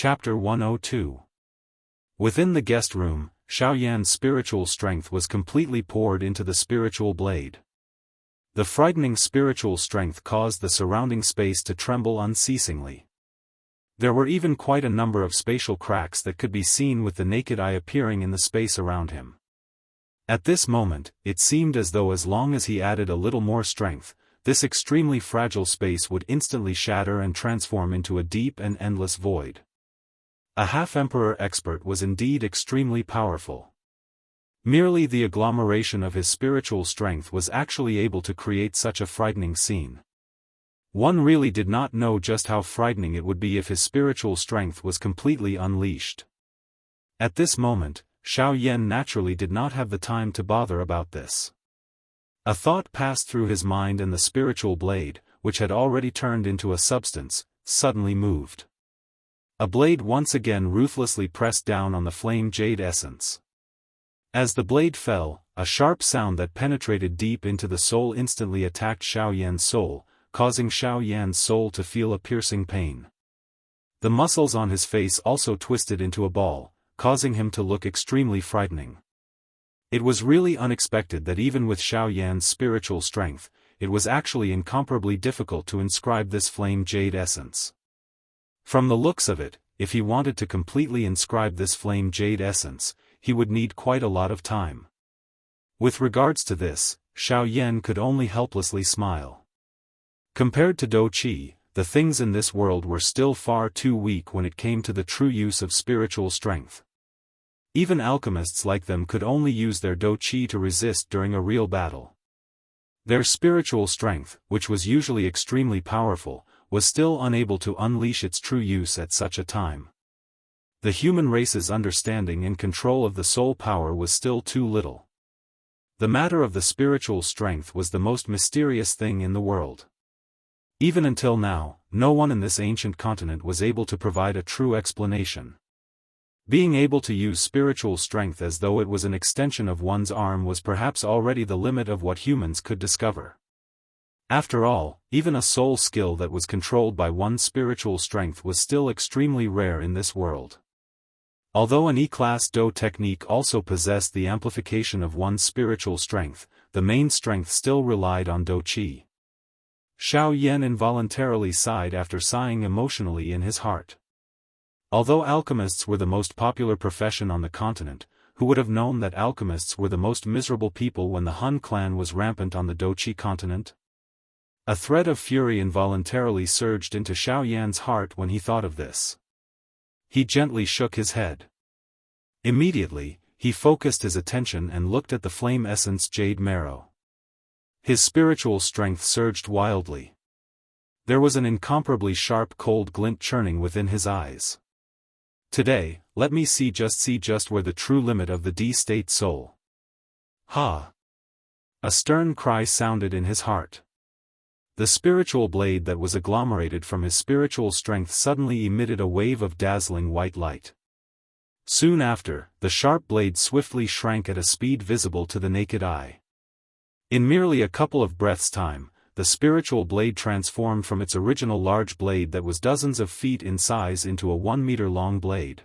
Chapter 102. Within the guest room, Xiaoyan's spiritual strength was completely poured into the spiritual blade. The frightening spiritual strength caused the surrounding space to tremble unceasingly. There were even quite a number of spatial cracks that could be seen with the naked eye appearing in the space around him. At this moment, it seemed as though as long as he added a little more strength, this extremely fragile space would instantly shatter and transform into a deep and endless void. A half-emperor expert was indeed extremely powerful. Merely the agglomeration of his spiritual strength was actually able to create such a frightening scene. One really did not know just how frightening it would be if his spiritual strength was completely unleashed. At this moment, Xiaoyan naturally did not have the time to bother about this. A thought passed through his mind, and the spiritual blade, which had already turned into a substance, suddenly moved. A blade once again ruthlessly pressed down on the flame jade essence. As the blade fell, a sharp sound that penetrated deep into the soul instantly attacked Xiaoyan's soul, causing Xiaoyan's soul to feel a piercing pain. The muscles on his face also twisted into a ball, causing him to look extremely frightening. It was really unexpected that even with Xiaoyan's spiritual strength, it was actually incomparably difficult to inscribe this flame jade essence. From the looks of it, if he wanted to completely inscribe this flame jade essence, he would need quite a lot of time. With regards to this, Xiaoyan could only helplessly smile. Compared to Dou Qi, the things in this world were still far too weak when it came to the true use of spiritual strength. Even alchemists like them could only use their Dou Qi to resist during a real battle. Their spiritual strength, which was usually extremely powerful, was still unable to unleash its true use at such a time. The human race's understanding and control of the soul power was still too little. The matter of the spiritual strength was the most mysterious thing in the world. Even until now, no one in this ancient continent was able to provide a true explanation. Being able to use spiritual strength as though it was an extension of one's arm was perhaps already the limit of what humans could discover. After all, even a soul skill that was controlled by one's spiritual strength was still extremely rare in this world. Although an E-class Dou technique also possessed the amplification of one's spiritual strength, the main strength still relied on Dou Qi. Xiaoyan involuntarily sighed after sighing emotionally in his heart. Although alchemists were the most popular profession on the continent, who would have known that alchemists were the most miserable people when the Han clan was rampant on the Dou Qi continent? A thread of fury involuntarily surged into Xiaoyan's heart when he thought of this. He gently shook his head. Immediately, he focused his attention and looked at the flame essence jade marrow. His spiritual strength surged wildly. There was an incomparably sharp cold glint churning within his eyes. Today, let me see just where the true limit of the D-state soul. Ha! A stern cry sounded in his heart. The spiritual blade that was agglomerated from his spiritual strength suddenly emitted a wave of dazzling white light. Soon after, the sharp blade swiftly shrank at a speed visible to the naked eye. In merely a couple of breaths' time, the spiritual blade transformed from its original large blade that was dozens of feet in size into a 1-meter-long blade.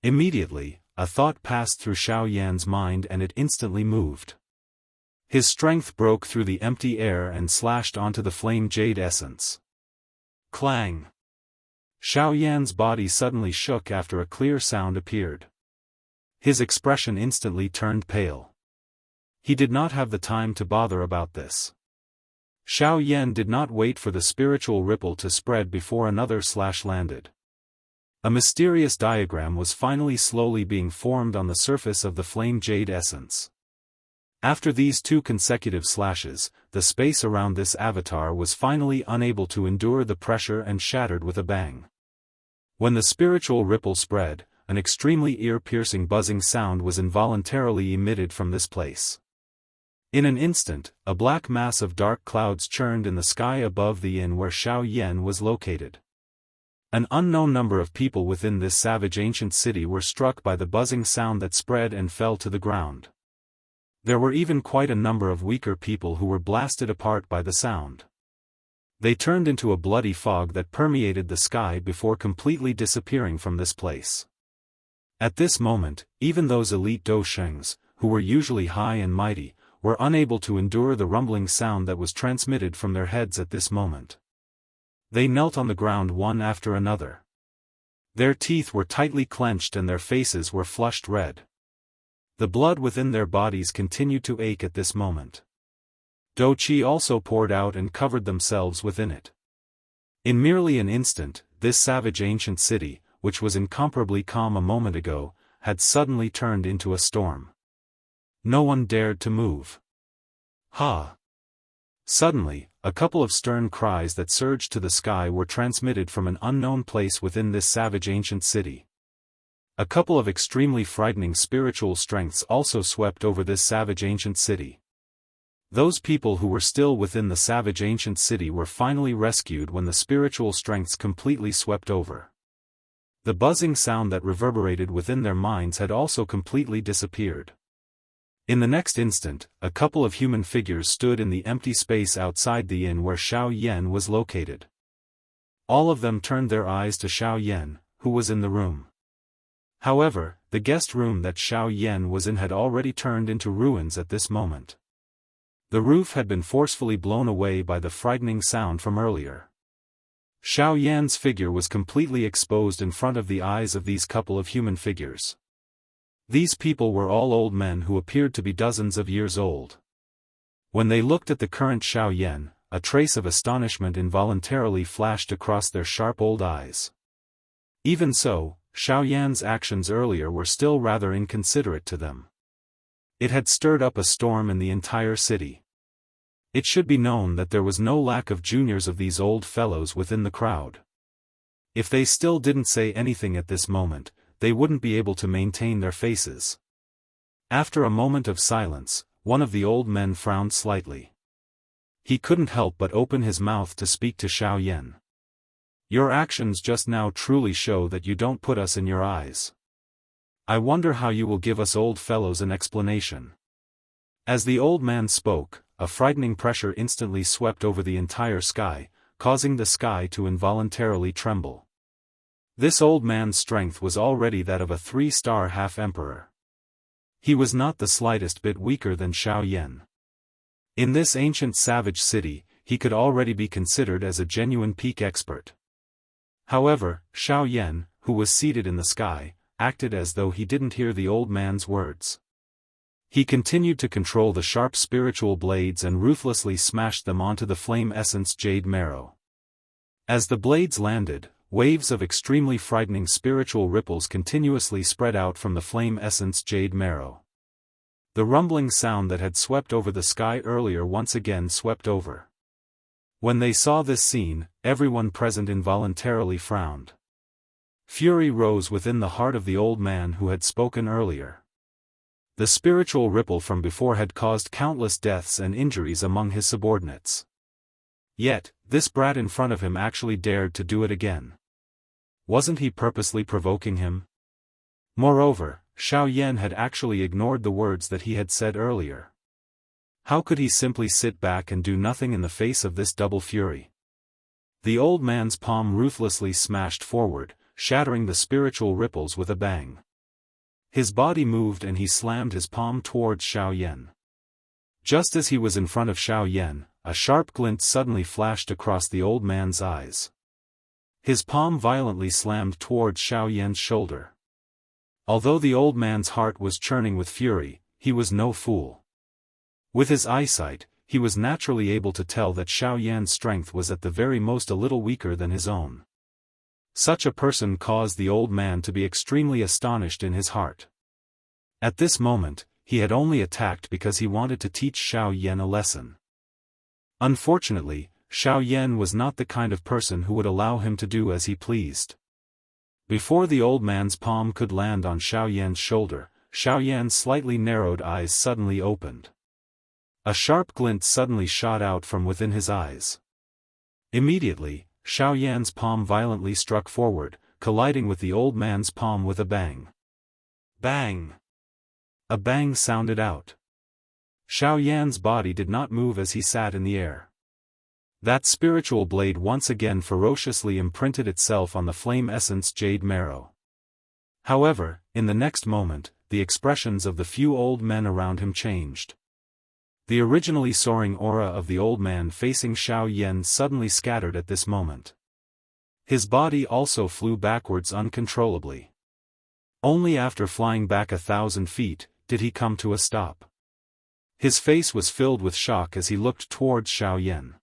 Immediately, a thought passed through Xiaoyan's mind and it instantly moved. His strength broke through the empty air and slashed onto the flame jade essence. Clang! Xiaoyan's body suddenly shook after a clear sound appeared. His expression instantly turned pale. He did not have the time to bother about this. Xiaoyan did not wait for the spiritual ripple to spread before another slash landed. A mysterious diagram was finally slowly being formed on the surface of the flame jade essence. After these two consecutive slashes, the space around this avatar was finally unable to endure the pressure and shattered with a bang. When the spiritual ripple spread, an extremely ear-piercing buzzing sound was involuntarily emitted from this place. In an instant, a black mass of dark clouds churned in the sky above the inn where Xiaoyan was located. An unknown number of people within this savage ancient city were struck by the buzzing sound that spread and fell to the ground. There were even quite a number of weaker people who were blasted apart by the sound. They turned into a bloody fog that permeated the sky before completely disappearing from this place. At this moment, even those elite Daoishengs, who were usually high and mighty, were unable to endure the rumbling sound that was transmitted from their heads at this moment. They knelt on the ground one after another. Their teeth were tightly clenched and their faces were flushed red. The blood within their bodies continued to ache at this moment. Qi also poured out and covered themselves within it. In merely an instant, this savage ancient city, which was incomparably calm a moment ago, had suddenly turned into a storm. No one dared to move. Ha! Suddenly, a couple of stern cries that surged to the sky were transmitted from an unknown place within this savage ancient city. A couple of extremely frightening spiritual strengths also swept over this savage ancient city. Those people who were still within the savage ancient city were finally rescued when the spiritual strengths completely swept over. The buzzing sound that reverberated within their minds had also completely disappeared. In the next instant, a couple of human figures stood in the empty space outside the inn where Xiao Yan was located. All of them turned their eyes to Xiao Yan, who was in the room. However, the guest room that Xiao Yan was in had already turned into ruins at this moment. The roof had been forcefully blown away by the frightening sound from earlier. Xiao Yan's figure was completely exposed in front of the eyes of these couple of human figures. These people were all old men who appeared to be dozens of years old. When they looked at the current Xiao Yan, a trace of astonishment involuntarily flashed across their sharp old eyes. Even so, Xiao Yan's actions earlier were still rather inconsiderate to them. It had stirred up a storm in the entire city. It should be known that there was no lack of juniors of these old fellows within the crowd. If they still didn't say anything at this moment, they wouldn't be able to maintain their faces. After a moment of silence, one of the old men frowned slightly. He couldn't help but open his mouth to speak to Xiao Yan. "Your actions just now truly show that you don't put us in your eyes. I wonder how you will give us old fellows an explanation." As the old man spoke, a frightening pressure instantly swept over the entire sky, causing the sky to involuntarily tremble. This old man's strength was already that of a 3-star half-emperor. He was not the slightest bit weaker than Xiao Yan. In this ancient savage city, he could already be considered as a genuine peak expert. However, Xiao Yan, who was seated in the sky, acted as though he didn't hear the old man's words. He continued to control the sharp spiritual blades and ruthlessly smashed them onto the flame essence jade marrow. As the blades landed, waves of extremely frightening spiritual ripples continuously spread out from the flame essence jade marrow. The rumbling sound that had swept over the sky earlier once again swept over. When they saw this scene, everyone present involuntarily frowned. Fury rose within the heart of the old man who had spoken earlier. The spiritual ripple from before had caused countless deaths and injuries among his subordinates. Yet, this brat in front of him actually dared to do it again. Wasn't he purposely provoking him? Moreover, Xiao Yan had actually ignored the words that he had said earlier. How could he simply sit back and do nothing in the face of this double fury? The old man's palm ruthlessly smashed forward, shattering the spiritual ripples with a bang. His body moved and he slammed his palm towards Xiao Yan. Just as he was in front of Xiao Yan, a sharp glint suddenly flashed across the old man's eyes. His palm violently slammed towards Xiao Yan's shoulder. Although the old man's heart was churning with fury, he was no fool. With his eyesight, he was naturally able to tell that Xiao Yan's strength was at the very most a little weaker than his own. Such a person caused the old man to be extremely astonished in his heart. At this moment, he had only attacked because he wanted to teach Xiao Yan a lesson. Unfortunately, Xiao Yan was not the kind of person who would allow him to do as he pleased. Before the old man's palm could land on Xiao Yan's shoulder, Xiao Yan's slightly narrowed eyes suddenly opened. A sharp glint suddenly shot out from within his eyes. Immediately, Xiao Yan's palm violently struck forward, colliding with the old man's palm with a bang. Bang! A bang sounded out. Xiao Yan's body did not move as he sat in the air. That spiritual blade once again ferociously imprinted itself on the flame essence jade marrow. However, in the next moment, the expressions of the few old men around him changed. The originally soaring aura of the old man facing Xiao Yan suddenly scattered at this moment. His body also flew backwards uncontrollably. Only after flying back 1,000 feet, did he come to a stop. His face was filled with shock as he looked towards Xiao Yan.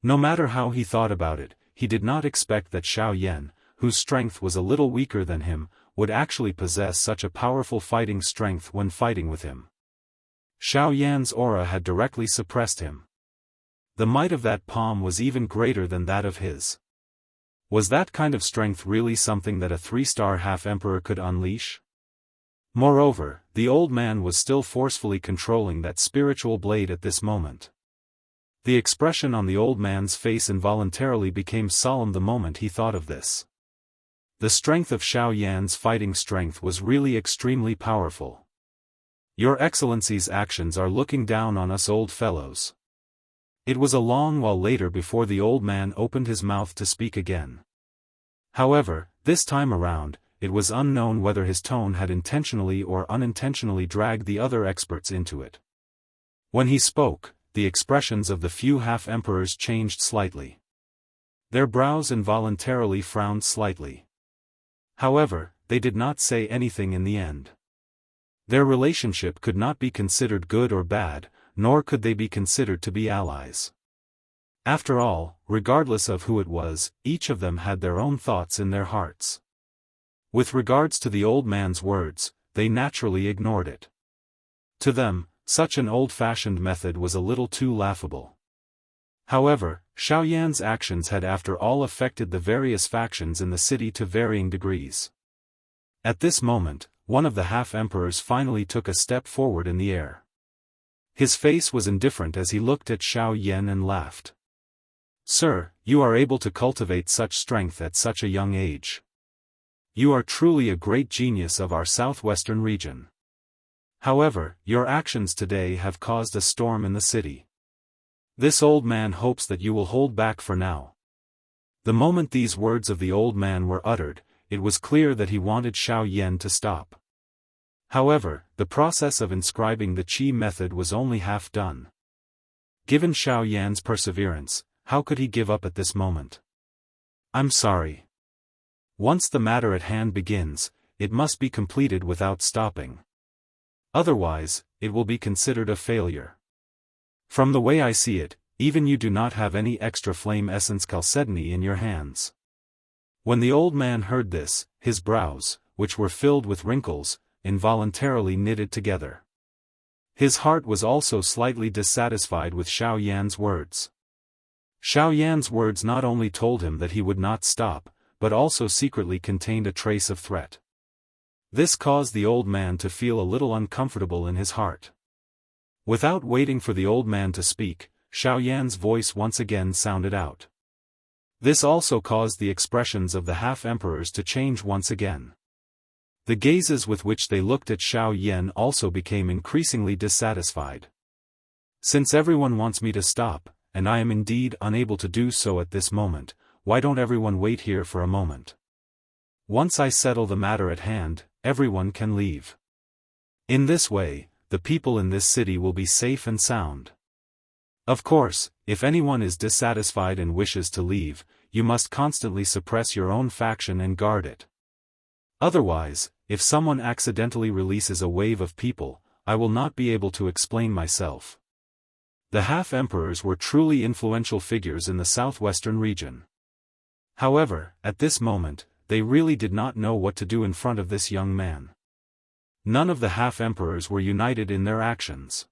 No matter how he thought about it, he did not expect that Xiao Yan, whose strength was a little weaker than him, would actually possess such a powerful fighting strength when fighting with him. Xiao Yan's aura had directly suppressed him. The might of that palm was even greater than that of his. Was that kind of strength really something that a 3-star half-emperor could unleash? Moreover, the old man was still forcefully controlling that spiritual blade at this moment. The expression on the old man's face involuntarily became solemn the moment he thought of this. The strength of Xiao Yan's fighting strength was really extremely powerful. Your Excellency's actions are looking down on us old fellows. It was a long while later before the old man opened his mouth to speak again. However, this time around, it was unknown whether his tone had intentionally or unintentionally dragged the other experts into it. When he spoke, the expressions of the few half-emperors changed slightly. Their brows involuntarily frowned slightly. However, they did not say anything in the end. Their relationship could not be considered good or bad, nor could they be considered to be allies. After all, regardless of who it was, each of them had their own thoughts in their hearts. With regards to the old man's words, they naturally ignored it. To them, such an old-fashioned method was a little too laughable. However, Xiao Yan's actions had after all affected the various factions in the city to varying degrees. At this moment, one of the half-emperors finally took a step forward in the air. His face was indifferent as he looked at Xiao Yan and laughed. "Sir, you are able to cultivate such strength at such a young age. You are truly a great genius of our southwestern region. However, your actions today have caused a storm in the city. This old man hopes that you will hold back for now." The moment these words of the old man were uttered, it was clear that he wanted Xiao Yan to stop. However, the process of inscribing the qi method was only half done. Given Xiao Yan's perseverance, how could he give up at this moment? "I'm sorry. Once the matter at hand begins, it must be completed without stopping. Otherwise, it will be considered a failure. From the way I see it, even you do not have any extra flame essence chalcedony in your hands." When the old man heard this, his brows, which were filled with wrinkles, involuntarily knitted together. His heart was also slightly dissatisfied with Xiao Yan's words. Xiao Yan's words not only told him that he would not stop, but also secretly contained a trace of threat. This caused the old man to feel a little uncomfortable in his heart. Without waiting for the old man to speak, Xiao Yan's voice once again sounded out. This also caused the expressions of the half-emperors to change once again. The gazes with which they looked at Xiao Yan also became increasingly dissatisfied. "Since everyone wants me to stop, and I am indeed unable to do so at this moment, why don't everyone wait here for a moment? Once I settle the matter at hand, everyone can leave. In this way, the people in this city will be safe and sound. Of course, if anyone is dissatisfied and wishes to leave, you must constantly suppress your own faction and guard it. Otherwise, if someone accidentally releases a wave of people, I will not be able to explain myself." The half-emperors were truly influential figures in the southwestern region. However, at this moment, they really did not know what to do in front of this young man. None of the half-emperors were united in their actions.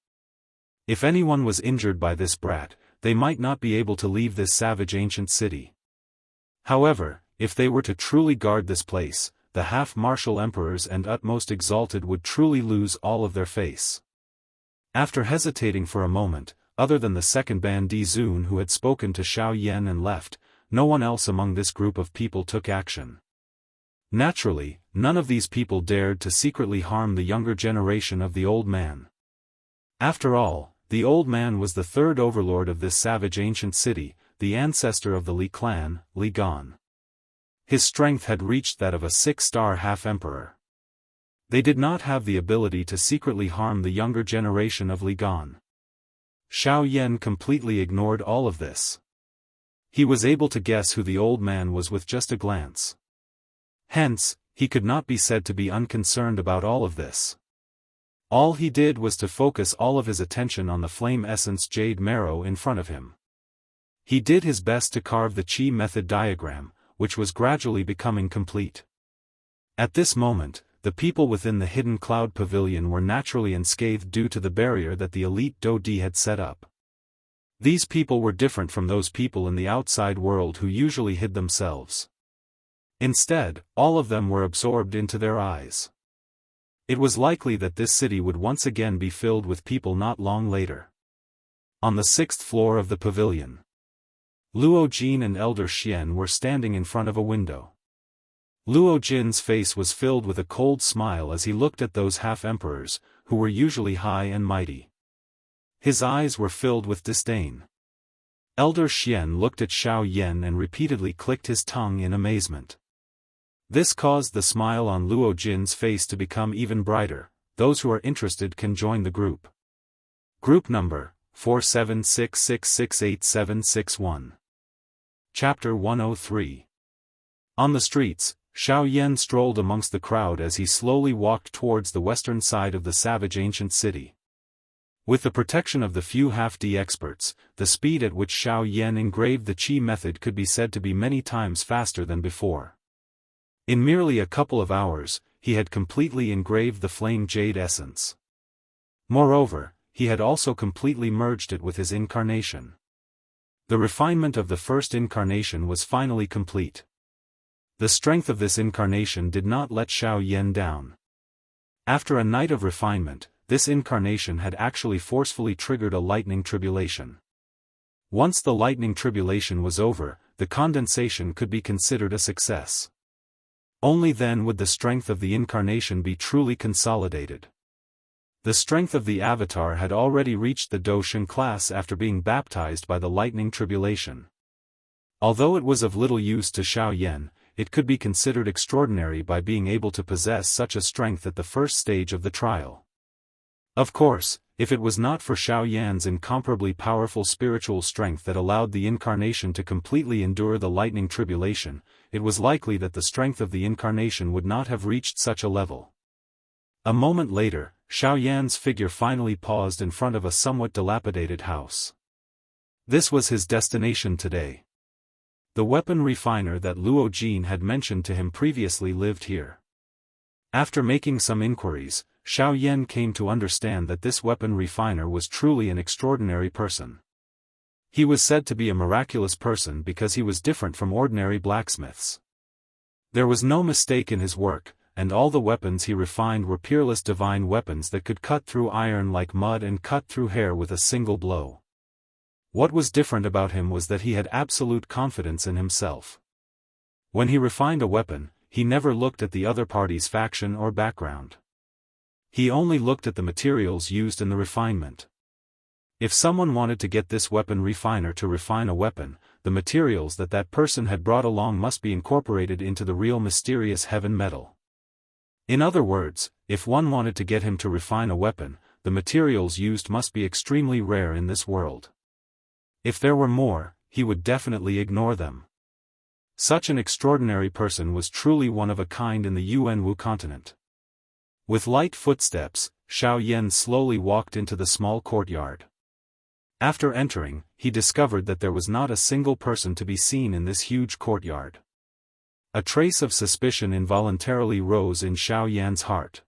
If anyone was injured by this brat, they might not be able to leave this savage ancient city. However, if they were to truly guard this place, the half-martial emperors and utmost exalted would truly lose all of their face. After hesitating for a moment, other than the second Ban Di Zun who had spoken to Xiao Yan and left, no one else among this group of people took action. Naturally, none of these people dared to secretly harm the younger generation of the old man. After all, The old man was the third overlord of this savage ancient city, the ancestor of the Li clan, Li Gan. His strength had reached that of a 6-star half-emperor. They did not have the ability to secretly harm the younger generation of Li Gan. Xiao Yan completely ignored all of this. He was able to guess who the old man was with just a glance. Hence, he could not be said to be unconcerned about all of this. All he did was to focus all of his attention on the flame essence jade marrow in front of him. He did his best to carve the Qi method diagram, which was gradually becoming complete. At this moment, the people within the hidden cloud pavilion were naturally unscathed due to the barrier that the elite Do Di had set up. These people were different from those people in the outside world who usually hid themselves. Instead, all of them were absorbed into their eyes. It was likely that this city would once again be filled with people not long later. On the 6th floor of the pavilion, Luo Jin and Elder Xian were standing in front of a window. Luo Jin's face was filled with a cold smile as he looked at those half-emperors, who were usually high and mighty. His eyes were filled with disdain. Elder Xian looked at Xiao Yan and repeatedly clicked his tongue in amazement. This caused the smile on Luo Jin's face to become even brighter. Those who are interested can join the group. Group number 4766686761. Chapter 103. On the streets, Xiao Yan strolled amongst the crowd as he slowly walked towards the western side of the savage ancient city. With the protection of the few half-D experts, the speed at which Xiao Yan engraved the Qi method could be said to be many times faster than before. In merely a couple of hours, he had completely engraved the flame jade essence. Moreover, he had also completely merged it with his incarnation. The refinement of the first incarnation was finally complete. The strength of this incarnation did not let Xiao Yan down. After a night of refinement, this incarnation had actually forcefully triggered a lightning tribulation. Once the lightning tribulation was over, the condensation could be considered a success. Only then would the strength of the incarnation be truly consolidated. The strength of the avatar had already reached the Daoist class after being baptized by the lightning tribulation. Although it was of little use to Xiao Yan, it could be considered extraordinary by being able to possess such a strength at the first stage of the trial. Of course, if it was not for Xiao Yan's incomparably powerful spiritual strength that allowed the incarnation to completely endure the lightning tribulation, it was likely that the strength of the incarnation would not have reached such a level. A moment later, Xiao Yan's figure finally paused in front of a somewhat dilapidated house. This was his destination today. The weapon refiner that Luo Jin had mentioned to him previously lived here. After making some inquiries, Xiao Yan came to understand that this weapon refiner was truly an extraordinary person. He was said to be a miraculous person because he was different from ordinary blacksmiths. There was no mistake in his work, and all the weapons he refined were peerless divine weapons that could cut through iron like mud and cut through hair with a single blow. What was different about him was that he had absolute confidence in himself. When he refined a weapon, he never looked at the other party's faction or background. He only looked at the materials used in the refinement. If someone wanted to get this weapon refiner to refine a weapon, the materials that person had brought along must be incorporated into the real mysterious heaven metal. In other words, if one wanted to get him to refine a weapon, the materials used must be extremely rare in this world. If there were more, he would definitely ignore them. Such an extraordinary person was truly one of a kind in the Yuanwu continent. With light footsteps, Xiao Yan slowly walked into the small courtyard. After entering, he discovered that there was not a single person to be seen in this huge courtyard. A trace of suspicion involuntarily rose in Xiao Yan's heart.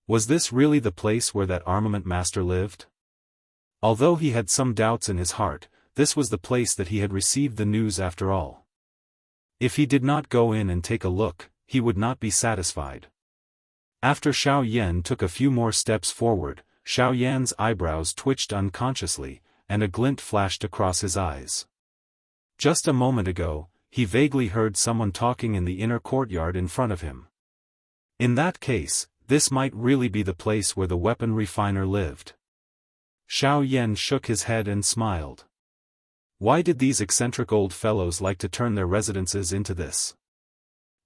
Was this really the place where that armament master lived? Although he had some doubts in his heart, this was the place that he had received the news after all. If he did not go in and take a look, he would not be satisfied. After Xiao Yan took a few more steps forward, Xiao Yan's eyebrows twitched unconsciously, and a glint flashed across his eyes. Just a moment ago, he vaguely heard someone talking in the inner courtyard in front of him. In that case, this might really be the place where the weapon refiner lived. Xiao Yan shook his head and smiled. Why did these eccentric old fellows like to turn their residences into this?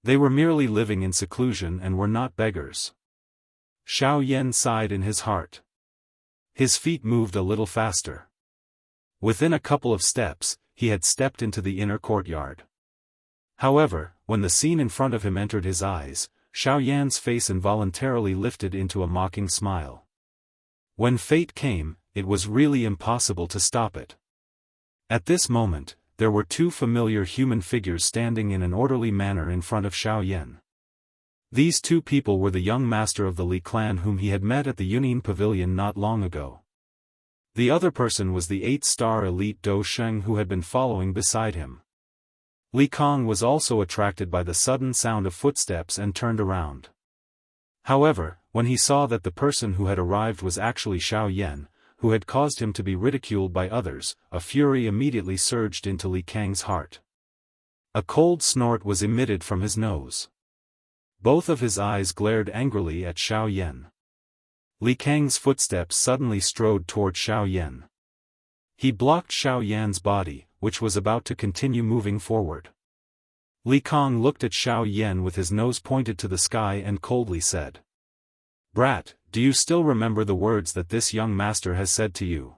They were merely living in seclusion and were not beggars. Xiao Yan sighed in his heart. His feet moved a little faster. Within a couple of steps, he had stepped into the inner courtyard. However, when the scene in front of him entered his eyes, Xiao Yan's face involuntarily lifted into a mocking smile. When fate came, it was really impossible to stop it. At this moment, there were two familiar human figures standing in an orderly manner in front of Xiao Yan. These two people were the young master of the Li clan whom he had met at the Yunnan Pavilion not long ago. The other person was the 8-star elite Do Sheng who had been following beside him. Li Kong was also attracted by the sudden sound of footsteps and turned around. However, when he saw that the person who had arrived was actually Xiao Yan, who had caused him to be ridiculed by others, a fury immediately surged into Li Kang's heart. A cold snort was emitted from his nose. Both of his eyes glared angrily at Xiao Yan. Li Kang's footsteps suddenly strode toward Xiao Yan. He blocked Xiao Yan's body, which was about to continue moving forward. Li Kang looked at Xiao Yan with his nose pointed to the sky and coldly said, "Brat, do you still remember the words that this young master has said to you?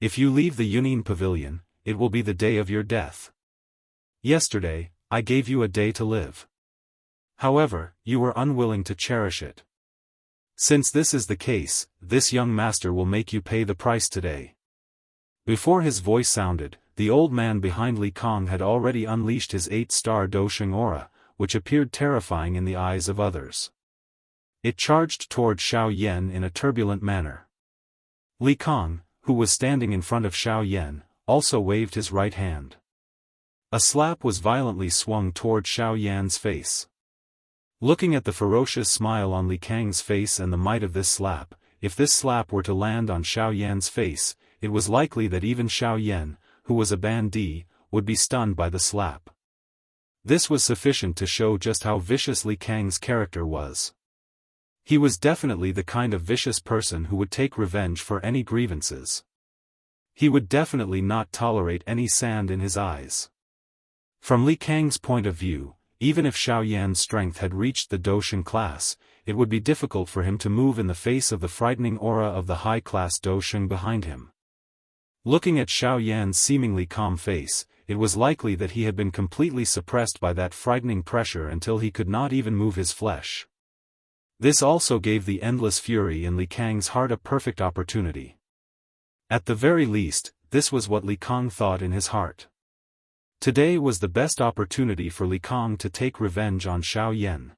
If you leave the Yunnan Pavilion, it will be the day of your death. Yesterday, I gave you a day to live. However, you were unwilling to cherish it. Since this is the case, this young master will make you pay the price today." Before his voice sounded, the old man behind Li Kang had already unleashed his 8-star Dosheng aura, which appeared terrifying in the eyes of others. It charged toward Xiao Yan in a turbulent manner. Li Kang, who was standing in front of Xiao Yan, also waved his right hand. A slap was violently swung toward Xiao Yan's face. Looking at the ferocious smile on Li Kang's face and the might of this slap, if this slap were to land on Xiao Yan's face, it was likely that even Xiao Yan, who was a bandit, would be stunned by the slap. This was sufficient to show just how vicious Li Kang's character was. He was definitely the kind of vicious person who would take revenge for any grievances. He would definitely not tolerate any sand in his eyes. From Li Kang's point of view, even if Xiao Yan's strength had reached the Dosheng class, it would be difficult for him to move in the face of the frightening aura of the high-class Dosheng behind him. Looking at Xiao Yan's seemingly calm face, it was likely that he had been completely suppressed by that frightening pressure until he could not even move his flesh. This also gave the endless fury in Li Kang's heart a perfect opportunity. At the very least, this was what Li Kang thought in his heart. Today was the best opportunity for Li Kang to take revenge on Xiao Yan.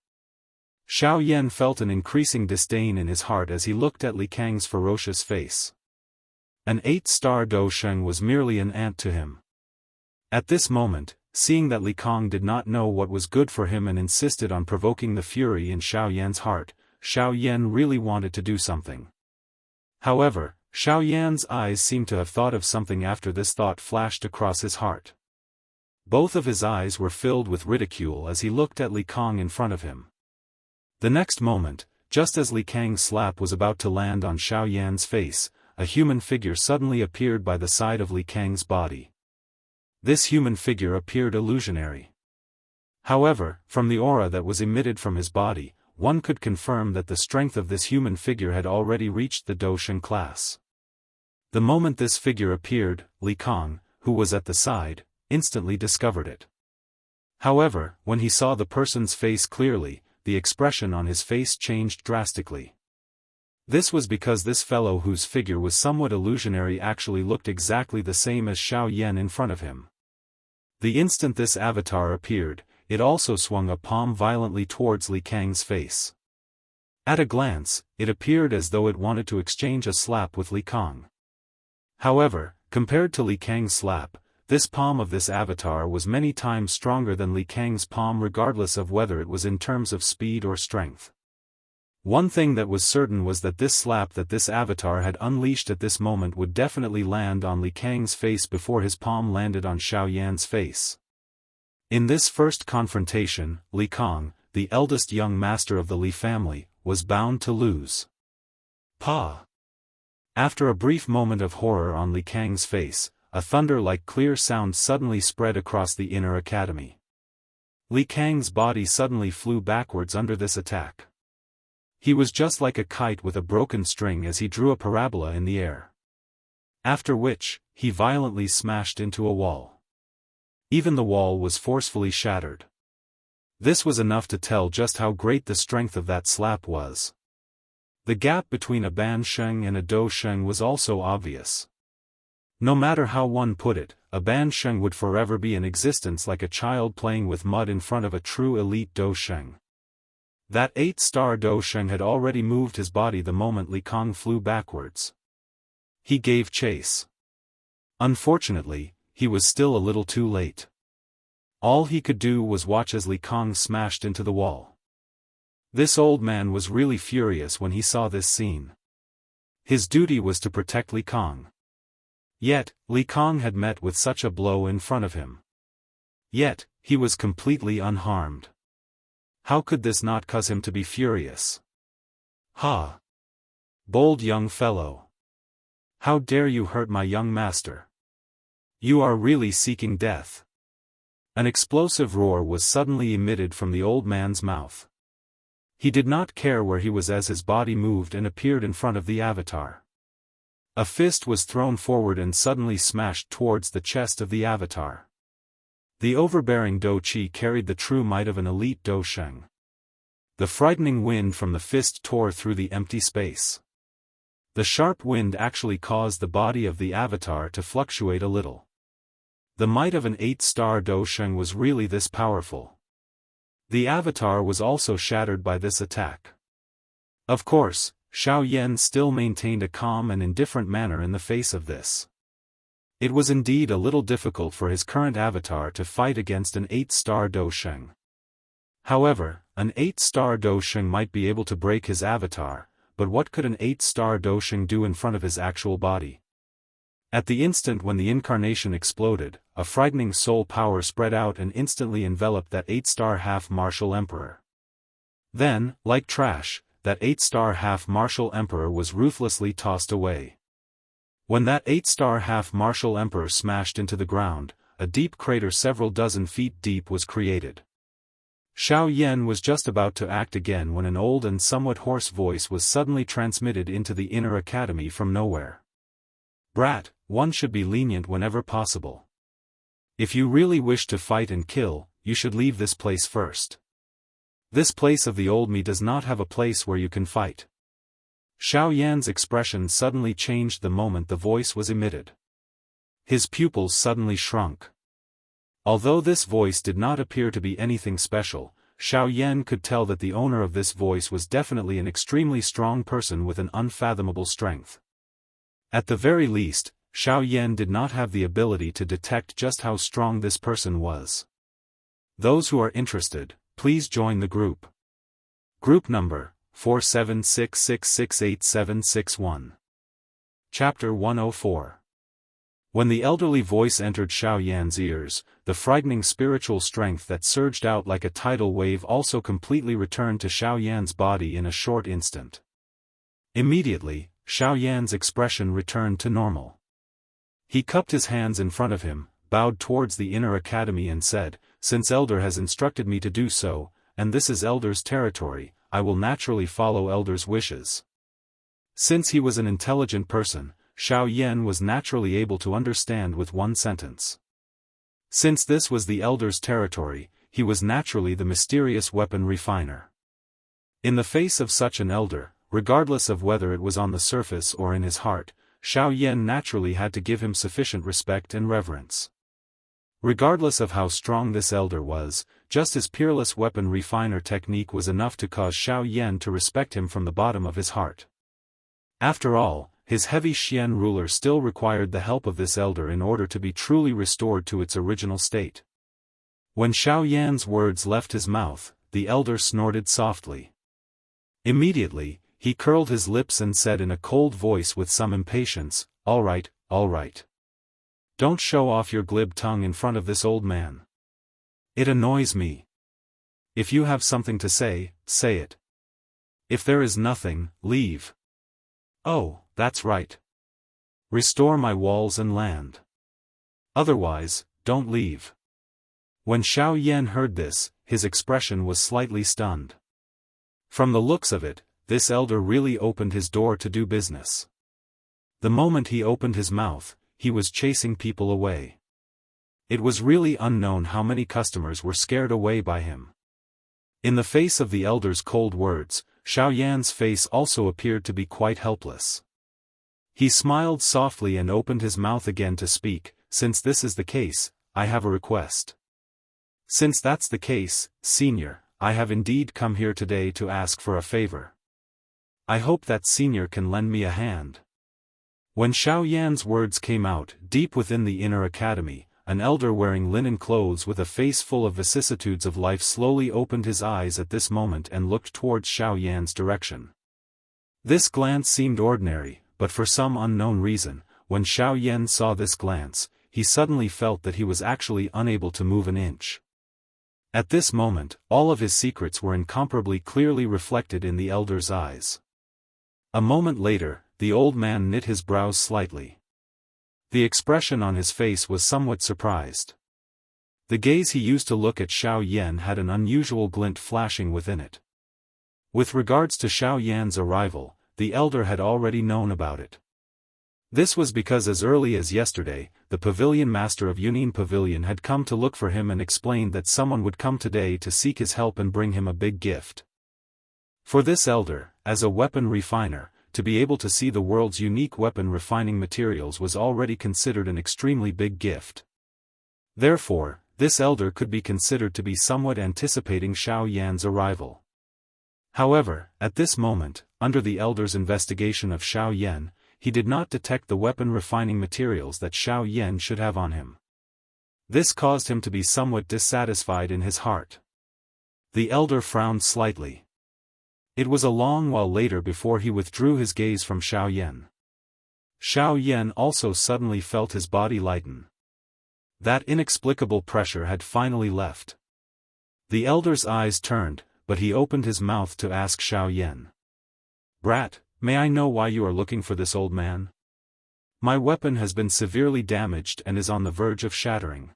Xiao Yan felt an increasing disdain in his heart as he looked at Li Kang's ferocious face. An 8-star Dosheng was merely an ant to him. At this moment, seeing that Li Kang did not know what was good for him and insisted on provoking the fury in Xiao Yan's heart, Xiao Yan really wanted to do something. However, Xiao Yan's eyes seemed to have thought of something after this thought flashed across his heart. Both of his eyes were filled with ridicule as he looked at Li Kang in front of him. The next moment, just as Li Kang's slap was about to land on Xiao Yan's face, a human figure suddenly appeared by the side of Li Kang's body. This human figure appeared illusionary. However, from the aura that was emitted from his body, one could confirm that the strength of this human figure had already reached the Dosheng class. The moment this figure appeared, Li Kang, who was at the side, instantly discovered it. However, when he saw the person's face clearly, the expression on his face changed drastically. This was because this fellow whose figure was somewhat illusionary actually looked exactly the same as Xiao Yan in front of him. The instant this avatar appeared, it also swung a palm violently towards Li Kang's face. At a glance, it appeared as though it wanted to exchange a slap with Li Kang. However, compared to Li Kang's slap, this palm of this avatar was many times stronger than Li Kang's palm regardless of whether it was in terms of speed or strength. One thing that was certain was that this slap that this avatar had unleashed at this moment would definitely land on Li Kang's face before his palm landed on Xiao Yan's face. In this first confrontation, Li Kang, the eldest young master of the Li family, was bound to lose. Pa! After a brief moment of horror on Li Kang's face, a thunder-like clear sound suddenly spread across the inner academy. Li Kang's body suddenly flew backwards under this attack. He was just like a kite with a broken string as he drew a parabola in the air. After which, he violently smashed into a wall. Even the wall was forcefully shattered. This was enough to tell just how great the strength of that slap was. The gap between a Ban Sheng and a Do Sheng was also obvious. No matter how one put it, a Ban Sheng would forever be in existence like a child playing with mud in front of a true elite Do Sheng. That 8-star Do Sheng had already moved his body the moment Li Kang flew backwards. He gave chase. Unfortunately, he was still a little too late. All he could do was watch as Li Kang smashed into the wall. This old man was really furious when he saw this scene. His duty was to protect Li Kang. Yet, Li Kang had met with such a blow in front of him. Yet, he was completely unharmed. How could this not cause him to be furious? Ha! Bold young fellow! How dare you hurt my young master? You are really seeking death. An explosive roar was suddenly emitted from the old man's mouth. He did not care where he was as his body moved and appeared in front of the avatar. A fist was thrown forward and suddenly smashed towards the chest of the avatar. The overbearing Do Chi carried the true might of an elite Do Sheng. The frightening wind from the fist tore through the empty space. The sharp wind actually caused the body of the avatar to fluctuate a little. The might of an 8-star Do Sheng was really this powerful. The avatar was also shattered by this attack. Of course, Xiao Yan still maintained a calm and indifferent manner in the face of this. It was indeed a little difficult for his current avatar to fight against an 8-star Do Sheng. However, an 8-star Do Sheng might be able to break his avatar, but what could an 8-star Do Sheng do in front of his actual body? At the instant when the incarnation exploded, a frightening soul power spread out and instantly enveloped that 8-star half-martial emperor. Then, like trash, that 8-star half-martial emperor was ruthlessly tossed away. When that 8-star half-martial emperor smashed into the ground, a deep crater several dozen feet deep was created. Xiao Yan was just about to act again when an old and somewhat hoarse voice was suddenly transmitted into the inner academy from nowhere. Brat, one should be lenient whenever possible. If you really wish to fight and kill, you should leave this place first. This place of the old me does not have a place where you can fight. Xiao Yan's expression suddenly changed the moment the voice was emitted. His pupils suddenly shrunk. Although this voice did not appear to be anything special, Xiao Yan could tell that the owner of this voice was definitely an extremely strong person with an unfathomable strength. At the very least, Xiao Yan did not have the ability to detect just how strong this person was. Those who are interested, please join the group. Group number, 4766686761. Chapter 104. When the elderly voice entered Xiao Yan's ears, the frightening spiritual strength that surged out like a tidal wave also completely returned to Xiao Yan's body in a short instant. Immediately, Xiao Yan's expression returned to normal. He cupped his hands in front of him, bowed towards the inner academy and said, "Since Elder has instructed me to do so, and this is Elder's territory, I will naturally follow Elder's wishes." Since he was an intelligent person, Xiao Yan was naturally able to understand with one sentence. Since this was the Elder's territory, he was naturally the mysterious weapon refiner. In the face of such an elder, regardless of whether it was on the surface or in his heart, Xiao Yan naturally had to give him sufficient respect and reverence. Regardless of how strong this elder was, just his peerless weapon refiner technique was enough to cause Xiao Yan to respect him from the bottom of his heart. After all, his heavy Xian ruler still required the help of this elder in order to be truly restored to its original state. When Xiao Yan's words left his mouth, the elder snorted softly. Immediately, he curled his lips and said in a cold voice with some impatience, all right. Don't show off your glib tongue in front of this old man. It annoys me. If you have something to say, say it. If there is nothing, leave." "Oh, that's right. Restore my walls and land. Otherwise, don't leave. When Xiao Yan heard this, his expression was slightly stunned. From the looks of it, this elder really opened his door to do business. The moment he opened his mouth, he was chasing people away. It was really unknown how many customers were scared away by him. In the face of the elder's cold words, Xiao Yan's face also appeared to be quite helpless. He smiled softly and opened his mouth again to speak. Since this is the case, I have a request. Since that's the case, Senior, I have indeed come here today to ask for a favor. I hope that Senior can lend me a hand. When Xiao Yan's words came out, deep within the inner academy, an elder wearing linen clothes with a face full of vicissitudes of life slowly opened his eyes at this moment and looked towards Xiao Yan's direction. This glance seemed ordinary, but for some unknown reason, when Xiao Yan saw this glance, he suddenly felt that he was actually unable to move an inch. At this moment, all of his secrets were incomparably clearly reflected in the elder's eyes. A moment later, the old man knit his brows slightly. The expression on his face was somewhat surprised. The gaze he used to look at Xiao Yan had an unusual glint flashing within it. With regards to Xiao Yan's arrival, the elder had already known about it. This was because as early as yesterday, the pavilion master of Yunin Pavilion had come to look for him and explained that someone would come today to seek his help and bring him a big gift. For this elder, as a weapon refiner, to be able to see the world's unique weapon refining materials was already considered an extremely big gift. Therefore, this elder could be considered to be somewhat anticipating Xiao Yan's arrival. However, at this moment, under the elder's investigation of Xiao Yan, he did not detect the weapon refining materials that Xiao Yan should have on him. This caused him to be somewhat dissatisfied in his heart. The elder frowned slightly. It was a long while later before he withdrew his gaze from Xiao Yan. Xiao Yan also suddenly felt his body lighten. That inexplicable pressure had finally left. The elder's eyes turned, but he opened his mouth to ask Xiao Yan. "Brat, may I know why you are looking for this old man? My weapon has been severely damaged and is on the verge of shattering.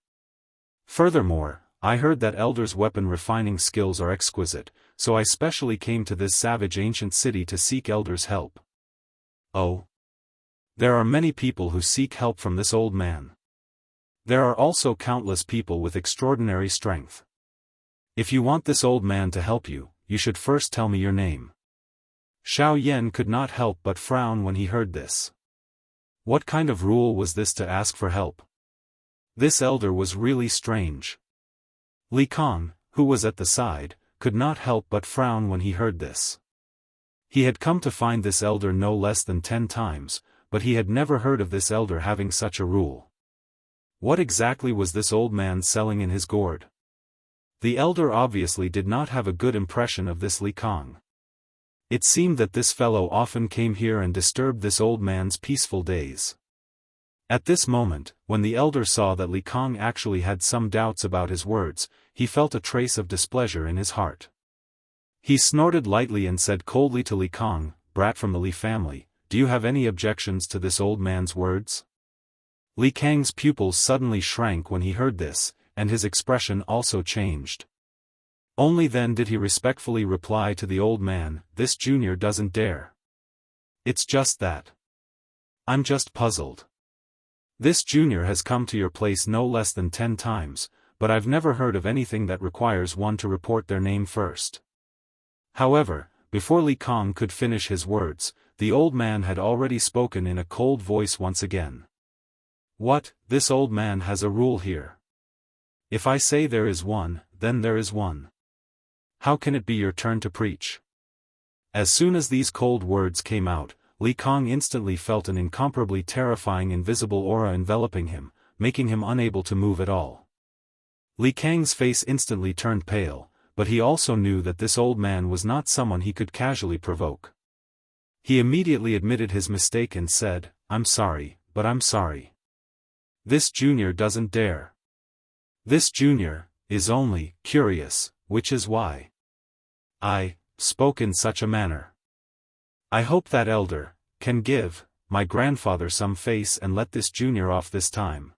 Furthermore, I heard that elder's weapon refining skills are exquisite, so I specially came to this savage ancient city to seek elder's help." "Oh. There are many people who seek help from this old man. There are also countless people with extraordinary strength. If you want this old man to help you, you should first tell me your name." Xiao Yan could not help but frown when he heard this. What kind of rule was this to ask for help? This elder was really strange. Li Kong, who was at the side, could not help but frown when he heard this. He had come to find this elder no less than 10 times, but he had never heard of this elder having such a rule. What exactly was this old man selling in his gourd? The elder obviously did not have a good impression of this Li Kong. It seemed that this fellow often came here and disturbed this old man's peaceful days. At this moment, when the elder saw that Li Kong actually had some doubts about his words, he felt a trace of displeasure in his heart. He snorted lightly and said coldly to Li Kong, "Brat from the Li family, do you have any objections to this old man's words?" Li Kang's pupils suddenly shrank when he heard this, and his expression also changed. Only then did he respectfully reply to the old man, "This junior doesn't dare. It's just that. I'm just puzzled. This junior has come to your place no less than 10 times, but I've never heard of anything that requires one to report their name first." However, before Li Kong could finish his words, the old man had already spoken in a cold voice once again. "What, this old man has a rule here. If I say there is one, then there is one. How can it be your turn to preach?" As soon as these cold words came out, Li Kong instantly felt an incomparably terrifying invisible aura enveloping him, making him unable to move at all. Li Kang's face instantly turned pale, but he also knew that this old man was not someone he could casually provoke. He immediately admitted his mistake and said, "I'm sorry, but I'm sorry. This junior doesn't dare. This junior is only curious, which is why I spoke in such a manner. I hope that elder can give my grandfather some face and let this junior off this time."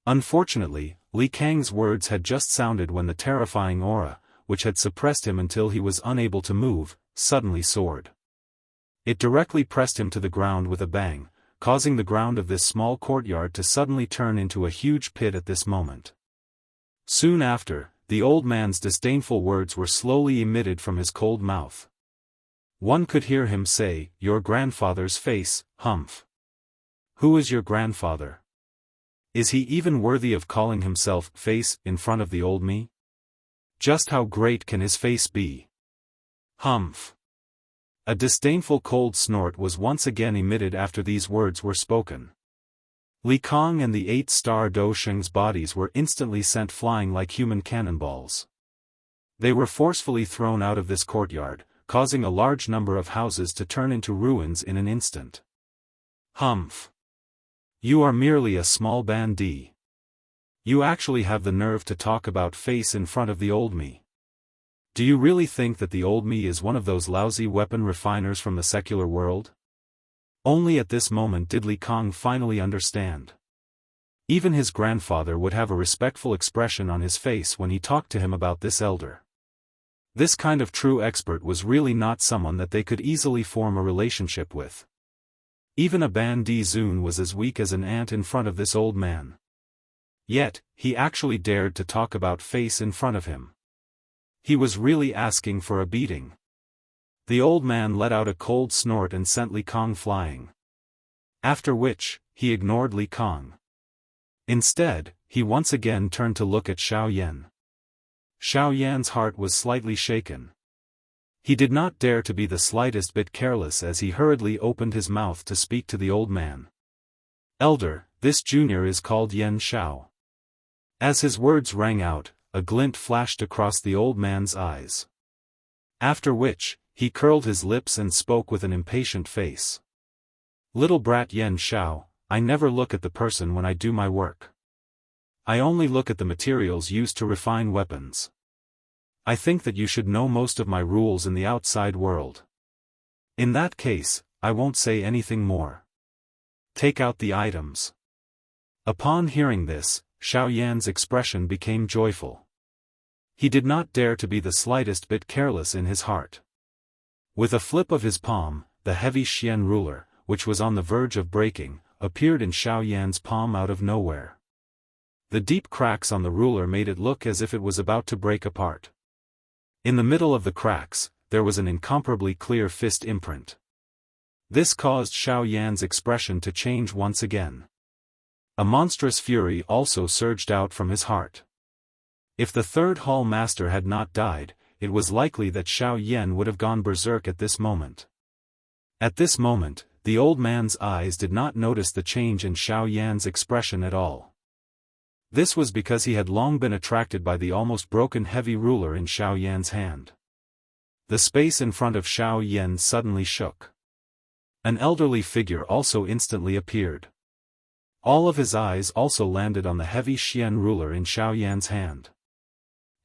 Unfortunately, Li Kang's words had just sounded when the terrifying aura, which had suppressed him until he was unable to move, suddenly soared. It directly pressed him to the ground with a bang, causing the ground of this small courtyard to suddenly turn into a huge pit at this moment. Soon after, the old man's disdainful words were slowly emitted from his cold mouth. One could hear him say, "Your grandfather's face, humph. Who is your grandfather? Is he even worthy of calling himself face in front of the old me? Just how great can his face be? Humph." A disdainful cold snort was once again emitted after these words were spoken. Li Kang and the 8-star Daoist's bodies were instantly sent flying like human cannonballs. They were forcefully thrown out of this courtyard, causing a large number of houses to turn into ruins in an instant. Humph. You are merely a small bandit. You actually have the nerve to talk about face in front of the old me. Do you really think that the old me is one of those lousy weapon refiners from the secular world? Only at this moment did Li Kang finally understand. Even his grandfather would have a respectful expression on his face when he talked to him about this elder. This kind of true expert was really not someone that they could easily form a relationship with. Even a bandit Zun was as weak as an ant in front of this old man. Yet, he actually dared to talk about face in front of him. He was really asking for a beating. The old man let out a cold snort and sent Li Kang flying. After which, he ignored Li Kang. Instead, he once again turned to look at Xiao Yan. Xiao Yan's heart was slightly shaken. He did not dare to be the slightest bit careless as he hurriedly opened his mouth to speak to the old man. "Elder, this junior is called Yan Xiao." As his words rang out, a glint flashed across the old man's eyes. After which, he curled his lips and spoke with an impatient face. "Little brat Yan Xiao, I never look at the person when I do my work. I only look at the materials used to refine weapons. I think that you should know most of my rules in the outside world. In that case, I won't say anything more. Take out the items." Upon hearing this, Xiao Yan's expression became joyful. He did not dare to be the slightest bit careless in his heart. With a flip of his palm, the heavy Xian ruler, which was on the verge of breaking, appeared in Xiao Yan's palm out of nowhere. The deep cracks on the ruler made it look as if it was about to break apart. In the middle of the cracks, there was an incomparably clear fist imprint. This caused Xiao Yan's expression to change once again. A monstrous fury also surged out from his heart. If the third hall master had not died, it was likely that Xiao Yan would have gone berserk at this moment. At this moment, the old man's eyes did not notice the change in Xiao Yan's expression at all. This was because he had long been attracted by the almost broken heavy ruler in Xiao Yan's hand. The space in front of Xiao Yan suddenly shook. An elderly figure also instantly appeared. All of his eyes also landed on the heavy Xian ruler in Xiao Yan's hand.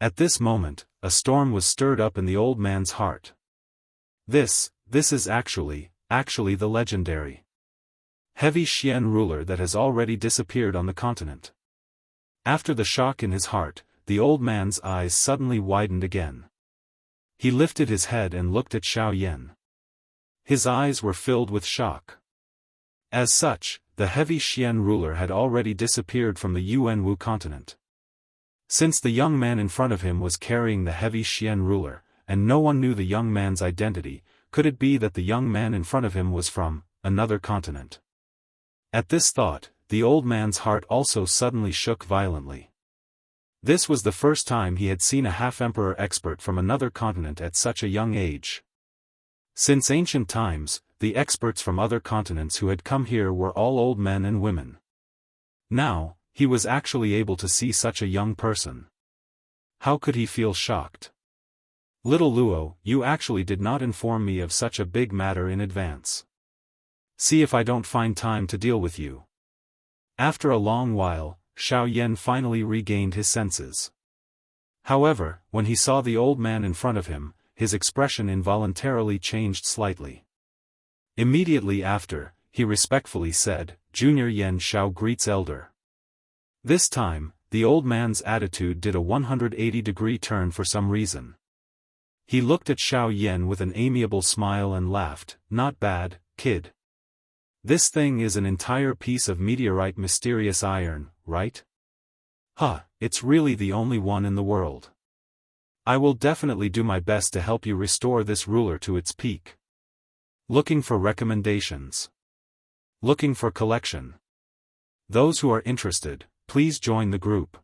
At this moment, a storm was stirred up in the old man's heart. This is actually the legendary heavy Xian ruler that has already disappeared on the continent. After the shock in his heart, the old man's eyes suddenly widened again. He lifted his head and looked at Xiao Yan. His eyes were filled with shock. As such, the heavy Xian ruler had already disappeared from the Yuanwu continent. Since the young man in front of him was carrying the heavy Xian ruler, and no one knew the young man's identity, could it be that the young man in front of him was from another continent? At this thought, the old man's heart also suddenly shook violently. This was the first time he had seen a half-emperor expert from another continent at such a young age. Since ancient times, the experts from other continents who had come here were all old men and women. Now, he was actually able to see such a young person. How could he feel shocked? "Little Luo, you actually did not inform me of such a big matter in advance. See if I don't find time to deal with you." After a long while, Xiao Yan finally regained his senses. However, when he saw the old man in front of him, his expression involuntarily changed slightly. Immediately after, he respectfully said, Junior Yan Xiao greets Elder. This time, the old man's attitude did a 180-degree turn for some reason. He looked at Xiao Yan with an amiable smile and laughed, Not bad, kid. This thing is an entire piece of meteorite mysterious iron, right? It's really the only one in the world. I will definitely do my best to help you restore this ruler to its peak. Looking for recommendations. Looking for collection. Those who are interested, please join the group.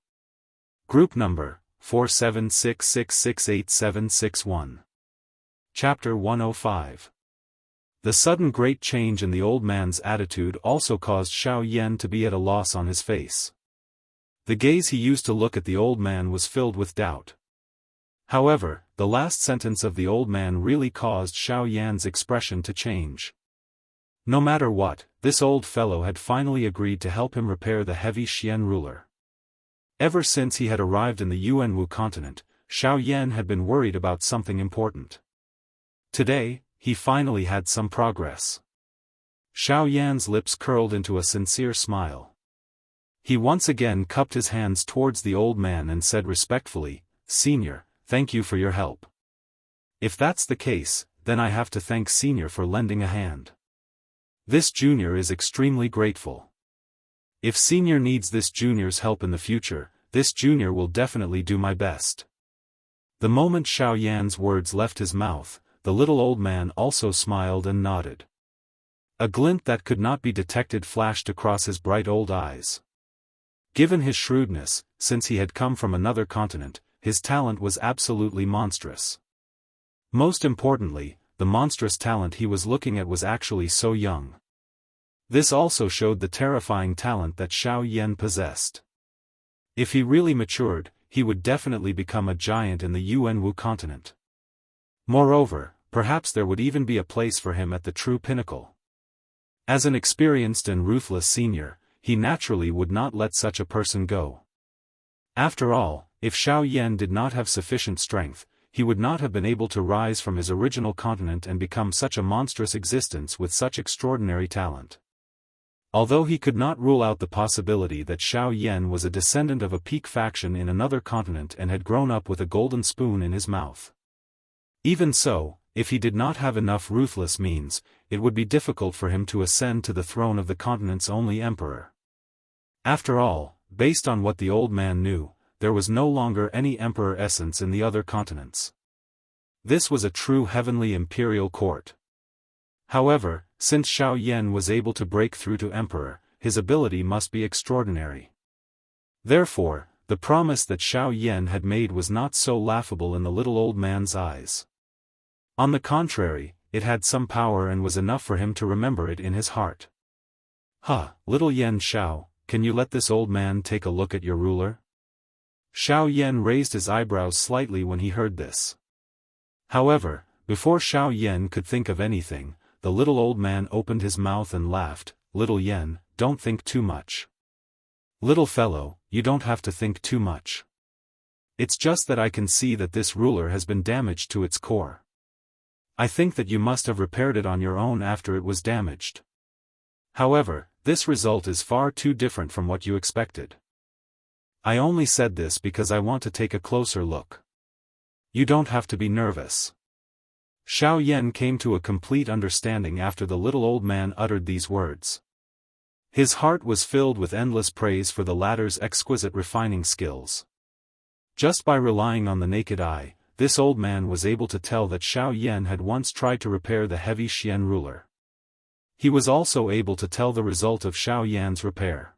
Group number, 4766686761. Chapter 105. The sudden great change in the old man's attitude also caused Xiao Yan to be at a loss on his face. The gaze he used to look at the old man was filled with doubt. However, the last sentence of the old man really caused Xiao Yan's expression to change. No matter what, this old fellow had finally agreed to help him repair the heavy Xian ruler. Ever since he had arrived in the Yuanwu continent, Xiao Yan had been worried about something important. Today, he finally had some progress. Xiao Yan's lips curled into a sincere smile. He once again cupped his hands towards the old man and said respectfully, Senior, thank you for your help. If that's the case, then I have to thank Senior for lending a hand. This junior is extremely grateful. If Senior needs this junior's help in the future, this junior will definitely do my best. The moment Xiao Yan's words left his mouth, the little old man also smiled and nodded. A glint that could not be detected flashed across his bright old eyes. Given his shrewdness, since he had come from another continent, his talent was absolutely monstrous. Most importantly, the monstrous talent he was looking at was actually so young. This also showed the terrifying talent that Xiao Yan possessed. If he really matured, he would definitely become a giant in the Yuanwu continent. Moreover, perhaps there would even be a place for him at the true pinnacle. As an experienced and ruthless senior, he naturally would not let such a person go. After all, if Xiao Yan did not have sufficient strength, he would not have been able to rise from his original continent and become such a monstrous existence with such extraordinary talent. Although he could not rule out the possibility that Xiao Yan was a descendant of a peak faction in another continent and had grown up with a golden spoon in his mouth. Even so, if he did not have enough ruthless means, it would be difficult for him to ascend to the throne of the continent's only emperor. After all, based on what the old man knew, there was no longer any emperor essence in the other continents. This was a true heavenly imperial court. However, since Xiao Yan was able to break through to emperor, his ability must be extraordinary. Therefore, the promise that Xiao Yan had made was not so laughable in the little old man's eyes. On the contrary, it had some power and was enough for him to remember it in his heart. Little Yan Xiao, can you let this old man take a look at your ruler? Xiao Yan raised his eyebrows slightly when he heard this. However, before Xiao Yan could think of anything, the little old man opened his mouth and laughed, Little Yan, don't think too much. Little fellow, you don't have to think too much. It's just that I can see that this ruler has been damaged to its core. I think that you must have repaired it on your own after it was damaged. However, this result is far too different from what you expected. I only said this because I want to take a closer look. You don't have to be nervous. Xiao Yan came to a complete understanding after the little old man uttered these words. His heart was filled with endless praise for the latter's exquisite refining skills. Just by relying on the naked eye, this old man was able to tell that Xiao Yan had once tried to repair the heavy Xian ruler. He was also able to tell the result of Xiao Yan's repair.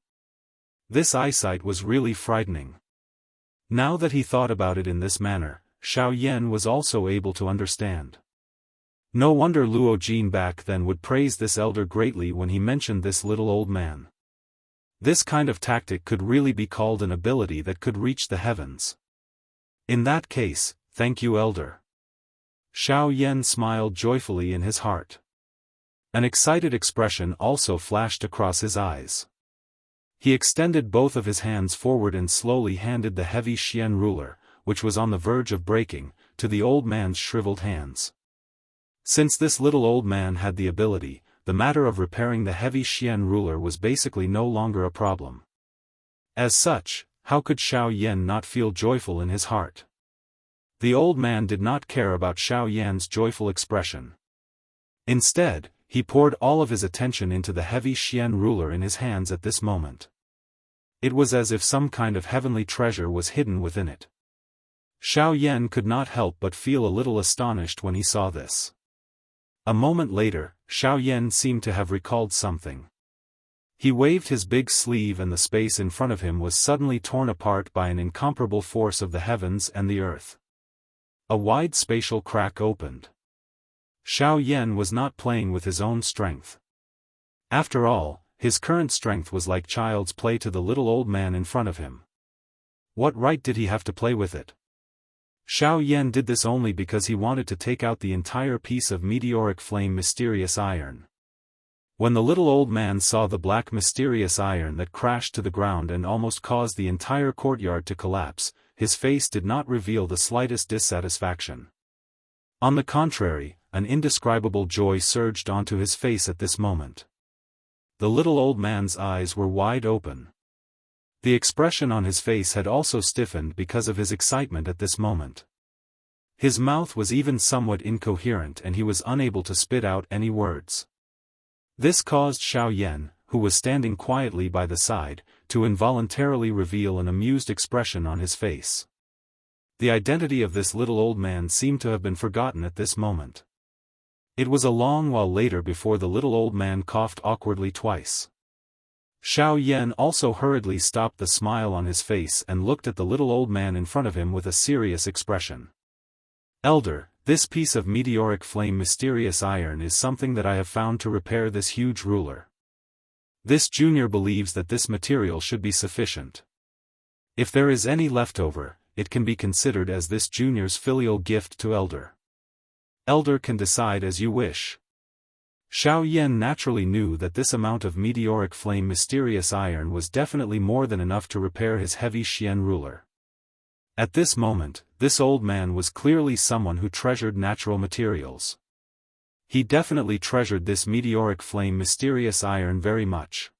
This eyesight was really frightening. Now that he thought about it in this manner, Xiao Yan was also able to understand. No wonder Luo Jin back then would praise this elder greatly when he mentioned this little old man. This kind of tactic could really be called an ability that could reach the heavens. In that case, thank you, elder. Xiao Yan smiled joyfully in his heart. An excited expression also flashed across his eyes. He extended both of his hands forward and slowly handed the heavy Xian ruler, which was on the verge of breaking, to the old man's shriveled hands. Since this little old man had the ability, the matter of repairing the heavy Xian ruler was basically no longer a problem. As such, how could Xiao Yan not feel joyful in his heart? The old man did not care about Xiao Yan's joyful expression. Instead, he poured all of his attention into the heavy Xian ruler in his hands at this moment. It was as if some kind of heavenly treasure was hidden within it. Xiao Yan could not help but feel a little astonished when he saw this. A moment later, Xiao Yan seemed to have recalled something. He waved his big sleeve and the space in front of him was suddenly torn apart by an incomparable force of the heavens and the earth. A wide spatial crack opened. Xiao Yan was not playing with his own strength. After all, his current strength was like child's play to the little old man in front of him. What right did he have to play with it? Xiao Yan did this only because he wanted to take out the entire piece of meteoric flame mysterious iron. When the little old man saw the black mysterious iron that crashed to the ground and almost caused the entire courtyard to collapse, his face did not reveal the slightest dissatisfaction. On the contrary, an indescribable joy surged onto his face at this moment. The little old man's eyes were wide open. The expression on his face had also stiffened because of his excitement at this moment. His mouth was even somewhat incoherent and he was unable to spit out any words. This caused Xiao Yan, who was standing quietly by the side, to involuntarily reveal an amused expression on his face. The identity of this little old man seemed to have been forgotten at this moment. It was a long while later before the little old man coughed awkwardly twice. Xiao Yan also hurriedly stopped the smile on his face and looked at the little old man in front of him with a serious expression. "Elder, this piece of meteoric flame mysterious iron is something that I have found to repair this huge ruler. This junior believes that this material should be sufficient. If there is any left over, it can be considered as this junior's filial gift to Elder. Elder can decide as you wish." Xiao Yan naturally knew that this amount of meteoric flame mysterious iron was definitely more than enough to repair his heavy Xian ruler. At this moment, this old man was clearly someone who treasured natural materials. He definitely treasured this meteoric flame mysterious iron very much.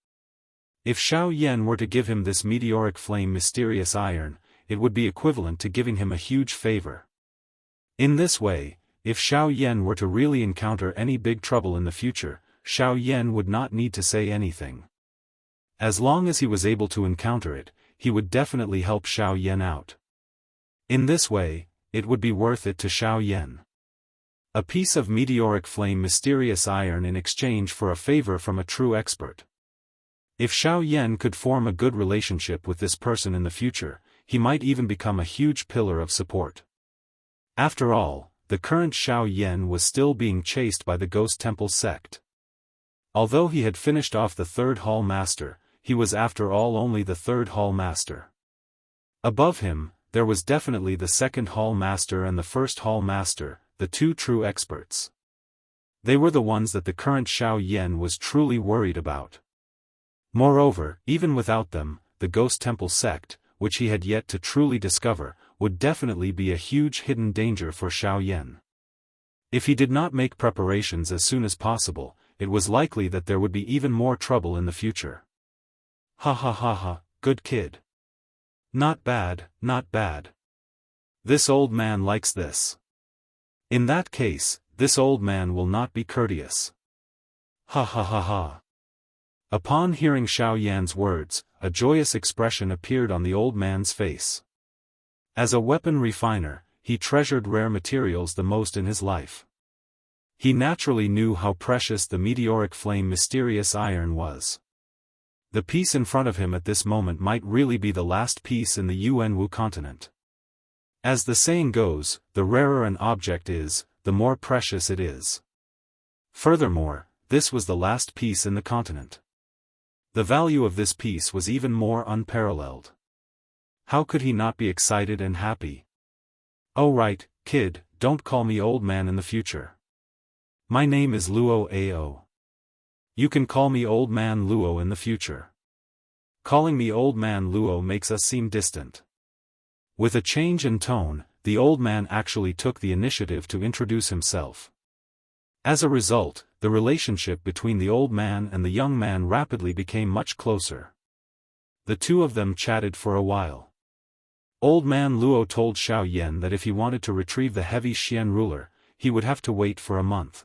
If Xiao Yan were to give him this meteoric flame mysterious iron, it would be equivalent to giving him a huge favor. In this way, if Xiao Yan were to really encounter any big trouble in the future, Xiao Yan would not need to say anything. As long as he was able to encounter it, he would definitely help Xiao Yan out. In this way, it would be worth it to Xiao Yan. A piece of meteoric flame mysterious iron in exchange for a favor from a true expert. If Xiao Yan could form a good relationship with this person in the future, he might even become a huge pillar of support. After all, the current Xiao Yan was still being chased by the Ghost Temple sect. Although he had finished off the third hall master, he was after all only the third hall master. Above him, there was definitely the second hall master and the first hall master, the two true experts. They were the ones that the current Xiao Yan was truly worried about. Moreover, even without them, the Ghost Temple sect, which he had yet to truly discover, would definitely be a huge hidden danger for Xiao Yan. If he did not make preparations as soon as possible, it was likely that there would be even more trouble in the future. Ha ha ha ha, good kid. Not bad, not bad. This old man likes this. In that case, this old man will not be courteous. Ha ha ha ha. Upon hearing Xiao Yan's words, a joyous expression appeared on the old man's face. As a weapon refiner, he treasured rare materials the most in his life. He naturally knew how precious the meteoric flame mysterious iron was. The piece in front of him at this moment might really be the last piece in the Yuanwu continent. As the saying goes, the rarer an object is, the more precious it is. Furthermore, this was the last piece in the continent. The value of this piece was even more unparalleled. How could he not be excited and happy? Oh right, kid, don't call me old man in the future. My name is Luo Ao. You can call me Old Man Luo in the future. Calling me Old Man Luo makes us seem distant. With a change in tone, the old man actually took the initiative to introduce himself. As a result, the relationship between the old man and the young man rapidly became much closer. The two of them chatted for a while. Old man Luo told Xiao Yan that if he wanted to retrieve the heavy Xian ruler, he would have to wait for a month.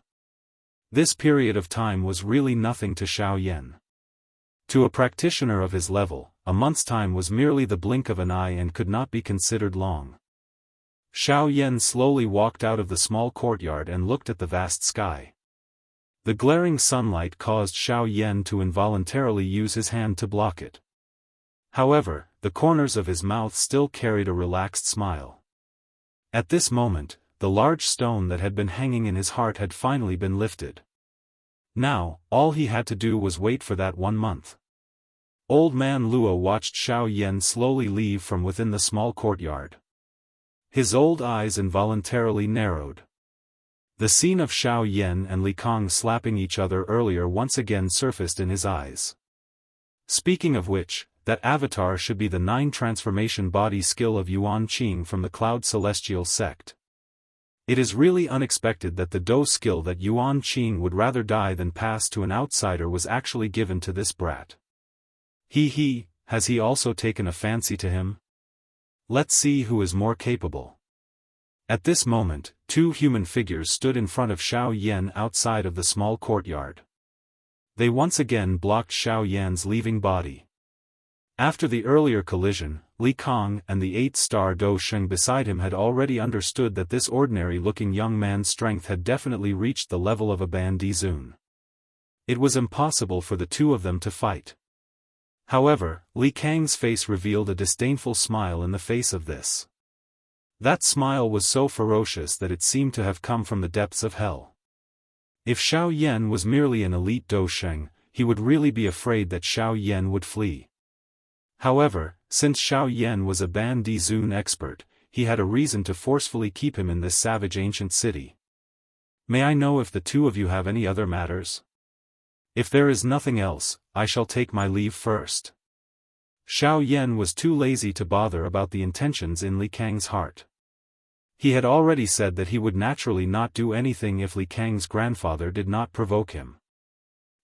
This period of time was really nothing to Xiao Yan. To a practitioner of his level, a month's time was merely the blink of an eye and could not be considered long. Xiao Yan slowly walked out of the small courtyard and looked at the vast sky. The glaring sunlight caused Xiao Yan to involuntarily use his hand to block it. However, the corners of his mouth still carried a relaxed smile. At this moment, the large stone that had been hanging in his heart had finally been lifted. Now, all he had to do was wait for that 1 month. Old man Luo watched Xiao Yan slowly leave from within the small courtyard. His old eyes involuntarily narrowed. The scene of Xiao Yan and Li Kong slapping each other earlier once again surfaced in his eyes. Speaking of which, that avatar should be the 9 transformation body skill of Yuan Qing from the Cloud Celestial sect. It is really unexpected that the Do skill that Yuan Qing would rather die than pass to an outsider was actually given to this brat. Has he also taken a fancy to him? Let's see who is more capable. At this moment, 2 human figures stood in front of Xiao Yan outside of the small courtyard. They once again blocked Xiao Yan's leaving body. After the earlier collision, Li Kong and the 8-star Do Sheng beside him had already understood that this ordinary-looking young man's strength had definitely reached the level of a Ban Di Zun. It was impossible for the two of them to fight. However, Li Kang's face revealed a disdainful smile in the face of this. That smile was so ferocious that it seemed to have come from the depths of hell. If Xiao Yan was merely an elite Do Sheng, he would really be afraid that Xiao Yan would flee. However, since Xiao Yan was a Ban Di Zun expert, he had a reason to forcefully keep him in this savage ancient city. May I know if the two of you have any other matters? If there is nothing else, I shall take my leave first. Xiao Yan was too lazy to bother about the intentions in Li Kang's heart. He had already said that he would naturally not do anything if Li Kang's grandfather did not provoke him.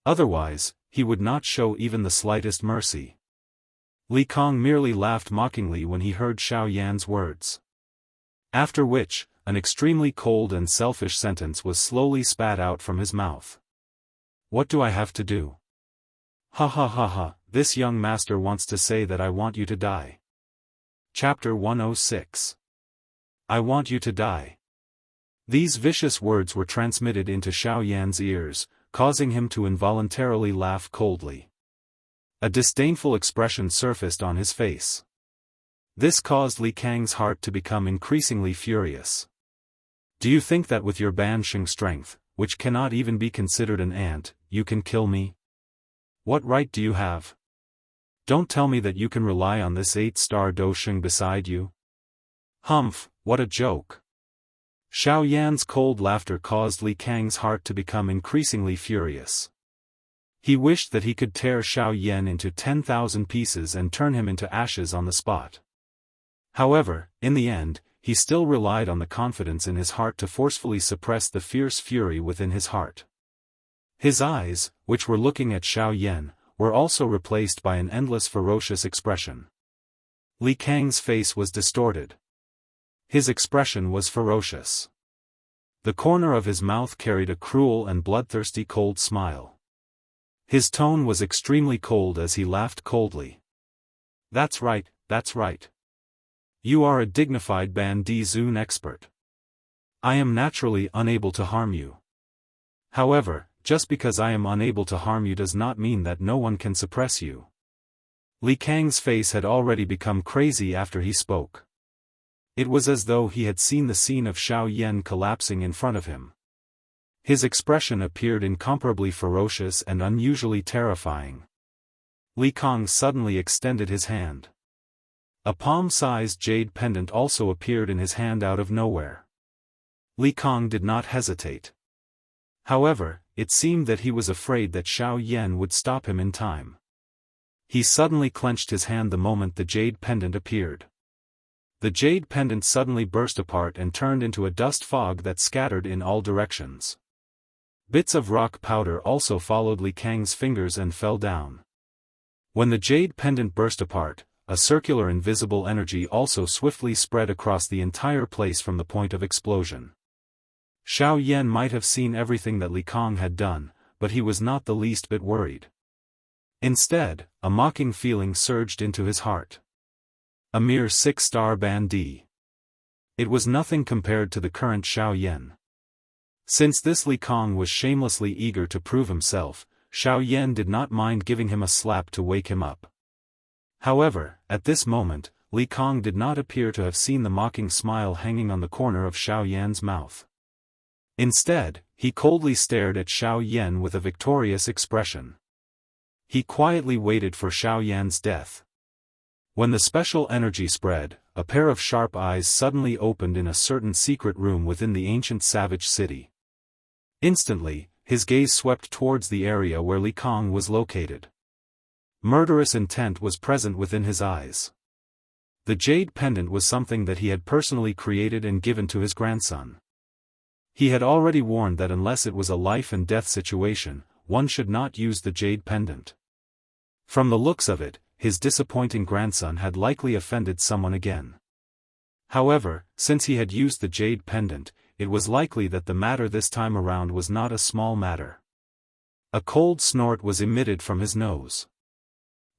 Otherwise, he would not show even the slightest mercy. Li Kang merely laughed mockingly when he heard Xiao Yan's words. After which, an extremely cold and selfish sentence was slowly spat out from his mouth. What do I have to do? Ha, this young master wants to say that I want you to die. Chapter 106. I want you to die. These vicious words were transmitted into Xiao Yan's ears, causing him to involuntarily laugh coldly. A disdainful expression surfaced on his face. This caused Li Kang's heart to become increasingly furious. Do you think that with your Ban Sheng strength, which cannot even be considered an ant, you can kill me? What right do you have? Don't tell me that you can rely on this 8-star Do Sheng beside you. Humph, what a joke. Xiao Yan's cold laughter caused Li Kang's heart to become increasingly furious. He wished that he could tear Xiao Yan into 10,000 pieces and turn him into ashes on the spot. However, in the end, he still relied on the confidence in his heart to forcefully suppress the fierce fury within his heart. His eyes, which were looking at Xiao Yan, were also replaced by an endless ferocious expression. Li Kang's face was distorted. His expression was ferocious. The corner of his mouth carried a cruel and bloodthirsty cold smile. His tone was extremely cold as he laughed coldly. That's right. You are a dignified Ban Di Zun expert. I am naturally unable to harm you. However, just because I am unable to harm you does not mean that no one can suppress you. Li Kang's face had already become crazy after he spoke. It was as though he had seen the scene of Xiao Yan collapsing in front of him. His expression appeared incomparably ferocious and unusually terrifying. Li Kang suddenly extended his hand. A palm-sized jade pendant also appeared in his hand out of nowhere. Li Kang did not hesitate. However, it seemed that he was afraid that Xiao Yan would stop him in time. He suddenly clenched his hand the moment the jade pendant appeared. The jade pendant suddenly burst apart and turned into a dust fog that scattered in all directions. Bits of rock powder also followed Li Kang's fingers and fell down. When the jade pendant burst apart, a circular invisible energy also swiftly spread across the entire place from the point of explosion. Xiao Yan might have seen everything that Li Kang had done, but he was not the least bit worried. Instead, a mocking feeling surged into his heart. A mere 6-star bandit. It was nothing compared to the current Xiao Yan. Since this Li Kang was shamelessly eager to prove himself, Xiao Yan did not mind giving him a slap to wake him up. However, at this moment, Li Kang did not appear to have seen the mocking smile hanging on the corner of Xiao Yan's mouth. Instead, he coldly stared at Xiao Yan with a victorious expression. He quietly waited for Xiao Yan's death. When the special energy spread, a pair of sharp eyes suddenly opened in a certain secret room within the ancient savage city. Instantly, his gaze swept towards the area where Li Kang was located. Murderous intent was present within his eyes. The jade pendant was something that he had personally created and given to his grandson. He had already warned that unless it was a life-and-death situation, one should not use the jade pendant. From the looks of it, his disappointing grandson had likely offended someone again. However, since he had used the jade pendant, it was likely that the matter this time around was not a small matter. A cold snort was emitted from his nose.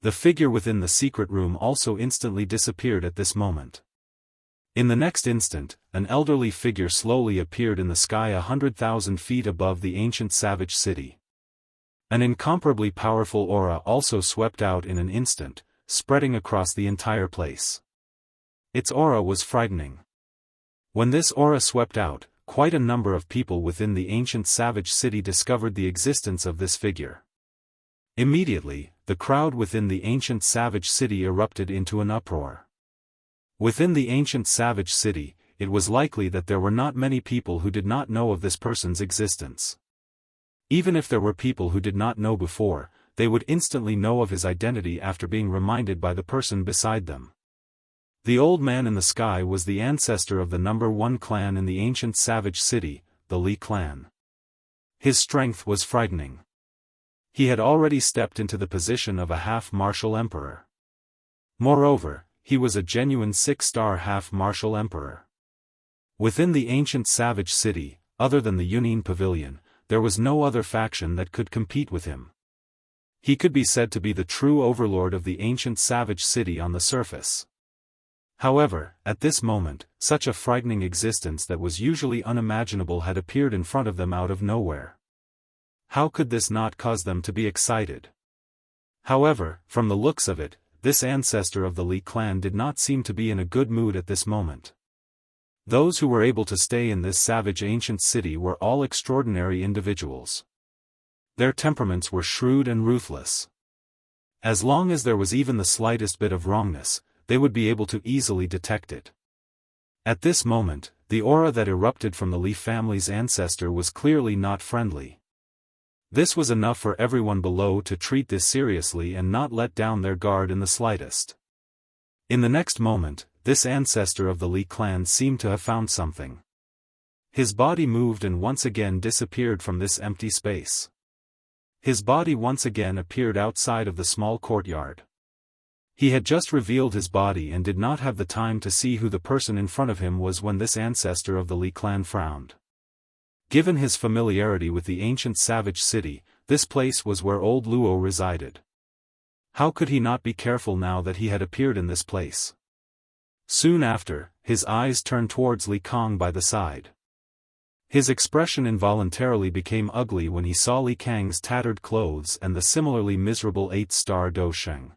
The figure within the secret room also instantly disappeared at this moment. In the next instant, an elderly figure slowly appeared in the sky 100,000 feet above the ancient savage city. An incomparably powerful aura also swept out in an instant, spreading across the entire place. Its aura was frightening. When this aura swept out, quite a number of people within the ancient savage city discovered the existence of this figure. Immediately, the crowd within the ancient savage city erupted into an uproar. Within the ancient savage city, it was likely that there were not many people who did not know of this person's existence. Even if there were people who did not know before, they would instantly know of his identity after being reminded by the person beside them. The old man in the sky was the ancestor of the number 1 clan in the ancient savage city, the Li clan. His strength was frightening. He had already stepped into the position of a half-martial emperor. Moreover, he was a genuine 6-star half-martial emperor. Within the ancient savage city, other than the Yunin Pavilion, there was no other faction that could compete with him. He could be said to be the true overlord of the ancient savage city on the surface. However, at this moment, such a frightening existence that was usually unimaginable had appeared in front of them out of nowhere. How could this not cause them to be excited? However, from the looks of it, this ancestor of the Li clan did not seem to be in a good mood at this moment. Those who were able to stay in this savage ancient city were all extraordinary individuals. Their temperaments were shrewd and ruthless. As long as there was even the slightest bit of wrongness, they would be able to easily detect it. At this moment, the aura that erupted from the Li family's ancestor was clearly not friendly. This was enough for everyone below to treat this seriously and not let down their guard in the slightest. In the next moment, this ancestor of the Li clan seemed to have found something. His body moved and once again disappeared from this empty space. His body once again appeared outside of the small courtyard. He had just revealed his body and did not have the time to see who the person in front of him was when this ancestor of the Li clan frowned. Given his familiarity with the ancient savage city, this place was where old Luo resided. How could he not be careful now that he had appeared in this place? Soon after, his eyes turned towards Li Kang by the side. His expression involuntarily became ugly when he saw Li Kang's tattered clothes and the similarly miserable 8-star Do Sheng.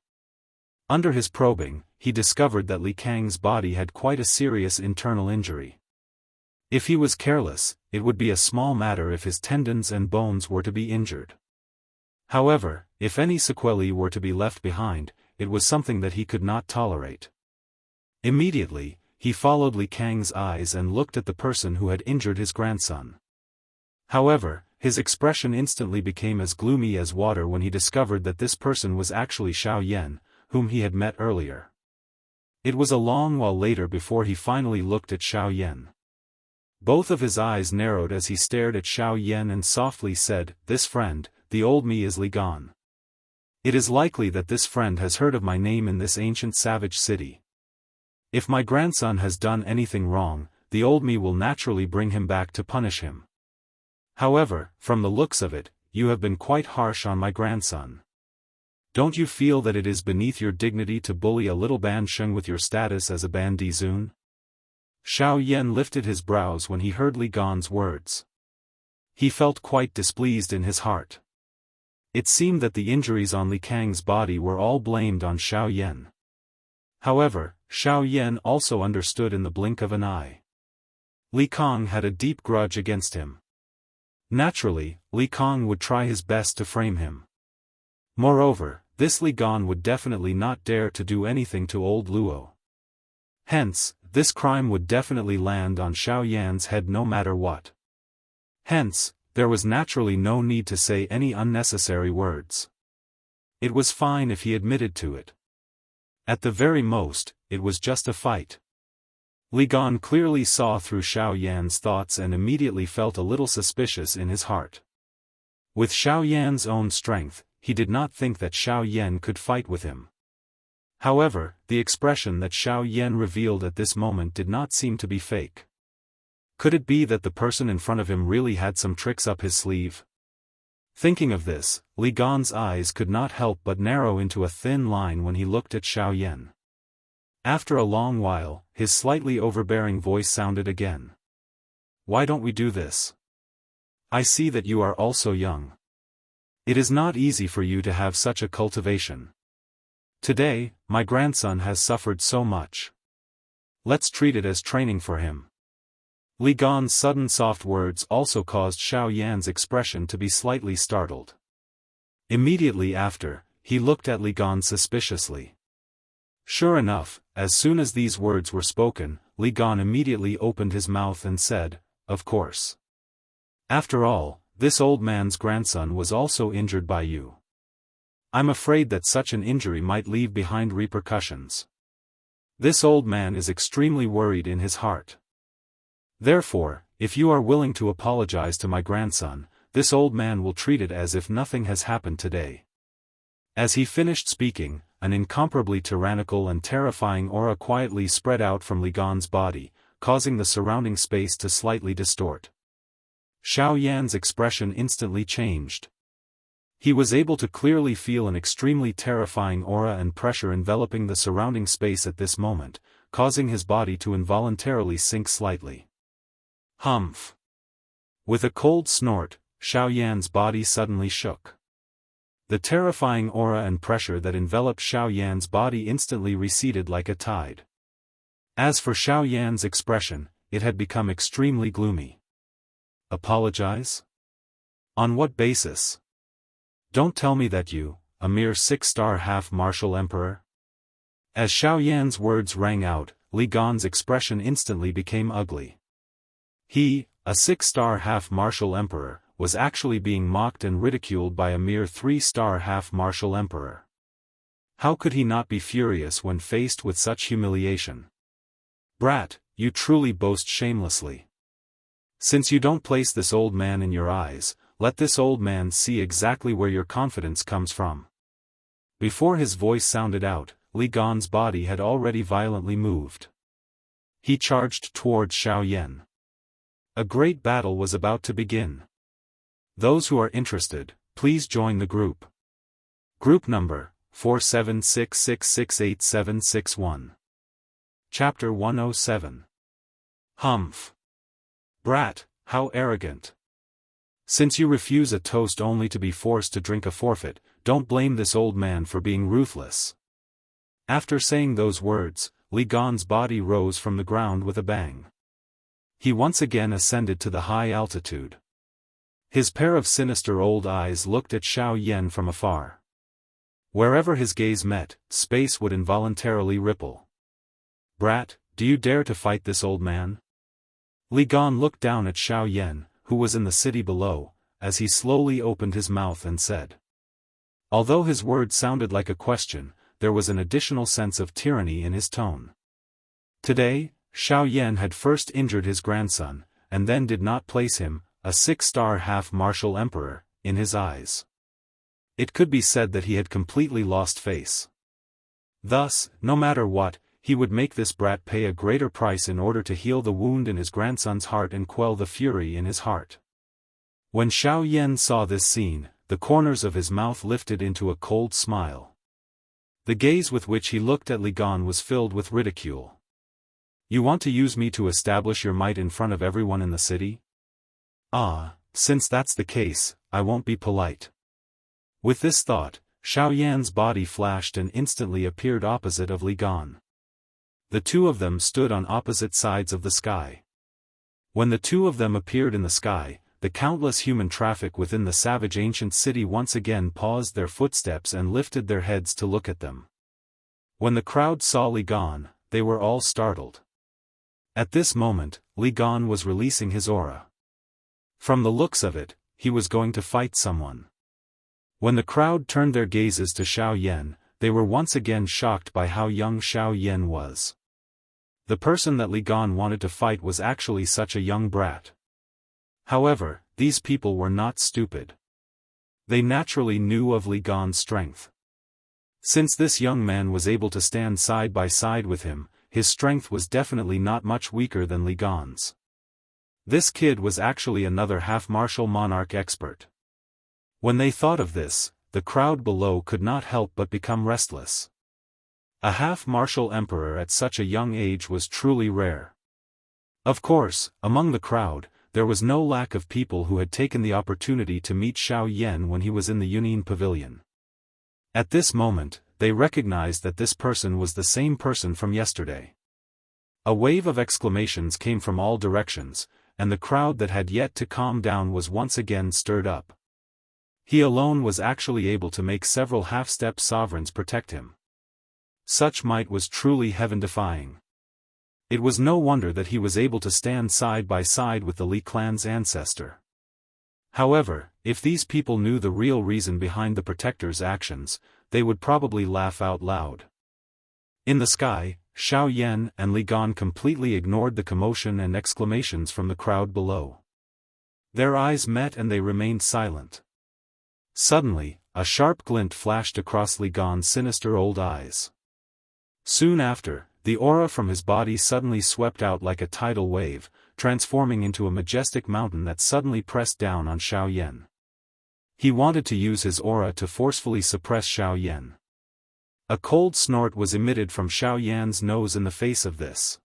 Under his probing, he discovered that Li Kang's body had quite a serious internal injury. If he was careless, it would be a small matter if his tendons and bones were to be injured. However, if any sequelae were to be left behind, it was something that he could not tolerate. Immediately, he followed Li Kang's eyes and looked at the person who had injured his grandson. However, his expression instantly became as gloomy as water when he discovered that this person was actually Xiao Yan, whom he had met earlier. It was a long while later before he finally looked at Xiao Yan. Both of his eyes narrowed as he stared at Xiao Yan and softly said, "This friend, the old me, is gone. It is likely that this friend has heard of my name in this ancient savage city. If my grandson has done anything wrong, the old me will naturally bring him back to punish him. However, from the looks of it, you have been quite harsh on my grandson. Don't you feel that it is beneath your dignity to bully a little Bansheng with your status as a Bandizun?" Xiao Yan lifted his brows when he heard Li Gan's words. He felt quite displeased in his heart. It seemed that the injuries on Li Kang's body were all blamed on Xiao Yan. However, Xiao Yan also understood in the blink of an eye. Li Kang had a deep grudge against him. Naturally, Li Kang would try his best to frame him. Moreover, this Li Gan would definitely not dare to do anything to old Luo. Hence, this crime would definitely land on Xiao Yan's head no matter what. Hence, there was naturally no need to say any unnecessary words. It was fine if he admitted to it. At the very most, it was just a fight. Li Gan clearly saw through Xiao Yan's thoughts and immediately felt a little suspicious in his heart. With Xiao Yan's own strength, he did not think that Xiao Yan could fight with him. However, the expression that Xiao Yan revealed at this moment did not seem to be fake. Could it be that the person in front of him really had some tricks up his sleeve? Thinking of this, Li Gan's eyes could not help but narrow into a thin line when he looked at Xiao Yan. After a long while, his slightly overbearing voice sounded again. "Why don't we do this? I see that you are also young. It is not easy for you to have such a cultivation. Today, my grandson has suffered so much. Let's treat it as training for him." Li Gan's sudden soft words also caused Xiao Yan's expression to be slightly startled. Immediately after, he looked at Li Gan suspiciously. Sure enough, as soon as these words were spoken, Li Gan immediately opened his mouth and said, "Of course. After all, this old man's grandson was also injured by you. I'm afraid that such an injury might leave behind repercussions. This old man is extremely worried in his heart. Therefore, if you are willing to apologize to my grandson, this old man will treat it as if nothing has happened today." As he finished speaking, an incomparably tyrannical and terrifying aura quietly spread out from Li Gan's body, causing the surrounding space to slightly distort. Xiao Yan's expression instantly changed. He was able to clearly feel an extremely terrifying aura and pressure enveloping the surrounding space at this moment, causing his body to involuntarily sink slightly. Humph! With a cold snort, Xiao Yan's body suddenly shook. The terrifying aura and pressure that enveloped Xiao Yan's body instantly receded like a tide. As for Xiao Yan's expression, it had become extremely gloomy. Apologize? On what basis? Don't tell me that you, a mere 6-star half-martial emperor? As Xiao Yan's words rang out, Li Gan's expression instantly became ugly. He, a 6-star half-martial emperor, was actually being mocked and ridiculed by a mere 3-star half-martial emperor. How could he not be furious when faced with such humiliation? Brat, you truly boast shamelessly. Since you don't place this old man in your eyes, let this old man see exactly where your confidence comes from. Before his voice sounded out, Li Gan's body had already violently moved. He charged towards Xiao Yan. A great battle was about to begin. Those who are interested, please join the group. Group number, 4766686761. Chapter 107. Humph! Brat, how arrogant. Since you refuse a toast only to be forced to drink a forfeit, don't blame this old man for being ruthless. After saying those words, Li Gan's body rose from the ground with a bang. He once again ascended to the high altitude. His pair of sinister old eyes looked at Xiao Yan from afar. Wherever his gaze met, space would involuntarily ripple. Brat, do you dare to fight this old man? Li Gan looked down at Xiao Yan, who was in the city below, as he slowly opened his mouth and said. Although his words sounded like a question, there was an additional sense of tyranny in his tone. Today, Xiao Yan had first injured his grandson, and then did not place him, a 6-star half-martial emperor, in his eyes. It could be said that he had completely lost face. Thus, no matter what, he would make this brat pay a greater price in order to heal the wound in his grandson's heart and quell the fury in his heart. When Xiao Yan saw this scene, the corners of his mouth lifted into a cold smile. The gaze with which he looked at Li Gan was filled with ridicule. "You want to use me to establish your might in front of everyone in the city? Ah, since that's the case, I won't be polite." With this thought, Xiao Yan's body flashed and instantly appeared opposite of Li Gan. The two of them stood on opposite sides of the sky. When the two of them appeared in the sky, the countless human traffic within the savage ancient city once again paused their footsteps and lifted their heads to look at them. When the crowd saw Li Gan, they were all startled. At this moment, Li Gan was releasing his aura. From the looks of it, he was going to fight someone. When the crowd turned their gazes to Xiao Yan, they were once again shocked by how young Xiao Yan was. The person that Li Gan wanted to fight was actually such a young brat. However, these people were not stupid. They naturally knew of Li Gan's strength. Since this young man was able to stand side by side with him, his strength was definitely not much weaker than Li Gan's. This kid was actually another half-martial monarch expert. When they thought of this, the crowd below could not help but become restless. A half-martial emperor at such a young age was truly rare. Of course, among the crowd, there was no lack of people who had taken the opportunity to meet Xiao Yan when he was in the Union Pavilion. At this moment, they recognized that this person was the same person from yesterday. A wave of exclamations came from all directions, and the crowd that had yet to calm down was once again stirred up. He alone was actually able to make several half-step sovereigns protect him. Such might was truly heaven-defying. It was no wonder that he was able to stand side by side with the Li clan's ancestor. However, if these people knew the real reason behind the protector's actions, they would probably laugh out loud. In the sky, Xiao Yan and Li Gan completely ignored the commotion and exclamations from the crowd below. Their eyes met and they remained silent. Suddenly, a sharp glint flashed across Li Gan's sinister old eyes. Soon after, the aura from his body suddenly swept out like a tidal wave, transforming into a majestic mountain that suddenly pressed down on Xiao Yan. He wanted to use his aura to forcefully suppress Xiao Yan. A cold snort was emitted from Xiao Yan's nose in the face of this.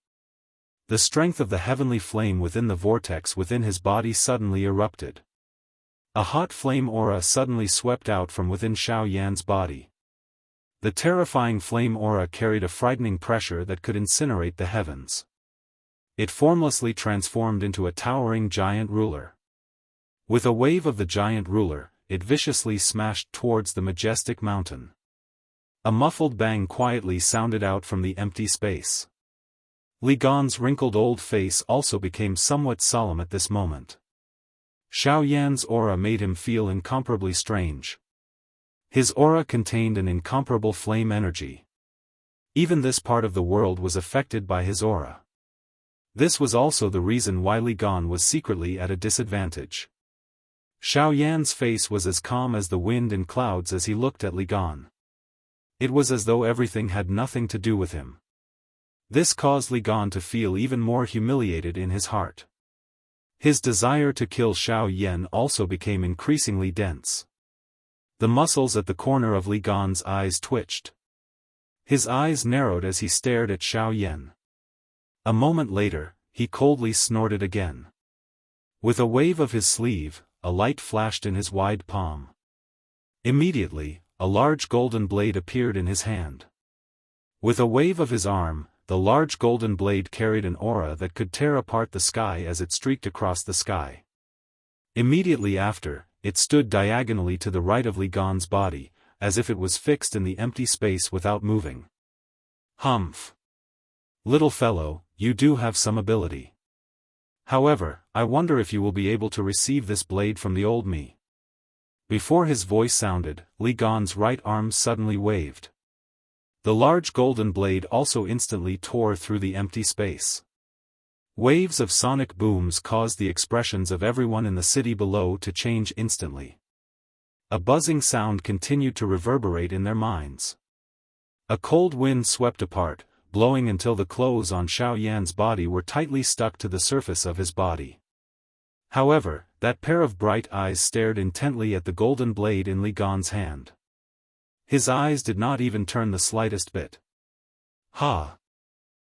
The strength of the heavenly flame within the vortex within his body suddenly erupted. A hot flame aura suddenly swept out from within Xiao Yan's body. The terrifying flame aura carried a frightening pressure that could incinerate the heavens. It formlessly transformed into a towering giant ruler. With a wave of the giant ruler, it viciously smashed towards the majestic mountain. A muffled bang quietly sounded out from the empty space. Li Gan's wrinkled old face also became somewhat solemn at this moment. Xiao Yan's aura made him feel incomparably strange. His aura contained an incomparable flame energy. Even this part of the world was affected by his aura. This was also the reason why Li Gan was secretly at a disadvantage. Xiao Yan's face was as calm as the wind and clouds as he looked at Li Gan. It was as though everything had nothing to do with him. This caused Li Gan to feel even more humiliated in his heart. His desire to kill Xiao Yan also became increasingly dense. The muscles at the corner of Li Gan's eyes twitched. His eyes narrowed as he stared at Xiao Yan. A moment later, he coldly snorted again. With a wave of his sleeve, a light flashed in his wide palm. Immediately, a large golden blade appeared in his hand. With a wave of his arm, the large golden blade carried an aura that could tear apart the sky as it streaked across the sky. Immediately after, it stood diagonally to the right of Li Gan's body, as if it was fixed in the empty space without moving. Humph! Little fellow, you do have some ability. However, I wonder if you will be able to receive this blade from the old me. Before his voice sounded, Li Gan's right arm suddenly waved. The large golden blade also instantly tore through the empty space. Waves of sonic booms caused the expressions of everyone in the city below to change instantly. A buzzing sound continued to reverberate in their minds. A cold wind swept apart, blowing until the clothes on Xiao Yan's body were tightly stuck to the surface of his body. However, that pair of bright eyes stared intently at the golden blade in Li Gan's hand. His eyes did not even turn the slightest bit. "Ha!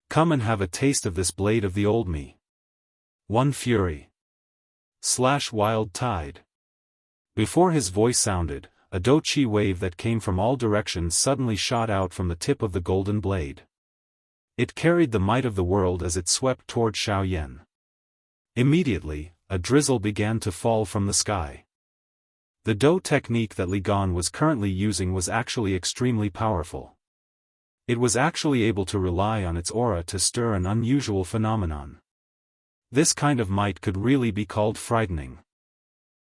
Come and have a taste of this blade of the old me. One fury. / wild tide." Before his voice sounded, a do-chi wave that came from all directions suddenly shot out from the tip of the golden blade. It carried the might of the world as it swept toward Xiao Yan. Immediately, a drizzle began to fall from the sky. The do technique that Li Gan was currently using was actually extremely powerful. It was actually able to rely on its aura to stir an unusual phenomenon. This kind of might could really be called frightening.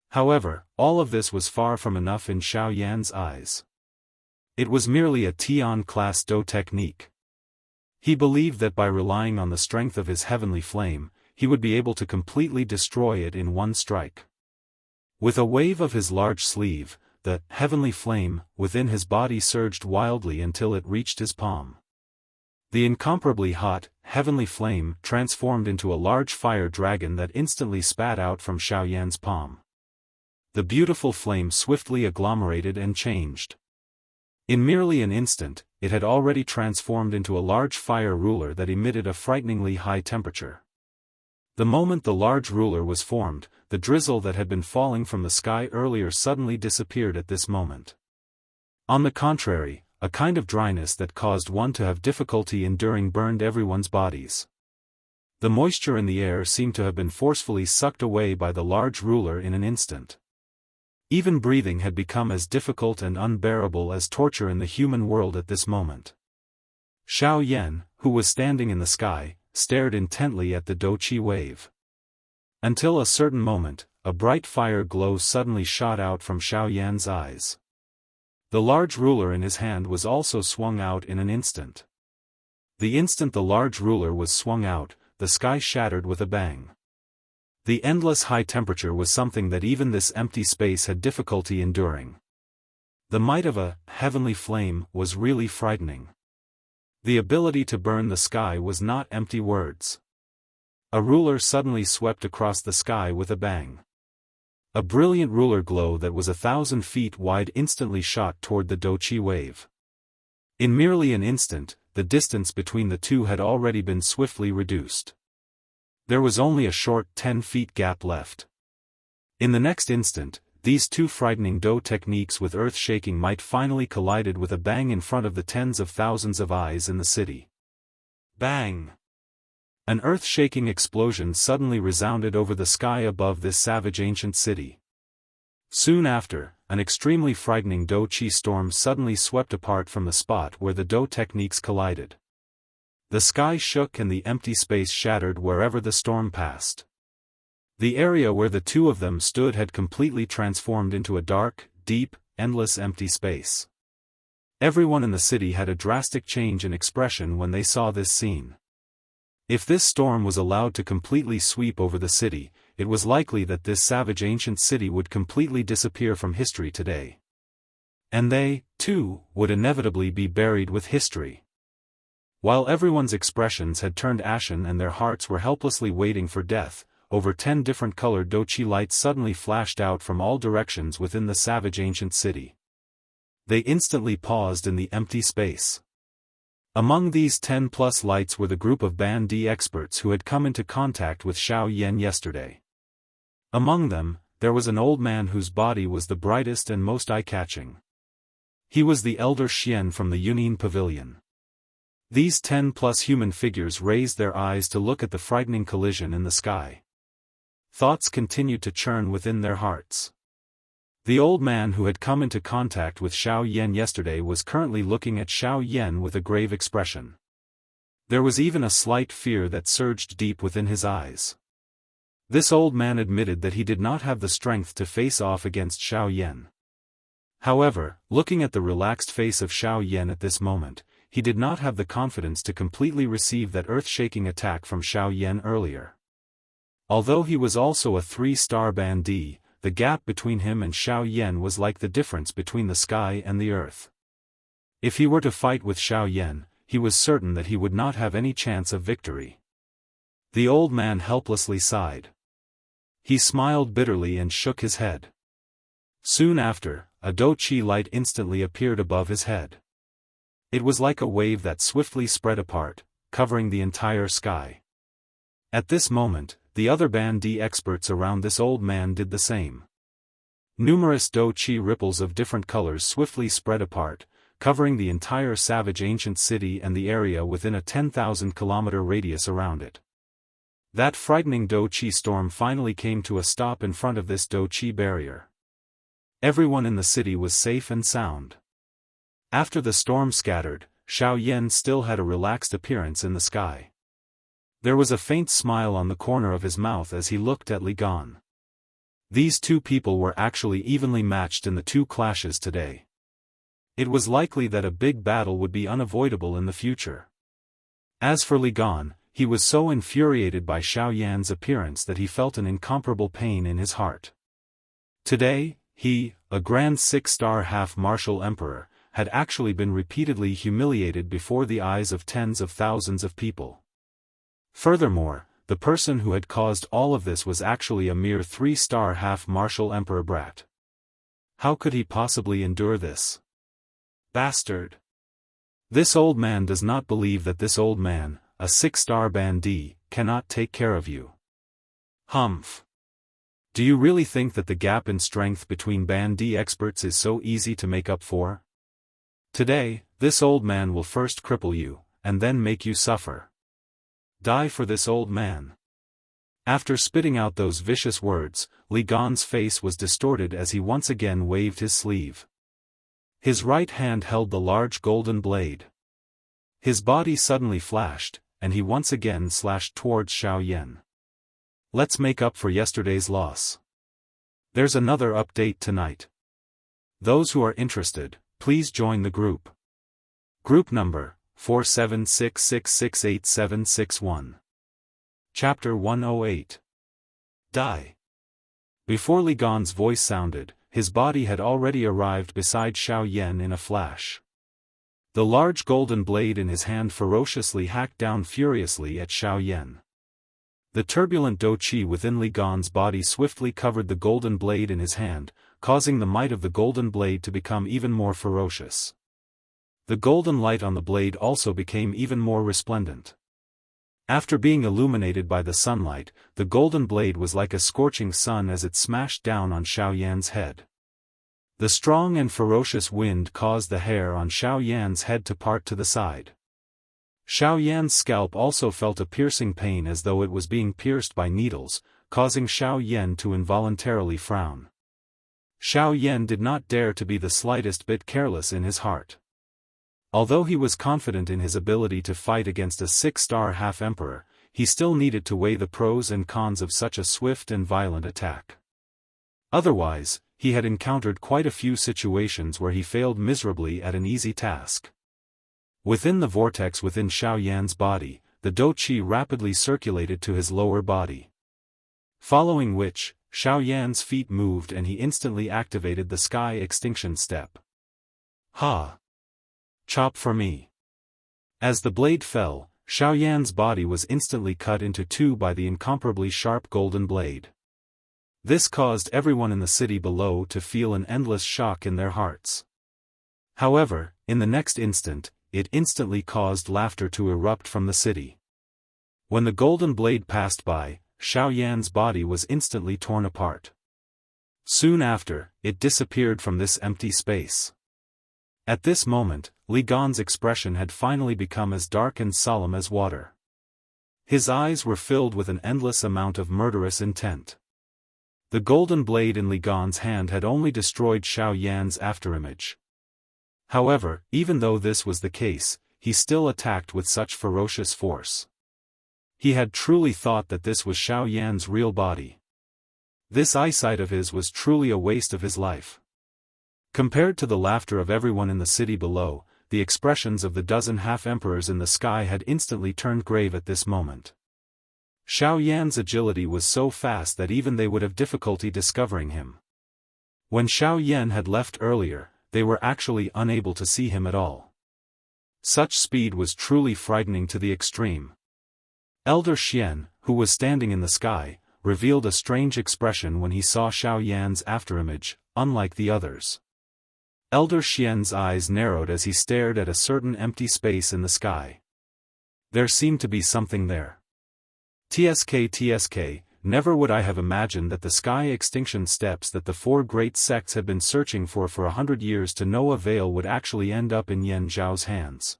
However, all of this was far from enough in Xiao Yan's eyes. It was merely a Tian-class do technique. He believed that by relying on the strength of his heavenly flame, he would be able to completely destroy it in one strike. With a wave of his large sleeve, the heavenly flame within his body surged wildly until it reached his palm. The incomparably hot, heavenly flame transformed into a large fire dragon that instantly spat out from Xiao Yan's palm. The beautiful flame swiftly agglomerated and changed. In merely an instant, it had already transformed into a large fire ruler that emitted a frighteningly high temperature. The moment the large ruler was formed, the drizzle that had been falling from the sky earlier suddenly disappeared at this moment. On the contrary, a kind of dryness that caused one to have difficulty enduring burned everyone's bodies. The moisture in the air seemed to have been forcefully sucked away by the large ruler in an instant. Even breathing had become as difficult and unbearable as torture in the human world at this moment. Xiao Yan, who was standing in the sky, stared intently at the do-chi wave. Until a certain moment, a bright fire glow suddenly shot out from Xiao Yan's eyes. The large ruler in his hand was also swung out in an instant. The instant the large ruler was swung out, the sky shattered with a bang. The endless high temperature was something that even this empty space had difficulty enduring. The might of a heavenly flame was really frightening. The ability to burn the sky was not empty words. A ruler suddenly swept across the sky with a bang. A brilliant ruler glow that was 1,000 feet wide instantly shot toward the do-chi wave. In merely an instant, the distance between the two had already been swiftly reduced. There was only a short 10 feet gap left. In the next instant, these two frightening do techniques with earth-shaking might finally collided with a bang in front of the tens of thousands of eyes in the city. Bang! An earth-shaking explosion suddenly resounded over the sky above this savage ancient city. Soon after, an extremely frightening do-chi storm suddenly swept apart from the spot where the do techniques collided. The sky shook and the empty space shattered wherever the storm passed. The area where the two of them stood had completely transformed into a dark, deep, endless empty space. Everyone in the city had a drastic change in expression when they saw this scene. If this storm was allowed to completely sweep over the city, it was likely that this savage ancient city would completely disappear from history today. And they, too, would inevitably be buried with history. While everyone's expressions had turned ashen and their hearts were helplessly waiting for death, over 10 different colored do-chi lights suddenly flashed out from all directions within the savage ancient city. They instantly paused in the empty space. Among these 10+ lights were the group of Ban Di experts who had come into contact with Xiao Yan yesterday. Among them, there was an old man whose body was the brightest and most eye-catching. He was the elder Xian from the Yunin Pavilion. These 10+ human figures raised their eyes to look at the frightening collision in the sky. Thoughts continued to churn within their hearts. The old man who had come into contact with Xiao Yan yesterday was currently looking at Xiao Yan with a grave expression. There was even a slight fear that surged deep within his eyes. This old man admitted that he did not have the strength to face off against Xiao Yan. However, looking at the relaxed face of Xiao Yan at this moment, he did not have the confidence to completely receive that earth-shaking attack from Xiao Yan earlier. Although he was also a 3-star bandit, the gap between him and Xiao Yan was like the difference between the sky and the earth. If he were to fight with Xiao Yan, he was certain that he would not have any chance of victory. The old man helplessly sighed. He smiled bitterly and shook his head. Soon after, a Douqi light instantly appeared above his head. It was like a wave that swiftly spread apart, covering the entire sky. At this moment, the other bandit experts around this old man did the same. Numerous Douqi ripples of different colors swiftly spread apart, covering the entire savage ancient city and the area within a 10,000-kilometer radius around it. That frightening Douqi storm finally came to a stop in front of this Douqi barrier. Everyone in the city was safe and sound. After the storm scattered, Xiao Yan still had a relaxed appearance in the sky. There was a faint smile on the corner of his mouth as he looked at Li Gan. These two people were actually evenly matched in the two clashes today. It was likely that a big battle would be unavoidable in the future. As for Li Gan, he was so infuriated by Xiao Yan's appearance that he felt an incomparable pain in his heart. Today, he, a grand 6-star half-martial emperor, had actually been repeatedly humiliated before the eyes of tens of thousands of people. Furthermore, the person who had caused all of this was actually a mere 3-star half-martial emperor brat. How could he possibly endure this? Bastard! This old man does not believe that this old man, a 6-star bandit, cannot take care of you. Humph! Do you really think that the gap in strength between bandit experts is so easy to make up for? Today, this old man will first cripple you, and then make you suffer. Die for this old man. After spitting out those vicious words, Li Gan's face was distorted as he once again waved his sleeve. His right hand held the large golden blade. His body suddenly flashed, and he once again slashed towards Xiao Yan. Let's make up for yesterday's loss. There's another update tonight. Those who are interested, please join the group. Group number, 4766686761. Chapter 108. Die. Before Li Gan's voice sounded, his body had already arrived beside Xiao Yan in a flash. The large golden blade in his hand ferociously hacked down furiously at Xiao Yan. The turbulent Douqi within Li Gan's body swiftly covered the golden blade in his hand, causing the might of the golden blade to become even more ferocious. The golden light on the blade also became even more resplendent. After being illuminated by the sunlight, the golden blade was like a scorching sun as it smashed down on Xiao Yan's head. The strong and ferocious wind caused the hair on Xiao Yan's head to part to the side. Xiao Yan's scalp also felt a piercing pain as though it was being pierced by needles, causing Xiao Yan to involuntarily frown. Xiao Yan did not dare to be the slightest bit careless in his heart. Although he was confident in his ability to fight against a 6-star half-emperor, he still needed to weigh the pros and cons of such a swift and violent attack. Otherwise, he had encountered quite a few situations where he failed miserably at an easy task. Within the vortex within Xiao Yan's body, the Douqi rapidly circulated to his lower body. Following which, Xiao Yan's feet moved and he instantly activated the Sky Extinction Step. Ha! Chop for me. As the blade fell, Xiao Yan's body was instantly cut into two by the incomparably sharp golden blade. This caused everyone in the city below to feel an endless shock in their hearts. However, in the next instant, it instantly caused laughter to erupt from the city. When the golden blade passed by, Xiao Yan's body was instantly torn apart. Soon after, it disappeared from this empty space. At this moment, Li Gan's expression had finally become as dark and solemn as water. His eyes were filled with an endless amount of murderous intent. The golden blade in Li Gan's hand had only destroyed Xiao Yan's afterimage. However, even though this was the case, he still attacked with such ferocious force. He had truly thought that this was Xiao Yan's real body. This eyesight of his was truly a waste of his life. Compared to the laughter of everyone in the city below, the expressions of the dozen half-emperors in the sky had instantly turned grave at this moment. Xiao Yan's agility was so fast that even they would have difficulty discovering him. When Xiao Yan had left earlier, they were actually unable to see him at all. Such speed was truly frightening to the extreme. Elder Xian, who was standing in the sky, revealed a strange expression when he saw Xiao Yan's afterimage, unlike the others. Elder Xian's eyes narrowed as he stared at a certain empty space in the sky. There seemed to be something there. TSK, never would I have imagined that the sky extinction steps that the four great sects had been searching for 100 years to no avail would actually end up in Yan Zhao's hands.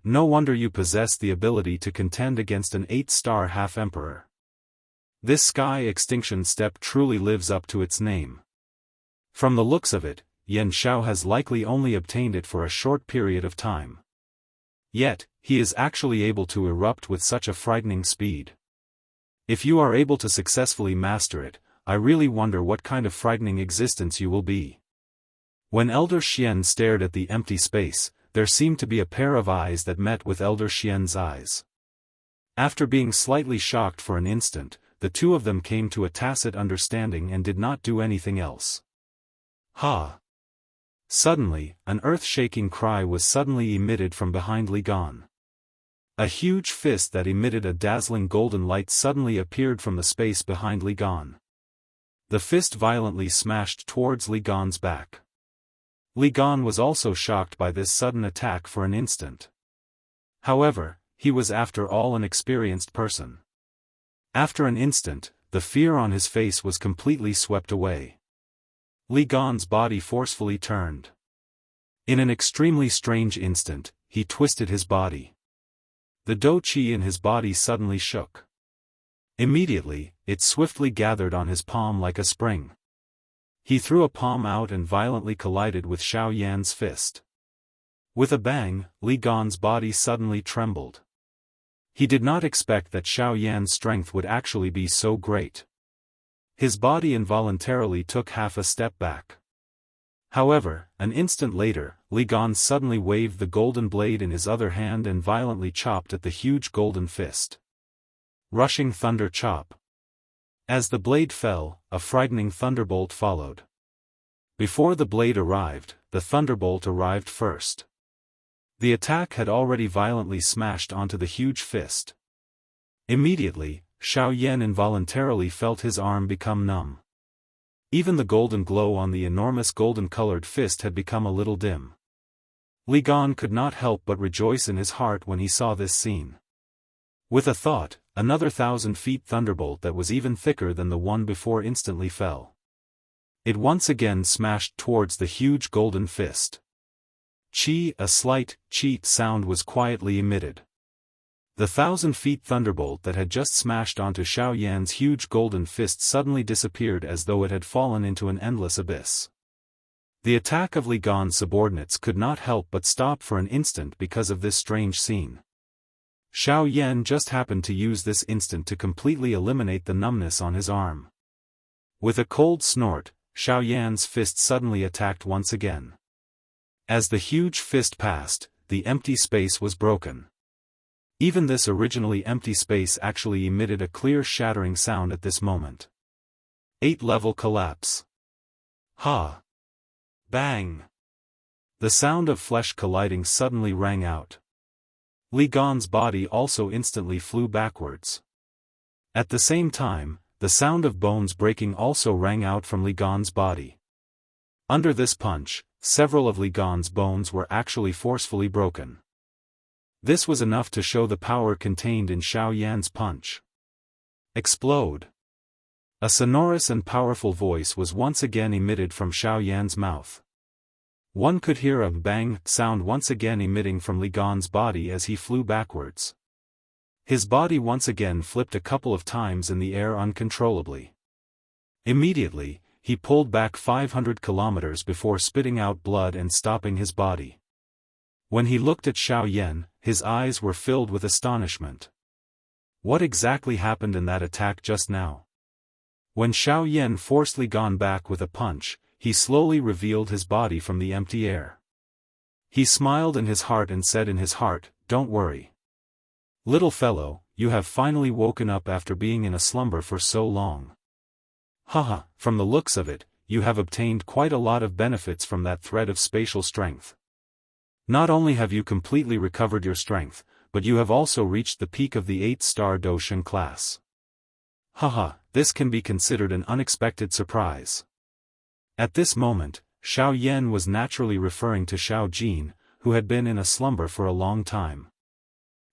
No wonder you possess the ability to contend against an 8-star half-emperor. This sky extinction step truly lives up to its name. From the looks of it, Yan Zhao has likely only obtained it for a short period of time. Yet, he is actually able to erupt with such a frightening speed. If you are able to successfully master it, I really wonder what kind of frightening existence you will be. When Elder Xian stared at the empty space, there seemed to be a pair of eyes that met with Elder Xian's eyes. After being slightly shocked for an instant, the two of them came to a tacit understanding and did not do anything else. Suddenly, an earth-shaking cry was suddenly emitted from behind Li Gan. A huge fist that emitted a dazzling golden light suddenly appeared from the space behind Li Gan. The fist violently smashed towards Li Gan's back. Li Gan was also shocked by this sudden attack for an instant. However, he was after all an experienced person. After an instant, the fear on his face was completely swept away. Li Gan's body forcefully turned. In an extremely strange instant, he twisted his body. The dou qi in his body suddenly shook. Immediately, it swiftly gathered on his palm like a spring. He threw a palm out and violently collided with Xiao Yan's fist. With a bang, Li Gan's body suddenly trembled. He did not expect that Xiao Yan's strength would actually be so great. His body involuntarily took half a step back. However, an instant later, Li Gan suddenly waved the golden blade in his other hand and violently chopped at the huge golden fist. Rushing thunder chop. As the blade fell, a frightening thunderbolt followed. Before the blade arrived, the thunderbolt arrived first. The attack had already violently smashed onto the huge fist. Immediately, Xiao Yan involuntarily felt his arm become numb. Even the golden glow on the enormous golden-colored fist had become a little dim. Li Gan could not help but rejoice in his heart when he saw this scene. With a thought, another 1,000-feet thunderbolt that was even thicker than the one before instantly fell. It once again smashed towards the huge golden fist. A slight cheat sound was quietly emitted. The 1,000-feet thunderbolt that had just smashed onto Xiao Yan's huge golden fist suddenly disappeared as though it had fallen into an endless abyss. The attack of Li Gan's subordinates could not help but stop for an instant because of this strange scene. Xiao Yan just happened to use this instant to completely eliminate the numbness on his arm. With a cold snort, Xiao Yan's fist suddenly attacked once again. As the huge fist passed, the empty space was broken. Even this originally empty space actually emitted a clear shattering sound at this moment. 8-level collapse. Bang! The sound of flesh colliding suddenly rang out. Li Gan's body also instantly flew backwards. At the same time, the sound of bones breaking also rang out from Li Gan's body. Under this punch, several of Li Gan's bones were actually forcefully broken. This was enough to show the power contained in Xiao Yan's punch. Explode! A sonorous and powerful voice was once again emitted from Xiao Yan's mouth. One could hear a bang sound once again emitting from Li Gan's body as he flew backwards. His body once again flipped a couple of times in the air uncontrollably. Immediately, he pulled back 500 kilometers before spitting out blood and stopping his body. When he looked at Xiao Yan, his eyes were filled with astonishment. What exactly happened in that attack just now? When Xiao Yan forced Li Gan back with a punch, he slowly revealed his body from the empty air. He smiled in his heart and said in his heart, "Don't worry. Little fellow, you have finally woken up after being in a slumber for so long. Haha, from the looks of it, you have obtained quite a lot of benefits from that thread of spatial strength. Not only have you completely recovered your strength, but you have also reached the peak of the 8-star Daoist class. Haha, this can be considered an unexpected surprise." At this moment, Xiao Yan was naturally referring to Xiao Jin, who had been in a slumber for a long time.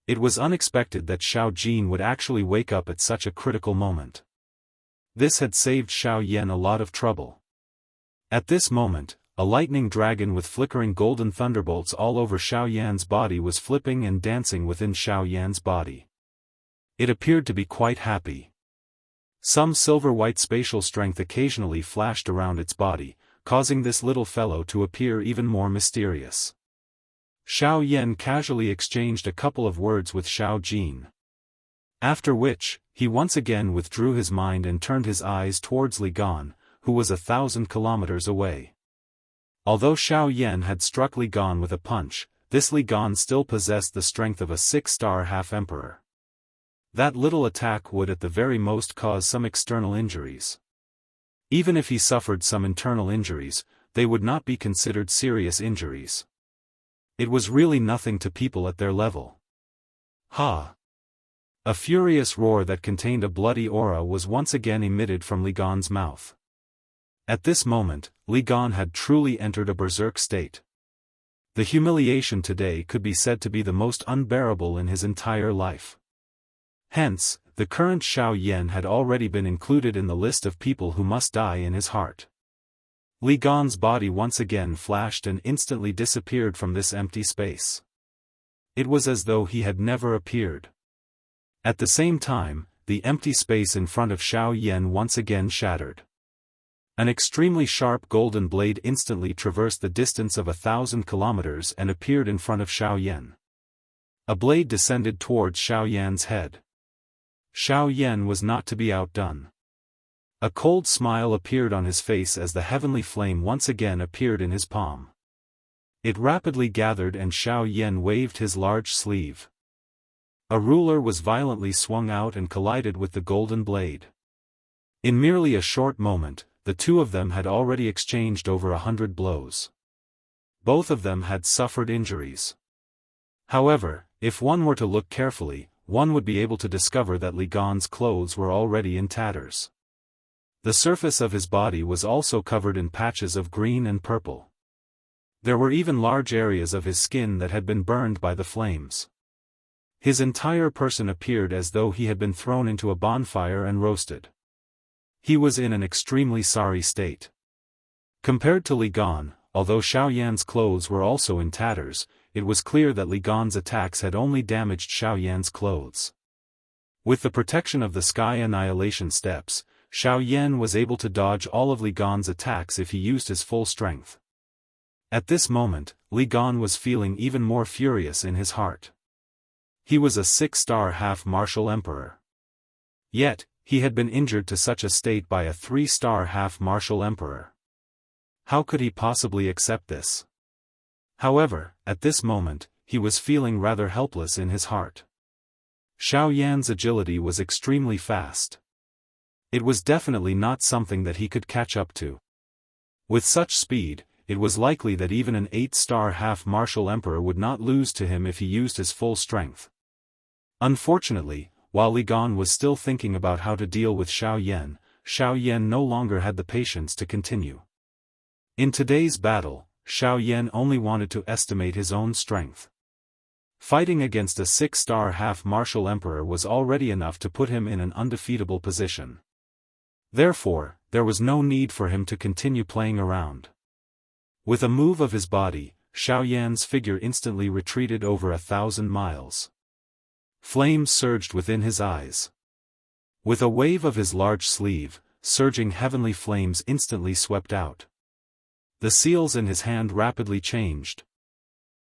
It was unexpected that Xiao Jin would actually wake up at such a critical moment. This had saved Xiao Yan a lot of trouble. At this moment, a lightning dragon with flickering golden thunderbolts all over Xiao Yan's body was flipping and dancing within Xiao Yan's body. It appeared to be quite happy. Some silver-white spatial strength occasionally flashed around its body, causing this little fellow to appear even more mysterious. Xiao Yan casually exchanged a couple of words with Xiao Jin. After which, he once again withdrew his mind and turned his eyes towards Li Gan, who was 1,000 kilometers away. Although Xiao Yan had struck Li Gan with a punch, this Li Gan still possessed the strength of a 6-star half-emperor. That little attack would at the very most cause some external injuries. Even if he suffered some internal injuries, they would not be considered serious injuries. It was really nothing to people at their level. Ha! A furious roar that contained a bloody aura was once again emitted from Li Gan's mouth. At this moment, Li Gan had truly entered a berserk state. The humiliation today could be said to be the most unbearable in his entire life. Hence, the current Xiao Yan had already been included in the list of people who must die in his heart. Li Gan's body once again flashed and instantly disappeared from this empty space. It was as though he had never appeared. At the same time, the empty space in front of Xiao Yan once again shattered. An extremely sharp golden blade instantly traversed the distance of 1,000 kilometers and appeared in front of Xiao Yan. A blade descended towards Xiao Yan's head. Xiao Yan was not to be outdone. A cold smile appeared on his face as the heavenly flame once again appeared in his palm. It rapidly gathered and Xiao Yan waved his large sleeve. A ruler was violently swung out and collided with the golden blade. In merely a short moment, the two of them had already exchanged over 100 blows. Both of them had suffered injuries. However, if one were to look carefully, one would be able to discover that Li Gan's clothes were already in tatters. The surface of his body was also covered in patches of green and purple. There were even large areas of his skin that had been burned by the flames. His entire person appeared as though he had been thrown into a bonfire and roasted. He was in an extremely sorry state. Compared to Li Gan, although Xiao Yan's clothes were also in tatters, it was clear that Li Gan's attacks had only damaged Xiao Yan's clothes. With the protection of the Sky Annihilation Steps, Xiao Yan was able to dodge all of Li Gan's attacks if he used his full strength. At this moment, Li Gan was feeling even more furious in his heart. He was a 6-star half-martial emperor. Yet, he had been injured to such a state by a 3-star half-martial emperor. How could he possibly accept this? However, at this moment, he was feeling rather helpless in his heart. Xiao Yan's agility was extremely fast. It was definitely not something that he could catch up to. With such speed, it was likely that even an 8-star half-martial emperor would not lose to him if he used his full strength. Unfortunately, while Li Gan was still thinking about how to deal with Xiao Yan no longer had the patience to continue. In today's battle, Xiao Yan only wanted to estimate his own strength. Fighting against a 6-star half-martial emperor was already enough to put him in an undefeatable position. Therefore, there was no need for him to continue playing around. With a move of his body, Xiao Yan's figure instantly retreated over 1,000 miles. Flames surged within his eyes. With a wave of his large sleeve, surging heavenly flames instantly swept out. The seals in his hand rapidly changed.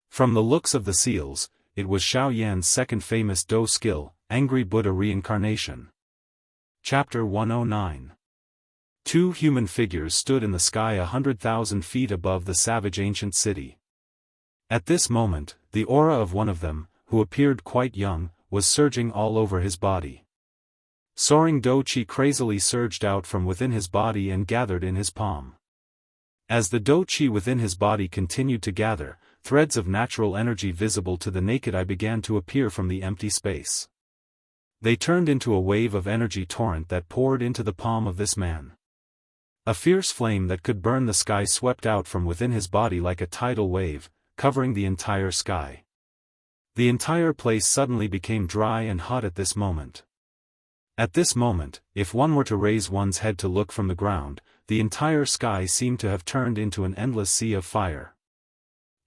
From the looks of the seals, it was Xiao Yan's second famous Do skill, Angry Buddha Reincarnation. Chapter 109. Two human figures stood in the sky 100,000 feet above the savage ancient city. At this moment, the aura of one of them, who appeared quite young, was surging all over his body. Soaring dou qi crazily surged out from within his body and gathered in his palm. As the dou qi within his body continued to gather, threads of natural energy visible to the naked eye began to appear from the empty space. They turned into a wave of energy torrent that poured into the palm of this man. A fierce flame that could burn the sky swept out from within his body like a tidal wave, covering the entire sky. The entire place suddenly became dry and hot at this moment. At this moment, if one were to raise one's head to look from the ground, the entire sky seemed to have turned into an endless sea of fire.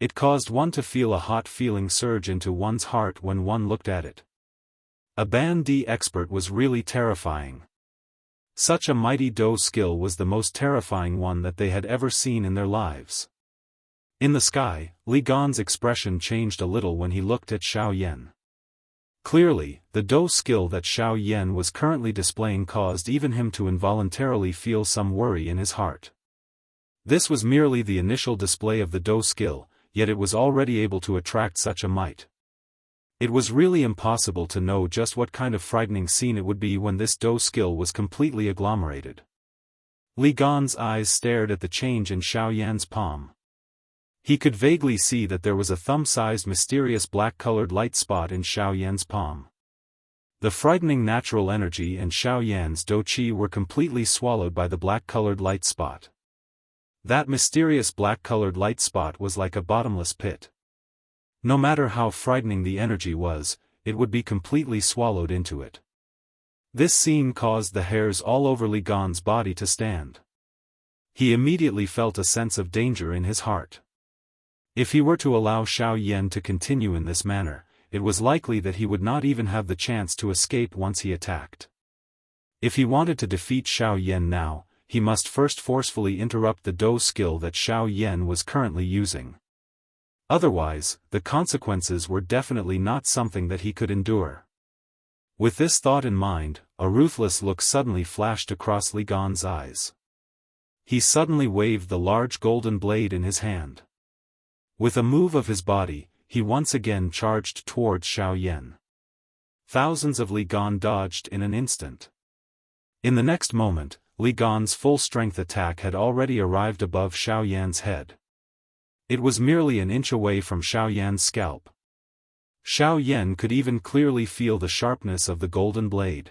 It caused one to feel a hot feeling surge into one's heart when one looked at it. A Ban Di expert was really terrifying. Such a mighty dou skill was the most terrifying one that they had ever seen in their lives. In the sky, Li Gan's expression changed a little when he looked at Xiao Yan. Clearly, the dou skill that Xiao Yan was currently displaying caused even him to involuntarily feel some worry in his heart. This was merely the initial display of the dou skill, yet it was already able to attract such a might. It was really impossible to know just what kind of frightening scene it would be when this dou skill was completely agglomerated. Li Gan's eyes stared at the change in Xiao Yan's palm. He could vaguely see that there was a thumb-sized mysterious black-colored light spot in Xiao Yan's palm. The frightening natural energy and Xiao Yan's dou qi were completely swallowed by the black-colored light spot. That mysterious black-colored light spot was like a bottomless pit. No matter how frightening the energy was, it would be completely swallowed into it. This scene caused the hairs all over Li Gan's body to stand. He immediately felt a sense of danger in his heart. If he were to allow Xiao Yan to continue in this manner, it was likely that he would not even have the chance to escape once he attacked. If he wanted to defeat Xiao Yan now, he must first forcefully interrupt the dou skill that Xiao Yan was currently using. Otherwise, the consequences were definitely not something that he could endure. With this thought in mind, a ruthless look suddenly flashed across Li Gan's eyes. He suddenly waved the large golden blade in his hand. With a move of his body, he once again charged towards Xiao Yan. Thousands of Li Gan dodged in an instant. In the next moment, Li Gan's full-strength attack had already arrived above Xiao Yan's head. It was merely an inch away from Xiao Yan's scalp. Xiao Yan could even clearly feel the sharpness of the golden blade.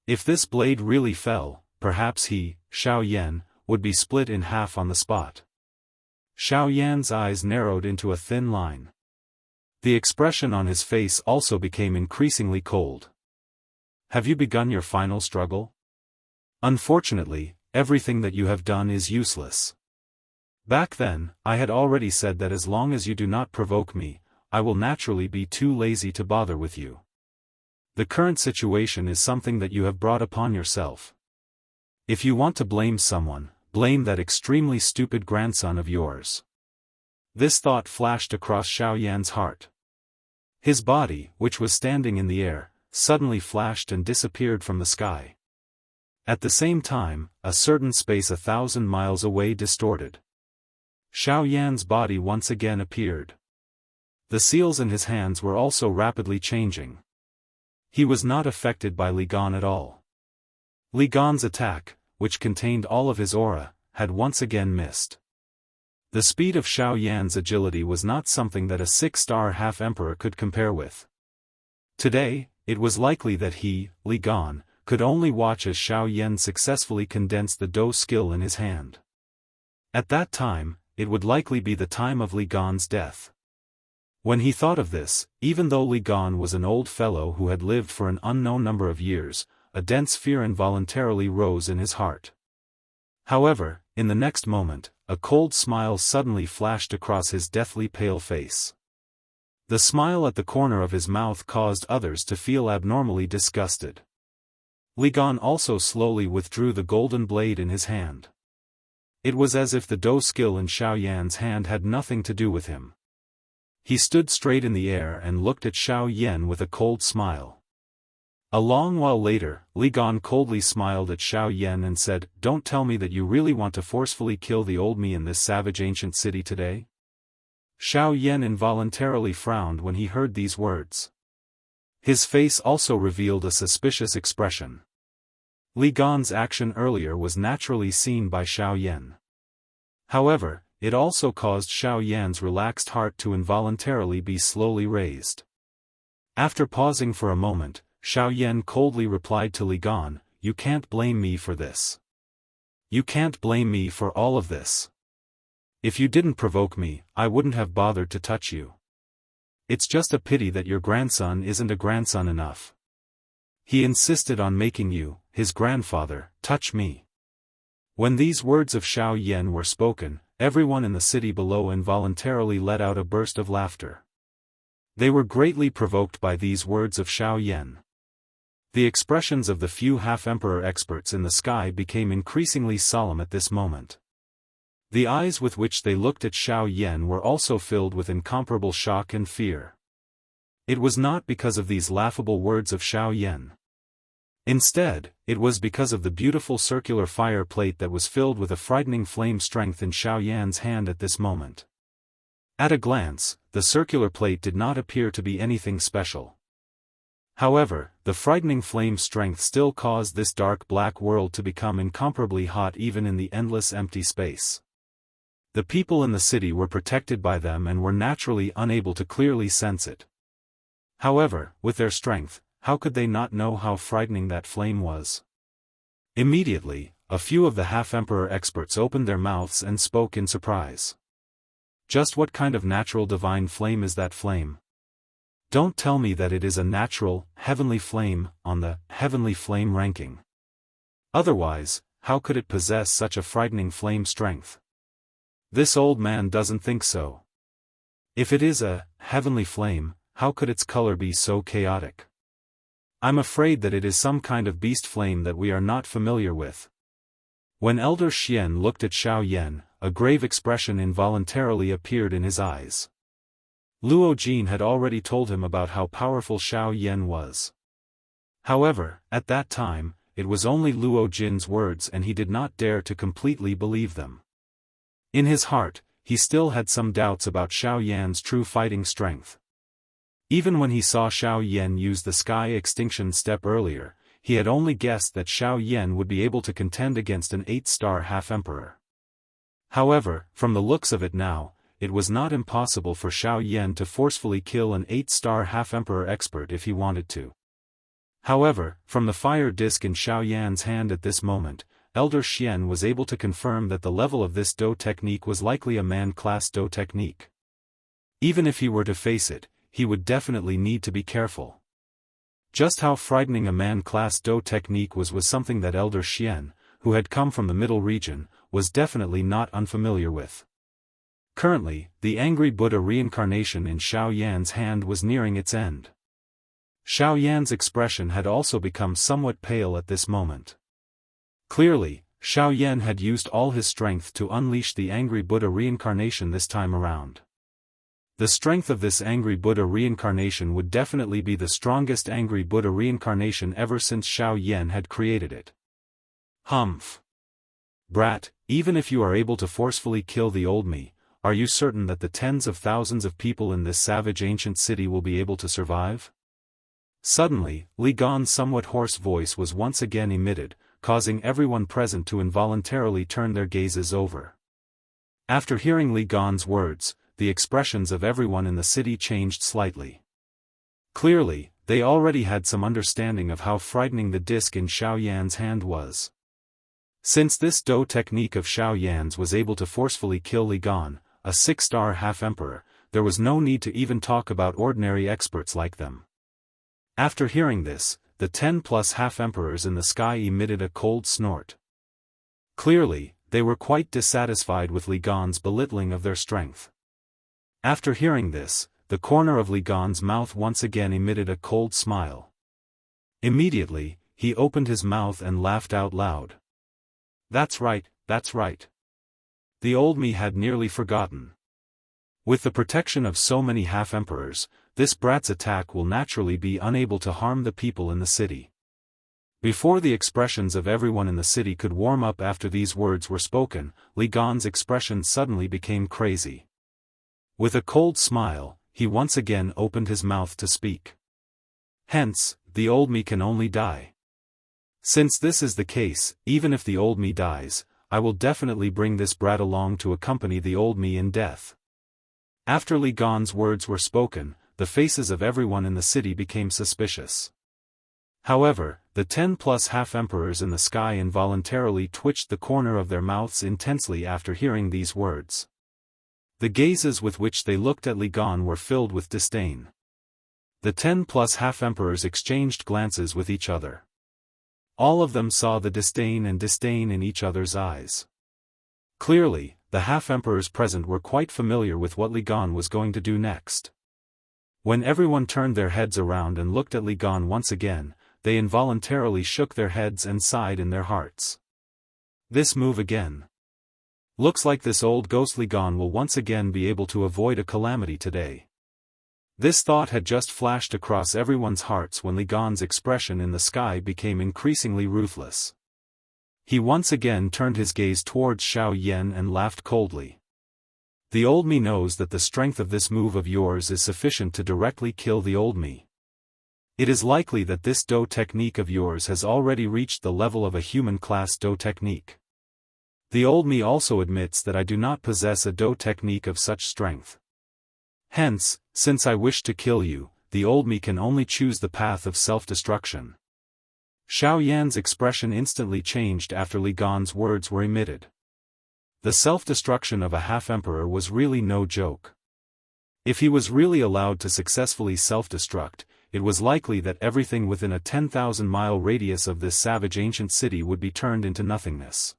If this blade really fell, perhaps he, Xiao Yan, would be split in half on the spot. Xiao Yan's eyes narrowed into a thin line. The expression on his face also became increasingly cold. Have you begun your final struggle? Unfortunately, everything that you have done is useless. Back then, I had already said that as long as you do not provoke me, I will naturally be too lazy to bother with you. The current situation is something that you have brought upon yourself. If you want to blame someone, blame that extremely stupid grandson of yours. This thought flashed across Xiao Yan's heart. His body, which was standing in the air, suddenly flashed and disappeared from the sky. At the same time, a certain space 1,000 miles away distorted. Xiao Yan's body once again appeared. The seals in his hands were also rapidly changing. He was not affected by Li Gan at all. Li Gan's attack, which contained all of his aura, had once again missed. The speed of Xiao Yan's agility was not something that a 6-star half-emperor could compare with. Today, it was likely that he, Li Gan, could only watch as Xiao Yan successfully condensed the dou skill in his hand. At that time, it would likely be the time of Li Gan's death. When he thought of this, even though Li Gan was an old fellow who had lived for an unknown number of years, a dense fear involuntarily rose in his heart. However, in the next moment, a cold smile suddenly flashed across his deathly pale face. The smile at the corner of his mouth caused others to feel abnormally disgusted. Li Gan also slowly withdrew the golden blade in his hand. It was as if the dou skill in Xiao Yan's hand had nothing to do with him. He stood straight in the air and looked at Xiao Yan with a cold smile. A long while later, Li Gan coldly smiled at Xiao Yan and said, "Don't tell me that you really want to forcefully kill the old me in this savage ancient city today?" Xiao Yan involuntarily frowned when he heard these words. His face also revealed a suspicious expression. Li Gan's action earlier was naturally seen by Xiao Yan. However, it also caused Xiao Yan's relaxed heart to involuntarily be slowly raised. After pausing for a moment, Xiao Yan coldly replied to Li Gan, "You can't blame me for this. You can't blame me for all of this. If you didn't provoke me, I wouldn't have bothered to touch you. It's just a pity that your grandson isn't a grandson enough. He insisted on making you, his grandfather, touch me." When these words of Xiao Yan were spoken, everyone in the city below involuntarily let out a burst of laughter. They were greatly provoked by these words of Xiao Yan. The expressions of the few half-emperor experts in the sky became increasingly solemn at this moment. The eyes with which they looked at Xiao Yan were also filled with incomparable shock and fear. It was not because of these laughable words of Xiao Yan. Instead, it was because of the beautiful circular fire plate that was filled with a frightening flame strength in Xiao Yan's hand at this moment. At a glance, the circular plate did not appear to be anything special. However, the frightening flame strength still caused this dark black world to become incomparably hot even in the endless empty space. The people in the city were protected by them and were naturally unable to clearly sense it. However, with their strength, how could they not know how frightening that flame was? Immediately, a few of the half-emperor experts opened their mouths and spoke in surprise. Just what kind of natural divine flame is that flame? Don't tell me that it is a natural, heavenly flame, on the heavenly flame ranking. Otherwise, how could it possess such a frightening flame strength? This old man doesn't think so. If it is a heavenly flame, how could its color be so chaotic? I'm afraid that it is some kind of beast flame that we are not familiar with. When Elder Xian looked at Xiao Yan, a grave expression involuntarily appeared in his eyes. Luo Jin had already told him about how powerful Xiao Yan was. However, at that time, it was only Luo Jin's words and he did not dare to completely believe them. In his heart, he still had some doubts about Xiao Yan's true fighting strength. Even when he saw Xiao Yan use the sky extinction step earlier, he had only guessed that Xiao Yan would be able to contend against an 8-star half-emperor. However, from the looks of it now, it was not impossible for Xiao Yan to forcefully kill an 8-star half-emperor expert if he wanted to. However, from the fire disc in Xiao Yan's hand at this moment, Elder Xian was able to confirm that the level of this Do technique was likely a man-class Do technique. Even if he were to face it, he would definitely need to be careful. Just how frightening a man-class Do technique was something that Elder Xian, who had come from the middle region, was definitely not unfamiliar with. Currently, the angry Buddha reincarnation in Xiao Yan's hand was nearing its end. Xiao Yan's expression had also become somewhat pale at this moment. Clearly, Xiao Yan had used all his strength to unleash the angry Buddha reincarnation this time around. The strength of this angry Buddha reincarnation would definitely be the strongest angry Buddha reincarnation ever since Xiao Yan had created it. Humph. Brat, even if you are able to forcefully kill the old me, are you certain that the tens of thousands of people in this savage ancient city will be able to survive? Suddenly, Li Gan's somewhat hoarse voice was once again emitted, causing everyone present to involuntarily turn their gazes over. After hearing Li Gan's words, the expressions of everyone in the city changed slightly. Clearly, they already had some understanding of how frightening the disc in Xiao Yan's hand was. Since this Do technique of Xiao Yan's was able to forcefully kill Li Gan, a 6-star half-emperor, there was no need to even talk about ordinary experts like them. After hearing this, the 10+ half-emperors in the sky emitted a cold snort. Clearly, they were quite dissatisfied with Li Gan's belittling of their strength. After hearing this, the corner of Li Gan's mouth once again emitted a cold smile. Immediately, he opened his mouth and laughed out loud. That's right, that's right. The old me had nearly forgotten. With the protection of so many half-emperors, this brat's attack will naturally be unable to harm the people in the city. Before the expressions of everyone in the city could warm up after these words were spoken, Li Gan's expression suddenly became crazy. With a cold smile, he once again opened his mouth to speak. Hence, the old me can only die. Since this is the case, even if the old me dies, I will definitely bring this brat along to accompany the old me in death. After Li Gan's words were spoken, the faces of everyone in the city became suspicious. However, the 10+ half-emperors in the sky involuntarily twitched the corner of their mouths intensely after hearing these words. The gazes with which they looked at Li Gan were filled with disdain. The 10+ half-emperors exchanged glances with each other. All of them saw the disdain in each other's eyes. Clearly, the half-emperors present were quite familiar with what Li Gan was going to do next. When everyone turned their heads around and looked at Li Gan once again, they involuntarily shook their heads and sighed in their hearts. This move again. Looks like this old ghost Li Gan will once again be able to avoid a calamity today. This thought had just flashed across everyone's hearts when Li Gan's expression in the sky became increasingly ruthless. He once again turned his gaze towards Xiao Yan and laughed coldly. The old me knows that the strength of this move of yours is sufficient to directly kill the old me. It is likely that this Do technique of yours has already reached the level of a human class Do technique. The old me also admits that I do not possess a Do technique of such strength. Hence, since I wish to kill you, the old me can only choose the path of self-destruction. Xiao Yan's expression instantly changed after Li Gan's words were emitted. The self-destruction of a half-emperor was really no joke. If he was really allowed to successfully self-destruct, it was likely that everything within a 10,000-mile radius of this savage ancient city would be turned into nothingness.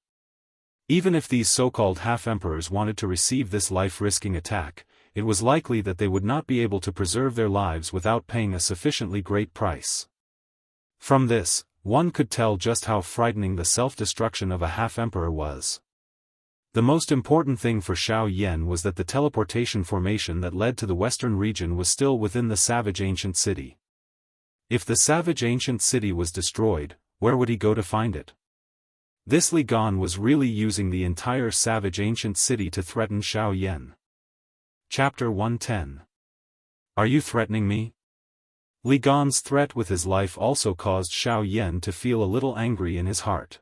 Even if these so-called half-emperors wanted to receive this life-risking attack, it was likely that they would not be able to preserve their lives without paying a sufficiently great price. From this, one could tell just how frightening the self-destruction of a half-emperor was. The most important thing for Xiao Yan was that the teleportation formation that led to the western region was still within the savage ancient city. If the savage ancient city was destroyed, where would he go to find it? This Li Gan was really using the entire savage ancient city to threaten Xiao Yan. Chapter 110. Are you threatening me? Li Gan's threat with his life also caused Xiao Yan to feel a little angry in his heart.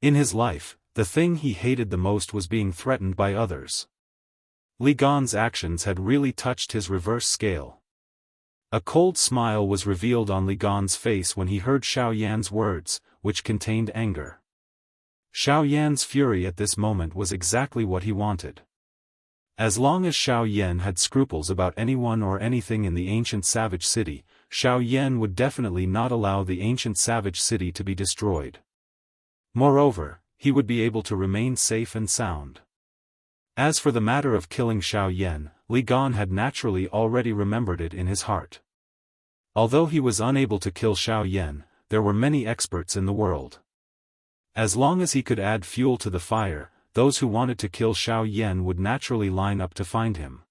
In his life, the thing he hated the most was being threatened by others. Li Gan's actions had really touched his reverse scale. A cold smile was revealed on Li Gan's face when he heard Xiao Yan's words, which contained anger. Xiao Yan's fury at this moment was exactly what he wanted. As long as Xiao Yan had scruples about anyone or anything in the ancient savage city, Xiao Yan would definitely not allow the ancient savage city to be destroyed. Moreover, he would be able to remain safe and sound. As for the matter of killing Xiao Yan, Li Gan had naturally already remembered it in his heart. Although he was unable to kill Xiao Yan, there were many experts in the world. As long as he could add fuel to the fire, those who wanted to kill Xiao Yan would naturally line up to find him.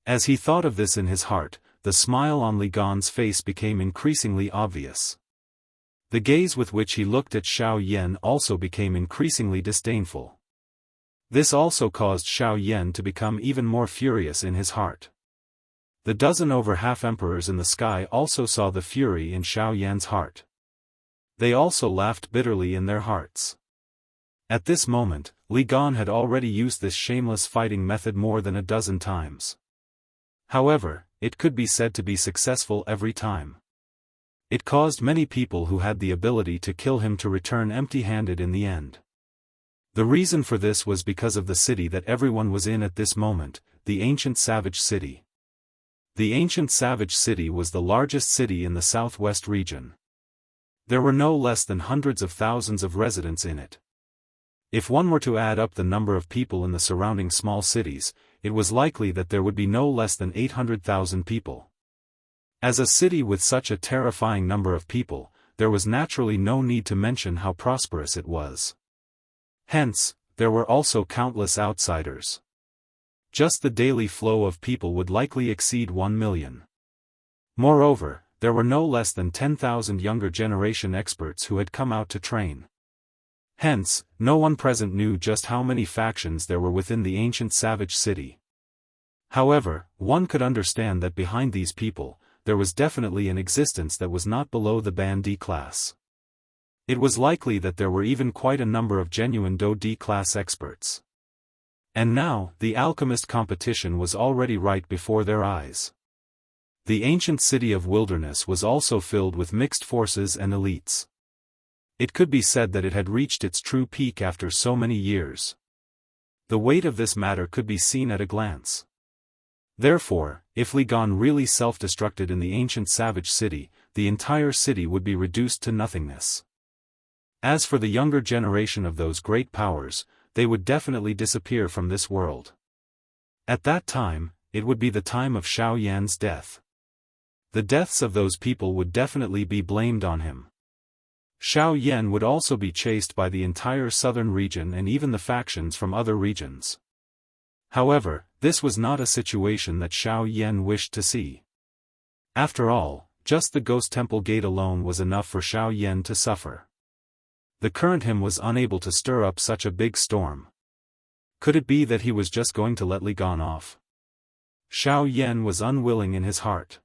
As he thought of this in his heart, the smile on Li Gan's face became increasingly obvious. The gaze with which he looked at Xiao Yan also became increasingly disdainful. This also caused Xiao Yan to become even more furious in his heart. The dozen over half-emperors in the sky also saw the fury in Xiao Yan's heart. They also laughed bitterly in their hearts. At this moment, Li Gan had already used this shameless fighting method more than a dozen times. However, it could be said to be successful every time. It caused many people who had the ability to kill him to return empty-handed in the end. The reason for this was because of the city that everyone was in at this moment, the ancient savage city. The ancient savage city was the largest city in the southwest region. There were no less than hundreds of thousands of residents in it. If one were to add up the number of people in the surrounding small cities, it was likely that there would be no less than 800,000 people. As a city with such a terrifying number of people, there was naturally no need to mention how prosperous it was. Hence, there were also countless outsiders. Just the daily flow of people would likely exceed 1 million. Moreover, there were no less than 10,000 younger generation experts who had come out to train. Hence, no one present knew just how many factions there were within the ancient savage city. However, one could understand that behind these people, there was definitely an existence that was not below the Ban D class. It was likely that there were even quite a number of genuine Do D class experts. And now, the alchemist competition was already right before their eyes. The ancient city of Wilderness was also filled with mixed forces and elites. It could be said that it had reached its true peak after so many years. The weight of this matter could be seen at a glance. Therefore, if Li Gan really self-destructed in the ancient savage city, the entire city would be reduced to nothingness. As for the younger generation of those great powers, they would definitely disappear from this world. At that time, it would be the time of Xiao Yan's death. The deaths of those people would definitely be blamed on him. Xiao Yan would also be chased by the entire southern region and even the factions from other regions. However, this was not a situation that Xiao Yan wished to see. After all, just the Ghost Temple Gate alone was enough for Xiao Yan to suffer. The current him was unable to stir up such a big storm. Could it be that he was just going to let Li Gan off? Xiao Yan was unwilling in his heart.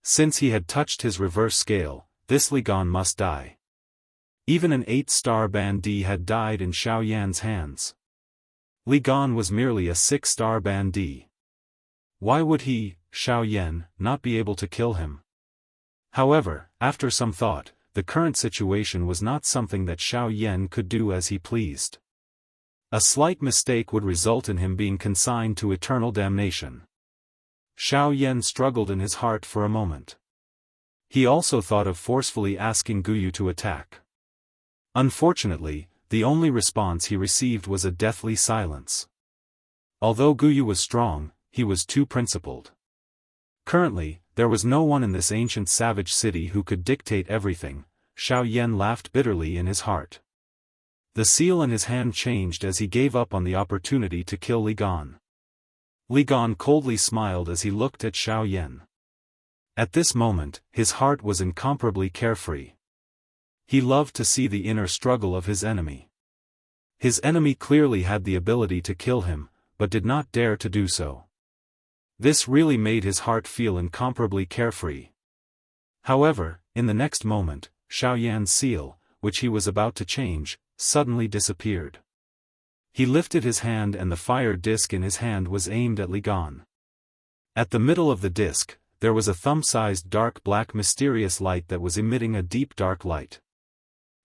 Since he had touched his reverse scale, this Li Gan must die. Even an 8-star Ban D had died in Xiao Yan's hands. Li Gan was merely a 6-star Ban D. Why would he, Xiao Yan, not be able to kill him? However, after some thought, the current situation was not something that Xiao Yan could do as he pleased. A slight mistake would result in him being consigned to eternal damnation. Xiao Yan struggled in his heart for a moment. He also thought of forcefully asking Guyu to attack. Unfortunately, the only response he received was a deathly silence. Although Guyu was strong, he was too principled. Currently, there was no one in this ancient savage city who could dictate everything. Xiao Yan laughed bitterly in his heart. The seal in his hand changed as he gave up on the opportunity to kill Li Gan. Li Gan coldly smiled as he looked at Xiao Yan. At this moment, his heart was incomparably carefree. He loved to see the inner struggle of his enemy. His enemy clearly had the ability to kill him, but did not dare to do so. This really made his heart feel incomparably carefree. However, in the next moment, Xiao Yan's seal, which he was about to change, suddenly disappeared. He lifted his hand and the fire disc in his hand was aimed at Li Gan. At the middle of the disc, there was a thumb-sized dark black mysterious light that was emitting a deep dark light.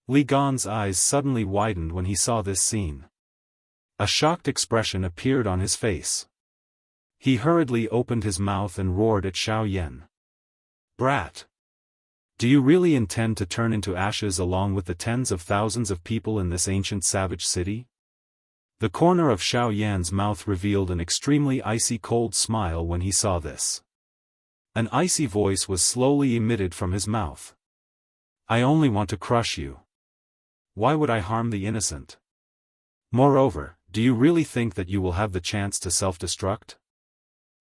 Li Gan's eyes suddenly widened when he saw this scene. A shocked expression appeared on his face. He hurriedly opened his mouth and roared at Xiao Yan. "Brat! Do you really intend to turn into ashes along with the tens of thousands of people in this ancient savage city?" The corner of Xiao Yan's mouth revealed an extremely icy cold smile when he saw this. An icy voice was slowly emitted from his mouth. "I only want to crush you. Why would I harm the innocent? Moreover, do you really think that you will have the chance to self-destruct?"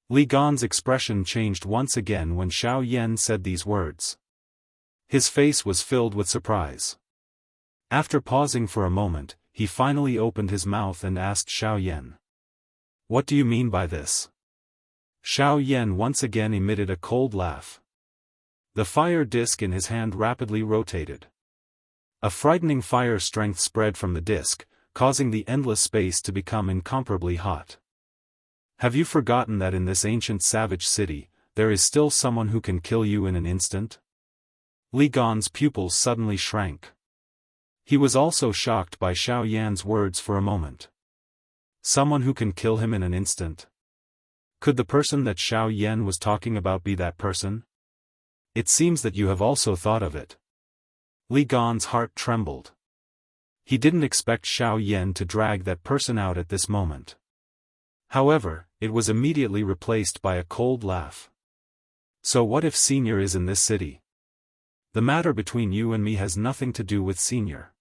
Li Gan's expression changed once again when Xiao Yan said these words. His face was filled with surprise. After pausing for a moment, he finally opened his mouth and asked Xiao Yan. "What do you mean by this?" Xiao Yan once again emitted a cold laugh. The fire disc in his hand rapidly rotated. A frightening fire strength spread from the disc, causing the endless space to become incomparably hot. "Have you forgotten that in this ancient savage city, there is still someone who can kill you in an instant?" Li Gan's pupils suddenly shrank. He was also shocked by Xiao Yan's words for a moment. Someone who can kill him in an instant? Could the person that Xiao Yan was talking about be that person? It seems that you have also thought of it. Li Gan's heart trembled. He didn't expect Xiao Yan to drag that person out at this moment. However, it was immediately replaced by a cold laugh. "So what if Senior is in this city? The matter between you and me has nothing to do with Senior.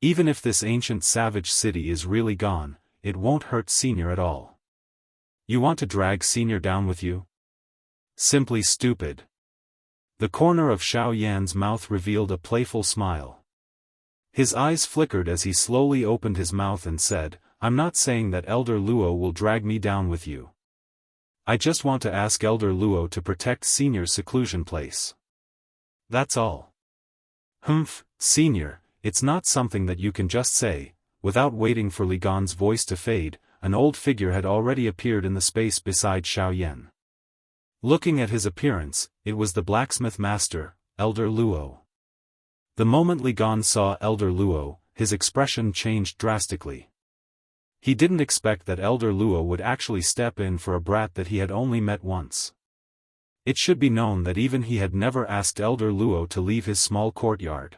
Even if this ancient savage city is really gone, it won't hurt Senior at all. You want to drag Senior down with you? Simply stupid." The corner of Xiao Yan's mouth revealed a playful smile. His eyes flickered as he slowly opened his mouth and said, "I'm not saying that Elder Luo will drag me down with you. I just want to ask Elder Luo to protect Senior's seclusion place. That's all. Humph, Senior, it's not something that you can just say. Without waiting for Li Gan's voice to fade, an old figure had already appeared in the space beside Xiaoyan. Looking at his appearance, it was the blacksmith master, Elder Luo. The moment Li Gan saw Elder Luo, his expression changed drastically. He didn't expect that Elder Luo would actually step in for a brat that he had only met once. It should be known that even he had never asked Elder Luo to leave his small courtyard.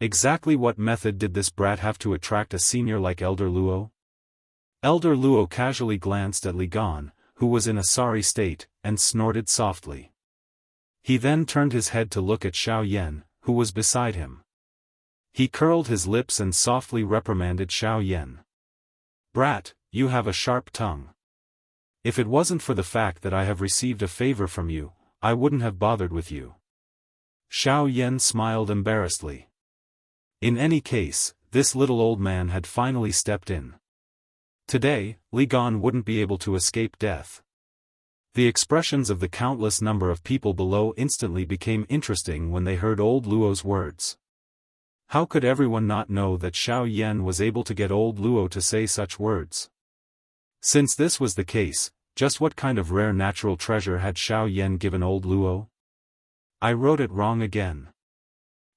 Exactly what method did this brat have to attract a senior like Elder Luo? Elder Luo casually glanced at Li Gan, who was in a sorry state, and snorted softly. He then turned his head to look at Xiaoyan, who was beside him. He curled his lips and softly reprimanded Xiaoyan. Brat, you have a sharp tongue. If it wasn't for the fact that I have received a favor from you, I wouldn't have bothered with you. Xiaoyan smiled embarrassedly. In any case, this little old man had finally stepped in. Today, Li Gan wouldn't be able to escape death. The expressions of the countless number of people below instantly became interesting when they heard old Luo's words. How could everyone not know that Xiaoyan was able to get old Luo to say such words? Since this was the case, just what kind of rare natural treasure had Xiaoyan given old Luo? I wrote it wrong again.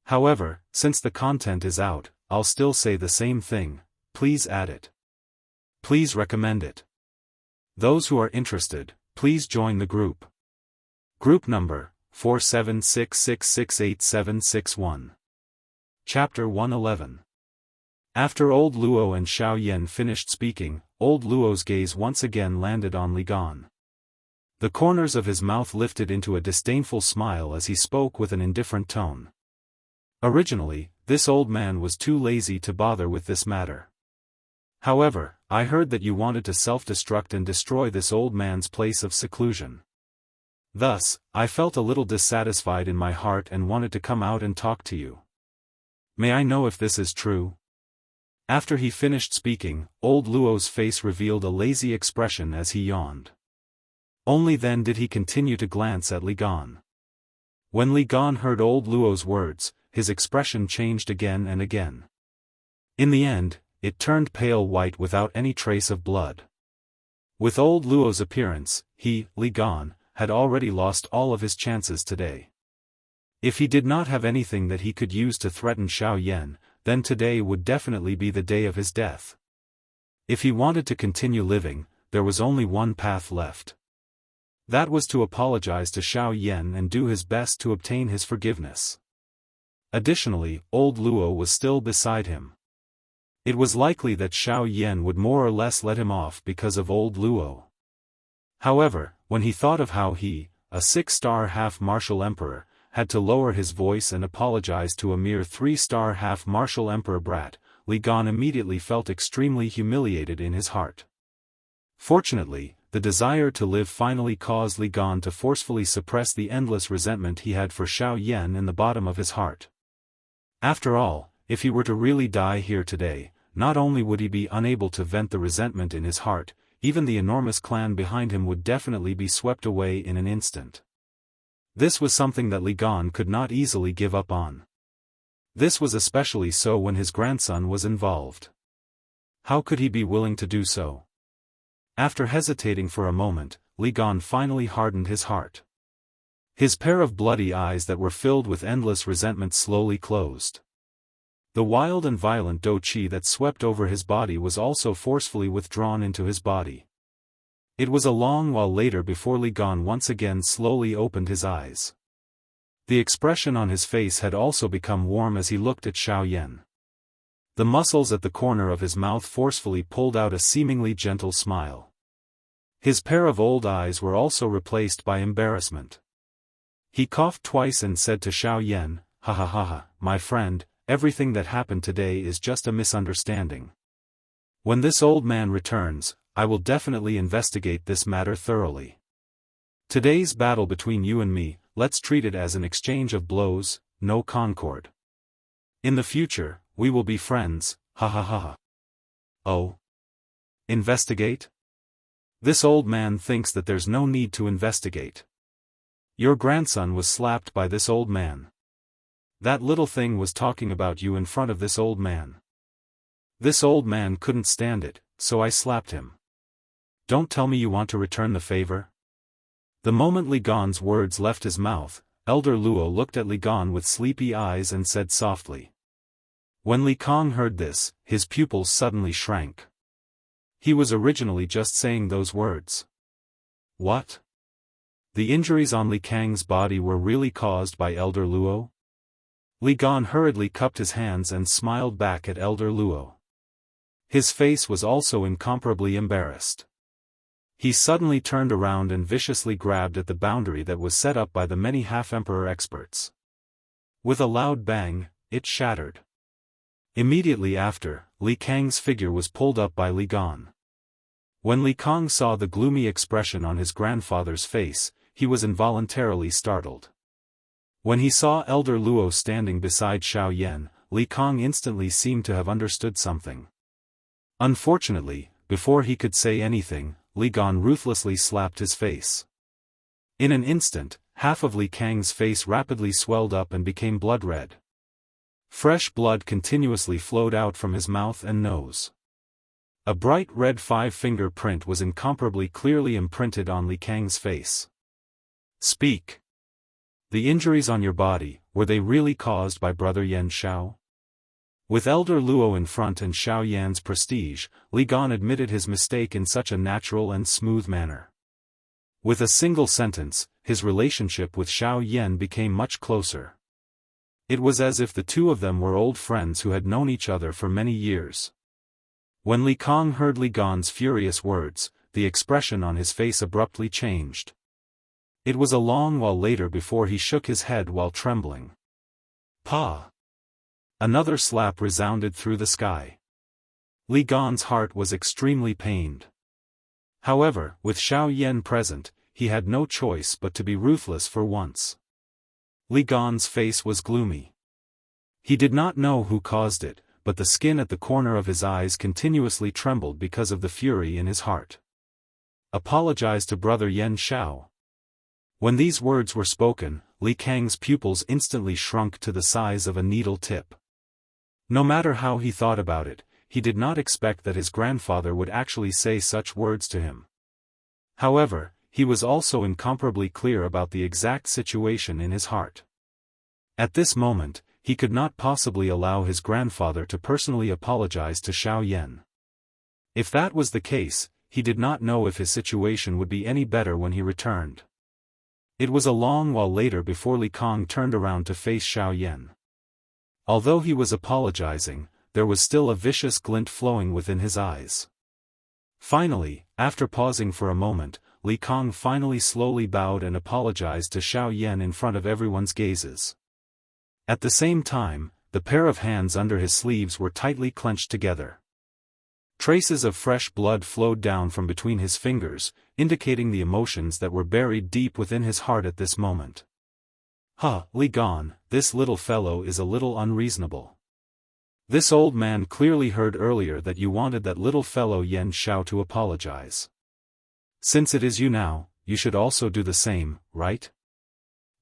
However, since the content is out, I'll still say the same thing. Please add it. Please recommend it. Those who are interested, please join the group. Group number, 4766686761. Chapter 111. After old Luo and Xiaoyan finished speaking, old Luo's gaze once again landed on Li Gan. The corners of his mouth lifted into a disdainful smile as he spoke with an indifferent tone. Originally, this old man was too lazy to bother with this matter. However, I heard that you wanted to self-destruct and destroy this old man's place of seclusion. Thus, I felt a little dissatisfied in my heart and wanted to come out and talk to you. May I know if this is true? After he finished speaking, old Luo's face revealed a lazy expression as he yawned. Only then did he continue to glance at Li Gan. When Li Gan heard old Luo's words, his expression changed again and again. In the end, it turned pale white without any trace of blood. With old Luo's appearance, he, Li Gan, had already lost all of his chances today. If he did not have anything that he could use to threaten Xiaoyan, then today would definitely be the day of his death. If he wanted to continue living, there was only one path left. That was to apologize to Xiaoyan and do his best to obtain his forgiveness. Additionally, old Luo was still beside him. It was likely that Xiaoyan would more or less let him off because of old Luo. However, when he thought of how he, a 6-star half-martial emperor, had to lower his voice and apologize to a mere 3-star half-martial emperor brat, Li Gan immediately felt extremely humiliated in his heart. Fortunately, the desire to live finally caused Li Gan to forcefully suppress the endless resentment he had for Xiaoyan in the bottom of his heart. After all, if he were to really die here today, not only would he be unable to vent the resentment in his heart, even the enormous clan behind him would definitely be swept away in an instant. This was something that Li Gan could not easily give up on. This was especially so when his grandson was involved. How could he be willing to do so? After hesitating for a moment, Li Gan finally hardened his heart. His pair of bloody eyes that were filled with endless resentment slowly closed. The wild and violent dou qi that swept over his body was also forcefully withdrawn into his body. It was a long while later before Li Gan once again slowly opened his eyes. The expression on his face had also become warm as he looked at Xiaoyan. The muscles at the corner of his mouth forcefully pulled out a seemingly gentle smile. His pair of old eyes were also replaced by embarrassment. He coughed twice and said to Xiaoyan, "Ha ha ha ha, my friend, everything that happened today is just a misunderstanding. When this old man returns, I will definitely investigate this matter thoroughly. Today's battle between you and me, let's treat it as an exchange of blows, no concord. In the future, we will be friends, ha ha ha ha." Oh? Investigate? This old man thinks that there's no need to investigate. Your grandson was slapped by this old man. That little thing was talking about you in front of this old man. This old man couldn't stand it, so I slapped him. Don't tell me you want to return the favor? The moment Li Gan's words left his mouth, Elder Luo looked at Li Gan with sleepy eyes and said softly. When Li Kong heard this, his pupils suddenly shrank. He was originally just saying those words. What? The injuries on Li Kang's body were really caused by Elder Luo? Li Gan hurriedly cupped his hands and smiled back at Elder Luo. His face was also incomparably embarrassed. He suddenly turned around and viciously grabbed at the boundary that was set up by the many half-emperor experts. With a loud bang, it shattered. Immediately after, Li Kang's figure was pulled up by Li Gan. When Li Kang saw the gloomy expression on his grandfather's face, he was involuntarily startled. When he saw Elder Luo standing beside Xiao Yan, Li Kang instantly seemed to have understood something. Unfortunately, before he could say anything, Li Gan ruthlessly slapped his face. In an instant, half of Li Kang's face rapidly swelled up and became blood red. Fresh blood continuously flowed out from his mouth and nose. A bright red 5-finger print was incomparably clearly imprinted on Li Kang's face. Speak. The injuries on your body, were they really caused by Brother Yan Xiao? With Elder Luo in front and Xiao Yan's prestige, Li Gan admitted his mistake in such a natural and smooth manner. With a single sentence, his relationship with Xiao Yan became much closer. It was as if the two of them were old friends who had known each other for many years. When Li Kang heard Li Gan's furious words, the expression on his face abruptly changed. It was a long while later before he shook his head while trembling. Pa! Another slap resounded through the sky. Li Gan's heart was extremely pained. However, with Xiao Yan present, he had no choice but to be ruthless for once. Li Gan's face was gloomy. He did not know who caused it, but the skin at the corner of his eyes continuously trembled because of the fury in his heart. Apologize to Brother Yan Xiao. When these words were spoken, Li Kang's pupils instantly shrunk to the size of a needle tip. No matter how he thought about it, he did not expect that his grandfather would actually say such words to him. However, he was also incomparably clear about the exact situation in his heart. At this moment, he could not possibly allow his grandfather to personally apologize to Xiao Yan. If that was the case, he did not know if his situation would be any better when he returned. It was a long while later before Li Kang turned around to face Xiao Yan. Although he was apologizing, there was still a vicious glint flowing within his eyes. Finally, after pausing for a moment, Li Kang finally slowly bowed and apologized to Xiao Yan in front of everyone's gazes. At the same time, the pair of hands under his sleeves were tightly clenched together. Traces of fresh blood flowed down from between his fingers, indicating the emotions that were buried deep within his heart at this moment. Li Gan, this little fellow is a little unreasonable. This old man clearly heard earlier that you wanted that little fellow Yan Xiao to apologize. Since it is you now, you should also do the same, right?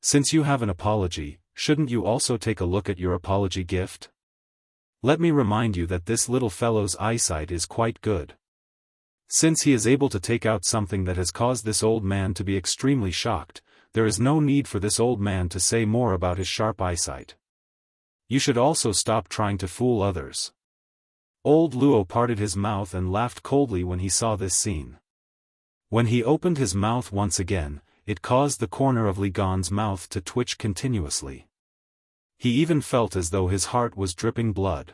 Since you have an apology, shouldn't you also take a look at your apology gift? Let me remind you that this little fellow's eyesight is quite good. Since he is able to take out something that has caused this old man to be extremely shocked, there is no need for this old man to say more about his sharp eyesight. You should also stop trying to fool others. Old Luo parted his mouth and laughed coldly when he saw this scene. When he opened his mouth once again, it caused the corner of Li Gan's mouth to twitch continuously. He even felt as though his heart was dripping blood.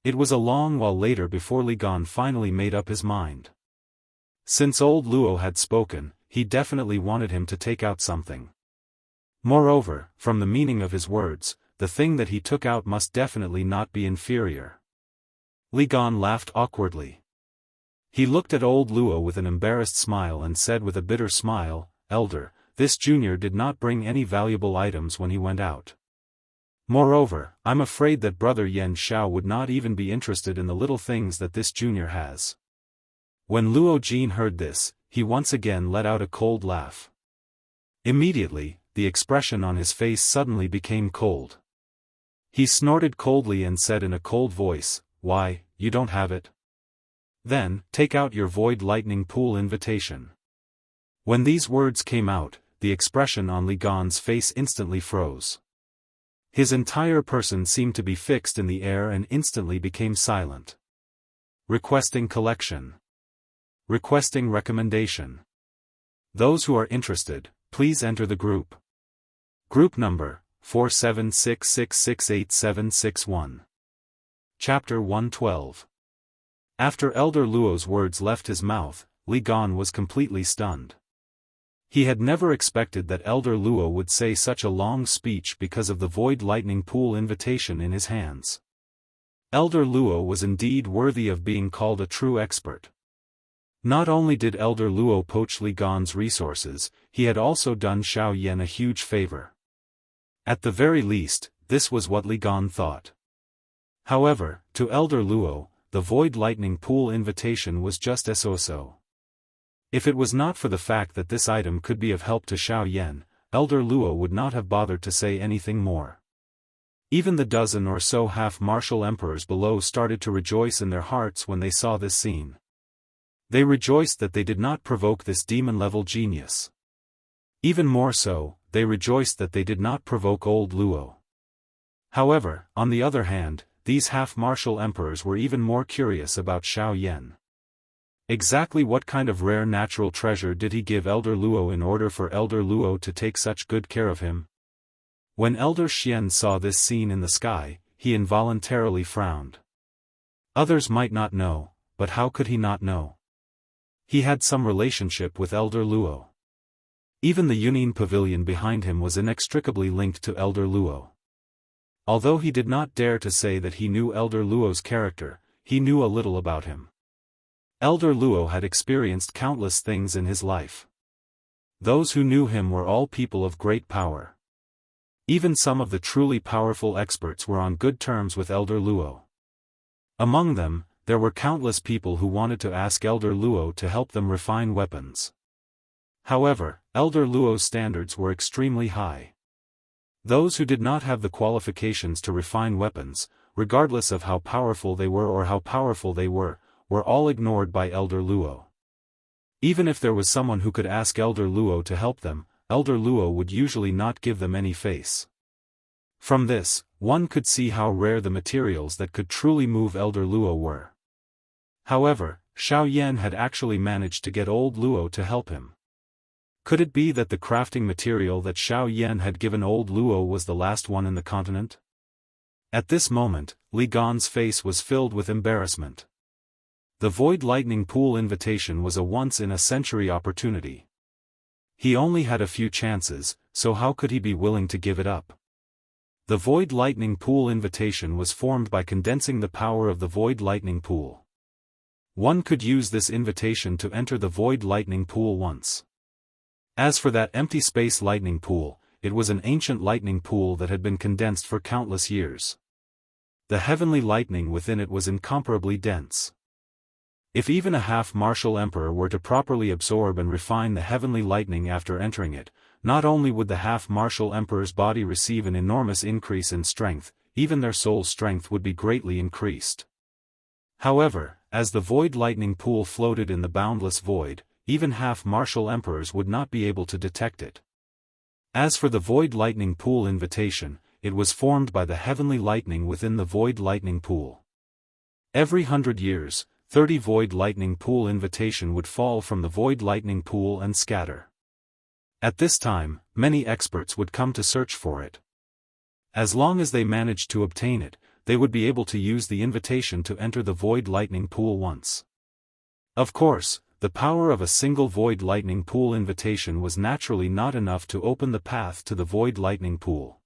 It was a long while later before Li Gan finally made up his mind. Since old Luo had spoken, he definitely wanted him to take out something. Moreover, from the meaning of his words, the thing that he took out must definitely not be inferior. Li Gan laughed awkwardly. He looked at old Luo with an embarrassed smile and said with a bitter smile, "Elder, this junior did not bring any valuable items when he went out. Moreover, I'm afraid that Brother Yan Xiao would not even be interested in the little things that this junior has." When Luo Jin heard this, he once again let out a cold laugh. Immediately, the expression on his face suddenly became cold. He snorted coldly and said in a cold voice, "Why, you don't have it? Then, take out your void lightning pool invitation." When these words came out, the expression on Li Gan's face instantly froze. His entire person seemed to be fixed in the air and instantly became silent. Requesting collection. Requesting recommendation. Those who are interested, please enter the group. Group number, 4766686761. Chapter 112. After Elder Luo's words left his mouth, Li Gan was completely stunned. He had never expected that Elder Luo would say such a long speech because of the void lightning pool invitation in his hands. Elder Luo was indeed worthy of being called a true expert. Not only did Elder Luo poach Li Gan's resources, he had also done Xiao Yan a huge favor. At the very least, this was what Li Gan thought. However, to Elder Luo, the void lightning pool invitation was just so-so. If it was not for the fact that this item could be of help to Xiao Yan, Elder Luo would not have bothered to say anything more. Even the dozen or so half-martial emperors below started to rejoice in their hearts when they saw this scene. They rejoiced that they did not provoke this demon-level genius. Even more so, they rejoiced that they did not provoke old Luo. However, on the other hand, these half-martial emperors were even more curious about Xiao Yan. Exactly what kind of rare natural treasure did he give Elder Luo in order for Elder Luo to take such good care of him? When Elder Xian saw this scene in the sky, he involuntarily frowned. Others might not know, but how could he not know? He had some relationship with Elder Luo. Even the Yunin pavilion behind him was inextricably linked to Elder Luo. Although he did not dare to say that he knew Elder Luo's character, he knew a little about him. Elder Luo had experienced countless things in his life. Those who knew him were all people of great power. Even some of the truly powerful experts were on good terms with Elder Luo. Among them, there were countless people who wanted to ask Elder Luo to help them refine weapons. However, Elder Luo's standards were extremely high. Those who did not have the qualifications to refine weapons, regardless of how powerful they were or how powerful they were all ignored by Elder Luo. Even if there was someone who could ask Elder Luo to help them, Elder Luo would usually not give them any face. From this, one could see how rare the materials that could truly move Elder Luo were. However, Xiao Yan had actually managed to get old Luo to help him. Could it be that the crafting material that Xiao Yan had given old Luo was the last one in the continent? At this moment, Li Gan's face was filled with embarrassment. The void lightning pool invitation was a once-in-a-century opportunity. He only had a few chances, so how could he be willing to give it up? The void lightning pool invitation was formed by condensing the power of the void lightning pool. One could use this invitation to enter the void lightning pool once. As for that empty space lightning pool, it was an ancient lightning pool that had been condensed for countless years. The heavenly lightning within it was incomparably dense. If even a half-martial emperor were to properly absorb and refine the heavenly lightning after entering it, not only would the half-martial emperor's body receive an enormous increase in strength, even their soul strength would be greatly increased. However, as the void lightning pool floated in the boundless void, even half-martial emperors would not be able to detect it. As for the void lightning pool invitation, it was formed by the heavenly lightning within the void lightning pool. Every 100 years, 30 void lightning pool invitation would fall from the void lightning pool and scatter. At this time, many experts would come to search for it. As long as they managed to obtain it, they would be able to use the invitation to enter the void lightning pool once. Of course, the power of a single void lightning pool invitation was naturally not enough to open the path to the void lightning pool.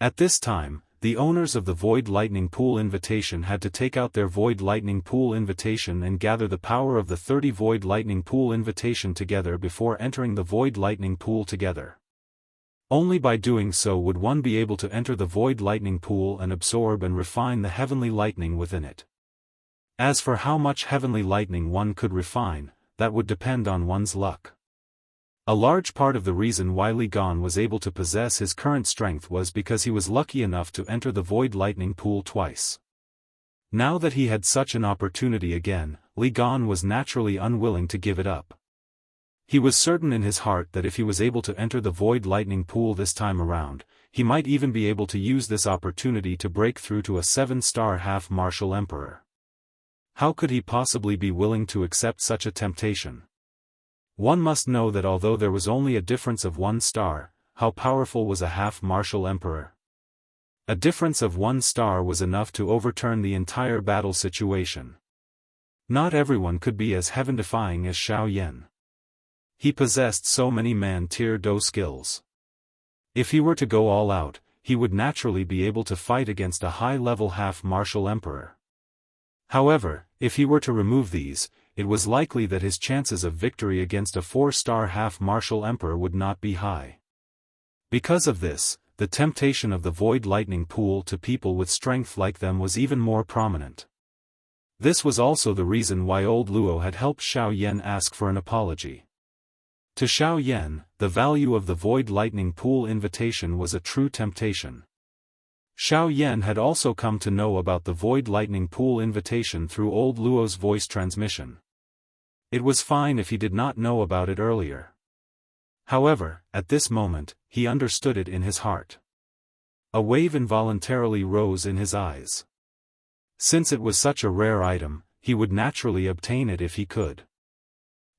At this time, the owners of the void lightning pool invitation had to take out their void lightning pool invitation and gather the power of the 30 void lightning pool invitation together before entering the void lightning pool together. Only by doing so would one be able to enter the void lightning pool and absorb and refine the heavenly lightning within it. As for how much heavenly lightning one could refine, that would depend on one's luck. A large part of the reason why Li Gan was able to possess his current strength was because he was lucky enough to enter the void lightning pool twice. Now that he had such an opportunity again, Li Gan was naturally unwilling to give it up. He was certain in his heart that if he was able to enter the void lightning pool this time around, he might even be able to use this opportunity to break through to a 7-star half-martial emperor. How could he possibly be willing to accept such a temptation? One must know that although there was only a difference of 1 star, how powerful was a half-martial emperor? A difference of 1 star was enough to overturn the entire battle situation. Not everyone could be as heaven-defying as Xiao Yan. He possessed so many man-tier Do skills. If he were to go all out, he would naturally be able to fight against a high-level half-martial emperor. However, if he were to remove these, it was likely that his chances of victory against a 4-star half-martial emperor would not be high. Because of this, the temptation of the void lightning pool to people with strength like them was even more prominent. This was also the reason why old Luo had helped Xiao Yan ask for an apology. To Xiao Yan, the value of the void lightning pool invitation was a true temptation. Xiao Yan had also come to know about the void lightning pool invitation through old Luo's voice transmission. It was fine if he did not know about it earlier. However, at this moment, he understood it in his heart. A wave involuntarily rose in his eyes. Since it was such a rare item, he would naturally obtain it if he could.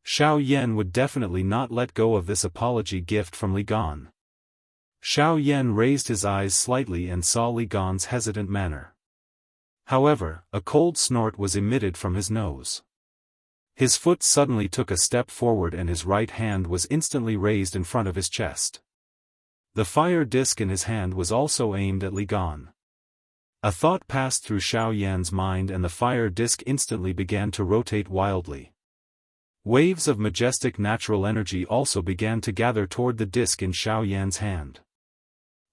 Xiao Yan would definitely not let go of this apology gift from Li Gan. Xiao Yan raised his eyes slightly and saw Li Gan's hesitant manner. However, a cold snort was emitted from his nose. His foot suddenly took a step forward and his right hand was instantly raised in front of his chest. The fire disc in his hand was also aimed at Li Gan. A thought passed through Xiao Yan's mind and the fire disc instantly began to rotate wildly. Waves of majestic natural energy also began to gather toward the disc in Xiao Yan's hand.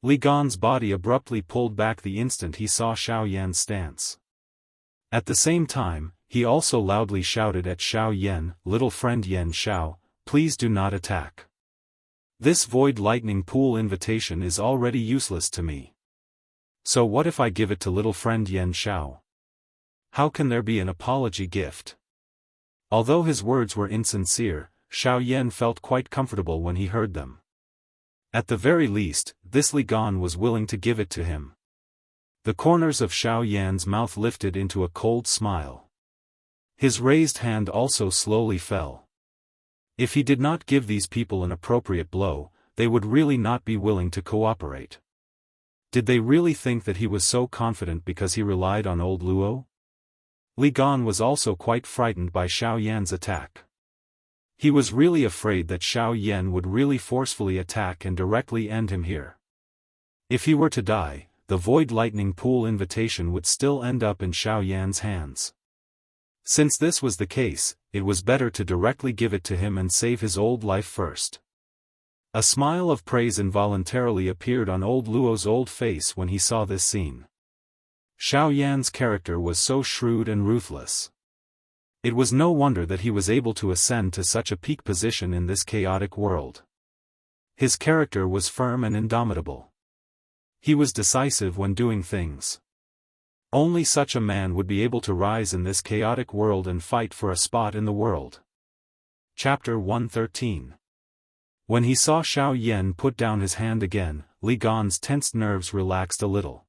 Li Gan's body abruptly pulled back the instant he saw Xiao Yan's stance. At the same time, he also loudly shouted at Xiao Yan, "Little friend Yan Xiao, please do not attack. This void lightning pool invitation is already useless to me. So what if I give it to little friend Yan Xiao? How can there be an apology gift?" Although his words were insincere, Xiao Yan felt quite comfortable when he heard them. At the very least, this Li Gan was willing to give it to him. The corners of Xiao Yan's mouth lifted into a cold smile. His raised hand also slowly fell. If he did not give these people an appropriate blow, they would really not be willing to cooperate. Did they really think that he was so confident because he relied on old Luo? Li Gan was also quite frightened by Xiao Yan's attack. He was really afraid that Xiao Yan would really forcefully attack and directly end him here. If he were to die, the void lightning pool invitation would still end up in Xiao Yan's hands. Since this was the case, it was better to directly give it to him and save his old life first. A smile of praise involuntarily appeared on old Luo's old face when he saw this scene. Xiao Yan's character was so shrewd and ruthless. It was no wonder that he was able to ascend to such a peak position in this chaotic world. His character was firm and indomitable. He was decisive when doing things. Only such a man would be able to rise in this chaotic world and fight for a spot in the world. Chapter 113. When he saw Xiao Yan put down his hand again, Li Gan's tensed nerves relaxed a little.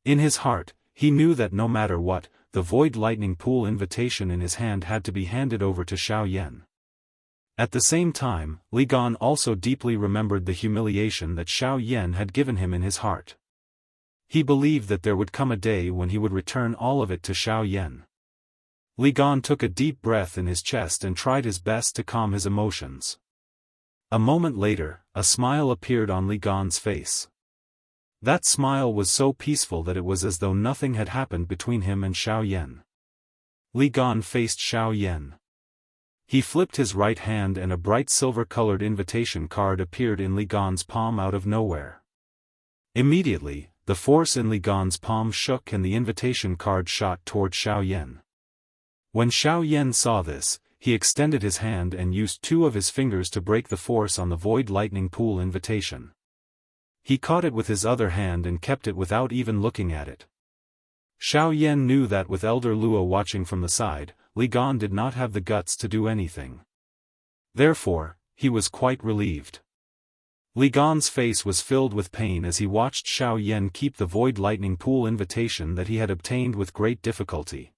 In his heart, he knew that no matter what, the void lightning pool invitation in his hand had to be handed over to Xiao Yan. At the same time, Li Gan also deeply remembered the humiliation that Xiao Yan had given him in his heart. He believed that there would come a day when he would return all of it to Xiao Yan. Li Gan took a deep breath in his chest and tried his best to calm his emotions. A moment later, a smile appeared on Li Gan's face. That smile was so peaceful that it was as though nothing had happened between him and Xiao Yan. Li Gan faced Xiao Yan. He flipped his right hand and a bright silver-colored invitation card appeared in Li Gan's palm out of nowhere. Immediately, the force in Li Gan's palm shook and the invitation card shot toward Xiao Yan. When Xiao Yan saw this, he extended his hand and used 2 of his fingers to break the force on the void lightning pool invitation. He caught it with his other hand and kept it without even looking at it. Xiao Yan knew that with Elder Luo watching from the side, Li Gan did not have the guts to do anything. Therefore, he was quite relieved. Li Gan's face was filled with pain as he watched Xiao Yan keep the void lightning pool invitation that he had obtained with great difficulty.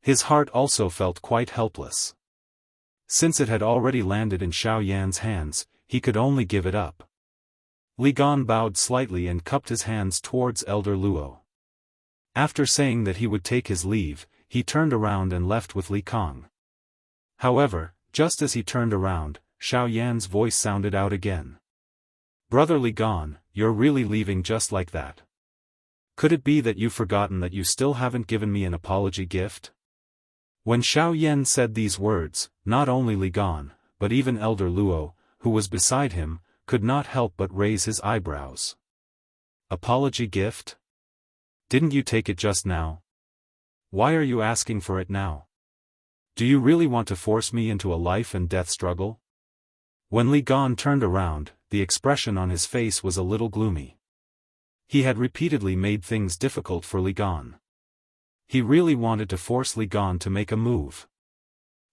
His heart also felt quite helpless. Since it had already landed in Xiao Yan's hands, he could only give it up. Li Gan bowed slightly and cupped his hands towards Elder Luo. After saying that he would take his leave, he turned around and left with Li Kang. However, just as he turned around, Xiao Yan's voice sounded out again. "Brother Li Gan, you're really leaving just like that? Could it be that you've forgotten that you still haven't given me an apology gift?" When Xiao Yan said these words, not only Li Gan, but even Elder Luo, who was beside him, could not help but raise his eyebrows. "Apology gift? Didn't you take it just now? Why are you asking for it now? Do you really want to force me into a life and death struggle?" When Li Gan turned around, the expression on his face was a little gloomy. He had repeatedly made things difficult for Li Gan. He really wanted to force Li Gan to make a move.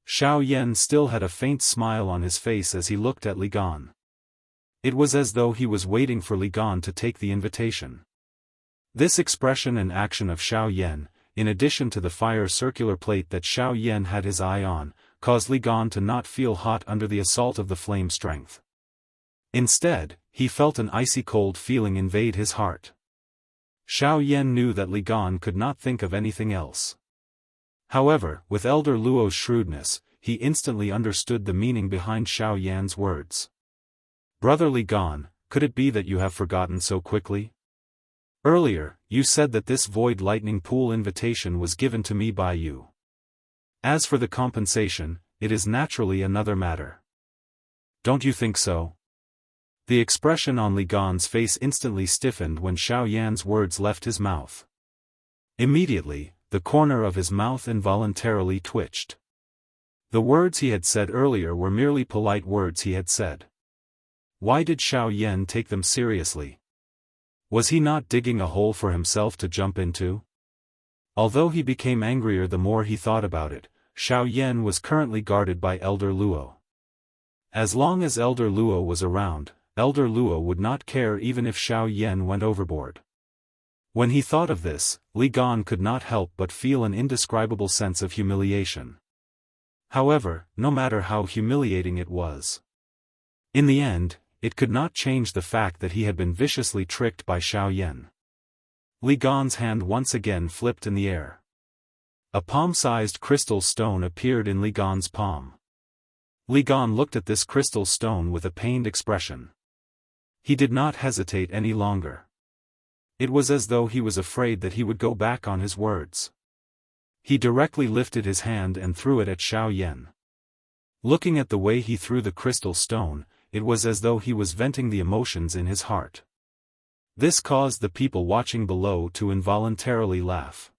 Xiao Yan still had a faint smile on his face as he looked at Li Gan. It was as though he was waiting for Li Gan to take the invitation. This expression and action of Xiao Yan, in addition to the fire circular plate that Xiao Yan had his eye on, caused Li Gan to not feel hot under the assault of the flame strength. Instead, he felt an icy cold feeling invade his heart. Xiao Yan knew that Li Gan could not think of anything else. However, with Elder Luo's shrewdness, he instantly understood the meaning behind Xiao Yan's words. "Brother Li Gan, could it be that you have forgotten so quickly? Earlier, you said that this void lightning pool invitation was given to me by you. As for the compensation, it is naturally another matter. Don't you think so?" The expression on Li Gan's face instantly stiffened when Xiao Yan's words left his mouth. Immediately, the corner of his mouth involuntarily twitched. The words he had said earlier were merely polite words he had said. Why did Xiao Yan take them seriously? Was he not digging a hole for himself to jump into? Although he became angrier the more he thought about it, Xiao Yan was currently guarded by Elder Luo. As long as Elder Luo was around, Elder Luo would not care even if Xiao Yan went overboard. When he thought of this, Li Gan could not help but feel an indescribable sense of humiliation. However, no matter how humiliating it was, in the end, it could not change the fact that he had been viciously tricked by Xiao Yan. Li Gan's hand once again flipped in the air. A palm-sized crystal stone appeared in Li Gan's palm. Li Gan looked at this crystal stone with a pained expression. He did not hesitate any longer. It was as though he was afraid that he would go back on his words. He directly lifted his hand and threw it at Xiao Yan. Looking at the way he threw the crystal stone, it was as though he was venting the emotions in his heart. This caused the people watching below to involuntarily laugh.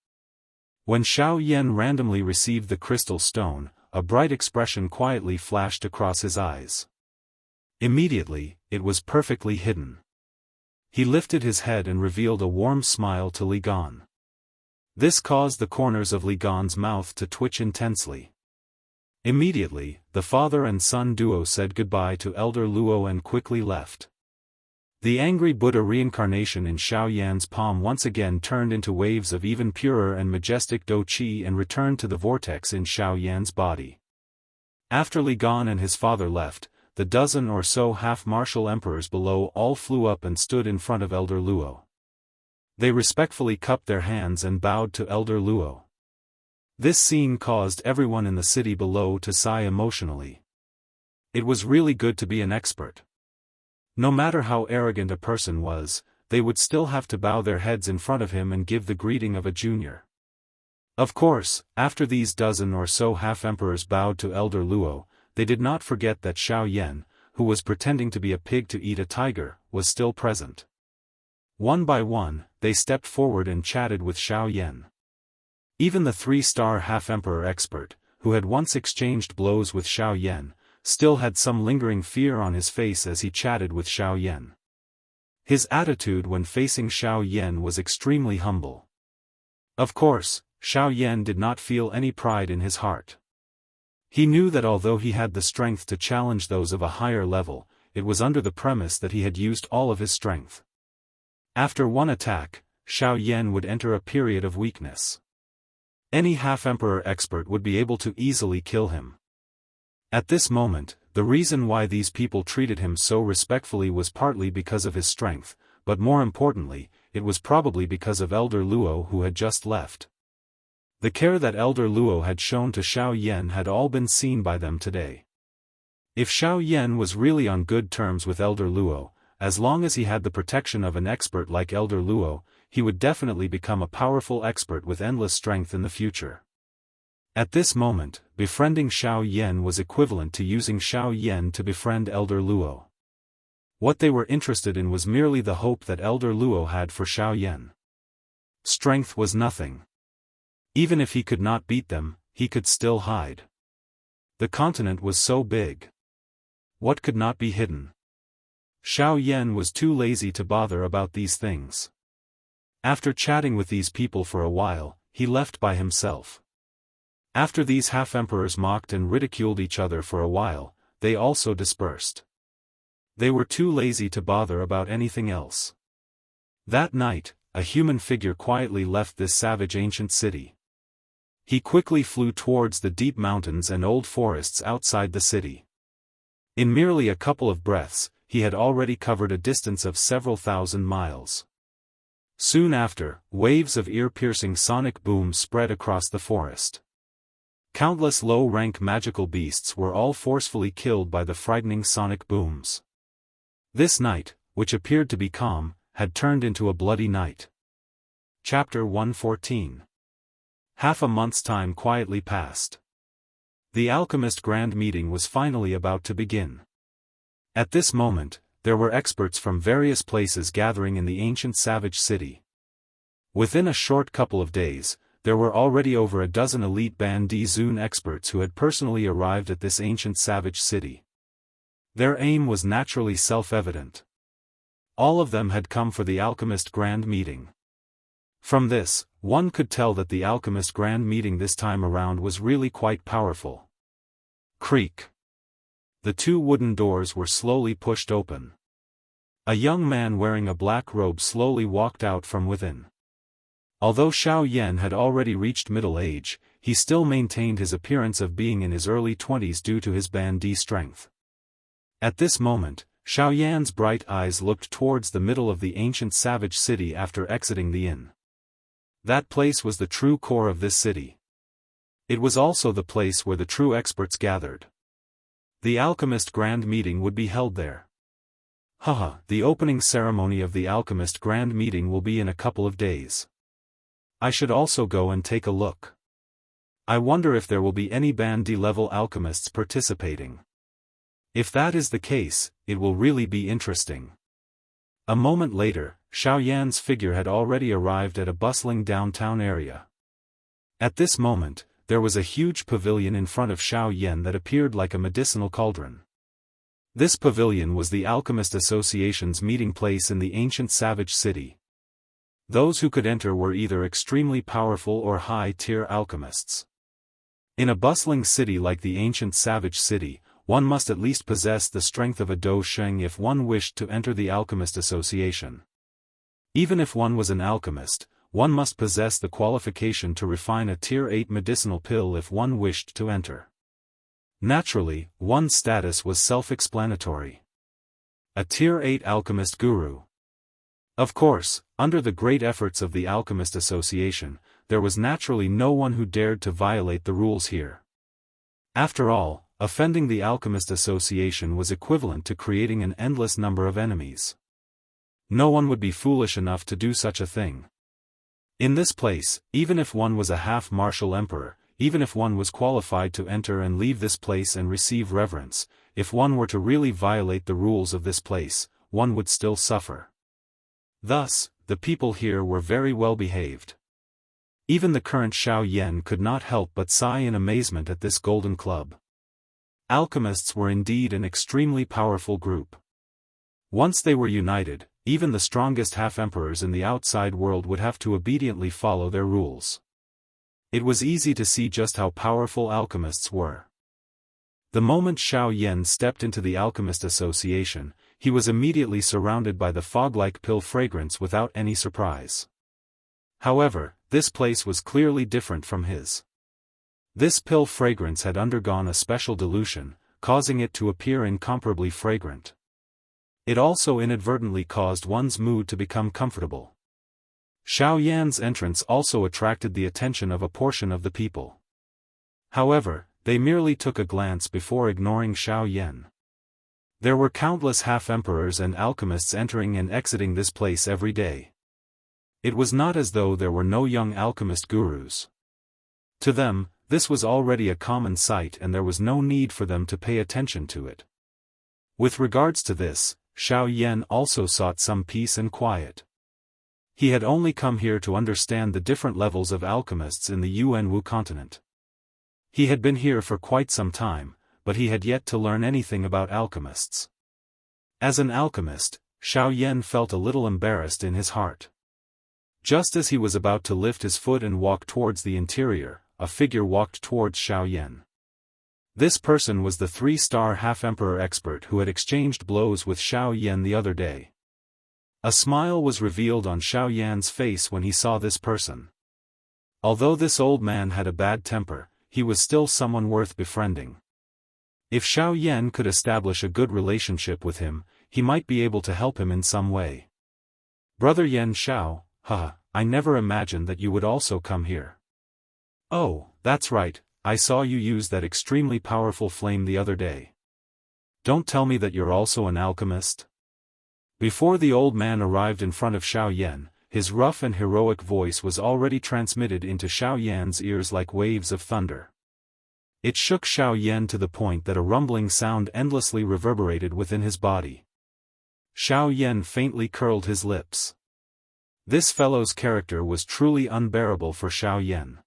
When Xiao Yan randomly received the crystal stone, a bright expression quietly flashed across his eyes. Immediately, it was perfectly hidden. He lifted his head and revealed a warm smile to Li Gan. This caused the corners of Li Gan's mouth to twitch intensely. Immediately, the father and son duo said goodbye to Elder Luo and quickly left. The angry Buddha reincarnation in Xiao Yan's palm once again turned into waves of even purer and majestic Do Qi and returned to the vortex in Xiao Yan's body. After Li Gan and his father left, the dozen or so half-martial emperors below all flew up and stood in front of Elder Luo. They respectfully cupped their hands and bowed to Elder Luo. This scene caused everyone in the city below to sigh emotionally. It was really good to be an expert. No matter how arrogant a person was, they would still have to bow their heads in front of him and give the greeting of a junior. Of course, after these dozen or so half-emperors bowed to Elder Luo, they did not forget that Xiao Yan, who was pretending to be a pig to eat a tiger, was still present. One by one, they stepped forward and chatted with Xiao Yan. Even the 3-star half-emperor expert, who had once exchanged blows with Xiao Yan, still had some lingering fear on his face as he chatted with Xiao Yan. His attitude when facing Xiao Yan was extremely humble. Of course, Xiao Yan did not feel any pride in his heart. He knew that although he had the strength to challenge those of a higher level, it was under the premise that he had used all of his strength. After one attack, Xiao Yan would enter a period of weakness. Any half-emperor expert would be able to easily kill him. At this moment, the reason why these people treated him so respectfully was partly because of his strength, but more importantly, it was probably because of Elder Luo who had just left. The care that Elder Luo had shown to Xiao Yan had all been seen by them today. If Xiao Yan was really on good terms with Elder Luo, as long as he had the protection of an expert like Elder Luo, he would definitely become a powerful expert with endless strength in the future. At this moment, befriending Xiao Yan was equivalent to using Xiao Yan to befriend Elder Luo. What they were interested in was merely the hope that Elder Luo had for Xiao Yan. Strength was nothing. Even if he could not beat them, he could still hide. The continent was so big. What could not be hidden? Xiao Yan was too lazy to bother about these things. After chatting with these people for a while, he left by himself. After these half-emperors mocked and ridiculed each other for a while, they also dispersed. They were too lazy to bother about anything else. That night, a human figure quietly left this savage ancient city. He quickly flew towards the deep mountains and old forests outside the city. In merely a couple of breaths, he had already covered a distance of several thousand miles. Soon after, waves of ear-piercing sonic booms spread across the forest. Countless low-rank magical beasts were all forcefully killed by the frightening sonic booms. This night, which appeared to be calm, had turned into a bloody night. Chapter 114. Half a month's time quietly passed. The alchemist grand meeting was finally about to begin. At this moment, there were experts from various places gathering in the ancient savage city. Within a short couple of days, there were already over a dozen elite Ban Di Zun experts who had personally arrived at this ancient savage city. Their aim was naturally self-evident. All of them had come for the alchemist grand meeting. From this, one could tell that the alchemist grand meeting this time around was really quite powerful. Creak. The two wooden doors were slowly pushed open. A young man wearing a black robe slowly walked out from within. Although Xiao Yan had already reached middle age, he still maintained his appearance of being in his early 20s due to his Ban Di strength. At this moment, Xiao Yan's bright eyes looked towards the middle of the ancient savage city after exiting the inn. That place was the true core of this city. It was also the place where the true experts gathered. The alchemist grand meeting would be held there. Haha, the opening ceremony of the alchemist grand meeting will be in a couple of days. I should also go and take a look. I wonder if there will be any Ban Di level alchemists participating. If that is the case, it will really be interesting. A moment later, Xiao Yan's figure had already arrived at a bustling downtown area. At this moment, there was a huge pavilion in front of Xiao Yan that appeared like a medicinal cauldron. This pavilion was the Alchemist Association's meeting place in the ancient savage city. Those who could enter were either extremely powerful or high-tier alchemists. In a bustling city like the ancient savage city, one must at least possess the strength of a Dou Sheng if one wished to enter the Alchemist Association. Even if one was an alchemist, one must possess the qualification to refine a Tier 8 medicinal pill if one wished to enter. Naturally, one's status was self-explanatory. A Tier 8 alchemist guru. Of course, under the great efforts of the Alchemist Association, there was naturally no one who dared to violate the rules here. After all, offending the Alchemist Association was equivalent to creating an endless number of enemies. No one would be foolish enough to do such a thing. In this place, even if one was a half-martial emperor, even if one was qualified to enter and leave this place and receive reverence, if one were to really violate the rules of this place, one would still suffer. Thus, the people here were very well behaved. Even the current Xiao Yan could not help but sigh in amazement at this golden club. Alchemists were indeed an extremely powerful group. Once they were united, even the strongest half-emperors in the outside world would have to obediently follow their rules. It was easy to see just how powerful alchemists were. The moment Xiao Yan stepped into the Alchemist Association, he was immediately surrounded by the fog-like pill fragrance without any surprise. However, this place was clearly different from his. This pill fragrance had undergone a special dilution, causing it to appear incomparably fragrant. It also inadvertently caused one's mood to become comfortable. Xiao Yan's entrance also attracted the attention of a portion of the people. However, they merely took a glance before ignoring Xiao Yan. There were countless half-emperors and alchemists entering and exiting this place every day. It was not as though there were no young alchemist gurus. To them, this was already a common sight and there was no need for them to pay attention to it. With regards to this, Xiao Yan also sought some peace and quiet. He had only come here to understand the different levels of alchemists in the Yuanwu continent. He had been here for quite some time, but he had yet to learn anything about alchemists. As an alchemist, Xiao Yan felt a little embarrassed in his heart. Just as he was about to lift his foot and walk towards the interior, a figure walked towards Xiao Yan. This person was the 3-star half-emperor expert who had exchanged blows with Xiao Yan the other day. A smile was revealed on Xiao Yan's face when he saw this person. Although this old man had a bad temper, he was still someone worth befriending. If Xiao Yan could establish a good relationship with him, he might be able to help him in some way. Brother Yan Xiao, haha, I never imagined that you would also come here. Oh, that's right, I saw you use that extremely powerful flame the other day. Don't tell me that you're also an alchemist? Before the old man arrived in front of Xiao Yan, his rough and heroic voice was already transmitted into Xiao Yan's ears like waves of thunder. It shook Xiao Yan to the point that a rumbling sound endlessly reverberated within his body. Xiao Yan faintly curled his lips. This fellow's character was truly unbearable for Xiao Yan.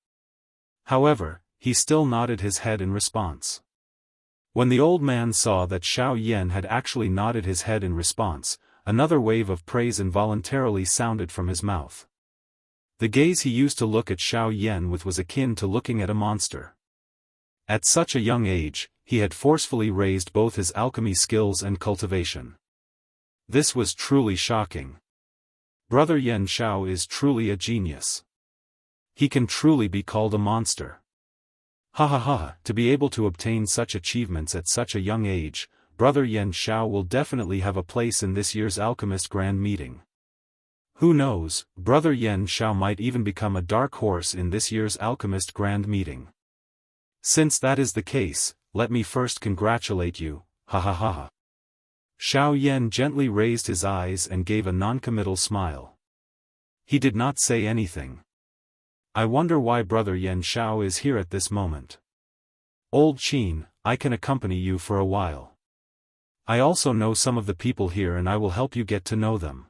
However, he still nodded his head in response. When the old man saw that Xiao Yan had actually nodded his head in response, another wave of praise involuntarily sounded from his mouth. The gaze he used to look at Xiao Yan with was akin to looking at a monster. At such a young age, he had forcefully raised both his alchemy skills and cultivation. This was truly shocking. Brother Yan Xiao is truly a genius. He can truly be called a monster. Ha ha ha, to be able to obtain such achievements at such a young age, Brother Yan Xiao will definitely have a place in this year's Alchemist Grand Meeting. Who knows, Brother Yan Xiao might even become a dark horse in this year's Alchemist Grand Meeting. Since that is the case, let me first congratulate you, ha ha ha ha. Xiao Yan gently raised his eyes and gave a non-committal smile. He did not say anything. I wonder why Brother Yan Xiao is here at this moment. Old Qin, I can accompany you for a while. I also know some of the people here and I will help you get to know them.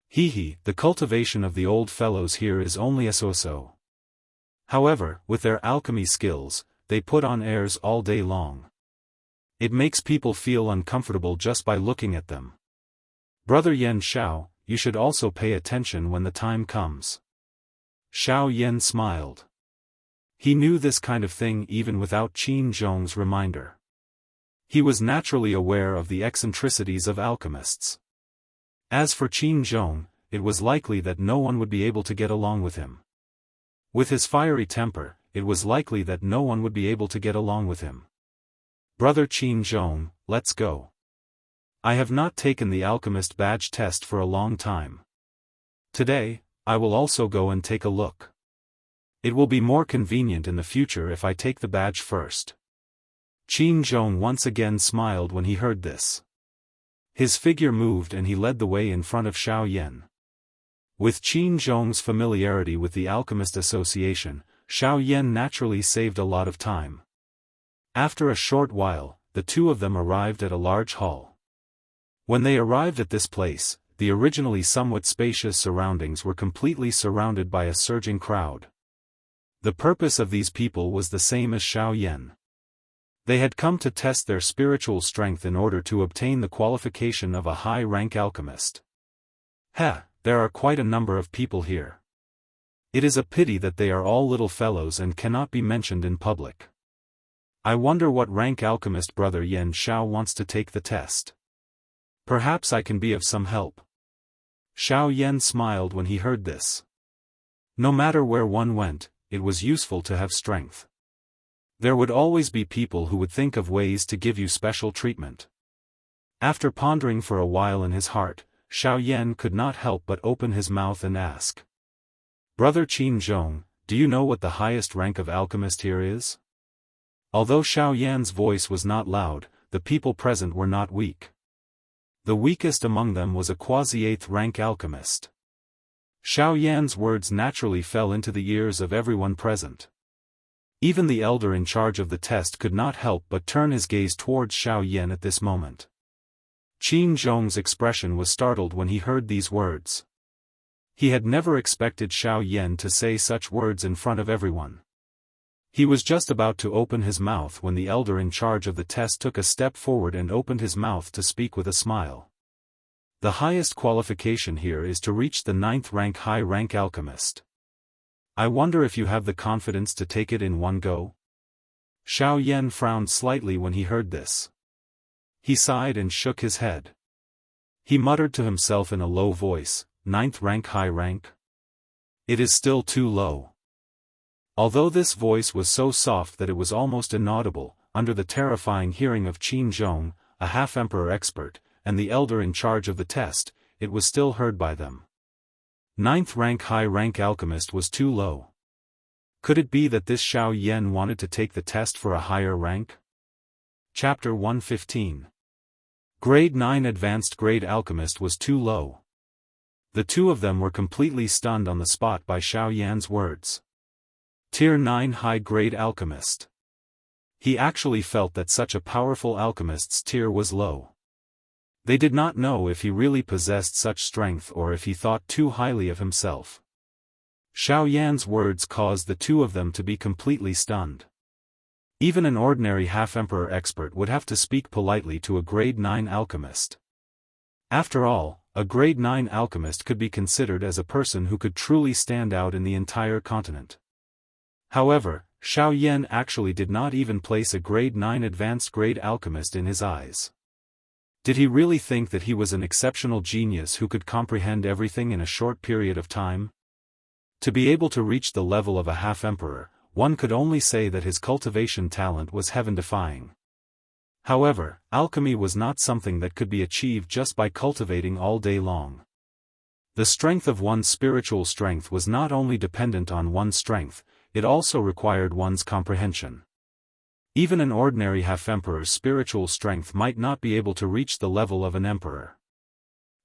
Hee, the cultivation of the old fellows here is only a so-so. However, with their alchemy skills, they put on airs all day long. It makes people feel uncomfortable just by looking at them. Brother Yan Xiao, you should also pay attention when the time comes. Xiao Yan smiled. He knew this kind of thing even without Qin Zhong's reminder. He was naturally aware of the eccentricities of alchemists. As for Qin Zhong, it was likely that no one would be able to get along with him. With his fiery temper, it was likely that no one would be able to get along with him. Brother Qin Zhong, let's go. I have not taken the alchemist badge test for a long time. Today, I will also go and take a look. It will be more convenient in the future if I take the badge first. Qin Zhong once again smiled when he heard this. His figure moved and he led the way in front of Xiao Yan. With Qin Zhong's familiarity with the Alchemist Association, Xiao Yan naturally saved a lot of time. After a short while, the two of them arrived at a large hall. When they arrived at this place, the originally somewhat spacious surroundings were completely surrounded by a surging crowd. The purpose of these people was the same as Xiao Yan. They had come to test their spiritual strength in order to obtain the qualification of a high-rank alchemist. There are quite a number of people here. It is a pity that they are all little fellows and cannot be mentioned in public. I wonder what rank alchemist Brother Yan Xiao wants to take the test. Perhaps I can be of some help. Xiao Yan smiled when he heard this. No matter where one went, it was useful to have strength. There would always be people who would think of ways to give you special treatment. After pondering for a while in his heart, Xiao Yan could not help but open his mouth and ask. Brother Qin Zhong, do you know what the highest rank of alchemist here is? Although Xiao Yan's voice was not loud, the people present were not weak. The weakest among them was a quasi-8th rank alchemist. Xiao Yan's words naturally fell into the ears of everyone present. Even the elder in charge of the test could not help but turn his gaze towards Xiao Yan at this moment. Qin Zhong's expression was startled when he heard these words. He had never expected Xiao Yan to say such words in front of everyone. He was just about to open his mouth when the elder in charge of the test took a step forward and opened his mouth to speak with a smile. The highest qualification here is to reach the 9th rank high-rank alchemist. I wonder if you have the confidence to take it in one go? Xiao Yan frowned slightly when he heard this. He sighed and shook his head. He muttered to himself in a low voice, 9th rank high rank? It is still too low. Although this voice was so soft that it was almost inaudible, under the terrifying hearing of Qin Zhong, a half-emperor expert, and the elder in charge of the test, it was still heard by them. 9th rank high-rank alchemist was too low. Could it be that this Xiao Yan wanted to take the test for a higher rank? Chapter 115. Grade 9 advanced grade alchemist was too low. The two of them were completely stunned on the spot by Xiao Yan's words. Tier 9 high-grade alchemist. He actually felt that such a powerful alchemist's tier was low. They did not know if he really possessed such strength or if he thought too highly of himself. Xiao Yan's words caused the two of them to be completely stunned. Even an ordinary half-emperor expert would have to speak politely to a grade 9 alchemist. After all, a grade 9 alchemist could be considered as a person who could truly stand out in the entire continent. However, Xiao Yan actually did not even place a grade 9 advanced grade alchemist in his eyes. Did he really think that he was an exceptional genius who could comprehend everything in a short period of time? To be able to reach the level of a half-emperor, one could only say that his cultivation talent was heaven-defying. However, alchemy was not something that could be achieved just by cultivating all day long. The strength of one's spiritual strength was not only dependent on one's strength, it also required one's comprehension. Even an ordinary half-emperor's spiritual strength might not be able to reach the level of an emperor.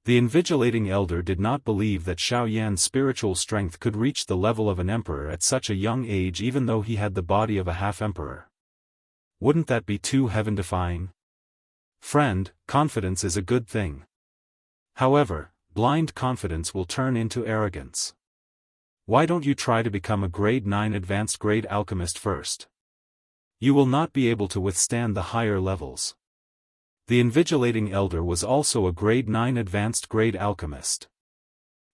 The invigilating elder did not believe that Xiao Yan's spiritual strength could reach the level of an emperor at such a young age even though he had the body of a half-emperor. Wouldn't that be too heaven-defying? Friend, confidence is a good thing. However, blind confidence will turn into arrogance. Why don't you try to become a grade 9 advanced grade alchemist first? You will not be able to withstand the higher levels. The invigilating elder was also a grade 9 advanced grade alchemist.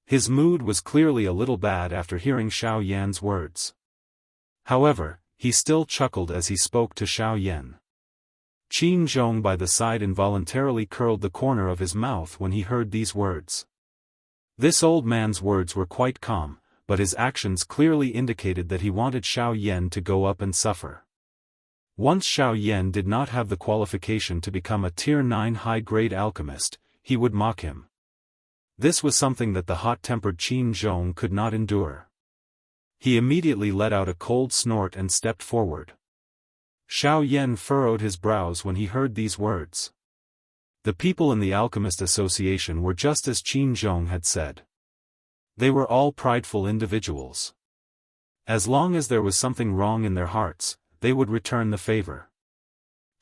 His mood was clearly a little bad after hearing Xiao Yan's words. However, he still chuckled as he spoke to Xiao Yan. Qin Zhong by the side involuntarily curled the corner of his mouth when he heard these words. This old man's words were quite calm, but his actions clearly indicated that he wanted Xiao Yan to go up and suffer. Once Xiao Yan did not have the qualification to become a Tier 9 high-grade alchemist, he would mock him. This was something that the hot-tempered Qin Zhong could not endure. He immediately let out a cold snort and stepped forward. Xiao Yan furrowed his brows when he heard these words. The people in the Alchemist Association were just as Qin Zhong had said. They were all prideful individuals. As long as there was something wrong in their hearts, they would return the favor.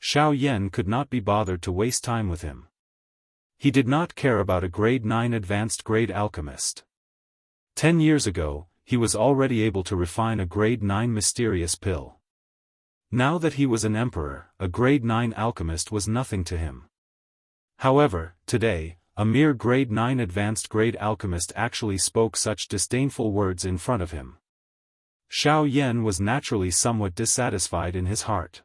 Xiao Yan could not be bothered to waste time with him. He did not care about a grade 9 advanced grade alchemist. 10 years ago, he was already able to refine a grade 9 mysterious pill. Now that he was an emperor, a grade 9 alchemist was nothing to him. However, today, a mere grade 9 advanced grade alchemist actually spoke such disdainful words in front of him. Xiao Yan was naturally somewhat dissatisfied in his heart.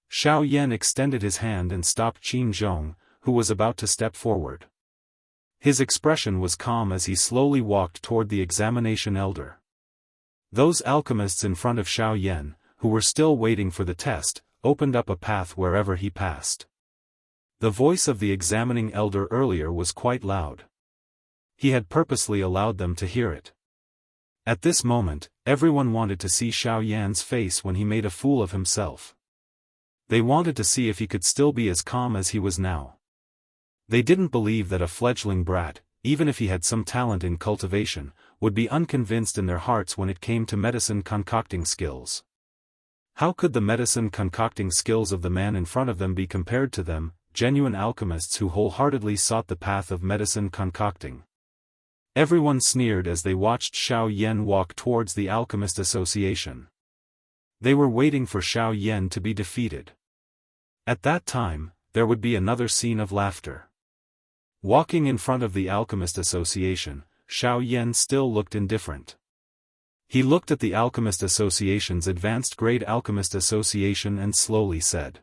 Xiao Yan extended his hand and stopped Qin Zhong, who was about to step forward. His expression was calm as he slowly walked toward the examination elder. Those alchemists in front of Xiao Yan, who were still waiting for the test, opened up a path wherever he passed. The voice of the examining elder earlier was quite loud. He had purposely allowed them to hear it. At this moment, everyone wanted to see Xiao Yan's face when he made a fool of himself. They wanted to see if he could still be as calm as he was now. They didn't believe that a fledgling brat, even if he had some talent in cultivation, would be unconvinced in their hearts when it came to medicine concocting skills. How could the medicine concocting skills of the man in front of them be compared to them, genuine alchemists who wholeheartedly sought the path of medicine concocting? Everyone sneered as they watched Xiao Yan walk towards the Alchemist Association. They were waiting for Xiao Yan to be defeated. At that time, there would be another scene of laughter. Walking in front of the Alchemist Association, Xiao Yan still looked indifferent. He looked at the Alchemist Association's Advanced Grade Alchemist Association and slowly said,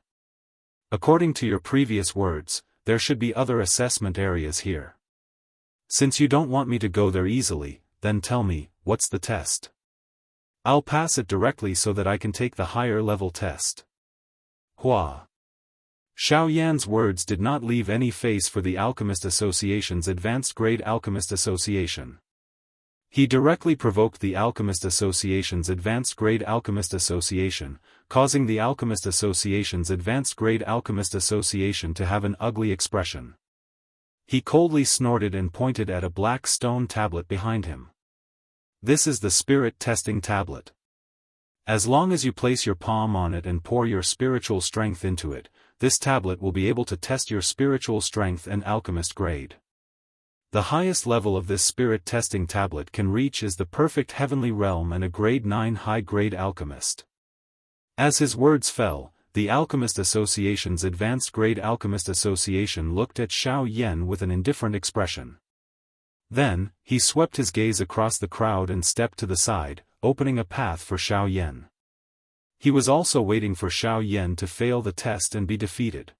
"According to your previous words, there should be other assessment areas here. Since you don't want me to go there easily, then tell me, what's the test? I'll pass it directly so that I can take the higher level test." Hua. Xiao Yan's words did not leave any face for the Alchemist Association's Advanced Grade Alchemist Association. He directly provoked the Alchemist Association's Advanced Grade Alchemist Association, causing the Alchemist Association's Advanced Grade Alchemist Association to have an ugly expression. He coldly snorted and pointed at a black stone tablet behind him. "This is the spirit testing tablet. As long as you place your palm on it and pour your spiritual strength into it, this tablet will be able to test your spiritual strength and alchemist grade. The highest level of this spirit testing tablet can reach is the perfect heavenly realm and a grade 9 high-grade alchemist." As his words fell, the Alchemist Association's Advanced Grade Alchemist Association looked at Xiao Yan with an indifferent expression. Then, he swept his gaze across the crowd and stepped to the side, opening a path for Xiao Yan. He was also waiting for Xiao Yan to fail the test and be defeated.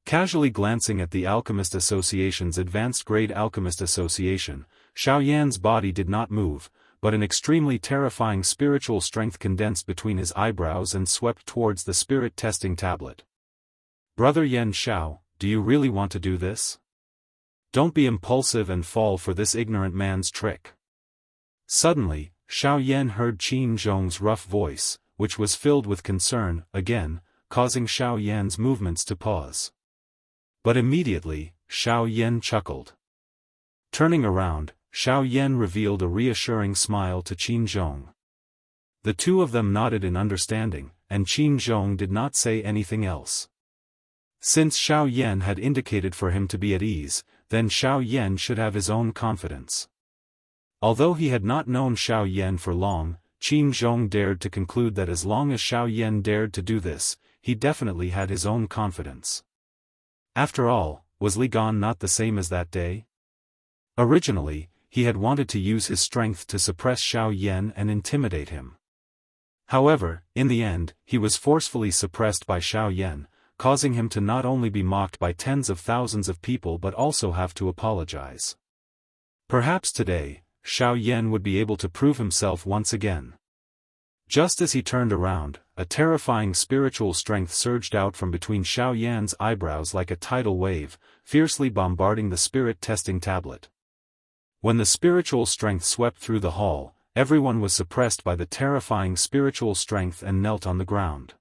Casually glancing at the Alchemist Association's Advanced Grade Alchemist Association, Xiao Yan's body did not move, but an extremely terrifying spiritual strength condensed between his eyebrows and swept towards the spirit testing tablet. "Brother Yan Xiao, do you really want to do this? Don't be impulsive and fall for this ignorant man's trick." Suddenly, Xiao Yan heard Qin Zhong's rough voice, which was filled with concern, again, causing Xiao Yan's movements to pause. But immediately, Xiao Yan chuckled. Turning around, Xiao Yan revealed a reassuring smile to Qin Zhong. The two of them nodded in understanding, and Qin Zhong did not say anything else. Since Xiao Yan had indicated for him to be at ease, then Xiao Yan should have his own confidence. Although he had not known Xiao Yan for long, Qin Zhong dared to conclude that as long as Xiao Yan dared to do this, he definitely had his own confidence. After all, was Li Gan not the same as that day? Originally, he had wanted to use his strength to suppress Xiao Yan and intimidate him. However, in the end, he was forcefully suppressed by Xiao Yan, causing him to not only be mocked by tens of thousands of people but also have to apologize. Perhaps today, Xiao Yan would be able to prove himself once again. Just as he turned around, a terrifying spiritual strength surged out from between Xiao Yan's eyebrows like a tidal wave, fiercely bombarding the spirit testing tablet. When the spiritual strength swept through the hall, everyone was suppressed by the terrifying spiritual strength and knelt on the ground.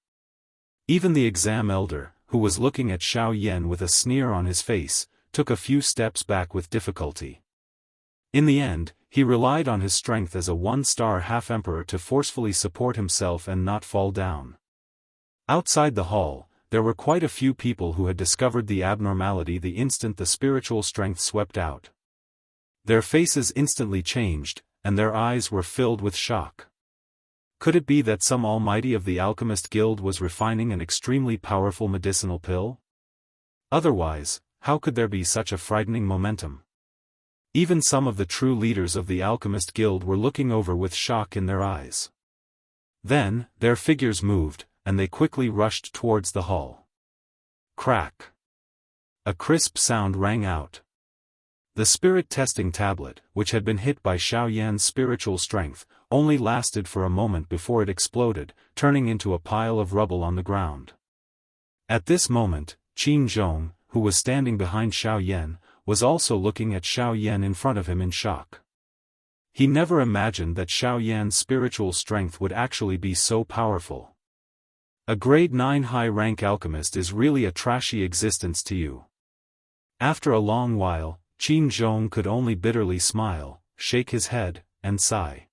Even the exam elder, who was looking at Xiao Yan with a sneer on his face, took a few steps back with difficulty. In the end, he relied on his strength as a one-star half-emperor to forcefully support himself and not fall down. Outside the hall, there were quite a few people who had discovered the abnormality the instant the spiritual strength swept out. Their faces instantly changed, and their eyes were filled with shock. Could it be that some almighty of the Alchemist Guild was refining an extremely powerful medicinal pill? Otherwise, how could there be such a frightening momentum? Even some of the true leaders of the Alchemist Guild were looking over with shock in their eyes. Then, their figures moved, and they quickly rushed towards the hall. Crack! A crisp sound rang out. The spirit testing tablet, which had been hit by Xiaoyan's spiritual strength, only lasted for a moment before it exploded, turning into a pile of rubble on the ground. At this moment, Qin Zhong, who was standing behind Xiaoyan, was also looking at Xiaoyan in front of him in shock. He never imagined that Xiaoyan's spiritual strength would actually be so powerful. A grade 9 high-rank alchemist is really a trashy existence to you. After a long while, Qin Zhong could only bitterly smile, shake his head, and sigh.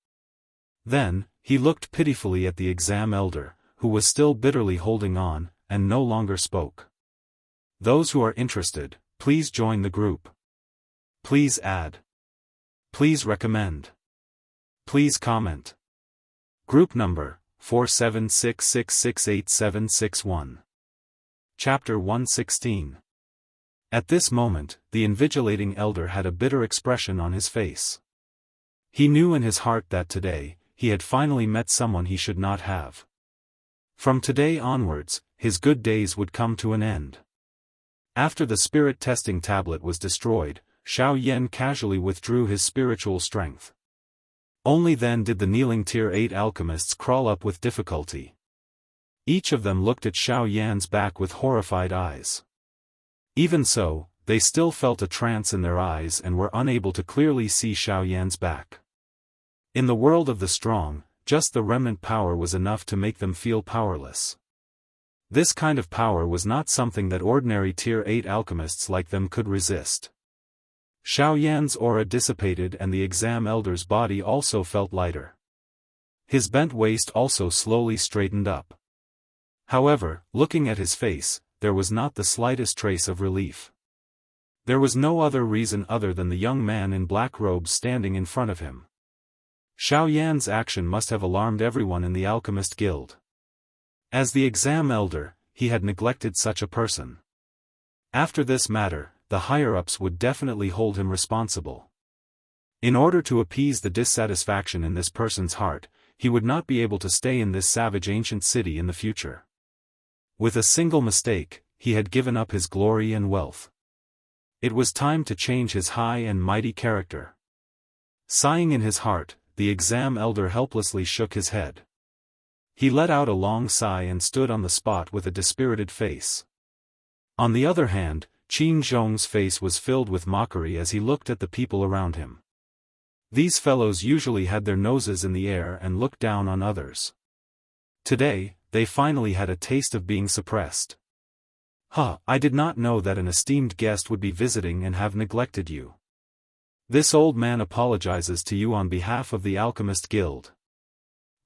Then, he looked pitifully at the exam elder, who was still bitterly holding on, and no longer spoke. Those who are interested, please join the group. Please add. Please recommend. Please comment. Group number, 4766687761. Chapter 116. At this moment, the invigilating elder had a bitter expression on his face. He knew in his heart that today, he had finally met someone he should not have. From today onwards, his good days would come to an end. After the spirit testing tablet was destroyed, Xiaoyan casually withdrew his spiritual strength. Only then did the kneeling Tier 8 alchemists crawl up with difficulty. Each of them looked at Xiaoyan's back with horrified eyes. Even so, they still felt a trance in their eyes and were unable to clearly see Xiaoyan's back. In the world of the strong, just the remnant power was enough to make them feel powerless. This kind of power was not something that ordinary Tier 8 alchemists like them could resist. Xiaoyan's aura dissipated and the exam elder's body also felt lighter. His bent waist also slowly straightened up. However, looking at his face, there was not the slightest trace of relief. There was no other reason other than the young man in black robes standing in front of him. Xiaoyan's action must have alarmed everyone in the Alchemist Guild. As the exam elder, he had neglected such a person. After this matter, the higher-ups would definitely hold him responsible. In order to appease the dissatisfaction in this person's heart, he would not be able to stay in this savage ancient city in the future. With a single mistake, he had given up his glory and wealth. It was time to change his high and mighty character. Sighing in his heart, the exam elder helplessly shook his head. He let out a long sigh and stood on the spot with a dispirited face. On the other hand, Qin Zhong's face was filled with mockery as he looked at the people around him. These fellows usually had their noses in the air and looked down on others. Today, they finally had a taste of being suppressed. I did not know that an esteemed guest would be visiting and have neglected you. This old man apologizes to you on behalf of the Alchemist Guild.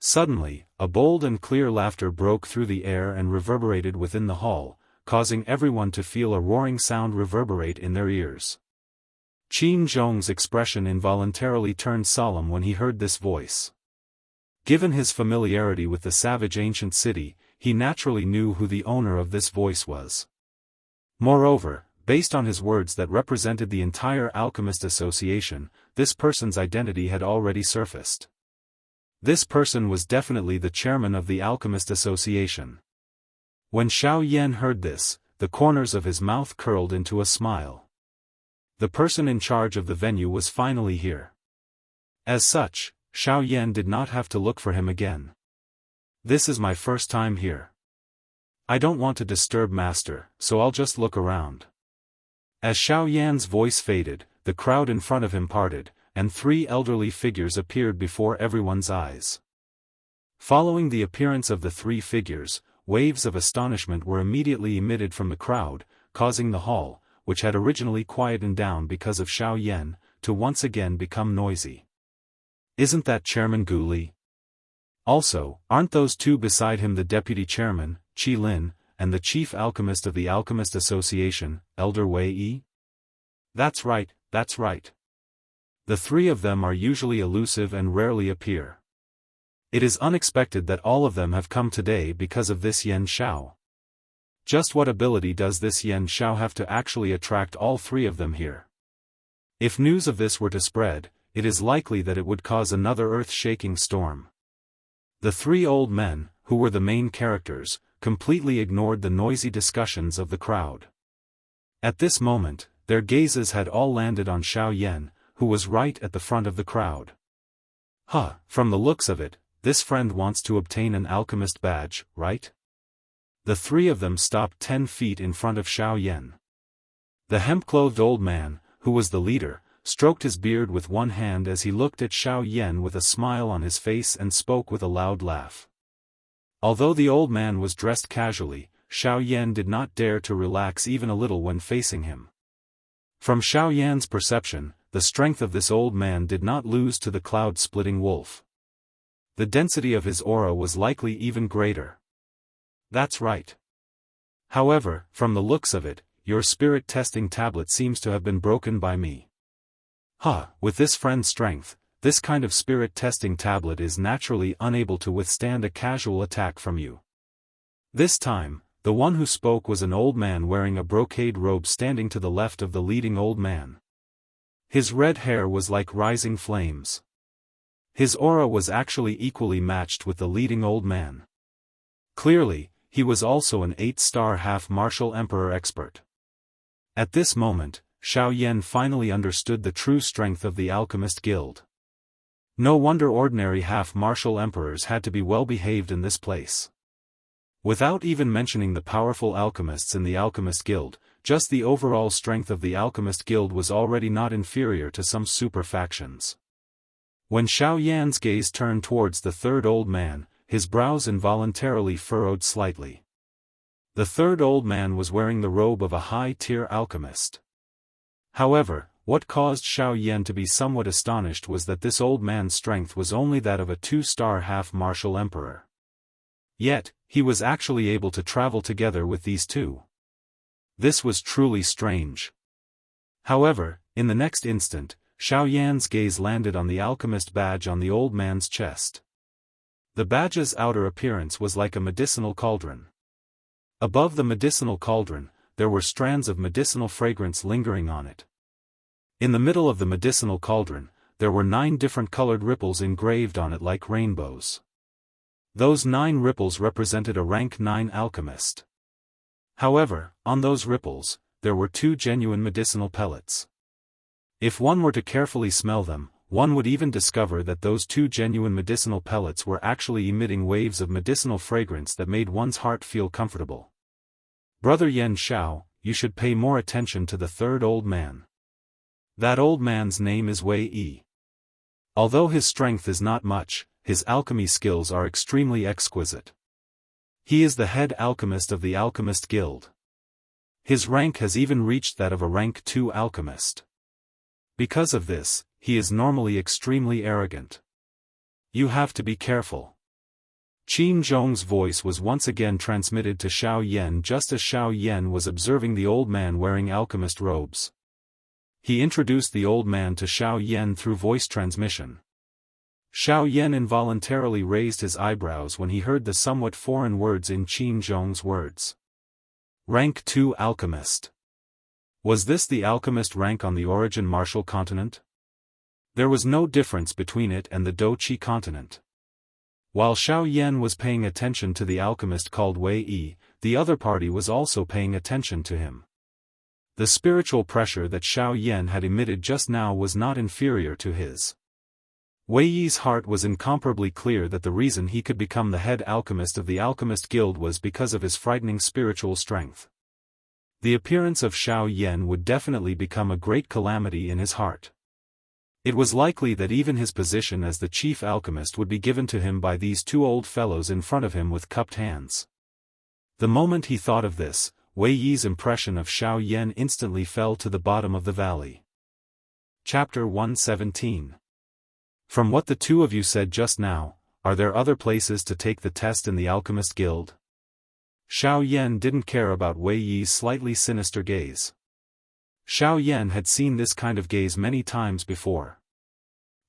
Suddenly, a bold and clear laughter broke through the air and reverberated within the hall, causing everyone to feel a roaring sound reverberate in their ears. Qin Zhong's expression involuntarily turned solemn when he heard this voice. Given his familiarity with the savage ancient city, he naturally knew who the owner of this voice was. Moreover, based on his words that represented the entire Alchemist Association, this person's identity had already surfaced. This person was definitely the chairman of the Alchemist Association. When Xiaoyan heard this, the corners of his mouth curled into a smile. The person in charge of the venue was finally here. As such, Xiaoyan did not have to look for him again. This is my first time here. I don't want to disturb Master, so I'll just look around. As Xiaoyan's voice faded, the crowd in front of him parted, and 3 elderly figures appeared before everyone's eyes. Following the appearance of the 3 figures, waves of astonishment were immediately emitted from the crowd, causing the hall, which had originally quietened down because of Xiaoyan, to once again become noisy. Isn't that Chairman Gu Li? Also, aren't those 2 beside him the deputy chairman, Qi Lin, and the chief alchemist of the Alchemist Association, Elder Wei Yi? That's right, that's right. The three of them are usually elusive and rarely appear. It is unexpected that all of them have come today because of this Yen Xiao. Just what ability does this Yen Xiao have to actually attract all three of them here? If news of this were to spread, it is likely that it would cause another earth-shaking storm. The three old men, who were the main characters, completely ignored the noisy discussions of the crowd. At this moment, their gazes had all landed on Xiao Yan, who was right at the front of the crowd. From the looks of it, this friend wants to obtain an alchemist badge, right? The three of them stopped 10 feet in front of Xiao Yan. The hemp-clothed old man, who was the leader, stroked his beard with one hand as he looked at Xiao Yan with a smile on his face and spoke with a loud laugh. Although the old man was dressed casually, Xiao Yan did not dare to relax even a little when facing him. From Xiao Yan's perception, the strength of this old man did not lose to the cloud-splitting wolf. The density of his aura was likely even greater. That's right. However, from the looks of it, your spirit testing tablet seems to have been broken by me. With this friend's strength, this kind of spirit testing tablet is naturally unable to withstand a casual attack from you. This time, the one who spoke was an old man wearing a brocade robe standing to the left of the leading old man. His red hair was like rising flames. His aura was actually equally matched with the leading old man. Clearly, he was also an 8-star half-martial emperor expert. At this moment, Xiao Yan finally understood the true strength of the Alchemist Guild. No wonder ordinary half-martial emperors had to be well-behaved in this place. Without even mentioning the powerful alchemists in the Alchemist Guild, just the overall strength of the Alchemist Guild was already not inferior to some super factions. When Xiao Yan's gaze turned towards the third old man, his brows involuntarily furrowed slightly. The third old man was wearing the robe of a high-tier alchemist. However, what caused Xiao Yan to be somewhat astonished was that this old man's strength was only that of a 2-star half-martial emperor. Yet, he was actually able to travel together with these two. This was truly strange. However, in the next instant, Xiao Yan's gaze landed on the alchemist badge on the old man's chest. The badge's outer appearance was like a medicinal cauldron. Above the medicinal cauldron, there were strands of medicinal fragrance lingering on it. In the middle of the medicinal cauldron, there were 9 different colored ripples engraved on it like rainbows. Those 9 ripples represented a rank 9 alchemist. However, on those ripples, there were 2 genuine medicinal pellets. If one were to carefully smell them, one would even discover that those 2 genuine medicinal pellets were actually emitting waves of medicinal fragrance that made one's heart feel comfortable. Brother Yen Xiao, you should pay more attention to the third old man. That old man's name is Wei Yi. Although his strength is not much, his alchemy skills are extremely exquisite. He is the head alchemist of the Alchemist Guild. His rank has even reached that of a rank 2 alchemist. Because of this, he is normally extremely arrogant. You have to be careful. Qin Zhong's voice was once again transmitted to Xiao Yan just as Xiao Yan was observing the old man wearing alchemist robes. He introduced the old man to Xiao Yan through voice transmission. Xiao Yan involuntarily raised his eyebrows when he heard the somewhat foreign words in Qin Zhong's words. Rank 2 Alchemist. Was this the alchemist rank on the origin martial continent? There was no difference between it and the Douqi continent. While Xiao Yan was paying attention to the alchemist called Wei Yi, the other party was also paying attention to him. The spiritual pressure that Xiao Yan had emitted just now was not inferior to his. Wei Yi's heart was incomparably clear that the reason he could become the head alchemist of the Alchemist Guild was because of his frightening spiritual strength. The appearance of Xiao Yan would definitely become a great calamity in his heart. It was likely that even his position as the chief alchemist would be given to him by these 2 old fellows in front of him with cupped hands. The moment he thought of this, Wei Yi's impression of Xiao Yan instantly fell to the bottom of the valley. Chapter 117. From what the 2 of you said just now, are there other places to take the test in the Alchemist Guild? Xiao Yan didn't care about Wei Yi's slightly sinister gaze. Xiao Yan had seen this kind of gaze many times before.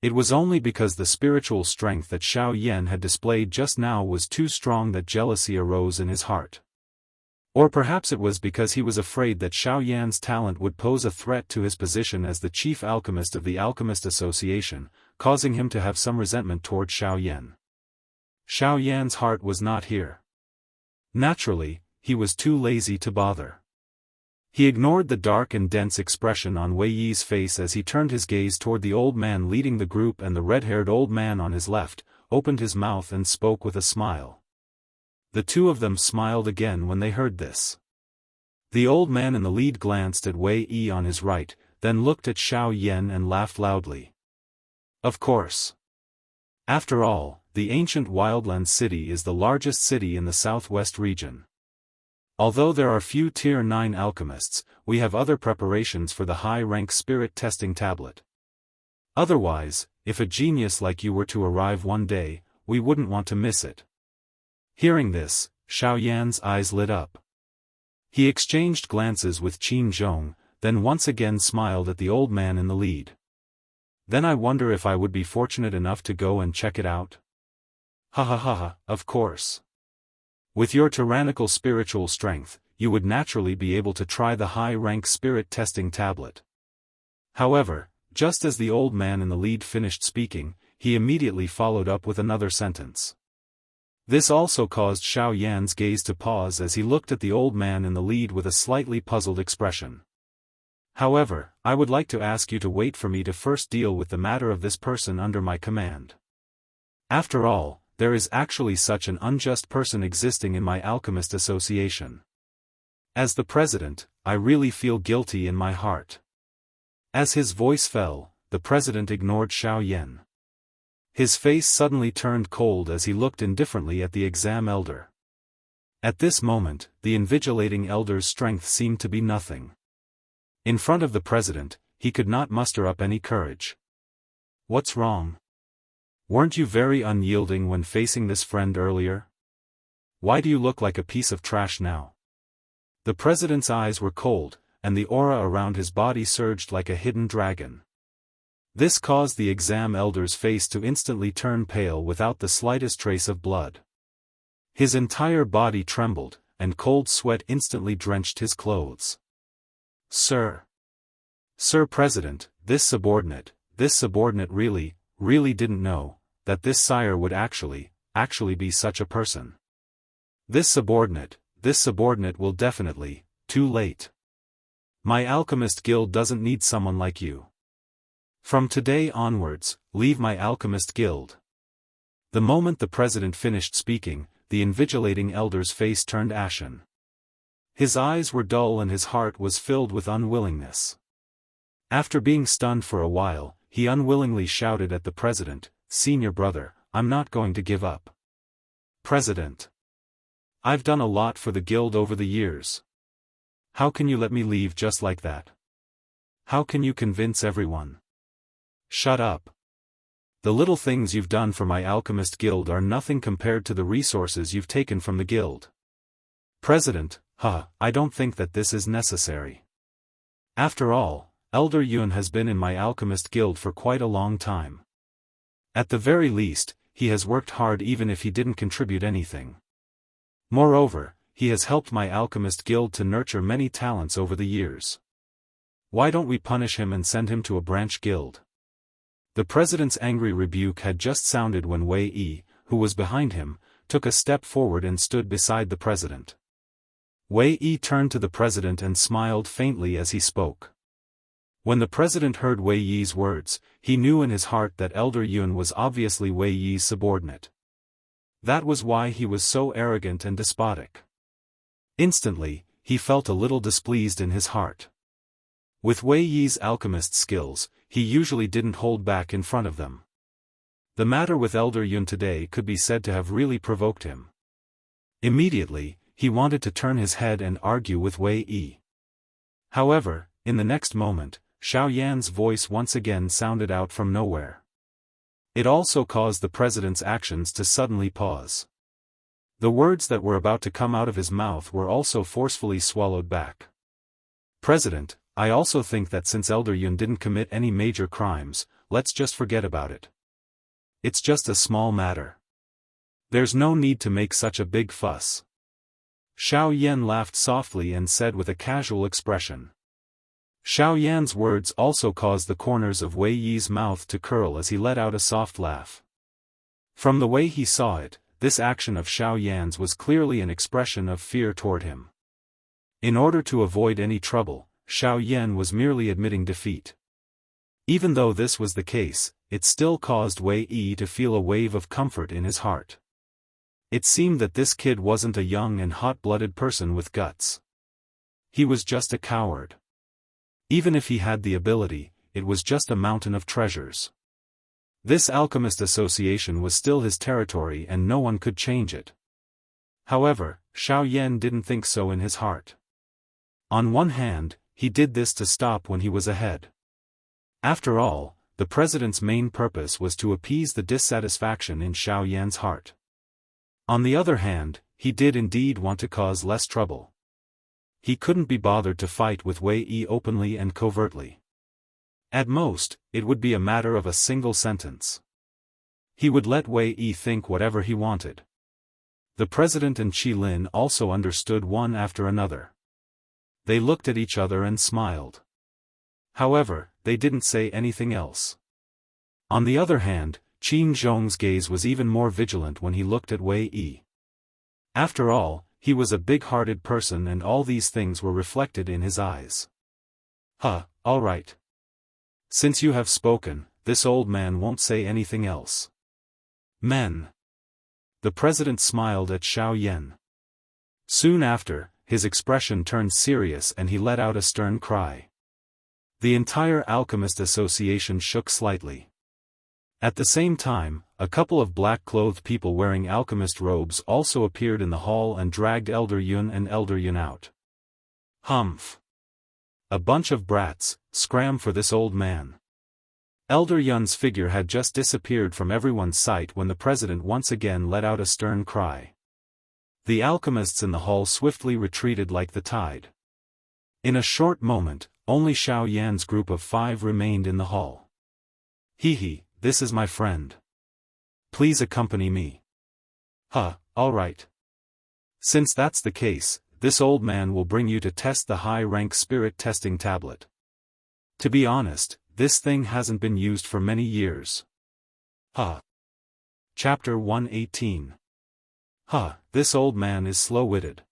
It was only because the spiritual strength that Xiao Yan had displayed just now was too strong that jealousy arose in his heart. Or perhaps it was because he was afraid that Xiao Yan's talent would pose a threat to his position as the chief alchemist of the Alchemist Association, causing him to have some resentment toward Xiao Yan. Xiao Yan's heart was not here. Naturally, he was too lazy to bother. He ignored the dark and dense expression on Wei Yi's face as he turned his gaze toward the old man leading the group, and the red-haired old man on his left opened his mouth and spoke with a smile. The two of them smiled again when they heard this. The old man in the lead glanced at Wei Yi on his right, then looked at Xiao Yan and laughed loudly. Of course. After all, the ancient Wildlands city is the largest city in the southwest region. Although there are few Tier 9 alchemists, we have other preparations for the high-rank spirit testing tablet. Otherwise, if a genius like you were to arrive one day, we wouldn't want to miss it. Hearing this, Xiao Yan's eyes lit up. He exchanged glances with Qin Zhong, then once again smiled at the old man in the lead. Then I wonder if I would be fortunate enough to go and check it out? Ha ha ha ha, of course. With your tyrannical spiritual strength, you would naturally be able to try the high-rank spirit testing tablet. However, just as the old man in the lead finished speaking, he immediately followed up with another sentence. This also caused Xiao Yan's gaze to pause as he looked at the old man in the lead with a slightly puzzled expression. However, I would like to ask you to wait for me to first deal with the matter of this person under my command. After all, there is actually such an unjust person existing in my Alchemist Association. As the president, I really feel guilty in my heart. As his voice fell, the president ignored Xiao Yan. His face suddenly turned cold as he looked indifferently at the exam elder. At this moment, the invigilating elder's strength seemed to be nothing. In front of the president, he could not muster up any courage. What's wrong? Weren't you very unyielding when facing this friend earlier? Why do you look like a piece of trash now? The president's eyes were cold, and the aura around his body surged like a hidden dragon. This caused the exam elder's face to instantly turn pale without the slightest trace of blood. His entire body trembled, and cold sweat instantly drenched his clothes. Sir President, this subordinate really didn't know that this sire would actually be such a person. This subordinate will definitely, too late. My alchemist guild doesn't need someone like you. From today onwards, leave my alchemist guild. The moment the president finished speaking, the invigilating elder's face turned ashen. His eyes were dull and his heart was filled with unwillingness. After being stunned for a while, he unwillingly shouted at the president, "Senior brother, I'm not going to give up. President. I've done a lot for the guild over the years. How can you let me leave just like that? How can you convince everyone? Shut up. The little things you've done for my alchemist guild are nothing compared to the resources you've taken from the guild. President, I don't think that this is necessary. After all, Elder Yun has been in my alchemist guild for quite a long time. At the very least, he has worked hard even if he didn't contribute anything. Moreover, he has helped my alchemist guild to nurture many talents over the years. Why don't we punish him and send him to a branch guild?" The president's angry rebuke had just sounded when Wei Yi, who was behind him, took a step forward and stood beside the president. Wei Yi turned to the president and smiled faintly as he spoke. When the president heard Wei Yi's words, he knew in his heart that Elder Yun was obviously Wei Yi's subordinate. That was why he was so arrogant and despotic. Instantly, he felt a little displeased in his heart. With Wei Yi's alchemist skills, he usually didn't hold back in front of them. The matter with Elder Yun today could be said to have really provoked him. Immediately, he wanted to turn his head and argue with Wei Yi. However, in the next moment, Xiao Yan's voice once again sounded out from nowhere. It also caused the president's actions to suddenly pause. The words that were about to come out of his mouth were also forcefully swallowed back. "President, I also think that since Elder Yun didn't commit any major crimes, let's just forget about it. It's just a small matter. There's no need to make such a big fuss. Xiao Yan laughed softly and said with a casual expression. Xiao Yan's words also caused the corners of Wei Yi's mouth to curl as he let out a soft laugh. From the way he saw it, this action of Xiao Yan's was clearly an expression of fear toward him. In order to avoid any trouble, Xiao Yan was merely admitting defeat. Even though this was the case, it still caused Wei Yi to feel a wave of comfort in his heart. It seemed that this kid wasn't a young and hot-blooded person with guts. He was just a coward. Even if he had the ability, it was just a mountain of treasures. This alchemist association was still his territory and no one could change it. However, Xiao Yan didn't think so in his heart. On one hand, he did this to stop when he was ahead. After all, the president's main purpose was to appease the dissatisfaction in Xiao Yan's heart. On the other hand, he did indeed want to cause less trouble. He couldn't be bothered to fight with Wei Yi openly and covertly. At most, it would be a matter of a single sentence. He would let Wei Yi think whatever he wanted. The president and Qi Lin also understood one after another. They looked at each other and smiled. However, they didn't say anything else. On the other hand, Qin Zhong's gaze was even more vigilant when he looked at Wei Yi. After all, he was a big-hearted person and all these things were reflected in his eyes. All right. Since you have spoken, this old man won't say anything else. Men. The president smiled at Xiao Yan. Soon after, his expression turned serious and he let out a stern cry. The entire alchemist association shook slightly. At the same time, a couple of black-clothed people wearing alchemist robes also appeared in the hall and dragged Elder Yun and Elder Yun out. Humph! A bunch of brats, scram for this old man. Elder Yun's figure had just disappeared from everyone's sight when the president once again let out a stern cry. The alchemists in the hall swiftly retreated like the tide. In a short moment, only Xiao Yan's group of 5 remained in the hall. Hee, this is my friend. Please accompany me. All right. Since that's the case, this old man will bring you to test the high-rank spirit testing tablet. To be honest, this thing hasn't been used for many years. Chapter 118. This old man is slow-witted.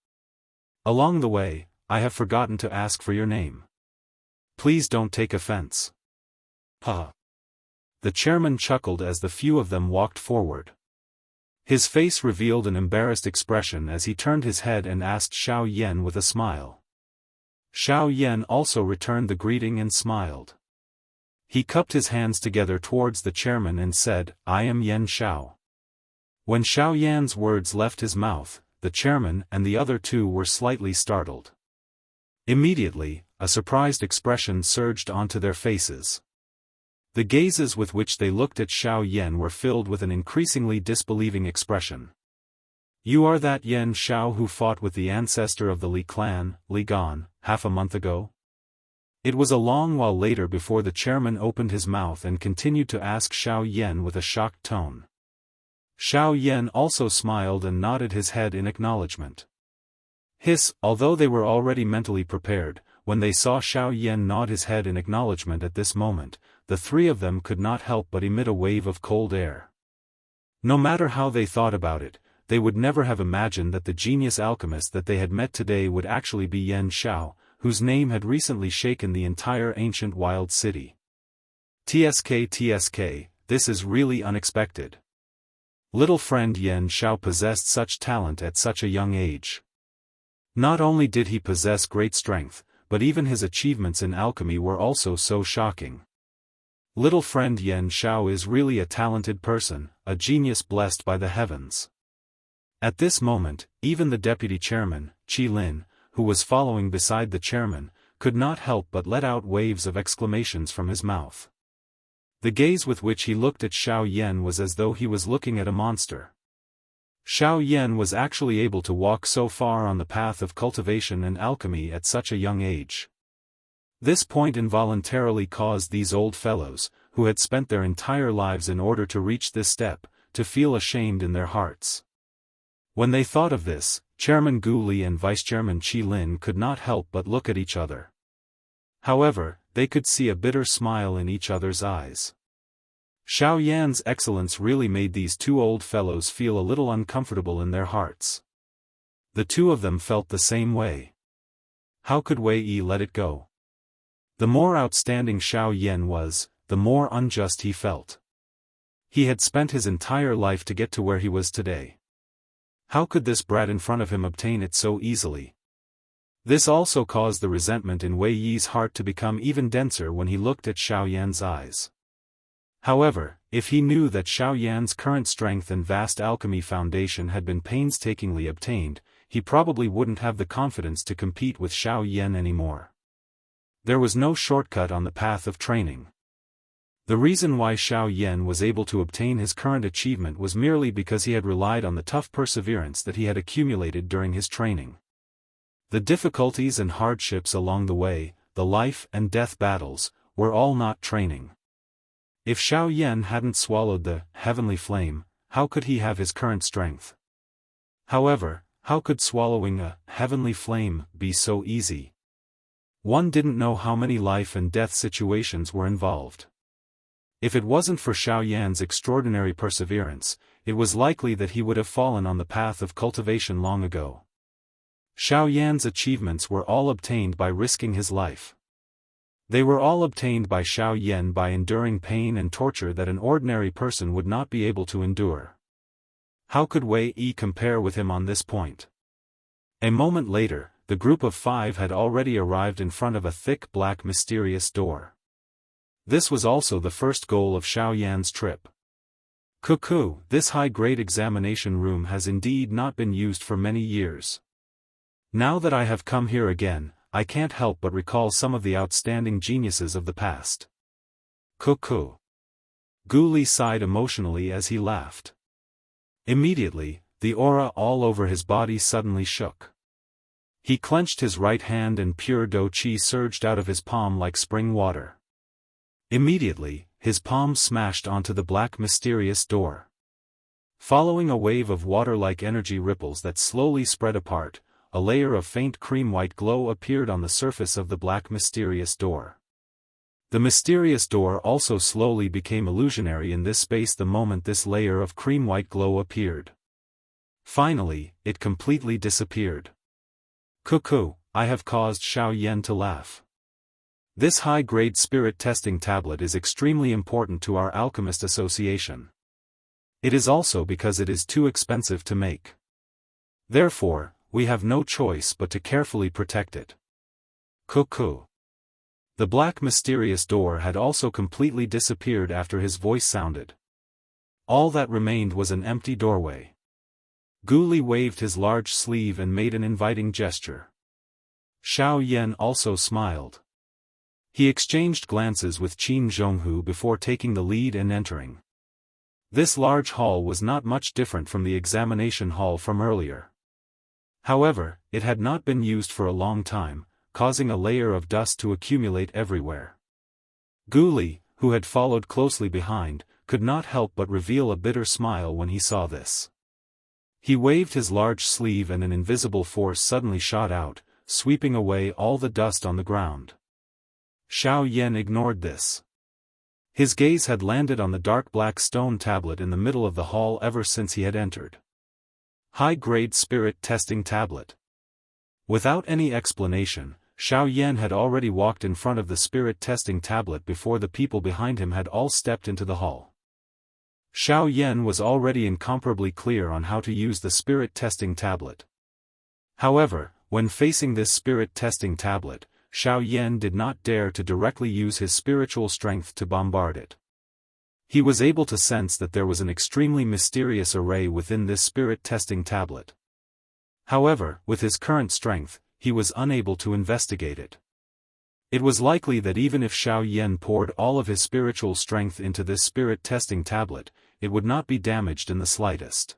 Along the way, I have forgotten to ask for your name. Please don't take offense. The chairman chuckled as the few of them walked forward. His face revealed an embarrassed expression as he turned his head and asked Xiao Yan with a smile. Xiao Yan also returned the greeting and smiled. He cupped his hands together towards the chairman and said, I am Yan Xiao. When Xiao Yan's words left his mouth, the chairman and the other 2 were slightly startled. Immediately, a surprised expression surged onto their faces. The gazes with which they looked at Xiao Yan were filled with an increasingly disbelieving expression. You are that Yan Xiao who fought with the ancestor of the Li clan, Li Gan, half a month ago? It was a long while later before the chairman opened his mouth and continued to ask Xiao Yan with a shocked tone. Xiao Yan also smiled and nodded his head in acknowledgement. Although they were already mentally prepared, when they saw Xiao Yan nod his head in acknowledgement at this moment, the 3 of them could not help but emit a wave of cold air. No matter how they thought about it, they would never have imagined that the genius alchemist that they had met today would actually be Yan Xiao, whose name had recently shaken the entire ancient wild city. TSK, this is really unexpected. Little friend Yan Xiao possessed such talent at such a young age. Not only did he possess great strength, but even his achievements in alchemy were also so shocking. Little friend Yan Xiao is really a talented person, a genius blessed by the heavens. At this moment, even the deputy chairman, Qi Lin, who was following beside the chairman, could not help but let out waves of exclamations from his mouth. The gaze with which he looked at Xiao Yan was as though he was looking at a monster. Xiao Yan was actually able to walk so far on the path of cultivation and alchemy at such a young age. This point involuntarily caused these old fellows, who had spent their entire lives in order to reach this step, to feel ashamed in their hearts. When they thought of this, Chairman Gu Li and Vice Chairman Qi Lin could not help but look at each other. However, they could see a bitter smile in each other's eyes. Xiao Yan's excellence really made these two old fellows feel a little uncomfortable in their hearts. The two of them felt the same way. How could Wei Yi let it go? The more outstanding Xiao Yan was, the more unjust he felt. He had spent his entire life to get to where he was today. How could this brat in front of him obtain it so easily? This also caused the resentment in Wei Yi's heart to become even denser when he looked at Xiao Yan's eyes. However, if he knew that Xiao Yan's current strength and vast alchemy foundation had been painstakingly obtained, he probably wouldn't have the confidence to compete with Xiao Yan anymore. There was no shortcut on the path of training. The reason why Xiao Yan was able to obtain his current achievement was merely because he had relied on the tough perseverance that he had accumulated during his training. The difficulties and hardships along the way, the life and death battles, were all not training. If Xiao Yan hadn't swallowed the heavenly flame, how could he have his current strength? However, how could swallowing a heavenly flame be so easy? One didn't know how many life and death situations were involved. If it wasn't for Xiao Yan's extraordinary perseverance, it was likely that he would have fallen on the path of cultivation long ago. Xiao Yan's achievements were all obtained by risking his life. They were all obtained by Xiao Yan by enduring pain and torture that an ordinary person would not be able to endure. How could Wei Yi compare with him on this point? A moment later, the group of 5 had already arrived in front of a thick black mysterious door. This was also the first goal of Xiao Yan's trip. Cuckoo, this high-grade examination room has indeed not been used for many years. Now that I have come here again, I can't help but recall some of the outstanding geniuses of the past. Cuckoo. Gu Li sighed emotionally as he laughed. Immediately, the aura all over his body suddenly shook. He clenched his right hand and pure Do Qi surged out of his palm like spring water. Immediately, his palm smashed onto the black mysterious door. Following a wave of water-like energy ripples that slowly spread apart, a layer of faint cream-white glow appeared on the surface of the black mysterious door. The mysterious door also slowly became illusionary in this space the moment this layer of cream-white glow appeared. Finally, it completely disappeared. Cuckoo, I have caused Xiao Yan to laugh. This high-grade spirit testing tablet is extremely important to our alchemist association. It is also because it is too expensive to make. Therefore, we have no choice but to carefully protect it. Cuckoo. The black mysterious door had also completely disappeared after his voice sounded. All that remained was an empty doorway. Gu Li waved his large sleeve and made an inviting gesture. Xiao Yan also smiled. He exchanged glances with Qin Zhonghu before taking the lead and entering. This large hall was not much different from the examination hall from earlier. However, it had not been used for a long time, causing a layer of dust to accumulate everywhere. Gu Li, who had followed closely behind, could not help but reveal a bitter smile when he saw this. He waved his large sleeve and an invisible force suddenly shot out, sweeping away all the dust on the ground. Xiao Yan ignored this. His gaze had landed on the dark black stone tablet in the middle of the hall ever since he had entered. High-grade spirit testing tablet. Without any explanation, Xiao Yan had already walked in front of the spirit testing tablet before the people behind him had all stepped into the hall. Xiao Yan was already incomparably clear on how to use the spirit testing tablet. However, when facing this spirit testing tablet, Xiao Yan did not dare to directly use his spiritual strength to bombard it. He was able to sense that there was an extremely mysterious array within this spirit testing tablet. However, with his current strength, he was unable to investigate it. It was likely that even if Xiao Yan poured all of his spiritual strength into this spirit testing tablet, it would not be damaged in the slightest.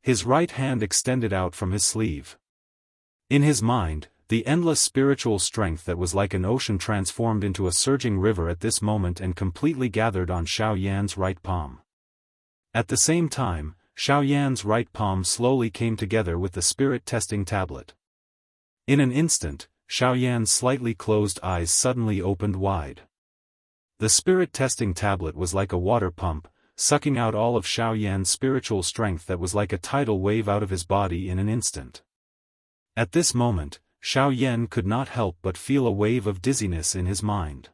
His right hand extended out from his sleeve. In his mind, The endless spiritual strength that was like an ocean transformed into a surging river at this moment and completely gathered on Xiao Yan's right palm. At the same time, Xiao Yan's right palm slowly came together with the spirit-testing tablet. In an instant, Xiao Yan's slightly closed eyes suddenly opened wide. The spirit-testing tablet was like a water pump, sucking out all of Xiao Yan's spiritual strength that was like a tidal wave out of his body in an instant. At this moment, Xiao Yan could not help but feel a wave of dizziness in his mind.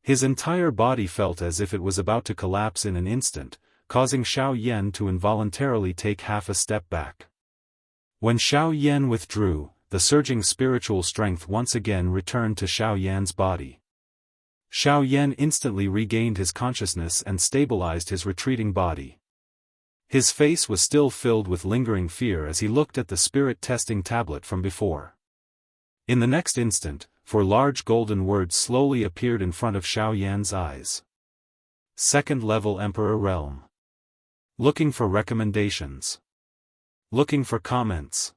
His entire body felt as if it was about to collapse in an instant, causing Xiao Yan to involuntarily take half a step back. When Xiao Yan withdrew, the surging spiritual strength once again returned to Xiao Yan's body. Xiao Yan instantly regained his consciousness and stabilized his retreating body. His face was still filled with lingering fear as he looked at the spirit-testing tablet from before. In the next instant, 4 large golden words slowly appeared in front of Xiao Yan's eyes. Second level Emperor Realm. Looking for recommendations. Looking for comments.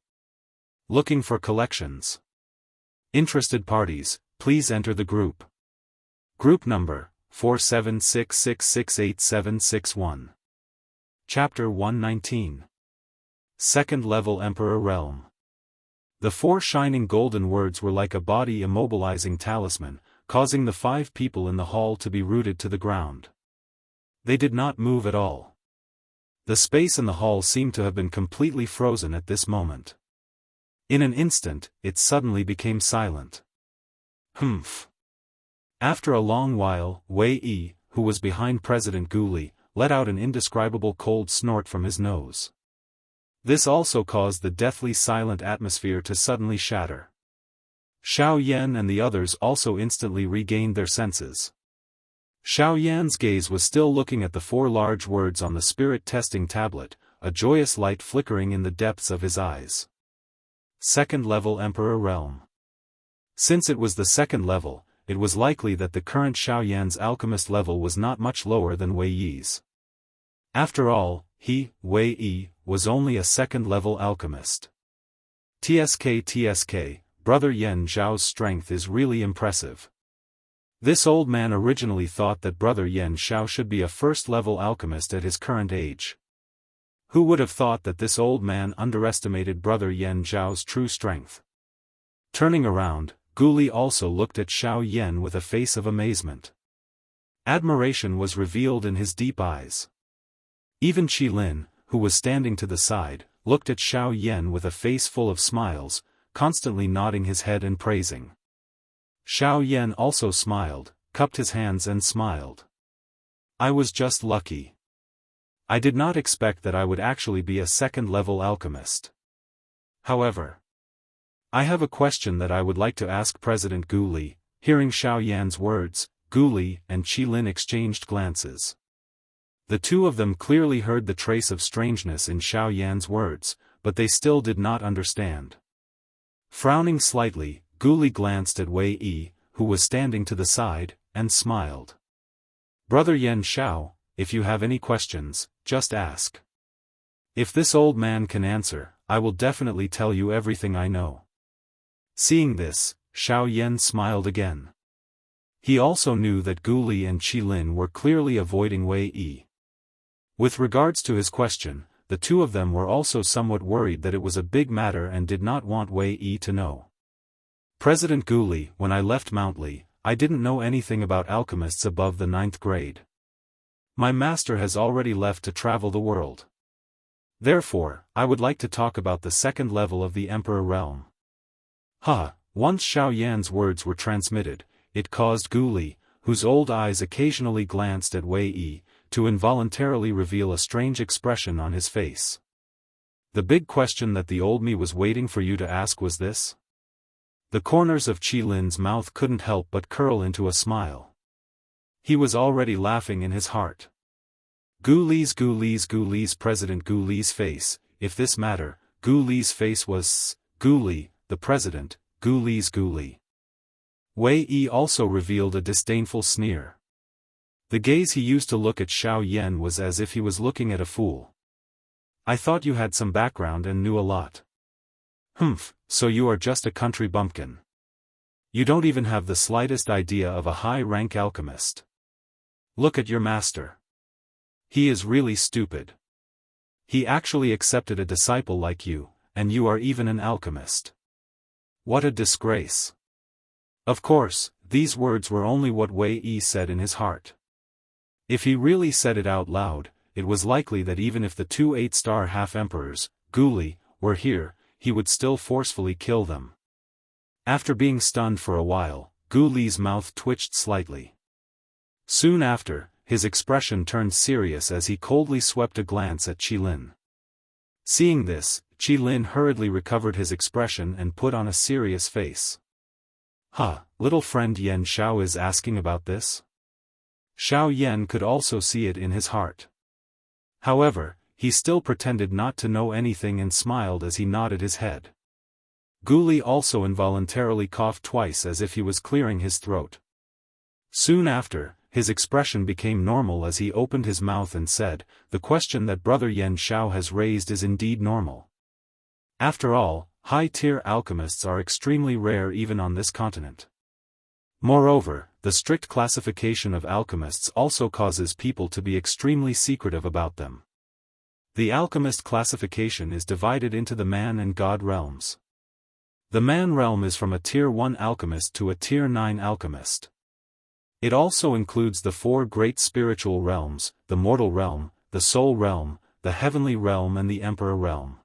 Looking for collections. Interested parties, please enter the group. Group number, 4766687761. Chapter 119. Second level Emperor Realm. The 4 shining golden words were like a body immobilizing talisman, causing the 5 people in the hall to be rooted to the ground. They did not move at all. The space in the hall seemed to have been completely frozen at this moment. In an instant, it suddenly became silent. Humph. After a long while, Wei Yi, who was behind President Guli, let out an indescribable cold snort from his nose. This also caused the deathly silent atmosphere to suddenly shatter. Xiao Yan and the others also instantly regained their senses. Xiao Yan's gaze was still looking at the 4 large words on the spirit-testing tablet, a joyous light flickering in the depths of his eyes. Second level Emperor Realm. Since it was the second level, it was likely that the current Xiao Yan's alchemist level was not much lower than Wei Yi's. After all, he, Wei Yi, was only a second-level alchemist. TSK, Brother Yan Zhao's strength is really impressive. This old man originally thought that Brother Yan Zhao should be a first-level alchemist at his current age. Who would have thought that this old man underestimated Brother Yan Zhao's true strength? Turning around, Guli also looked at Xiao Yan with a face of amazement. Admiration was revealed in his deep eyes. Even Qi Lin, who was standing to the side, looked at Xiao Yan with a face full of smiles, constantly nodding his head and praising. Xiao Yan also smiled, cupped his hands and smiled. I was just lucky. I did not expect that I would actually be a second-level alchemist. However, I have a question that I would like to ask President Guli. Hearing Xiao Yan's words, Guli and Qi Lin exchanged glances. The 2 of them clearly heard the trace of strangeness in Xiao Yan's words, but they still did not understand. Frowning slightly, Guli glanced at Wei Yi, who was standing to the side, and smiled. Brother Yan Zhao, if you have any questions, just ask. If this old man can answer, I will definitely tell you everything I know. Seeing this, Xiao Yan smiled again. He also knew that Guli and Qi Lin were clearly avoiding Wei Yi. With regards to his question, the 2 of them were also somewhat worried that it was a big matter and did not want Wei Yi to know. President Guli, when I left Mount Li, I didn't know anything about alchemists above the 9th grade. My master has already left to travel the world. Therefore, I would like to talk about the second level of the Emperor Realm. Once Xiao Yan's words were transmitted, it caused Guli, whose old eyes occasionally glanced at Wei Yi, to involuntarily reveal a strange expression on his face. The big question that the old me was waiting for you to ask was this? The corners of Qi Lin's mouth couldn't help but curl into a smile. He was already laughing in his heart. Guli's President Guli's face, if this matter, Guli's face was Guli, the president, Guli. Wei Yi also revealed a disdainful sneer. The gaze he used to look at Xiao Yan was as if he was looking at a fool. I thought you had some background and knew a lot. Humph, so you are just a country bumpkin. You don't even have the slightest idea of a high-rank alchemist. Look at your master. He is really stupid. He actually accepted a disciple like you, and you are even an alchemist. What a disgrace. Of course, these words were only what Wei Yi said in his heart. If he really said it out loud, it was likely that even if the two 8-star half-emperors, Guli, were here, he would still forcefully kill them. After being stunned for a while, Guli's mouth twitched slightly. Soon after, his expression turned serious as he coldly swept a glance at Qilin. Seeing this, Qilin hurriedly recovered his expression and put on a serious face. Huh, little friend Yan Xiao is asking about this? Xiao Yan could also see it in his heart. However, he still pretended not to know anything and smiled as he nodded his head. Guli also involuntarily coughed twice as if he was clearing his throat. Soon after, his expression became normal as he opened his mouth and said, "The question that Brother Yan Xiao has raised is indeed normal. After all, high-tier alchemists are extremely rare even on this continent. Moreover, the strict classification of alchemists also causes people to be extremely secretive about them. The alchemist classification is divided into the man and god realms. The man realm is from a Tier 1 alchemist to a Tier 9 alchemist. It also includes the 4 great spiritual realms, the mortal realm, the soul realm, the heavenly realm and the emperor realm.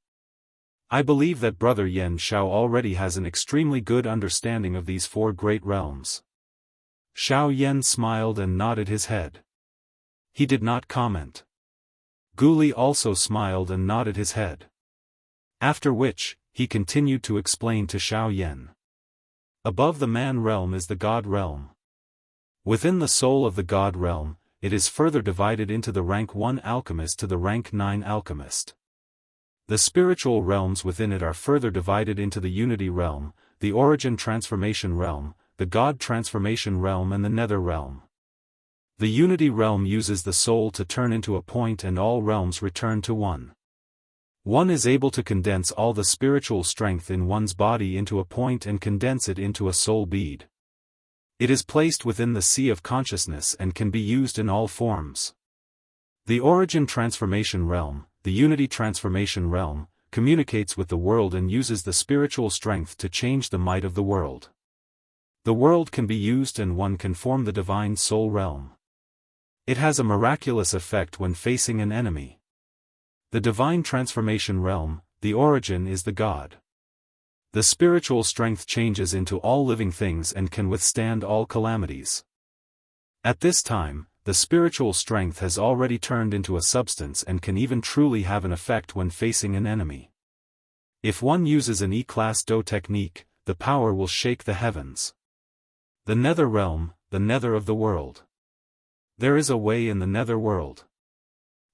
I believe that Brother Yan Xiao already has an extremely good understanding of these 4 great realms." Xiao Yan smiled and nodded his head. He did not comment. Guli also smiled and nodded his head. After which, he continued to explain to Xiao Yan. Above the man realm is the god realm. Within the soul of the god realm, it is further divided into the rank 1 alchemist to the rank 9 alchemist. The spiritual realms within it are further divided into the unity realm, the origin transformation realm, the god transformation realm and the nether realm. The unity realm uses the soul to turn into a point and all realms return to one. One is able to condense all the spiritual strength in one's body into a point and condense it into a soul bead. It is placed within the sea of consciousness and can be used in all forms. The origin transformation realm, the unity transformation realm, communicates with the world and uses the spiritual strength to change the might of the world. The world can be used and one can form the divine soul realm. It has a miraculous effect when facing an enemy. The divine transformation realm, the origin is the god. The spiritual strength changes into all living things and can withstand all calamities. At this time, the spiritual strength has already turned into a substance and can even truly have an effect when facing an enemy. If one uses an E-class Do technique, the power will shake the heavens. The nether realm, the nether of the world. There is a way in the nether world.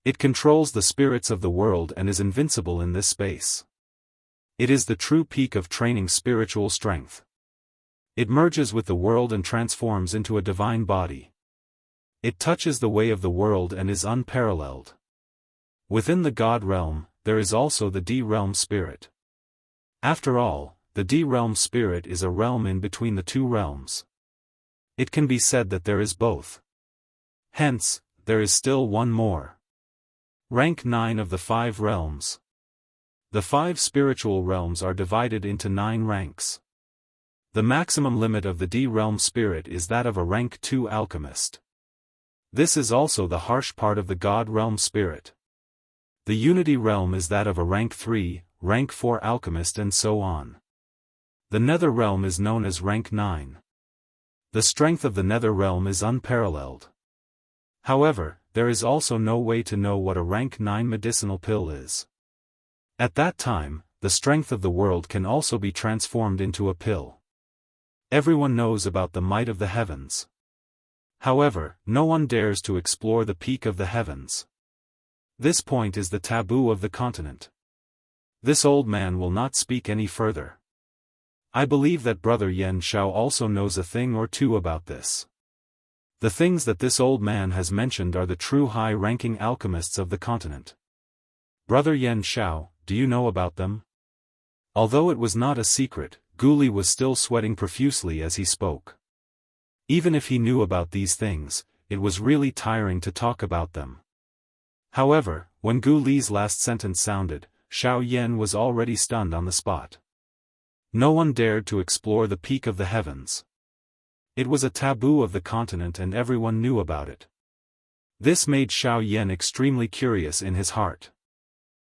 It controls the spirits of the world and is invincible in this space. It is the true peak of training spiritual strength. It merges with the world and transforms into a divine body. It touches the way of the world and is unparalleled. Within the God realm, there is also the D-realm spirit. After all, the D-realm spirit is a realm in between the 2 realms. It can be said that there is both. Hence, there is still one more. Rank 9 of the 5 realms. The 5 spiritual realms are divided into 9 ranks. The maximum limit of the D-realm spirit is that of a rank 2 alchemist. This is also the harsh part of the God realm spirit. The unity realm is that of a rank 3, rank 4 alchemist and so on. The nether realm is known as rank 9. The strength of the nether realm is unparalleled. However, there is also no way to know what a rank 9 medicinal pill is. At that time, the strength of the world can also be transformed into a pill. Everyone knows about the might of the heavens. However, no one dares to explore the peak of the heavens. This point is the taboo of the continent. This old man will not speak any further. I believe that Brother Yan Xiao also knows a thing or two about this. The things that this old man has mentioned are the true high-ranking alchemists of the continent. Brother Yan Xiao, do you know about them? Although it was not a secret, Gu Li was still sweating profusely as he spoke. Even if he knew about these things, it was really tiring to talk about them. However, when Gu Li's last sentence sounded, Xiao Yan was already stunned on the spot. No one dared to explore the peak of the heavens. It was a taboo of the continent and everyone knew about it. This made Xiao Yan extremely curious in his heart.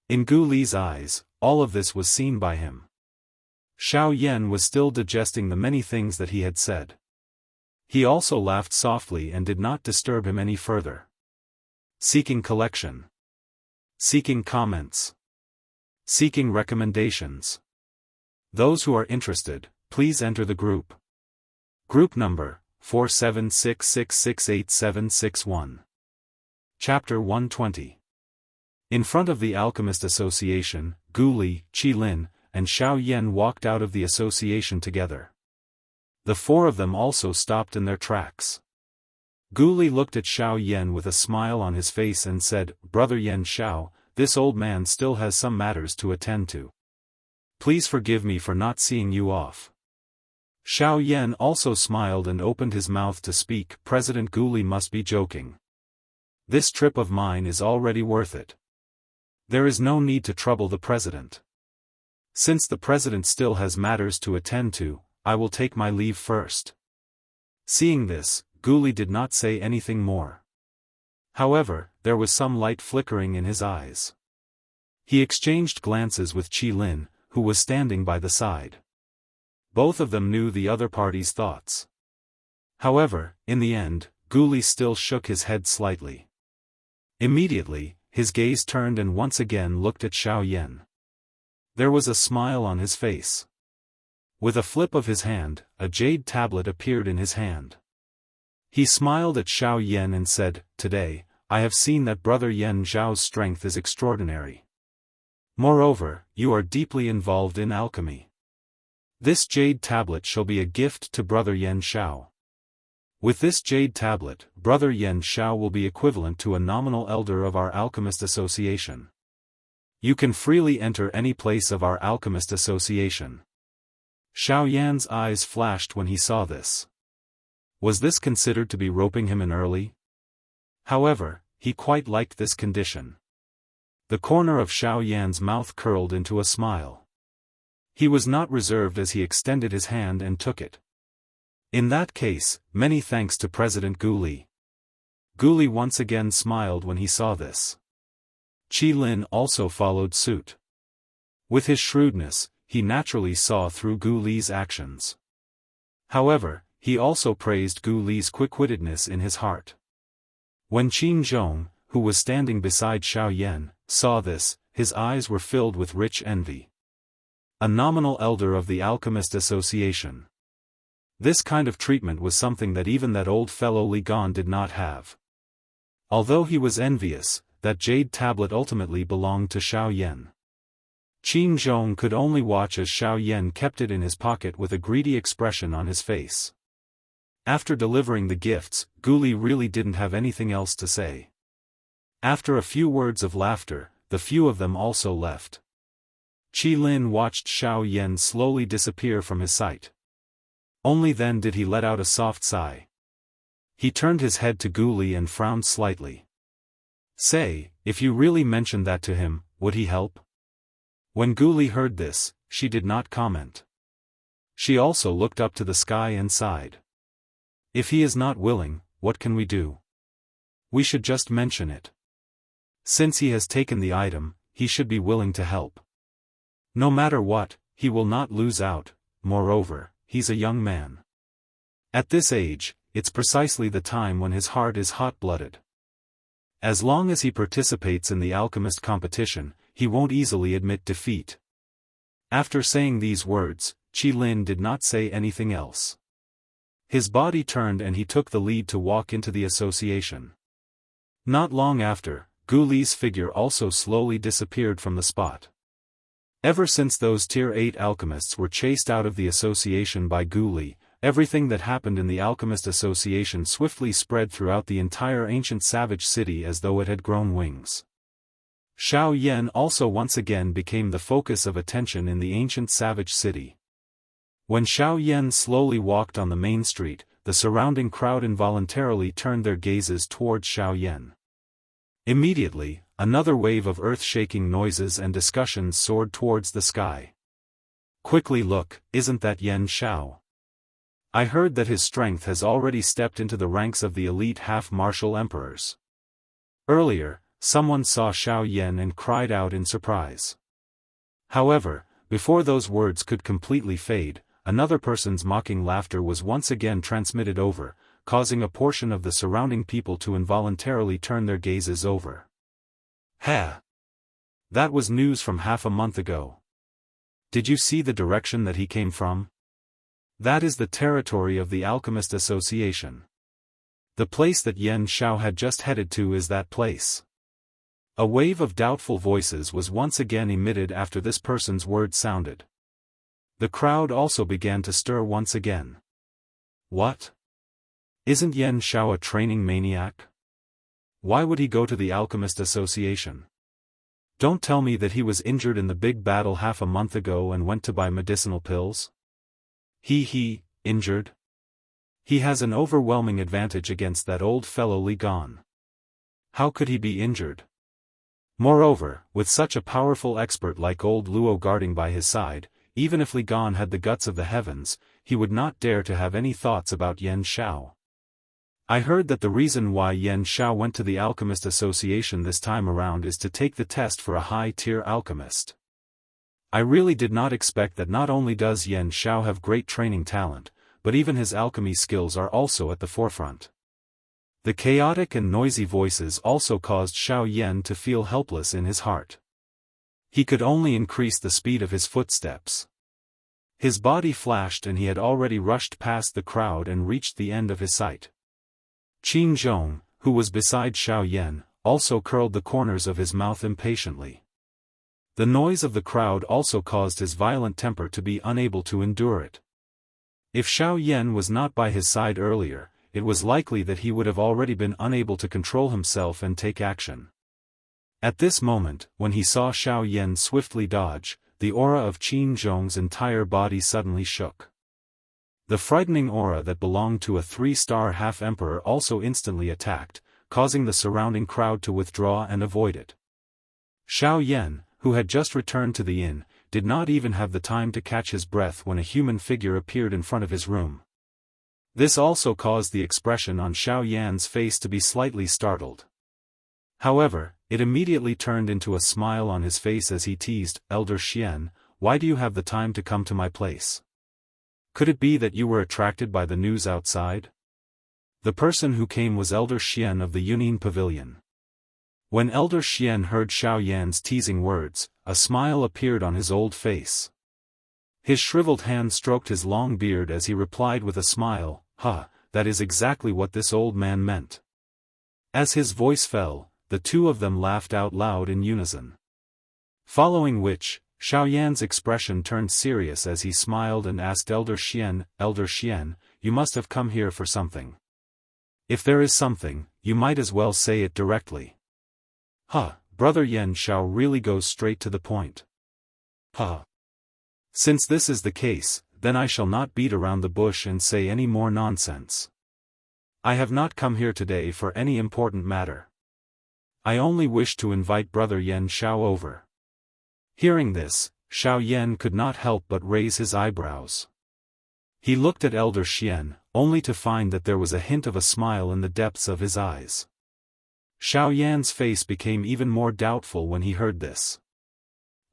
In Gu Li's eyes, all of this was seen by him. Xiao Yan was still digesting the many things that he had said. He also laughed softly and did not disturb him any further. Seeking collection. Seeking comments. Seeking recommendations. Those who are interested, please enter the group. Group number, 4766686761. Chapter 120. In front of the Alchemist Association, Gu Li, Qi Lin, and Xiao Yan walked out of the association together. The four of them also stopped in their tracks. Gu Li looked at Xiao Yan with a smile on his face and said, "Brother Yan Xiao, this old man still has some matters to attend to. Please forgive me for not seeing you off." Xiao Yan also smiled and opened his mouth to speak. President Gu Li must be joking. This trip of mine is already worth it. There is no need to trouble the president. Since the president still has matters to attend to, I will take my leave first. Seeing this, Gu Li did not say anything more. However, there was some light flickering in his eyes. He exchanged glances with Qi Lin, who was standing by the side. Both of them knew the other party's thoughts. However, in the end, Gu Li still shook his head slightly. Immediately, his gaze turned and once again looked at Xiao Yan. There was a smile on his face. With a flip of his hand, a jade tablet appeared in his hand. He smiled at Xiao Yan and said, "Today, I have seen that Brother Yan Zhao's strength is extraordinary. Moreover, you are deeply involved in alchemy. This jade tablet shall be a gift to Brother Yan Xiao. With this jade tablet, Brother Yan Xiao will be equivalent to a nominal elder of our Alchemist Association. You can freely enter any place of our Alchemist Association." Xiao Yan's eyes flashed when he saw this. Was this considered to be roping him in early? However, he quite liked this condition. The corner of Xiao Yan's mouth curled into a smile. He was not reserved as he extended his hand and took it. "In that case, many thanks to President Gu Li." Gu Li once again smiled when he saw this. Qi Lin also followed suit. With his shrewdness, he naturally saw through Gu Li's actions. However, he also praised Gu Li's quick-wittedness in his heart. When Qin Zhong, who was standing beside Xiao Yan, saw this, his eyes were filled with rich envy. A nominal elder of the Alchemist Association. This kind of treatment was something that even that old fellow Li Gan did not have. Although he was envious, that jade tablet ultimately belonged to Xiao Yan. Qin Zhong could only watch as Xiao Yan kept it in his pocket with a greedy expression on his face. After delivering the gifts, Gu Li really didn't have anything else to say. After a few words of laughter, the few of them also left. Qi Lin watched Xiao Yan slowly disappear from his sight. Only then did he let out a soft sigh. He turned his head to Gu Li and frowned slightly. "Say, if you really mentioned that to him, would he help?" When Gu Li heard this, she did not comment. She also looked up to the sky and sighed. "If he is not willing, what can we do? We should just mention it. Since he has taken the item, he should be willing to help. No matter what, he will not lose out, moreover, he's a young man. At this age, it's precisely the time when his heart is hot-blooded. As long as he participates in the alchemist competition, he won't easily admit defeat." After saying these words, Qi Lin did not say anything else. His body turned and he took the lead to walk into the association. Not long after, Gu Li's figure also slowly disappeared from the spot. Ever since those Tier 8 alchemists were chased out of the association by Gu Li, everything that happened in the Alchemist Association swiftly spread throughout the entire ancient savage city as though it had grown wings. Xiao Yan also once again became the focus of attention in the ancient savage city. When Xiao Yan slowly walked on the main street, the surrounding crowd involuntarily turned their gazes towards Xiao Yan. Immediately, another wave of earth-shaking noises and discussions soared towards the sky. Quickly look, isn't that Yan Xiao? I heard that his strength has already stepped into the ranks of the elite half-martial emperors. Earlier, someone saw Xiao Yan and cried out in surprise. However, before those words could completely fade, another person's mocking laughter was once again transmitted over, causing a portion of the surrounding people to involuntarily turn their gazes over. Ha! That was news from half a month ago. Did you see the direction that he came from? That is the territory of the Alchemist Association. The place that Yan Xiao had just headed to is that place. A wave of doubtful voices was once again emitted after this person's word sounded. The crowd also began to stir once again. What? Isn't Yan Xiao a training maniac? Why would he go to the Alchemist Association? Don't tell me that he was injured in the big battle half a month ago and went to buy medicinal pills? Injured? He has an overwhelming advantage against that old fellow Li Gan. How could he be injured? Moreover, with such a powerful expert like old Luo guarding by his side, even if Li Gan had the guts of the heavens, he would not dare to have any thoughts about Yan Xiao. I heard that the reason why Yan Xiao went to the Alchemist Association this time around is to take the test for a high-tier alchemist. I really did not expect that not only does Yan Xiao have great training talent, but even his alchemy skills are also at the forefront. The chaotic and noisy voices also caused Xiao Yan to feel helpless in his heart. He could only increase the speed of his footsteps. His body flashed and he had already rushed past the crowd and reached the end of his sight. Qin Zhong, who was beside Xiao Yan, also curled the corners of his mouth impatiently. The noise of the crowd also caused his violent temper to be unable to endure it. If Xiao Yan was not by his side earlier, it was likely that he would have already been unable to control himself and take action. At this moment, when he saw Xiao Yan swiftly dodge, the aura of Qin Zhong's entire body suddenly shook. The frightening aura that belonged to a 3-star half-emperor also instantly attacked, causing the surrounding crowd to withdraw and avoid it. Xiao Yan, who had just returned to the inn, did not even have the time to catch his breath when a human figure appeared in front of his room. This also caused the expression on Xiao Yan's face to be slightly startled. However, it immediately turned into a smile on his face as he teased, "Elder Xian, why do you have the time to come to my place? Could it be that you were attracted by the news outside?" The person who came was Elder Xian of the Yunin Pavilion. When Elder Xian heard Xiao Yan's teasing words, a smile appeared on his old face. His shriveled hand stroked his long beard as he replied with a smile, that is exactly what this old man meant." As his voice fell, the two of them laughed out loud in unison. Following which, Xiao Yan's expression turned serious as he smiled and asked Elder Xian, "Elder Xian, you must have come here for something. If there is something, you might as well say it directly." Brother Yan Xiao really goes straight to the point. Since this is the case, then I shall not beat around the bush and say any more nonsense. I have not come here today for any important matter. I only wish to invite Brother Yan Xiao over. Hearing this, Xiao Yan could not help but raise his eyebrows. He looked at Elder Xian, only to find that there was a hint of a smile in the depths of his eyes. Xiao Yan's face became even more doubtful when he heard this.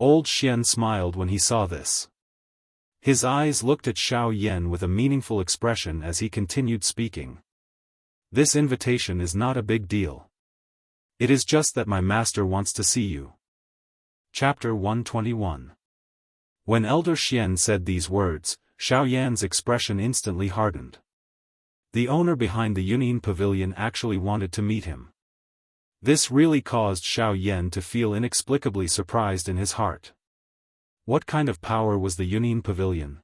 Old Xian smiled when he saw this. His eyes looked at Xiao Yan with a meaningful expression as he continued speaking. "This invitation is not a big deal. It is just that my master wants to see you." Chapter 121. When Elder Xian said these words, Xiao Yan's expression instantly hardened. The owner behind the Yunin Pavilion actually wanted to meet him. This really caused Xiao Yan to feel inexplicably surprised in his heart. What kind of power was the Yunin Pavilion?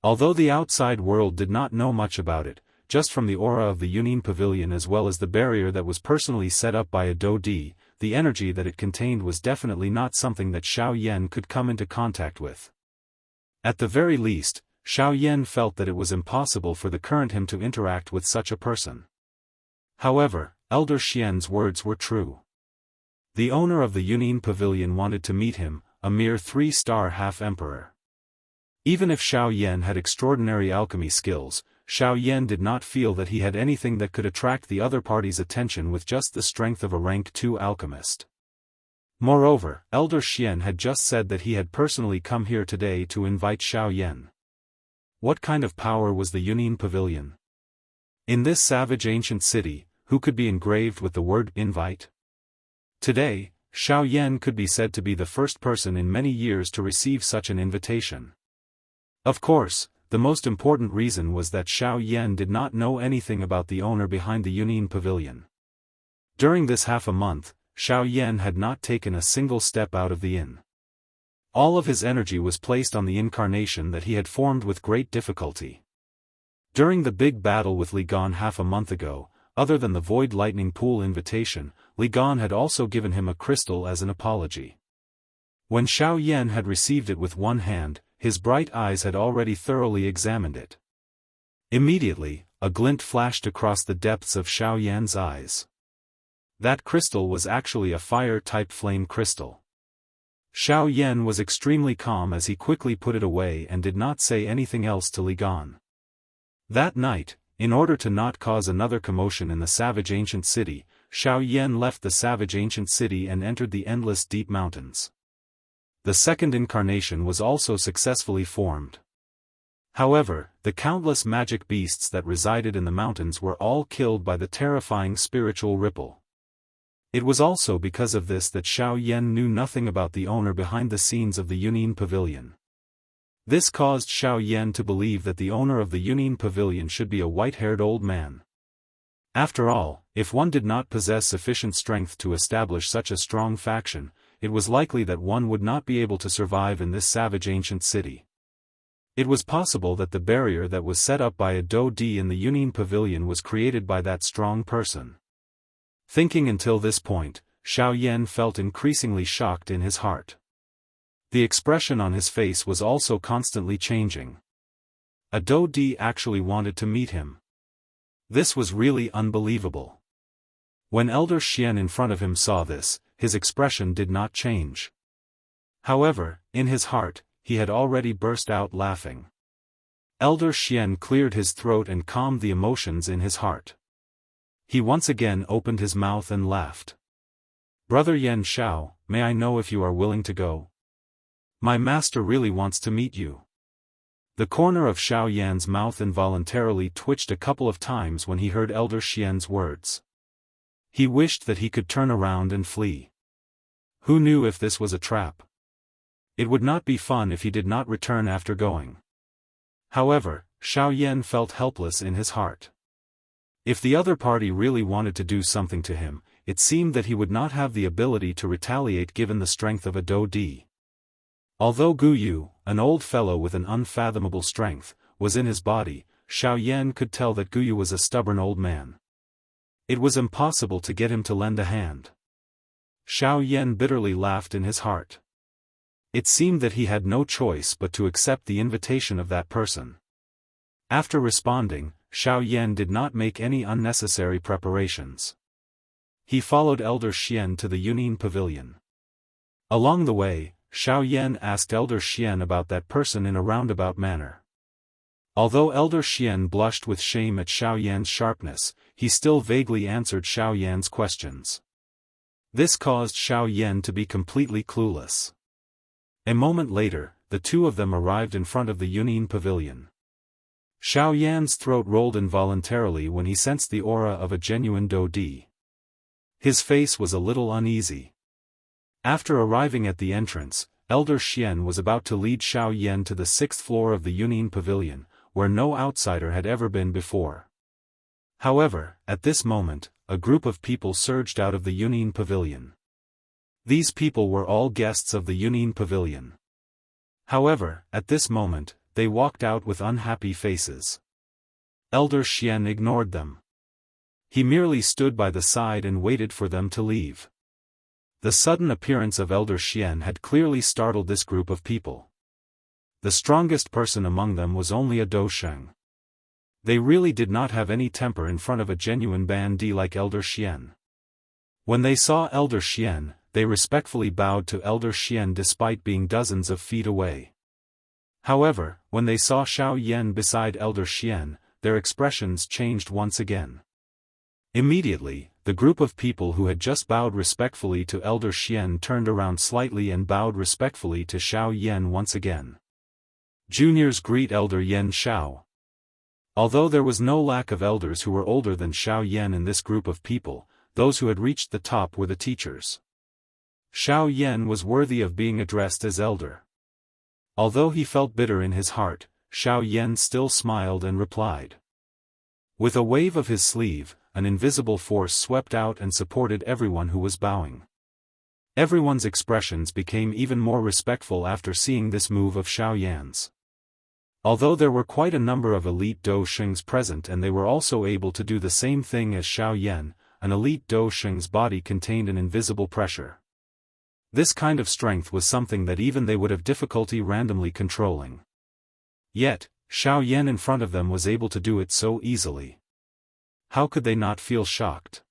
Although the outside world did not know much about it, just from the aura of the Yunin Pavilion as well as the barrier that was personally set up by a Dou Di, the energy that it contained was definitely not something that Xiao Yan could come into contact with. At the very least, Xiao Yan felt that it was impossible for the current him to interact with such a person. However, Elder Xian's words were true. The owner of the Yunin Pavilion wanted to meet him, a mere 3-star half-emperor. Even if Xiao Yan had extraordinary alchemy skills, Xiao Yan did not feel that he had anything that could attract the other party's attention with just the strength of a rank 2 alchemist. Moreover, Elder Xian had just said that he had personally come here today to invite Xiao Yan. What kind of power was the Yunin Pavilion? In this savage ancient city, who could be engraved with the word invite? Today, Xiao Yan could be said to be the first person in many years to receive such an invitation. Of course, the most important reason was that Xiao Yan did not know anything about the owner behind the Yunin Pavilion. During this half a month, Xiao Yan had not taken a single step out of the inn. All of his energy was placed on the incarnation that he had formed with great difficulty. During the big battle with Li Gan half a month ago, other than the Void Lightning Pool invitation, Li Gan had also given him a crystal as an apology. When Xiao Yan had received it with one hand, his bright eyes had already thoroughly examined it. Immediately, a glint flashed across the depths of Xiao Yan's eyes. That crystal was actually a fire-type flame crystal. Xiao Yan was extremely calm as he quickly put it away and did not say anything else to Li Gan. That night, in order to not cause another commotion in the savage ancient city, Xiao Yan left the savage ancient city and entered the endless deep mountains. The second incarnation was also successfully formed. However, the countless magic beasts that resided in the mountains were all killed by the terrifying spiritual ripple. It was also because of this that Xiao Yan knew nothing about the owner behind the scenes of the Yunin Pavilion. This caused Xiao Yan to believe that the owner of the Yunin Pavilion should be a white-haired old man. After all, if one did not possess sufficient strength to establish such a strong faction, it was likely that one would not be able to survive in this savage ancient city. It was possible that the barrier that was set up by a Do Di in the Yunin Pavilion was created by that strong person. Thinking until this point, Xiao Yan felt increasingly shocked in his heart. The expression on his face was also constantly changing. A Do Di actually wanted to meet him. This was really unbelievable. When Elder Xian in front of him saw this, his expression did not change. However, in his heart, he had already burst out laughing. Elder Xian cleared his throat and calmed the emotions in his heart. He once again opened his mouth and laughed. "Brother Yan Shao, may I know if you are willing to go? My master really wants to meet you." The corner of Xiao Yan's mouth involuntarily twitched a couple of times when he heard Elder Xian's words. He wished that he could turn around and flee. Who knew if this was a trap? It would not be fun if he did not return after going. However, Xiao Yan felt helpless in his heart. If the other party really wanted to do something to him, it seemed that he would not have the ability to retaliate given the strength of a Do Di. Although Gu Yu, an old fellow with an unfathomable strength, was in his body, Xiao Yan could tell that Gu Yu was a stubborn old man. It was impossible to get him to lend a hand. Xiao Yan bitterly laughed in his heart. It seemed that he had no choice but to accept the invitation of that person. After responding, Xiao Yan did not make any unnecessary preparations. He followed Elder Xian to the Yunin Pavilion. Along the way, Xiao Yan asked Elder Xian about that person in a roundabout manner. Although Elder Xian blushed with shame at Xiao Yan's sharpness, he still vaguely answered Xiao Yan's questions. This caused Xiao Yan to be completely clueless. A moment later, the two of them arrived in front of the Yunin Pavilion. Xiao Yan's throat rolled involuntarily when he sensed the aura of a genuine Do Di. His face was a little uneasy. After arriving at the entrance, Elder Xian was about to lead Xiao Yan to the 6th floor of the Yunin Pavilion, where no outsider had ever been before. However, at this moment, a group of people surged out of the Yunin Pavilion. These people were all guests of the Yunin Pavilion. However, at this moment, they walked out with unhappy faces. Elder Xian ignored them. He merely stood by the side and waited for them to leave. The sudden appearance of Elder Xian had clearly startled this group of people. The strongest person among them was only a Dosheng. They really did not have any temper in front of a genuine bandit like Elder Xian. When they saw Elder Xian, they respectfully bowed to Elder Xian despite being dozens of feet away. However, when they saw Xiao Yan beside Elder Xian, their expressions changed once again. Immediately, the group of people who had just bowed respectfully to Elder Xian turned around slightly and bowed respectfully to Xiao Yan once again. Juniors greet Elder Yan Xiao. Although there was no lack of elders who were older than Xiao Yan in this group of people, those who had reached the top were the teachers. Xiao Yan was worthy of being addressed as elder. Although he felt bitter in his heart, Xiao Yan still smiled and replied. With a wave of his sleeve, an invisible force swept out and supported everyone who was bowing. Everyone's expressions became even more respectful after seeing this move of Xiao Yan's. Although there were quite a number of elite Dosheng's present and they were also able to do the same thing as Xiao Yan, an elite Dosheng's body contained an invisible pressure. This kind of strength was something that even they would have difficulty randomly controlling. Yet, Xiao Yan in front of them was able to do it so easily. How could they not feel shocked?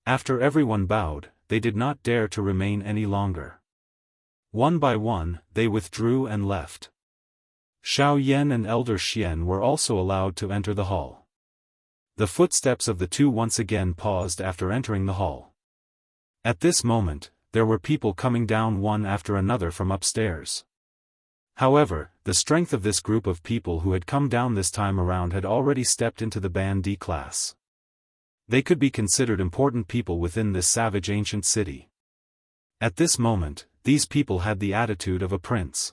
After everyone bowed, they did not dare to remain any longer. One by one, they withdrew and left. Xiao Yan and Elder Xian were also allowed to enter the hall. The footsteps of the two once again paused after entering the hall. At this moment, there were people coming down one after another from upstairs. However, the strength of this group of people who had come down this time around had already stepped into the Band D class. They could be considered important people within this savage ancient city. At this moment, these people had the attitude of a prince.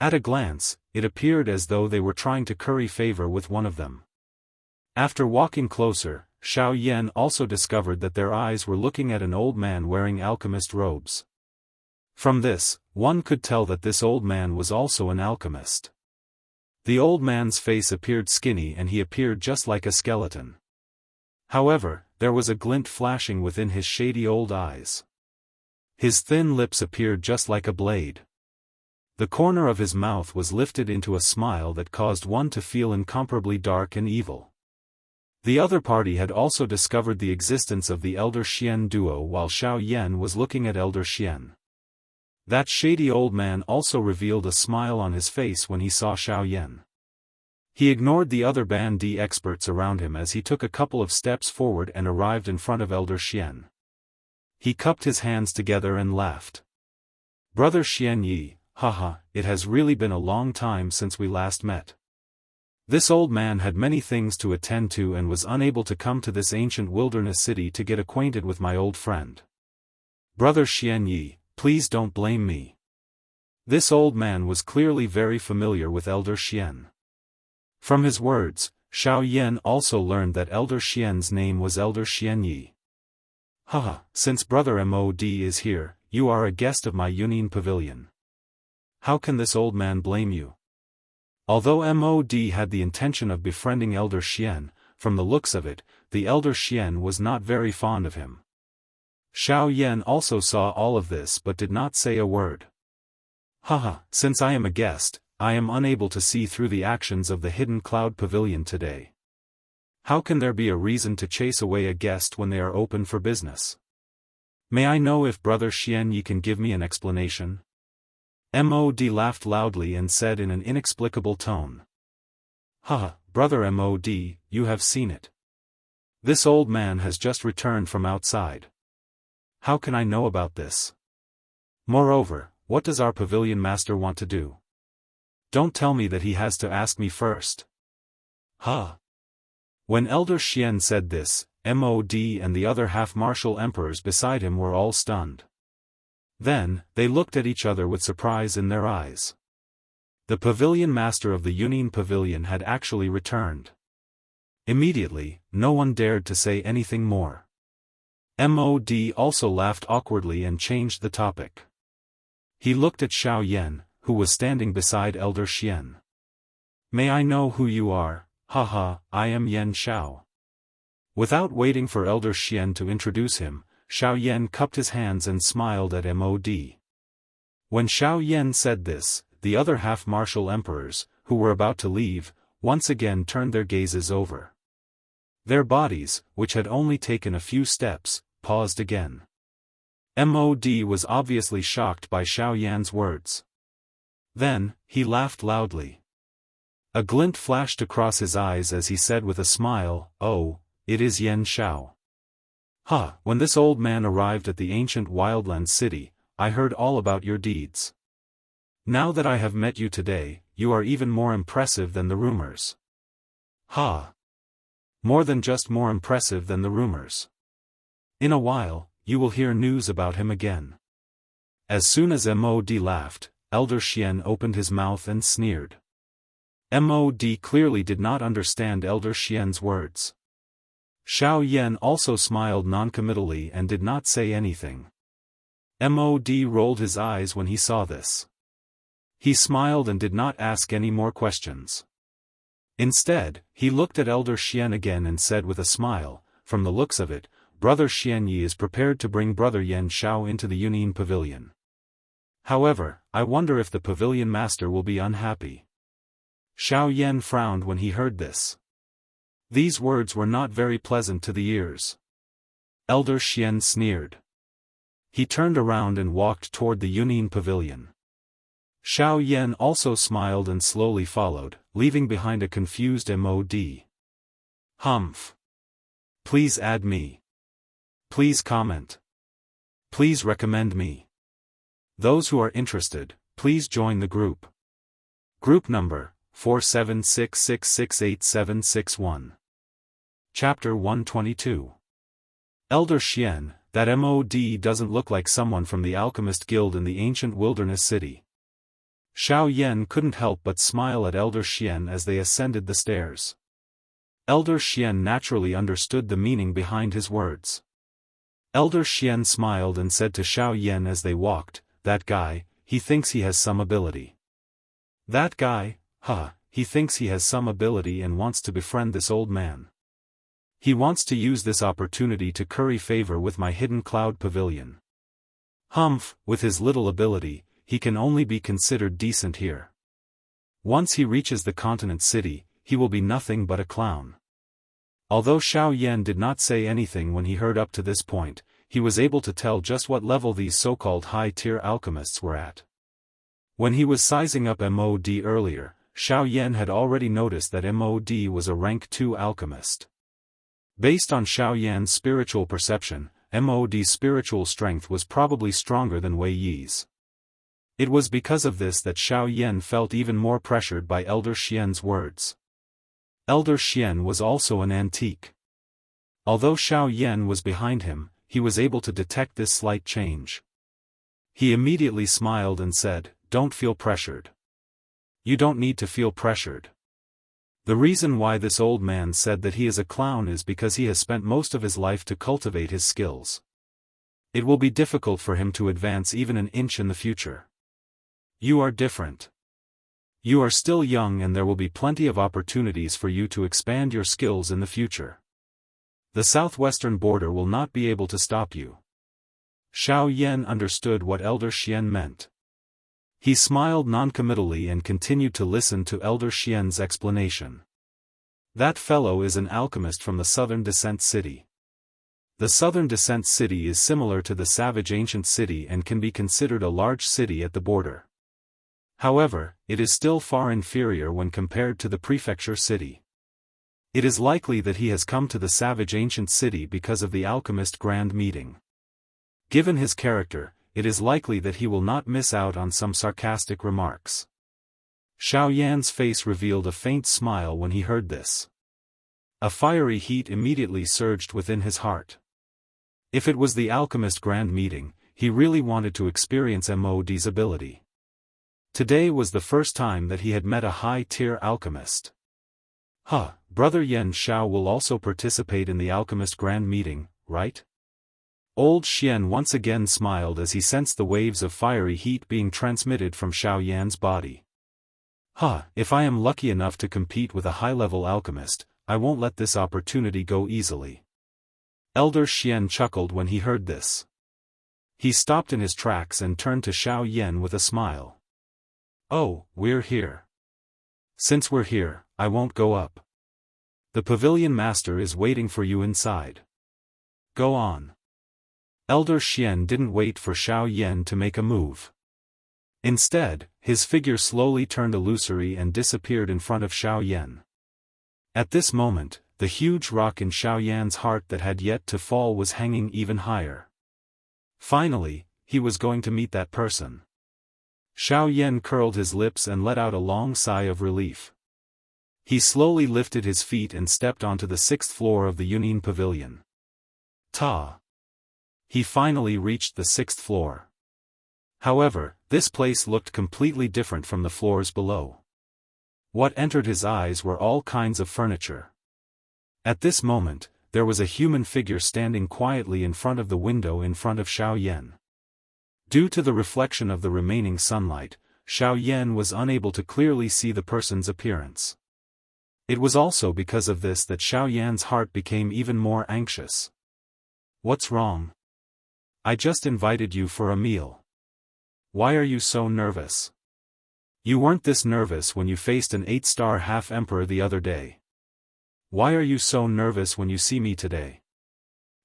At a glance, it appeared as though they were trying to curry favor with one of them. After walking closer, Xiao Yan also discovered that their eyes were looking at an old man wearing alchemist robes. From this, one could tell that this old man was also an alchemist. The old man's face appeared skinny and he appeared just like a skeleton. However, there was a glint flashing within his shady old eyes. His thin lips appeared just like a blade. The corner of his mouth was lifted into a smile that caused one to feel incomparably dark and evil. The other party had also discovered the existence of the Elder Xian duo while Xiao Yan was looking at Elder Xian. That shady old man also revealed a smile on his face when he saw Xiao Yan. He ignored the other Band D experts around him as he took a couple of steps forward and arrived in front of Elder Xian. He cupped his hands together and laughed. "Brother Xian Yi, haha, it has really been a long time since we last met." This old man had many things to attend to and was unable to come to this ancient wilderness city to get acquainted with my old friend. "Brother Xian Yi, please don't blame me." This old man was clearly very familiar with Elder Xian. From his words, Xiao Yan also learned that Elder Xian's name was Elder Xian Yi. "Haha, since Brother Mod is here, you are a guest of my Yunin pavilion. How can this old man blame you?" Although Mod had the intention of befriending Elder Xian, from the looks of it, the Elder Xian was not very fond of him. Xiao Yan also saw all of this but did not say a word. "Haha, since I am a guest, I am unable to see through the actions of the hidden cloud pavilion today. How can there be a reason to chase away a guest when they are open for business? May I know if Brother Xian Yi can give me an explanation?" Mod laughed loudly and said in an inexplicable tone. "Haha, Brother Mod, you have seen it. This old man has just returned from outside. How can I know about this? Moreover, what does our pavilion master want to do? Don't tell me that he has to ask me first." "Huh." When Elder Xian said this, Mod and the other half-martial emperors beside him were all stunned. Then, they looked at each other with surprise in their eyes. The pavilion master of the Yunin pavilion had actually returned. Immediately, no one dared to say anything more. Mod also laughed awkwardly and changed the topic. He looked at Xiao Yan, who was standing beside Elder Xian. "May I know who you are?" "Haha, I am Yan Xiao." Without waiting for Elder Xian to introduce him, Xiao Yan cupped his hands and smiled at Mod. When Xiao Yan said this, the other half-martial emperors, who were about to leave, once again turned their gazes over. Their bodies, which had only taken a few steps, paused again. Mod was obviously shocked by Xiao Yan's words. Then, he laughed loudly. A glint flashed across his eyes as he said with a smile, "Oh, it is Yan Xiao. When this old man arrived at the ancient wildland city, I heard all about your deeds. Now that I have met you today, you are even more impressive than the rumors." More than just more impressive than the rumors. In a while, you will hear news about him again. As soon as Mod laughed, Elder Xian opened his mouth and sneered. Mod clearly did not understand Elder Xian's words. Xiao Yan also smiled noncommittally and did not say anything. Mod rolled his eyes when he saw this. He smiled and did not ask any more questions. Instead, he looked at Elder Xian again and said with a smile, "From the looks of it, Brother Xianyi is prepared to bring Brother Yan Xiao into the Union Pavilion. However, I wonder if the pavilion master will be unhappy." Xiao Yan frowned when he heard this. These words were not very pleasant to the ears. Elder Xian sneered. He turned around and walked toward the Union Pavilion. Xiao Yan also smiled and slowly followed, leaving behind a confused Mod. Humph. Please add me. Please comment. Please recommend me. Those who are interested, please join the group. Group number 4766686761. Chapter 122. Elder Xian, that Mod doesn't look like someone from the Alchemist Guild in the ancient wilderness city. Xiao Yan couldn't help but smile at Elder Xian as they ascended the stairs. Elder Xian naturally understood the meaning behind his words. Elder Xian smiled and said to Xiao Yan as they walked, "That guy, he thinks he has some ability." That guy, he thinks he has some ability and wants to befriend this old man. He wants to use this opportunity to curry favor with my hidden cloud pavilion. Humph, with his little ability, he can only be considered decent here. Once he reaches the continent city, he will be nothing but a clown. Although Xiao Yan did not say anything when he heard up to this point, he was able to tell just what level these so-called high-tier alchemists were at. When he was sizing up Mod earlier, Xiao Yan had already noticed that Mod was a rank 2 alchemist. Based on Xiao Yan's spiritual perception, Mod's spiritual strength was probably stronger than Wei Yi's. It was because of this that Xiao Yan felt even more pressured by Elder Xian's words. Elder Xian was also an antique. Although Xiao Yan was behind him, he was able to detect this slight change. He immediately smiled and said, "Don't feel pressured. You don't need to feel pressured. The reason why this old man said that he is a clown is because he has spent most of his life to cultivate his skills. It will be difficult for him to advance even an inch in the future. You are different. You are still young and there will be plenty of opportunities for you to expand your skills in the future. The southwestern border will not be able to stop you." Xiao Yan understood what Elder Xian meant. He smiled noncommittally and continued to listen to Elder Xian's explanation. That fellow is an alchemist from the Southern Descent City. The Southern Descent City is similar to the Savage Ancient City and can be considered a large city at the border. However, it is still far inferior when compared to the Prefecture City. It is likely that he has come to the Savage Ancient City because of the Alchemist Grand Meeting. Given his character, it is likely that he will not miss out on some sarcastic remarks. Xiao Yan's face revealed a faint smile when he heard this. A fiery heat immediately surged within his heart. If it was the Alchemist Grand Meeting, he really wanted to experience Mod's ability. Today was the first time that he had met a high-tier alchemist. Brother Yan Xiao will also participate in the Alchemist Grand Meeting, right? Old Xian once again smiled as he sensed the waves of fiery heat being transmitted from Xiao Yan's body. If I am lucky enough to compete with a high-level alchemist, I won't let this opportunity go easily. Elder Xian chuckled when he heard this. He stopped in his tracks and turned to Xiao Yan with a smile. Oh, we're here. Since we're here, I won't go up. The pavilion master is waiting for you inside. Go on. Elder Xian didn't wait for Xiao Yan to make a move. Instead, his figure slowly turned illusory and disappeared in front of Xiao Yan. At this moment, the huge rock in Xiao Yan's heart that had yet to fall was hanging even higher. Finally, he was going to meet that person. Xiao Yan curled his lips and let out a long sigh of relief. He slowly lifted his feet and stepped onto the 6th floor of the Yunin Pavilion. Ta! He finally reached the 6th floor. However, this place looked completely different from the floors below. What entered his eyes were all kinds of furniture. At this moment, there was a human figure standing quietly in front of the window in front of Xiao Yan. Due to the reflection of the remaining sunlight, Xiao Yan was unable to clearly see the person's appearance. It was also because of this that Xiao Yan's heart became even more anxious. What's wrong? I just invited you for a meal. Why are you so nervous? You weren't this nervous when you faced an 8-star half-emperor the other day. Why are you so nervous when you see me today?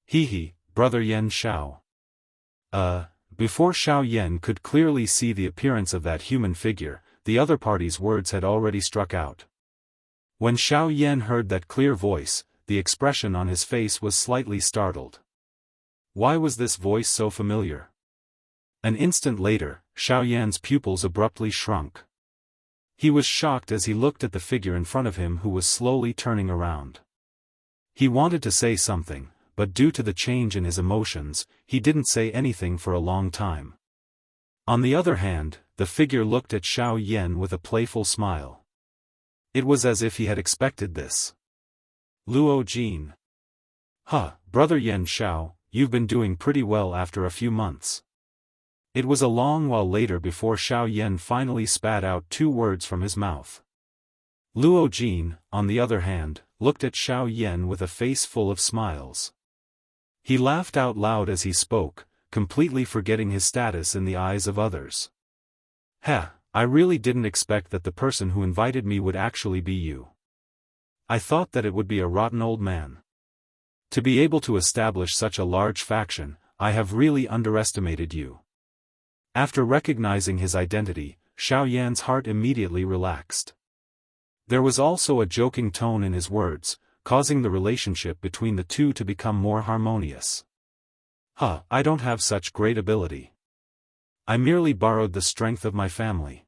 Hee, brother Yan Xiao. Before Xiao Yan could clearly see the appearance of that human figure, the other party's words had already struck out. When Xiao Yan heard that clear voice, the expression on his face was slightly startled. Why was this voice so familiar? An instant later, Xiao Yan's pupils abruptly shrunk. He was shocked as he looked at the figure in front of him who was slowly turning around. He wanted to say something, but due to the change in his emotions, he didn't say anything for a long time. On the other hand, the figure looked at Xiao Yan with a playful smile. It was as if he had expected this. Luo Jin. Brother Yan Xiao, you've been doing pretty well after a few months. It was a long while later before Xiao Yan finally spat out 2 words from his mouth. Luo Jin, on the other hand, looked at Xiao Yan with a face full of smiles. He laughed out loud as he spoke, completely forgetting his status in the eyes of others. I really didn't expect that the person who invited me would actually be you. I thought that it would be a rotten old man. To be able to establish such a large faction, I have really underestimated you. After recognizing his identity, Xiao Yan's heart immediately relaxed. There was also a joking tone in his words, causing the relationship between the two to become more harmonious. I don't have such great ability. I merely borrowed the strength of my family.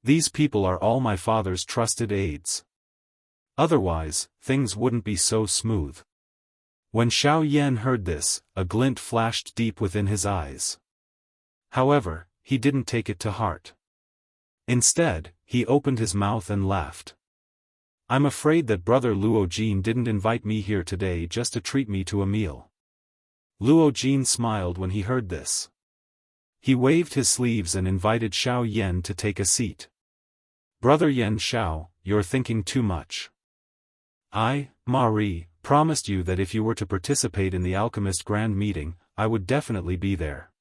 These people are all my father's trusted aides. Otherwise, things wouldn't be so smooth. When Xiao Yan heard this, a glint flashed deep within his eyes. However, he didn't take it to heart. Instead, he opened his mouth and laughed. I'm afraid that brother Luo Jin didn't invite me here today just to treat me to a meal. Luo Jin smiled when he heard this. He waved his sleeves and invited Xiao Yan to take a seat. Brother Yan Xiao, you're thinking too much. I, Marie, promised you that if you were to participate in the alchemist grand meeting, I would definitely be there.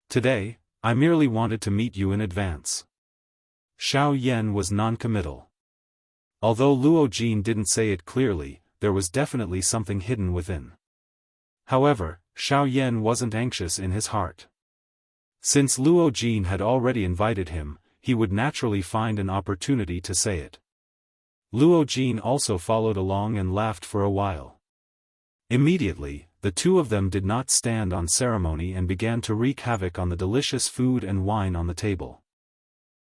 Today, I merely wanted to meet you in advance. Xiao Yan was non-committal. Although Luo Jin didn't say it clearly, there was definitely something hidden within. However, Xiao Yan wasn't anxious in his heart. Since Luo Jin had already invited him, he would naturally find an opportunity to say it. Luo Jin also followed along and laughed for a while. Immediately, the two of them did not stand on ceremony and began to wreak havoc on the delicious food and wine on the table.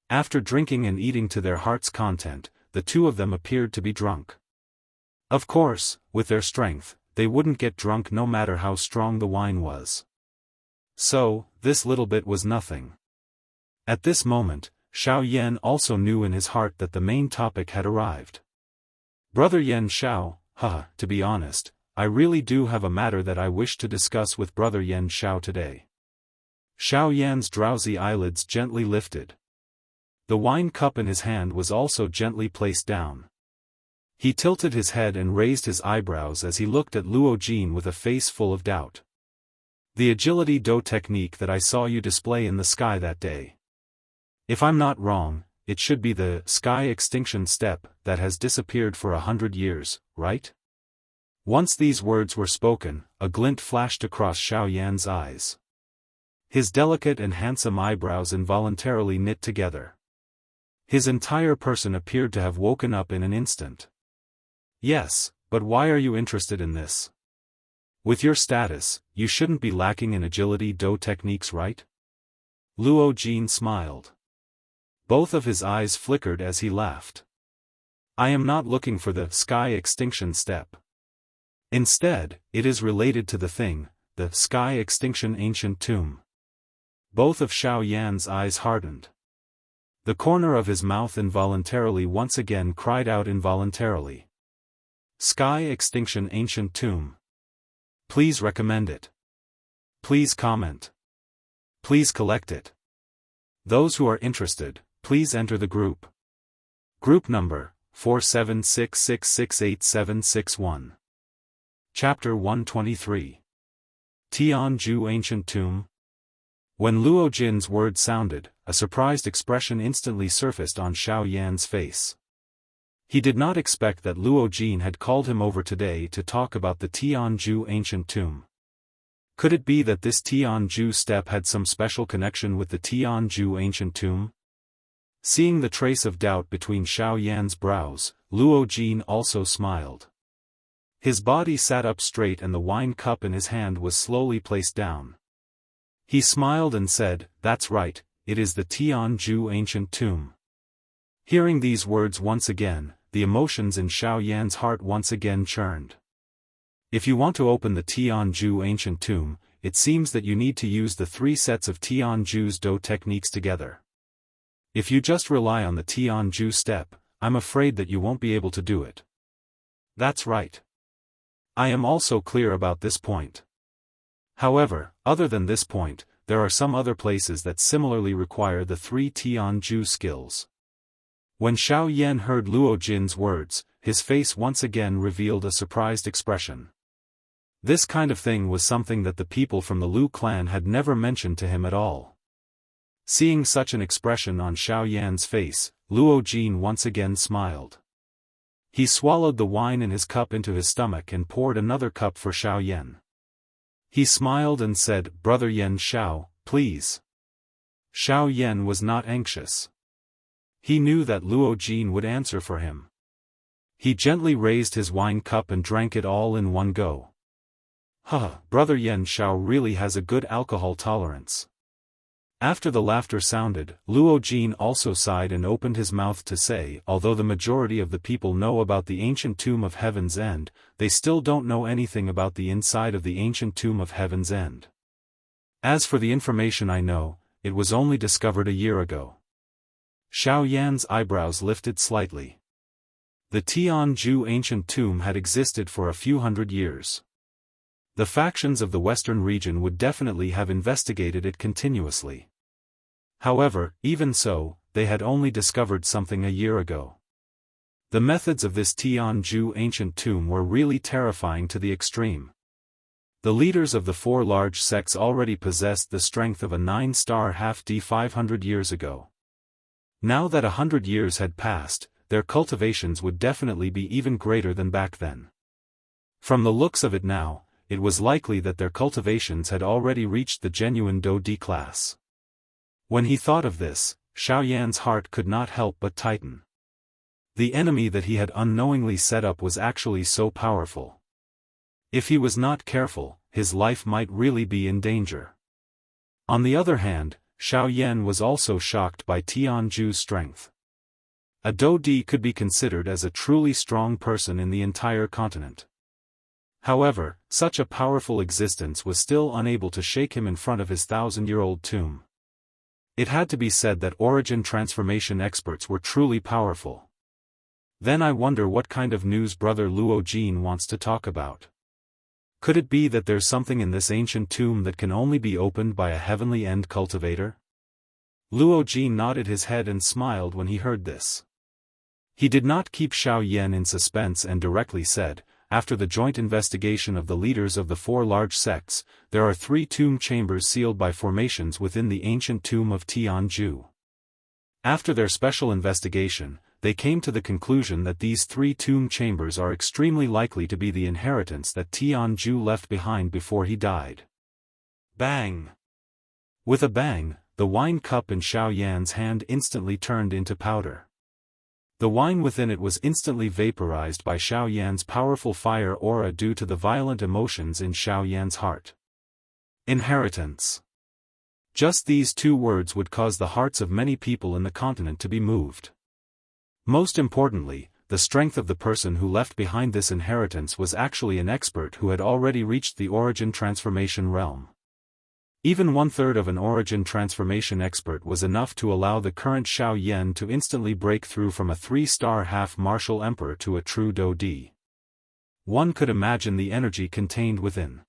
After drinking and eating to their heart's content, the two of them appeared to be drunk. Of course, with their strength, they wouldn't get drunk no matter how strong the wine was. So, this little bit was nothing. At this moment, Xiao Yan also knew in his heart that the main topic had arrived. Brother Yan Xiao, to be honest, I really do have a matter that I wish to discuss with brother Yan Xiao today. Xiao Yan's drowsy eyelids gently lifted. The wine cup in his hand was also gently placed down. He tilted his head and raised his eyebrows as he looked at Luo Jin with a face full of doubt. The agility do technique that I saw you display in the sky that day. If I'm not wrong, it should be the sky extinction step that has disappeared for 100 years, right? Once these words were spoken, a glint flashed across Xiao Yan's eyes. His delicate and handsome eyebrows involuntarily knit together. His entire person appeared to have woken up in an instant. Yes, but why are you interested in this? With your status, you shouldn't be lacking in agility do techniques, right? Luo Jin smiled. Both of his eyes flickered as he laughed. I am not looking for the sky extinction step. Instead, it is related to the thing, the sky extinction ancient tomb. Both of Xiao Yan's eyes hardened. The corner of his mouth involuntarily once again cried out involuntarily. Sky extinction ancient tomb. Please recommend it. Please comment. Please collect it. Those who are interested, please enter the group. Group number, 4766686761. Chapter 123. Tianju Ancient Tomb. When Luo Jin's words sounded, a surprised expression instantly surfaced on Xiao Yan's face. He did not expect that Luo Jin had called him over today to talk about the Tianju Ancient Tomb. Could it be that this Tianju step had some special connection with the Tianju Ancient Tomb? Seeing the trace of doubt between Xiao Yan's brows, Luo Jin also smiled. His body sat up straight and the wine cup in his hand was slowly placed down. He smiled and said, "That's right, it is the Tianju Ancient Tomb." Hearing these words once again, the emotions in Xiao Yan's heart once again churned. If you want to open the Tianju Ancient Tomb, it seems that you need to use the 3 sets of Tianju's do techniques together. If you just rely on the Tianju step, I'm afraid that you won't be able to do it. That's right. I am also clear about this point. However, other than this point, there are some other places that similarly require the 3 Tianju skills. When Xiao Yan heard Luo Jin's words, his face once again revealed a surprised expression. This kind of thing was something that the people from the Lu clan had never mentioned to him at all. Seeing such an expression on Xiao Yan's face, Luo Jin once again smiled. He swallowed the wine in his cup into his stomach and poured another cup for Xiao Yan. He smiled and said, "Brother Yan Xiao, please." Xiao Yan was not anxious. He knew that Luo Jin would answer for him. He gently raised his wine cup and drank it all in one go. Brother Yan Xiao really has a good alcohol tolerance. After the laughter sounded, Luo Jin also sighed and opened his mouth to say, although the majority of the people know about the ancient tomb of Heaven's End, they still don't know anything about the inside of the ancient tomb of Heaven's End. As for the information I know, it was only discovered a year ago. Xiao Yan's eyebrows lifted slightly. The Tianju ancient tomb had existed for a few hundred years. The factions of the western region would definitely have investigated it continuously. However, even so, they had only discovered something a year ago. The methods of this Tianju ancient tomb were really terrifying to the extreme. The leaders of the 4 large sects already possessed the strength of a 9-star half-D 500 years ago. Now that 100 years had passed, their cultivations would definitely be even greater than back then. From the looks of it now, it was likely that their cultivations had already reached the genuine Do D class. When he thought of this, Xiao Yan's heart could not help but tighten. The enemy that he had unknowingly set up was actually so powerful. If he was not careful, his life might really be in danger. On the other hand, Xiao Yan was also shocked by Tianju's strength. A Do D could be considered as a truly strong person in the entire continent. However, such a powerful existence was still unable to shake him in front of his 1,000-year-old tomb. It had to be said that origin transformation experts were truly powerful. Then I wonder what kind of news Brother Luo Jin wants to talk about. Could it be that there's something in this ancient tomb that can only be opened by a heavenly end cultivator? Luo Jin nodded his head and smiled when he heard this. He did not keep Xiao Yan in suspense and directly said, after the joint investigation of the leaders of the 4 large sects, there are 3 tomb chambers sealed by formations within the ancient tomb of Jianghu. After their special investigation, they came to the conclusion that these 3 tomb chambers are extremely likely to be the inheritance that Jianghu left behind before he died. Bang! With a bang, the wine cup in Xiao Yan's hand instantly turned into powder. The wine within it was instantly vaporized by Xiao Yan's powerful fire aura due to the violent emotions in Xiao Yan's heart. Inheritance. Just these 2 words would cause the hearts of many people in the continent to be moved. Most importantly, the strength of the person who left behind this inheritance was actually an expert who had already reached the origin transformation realm. Even 1/3 of an origin transformation expert was enough to allow the current Xiao Yan to instantly break through from a 3-star half-martial emperor to a true Daoist. One could imagine the energy contained within.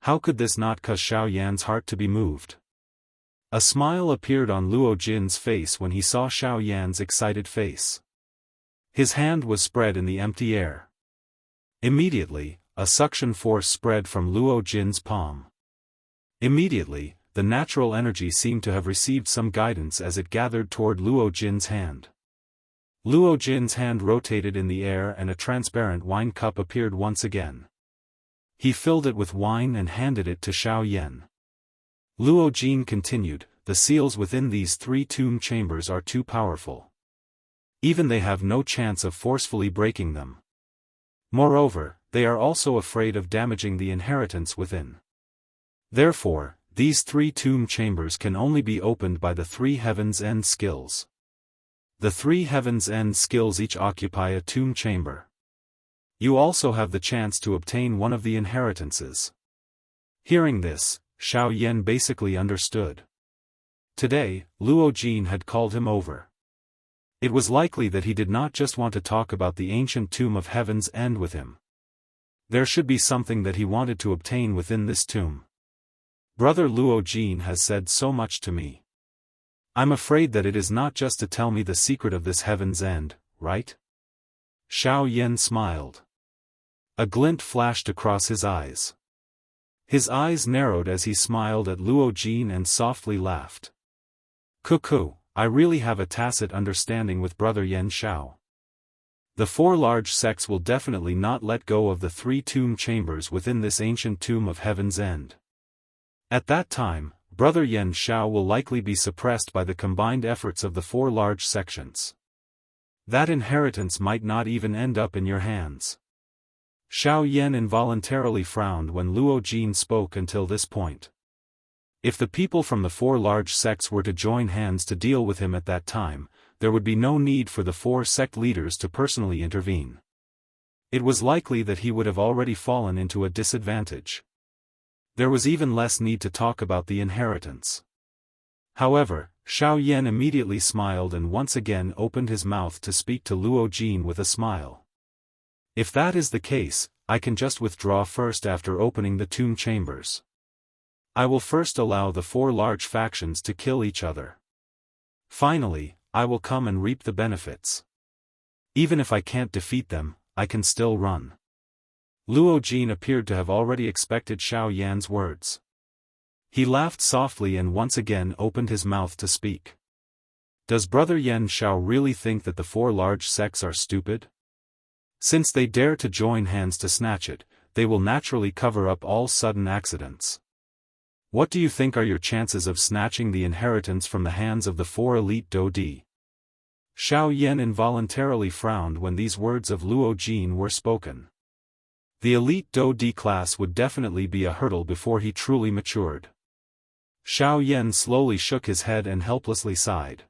How could this not cause Xiao Yan's heart to be moved? A smile appeared on Luo Jin's face when he saw Xiao Yan's excited face. His hand was spread in the empty air. Immediately, a suction force spread from Luo Jin's palm. Immediately, the natural energy seemed to have received some guidance as it gathered toward Luo Jin's hand. Luo Jin's hand rotated in the air and a transparent wine cup appeared once again. He filled it with wine and handed it to Xiao Yan. Luo Jin continued, the seals within these 3 tomb chambers are too powerful. Even they have no chance of forcefully breaking them. Moreover, they are also afraid of damaging the inheritance within. Therefore, these 3 tomb chambers can only be opened by the 3 Heaven's End skills. The 3 Heaven's End skills each occupy a tomb chamber. You also have the chance to obtain one of the inheritances. Hearing this, Xiao Yan basically understood. Today, Luo Jin had called him over. It was likely that he did not just want to talk about the ancient tomb of Heaven's End with him. There should be something that he wanted to obtain within this tomb. Brother Luo Jin has said so much to me. I'm afraid that it is not just to tell me the secret of this Heaven's End, right? Xiao Yan smiled. A glint flashed across his eyes. His eyes narrowed as he smiled at Luo Jin and softly laughed. Cuckoo, I really have a tacit understanding with Brother Yan Xiao. The 4 large sects will definitely not let go of the 3 tomb chambers within this ancient tomb of Heaven's End. At that time, Brother Yan Xiao will likely be suppressed by the combined efforts of the 4 large sections. That inheritance might not even end up in your hands. Xiao Yan involuntarily frowned when Luo Jin spoke until this point. If the people from the 4 large sects were to join hands to deal with him at that time, there would be no need for the 4 sect leaders to personally intervene. It was likely that he would have already fallen into a disadvantage. There was even less need to talk about the inheritance. However, Xiao Yan immediately smiled and once again opened his mouth to speak to Luo Jin with a smile. If that is the case, I can just withdraw first after opening the tomb chambers. I will first allow the 4 large factions to kill each other. Finally, I will come and reap the benefits. Even if I can't defeat them, I can still run. Luo Jin appeared to have already expected Xiao Yan's words. He laughed softly and once again opened his mouth to speak. Does Brother Yan Xiao really think that the 4 large sects are stupid? Since they dare to join hands to snatch it, they will naturally cover up all sudden accidents. What do you think are your chances of snatching the inheritance from the hands of the 4 elite Daoist? Xiao Yan involuntarily frowned when these words of Luo Jin were spoken. The elite Daoist class would definitely be a hurdle before he truly matured. Xiao Yan slowly shook his head and helplessly sighed.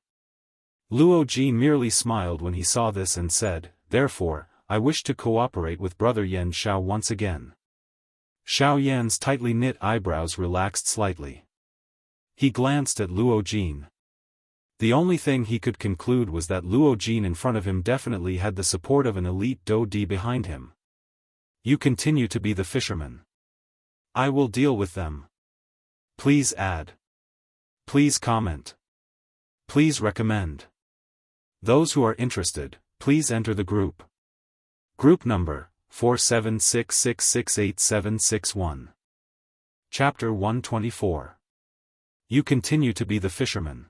Luo Jin merely smiled when he saw this and said, therefore, I wish to cooperate with Brother Yan Xiao once again. Xiao Yan's tightly knit eyebrows relaxed slightly. He glanced at Luo Jin. The only thing he could conclude was that Luo Jin in front of him definitely had the support of an elite Daoist behind him. You continue to be the fisherman. I will deal with them. Please add. Please comment. Please recommend. Those who are interested, please enter the group. Group number, 4766686761. Chapter 124. You continue to be the fisherman.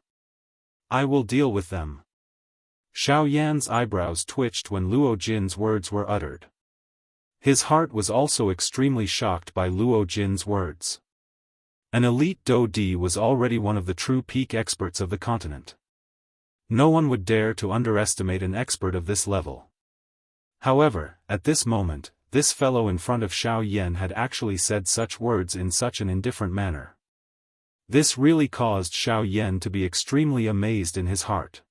I will deal with them. Xiao Yan's eyebrows twitched when Luo Jin's words were uttered. His heart was also extremely shocked by Luo Jin's words. An elite Do-Di was already one of the true peak experts of the continent. No one would dare to underestimate an expert of this level. However, at this moment, this fellow in front of Xiao Yan had actually said such words in such an indifferent manner. This really caused Xiao Yan to be extremely amazed in his heart.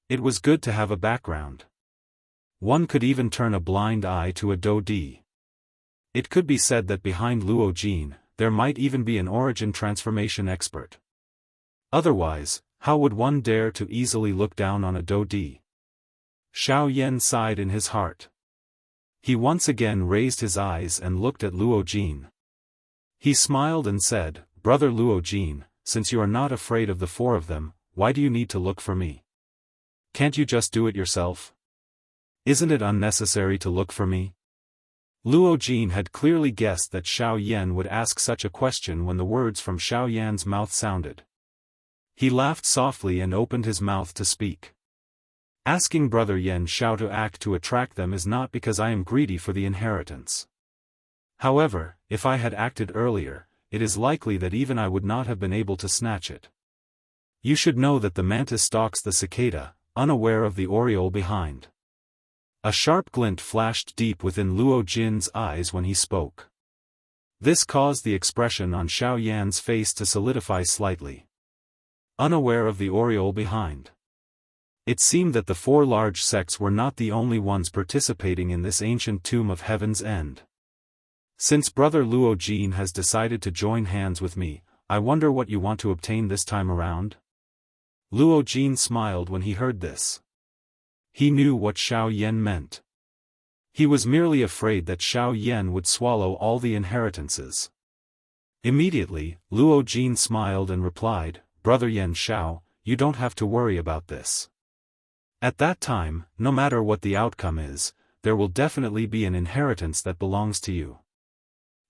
It was good to have a background. One could even turn a blind eye to a Do-Di. It could be said that behind Luo Jin, there might even be an origin transformation expert. Otherwise, how would one dare to easily look down on a Do-Di? Xiao Yan sighed in his heart. He once again raised his eyes and looked at Luo Jin. He smiled and said, "Brother Luo Jin, since you are not afraid of the four of them, why do you need to look for me? Can't you just do it yourself? Isn't it unnecessary to look for me?" Luo Jin had clearly guessed that Xiao Yan would ask such a question when the words from Xiao Yan's mouth sounded. He laughed softly and opened his mouth to speak. Asking Brother Yan Xiao to act to attract them is not because I am greedy for the inheritance. However, if I had acted earlier, it is likely that even I would not have been able to snatch it. You should know that the mantis stalks the cicada, unaware of the oriole behind. A sharp glint flashed deep within Luo Jin's eyes when he spoke. This caused the expression on Xiao Yan's face to solidify slightly. Unaware of the oriole behind. It seemed that the four large sects were not the only ones participating in this ancient tomb of Heaven's End. Since Brother Luo Jin has decided to join hands with me, I wonder what you want to obtain this time around? Luo Jin smiled when he heard this. He knew what Xiao Yan meant. He was merely afraid that Xiao Yan would swallow all the inheritances. Immediately, Luo Jin smiled and replied, "Brother Yan Xiao, you don't have to worry about this. At that time, no matter what the outcome is, there will definitely be an inheritance that belongs to you.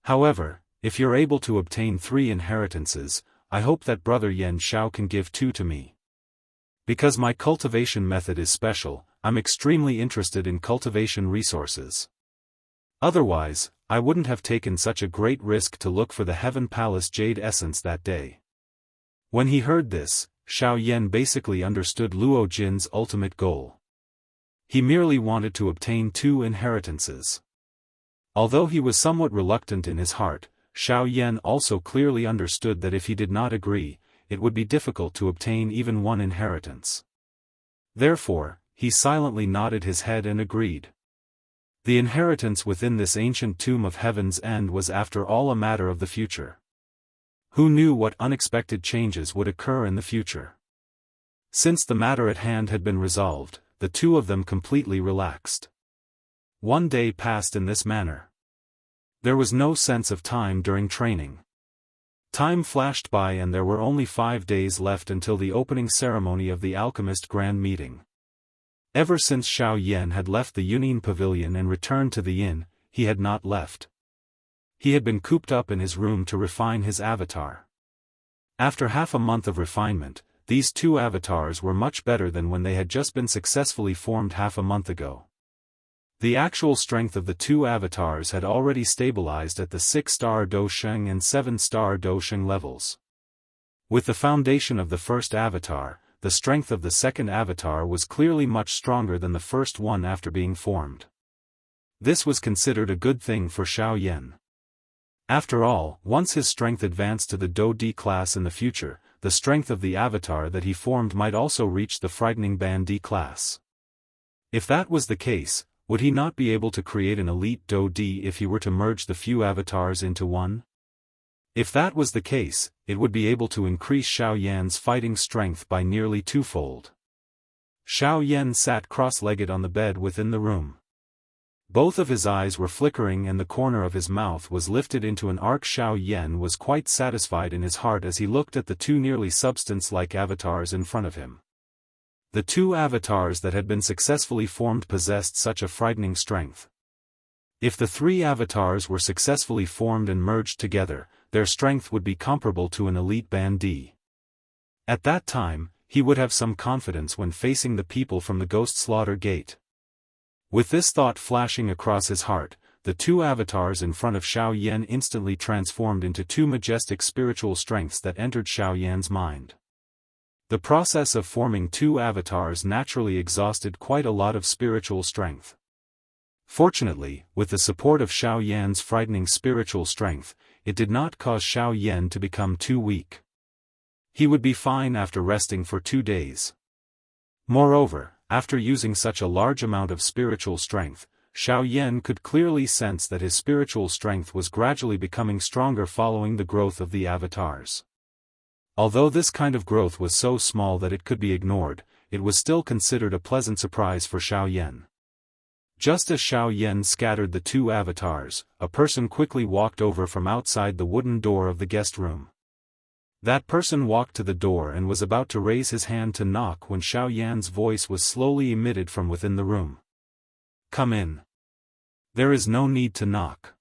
However, if you're able to obtain 3 inheritances, I hope that Brother Yan Xiao can give 2 to me. Because my cultivation method is special, I'm extremely interested in cultivation resources. Otherwise, I wouldn't have taken such a great risk to look for the Heaven Palace Jade Essence that day." When he heard this, Xiao Yan basically understood Luo Jin's ultimate goal. He merely wanted to obtain 2 inheritances. Although he was somewhat reluctant in his heart, Xiao Yan also clearly understood that if he did not agree, it would be difficult to obtain even 1 inheritance. Therefore, he silently nodded his head and agreed. The inheritance within this ancient tomb of Heaven's End was after all a matter of the future. Who knew what unexpected changes would occur in the future? Since the matter at hand had been resolved, the 2 of them completely relaxed. 1 day passed in this manner. There was no sense of time during training. Time flashed by and there were only 5 days left until the opening ceremony of the Alchemist Grand Meeting. Ever since Xiao Yan had left the Yunin Pavilion and returned to the inn, he had not left. He had been cooped up in his room to refine his avatar. After half a month of refinement, these 2 avatars were much better than when they had just been successfully formed half a month ago. The actual strength of the 2 avatars had already stabilized at the 6-star Dosheng and 7-star Dosheng levels. With the foundation of the first avatar, the strength of the second avatar was clearly much stronger than the first one after being formed. This was considered a good thing for Xiao Yan. After all, once his strength advanced to the Do-Di class in the future, the strength of the avatar that he formed might also reach the frightening Ban-Di class. If that was the case, would he not be able to create an elite Do-Di if he were to merge the few avatars into one? If that was the case, it would be able to increase Xiao Yan's fighting strength by nearly 2-fold. Xiao Yan sat cross-legged on the bed within the room. Both of his eyes were flickering and the corner of his mouth was lifted into an arc. Xiao Yan was quite satisfied in his heart as he looked at the 2 nearly substance-like avatars in front of him. The two avatars that had been successfully formed possessed such a frightening strength. If the three avatars were successfully formed and merged together, their strength would be comparable to an elite bandit. At that time, he would have some confidence when facing the people from the Ghost Slaughter Gate. With this thought flashing across his heart, the two avatars in front of Xiao Yan instantly transformed into two majestic spiritual strengths that entered Xiao Yan's mind. The process of forming two avatars naturally exhausted quite a lot of spiritual strength. Fortunately, with the support of Xiao Yan's frightening spiritual strength, it did not cause Xiao Yan to become too weak. He would be fine after resting for 2 days. Moreover, after using such a large amount of spiritual strength, Xiao Yan could clearly sense that his spiritual strength was gradually becoming stronger following the growth of the avatars. Although this kind of growth was so small that it could be ignored, it was still considered a pleasant surprise for Xiao Yan. Just as Xiao Yan scattered the two avatars, a person quickly walked over from outside the wooden door of the guest room. That person walked to the door and was about to raise his hand to knock when Xiao Yan's voice was slowly emitted from within the room. "Come in. There is no need to knock."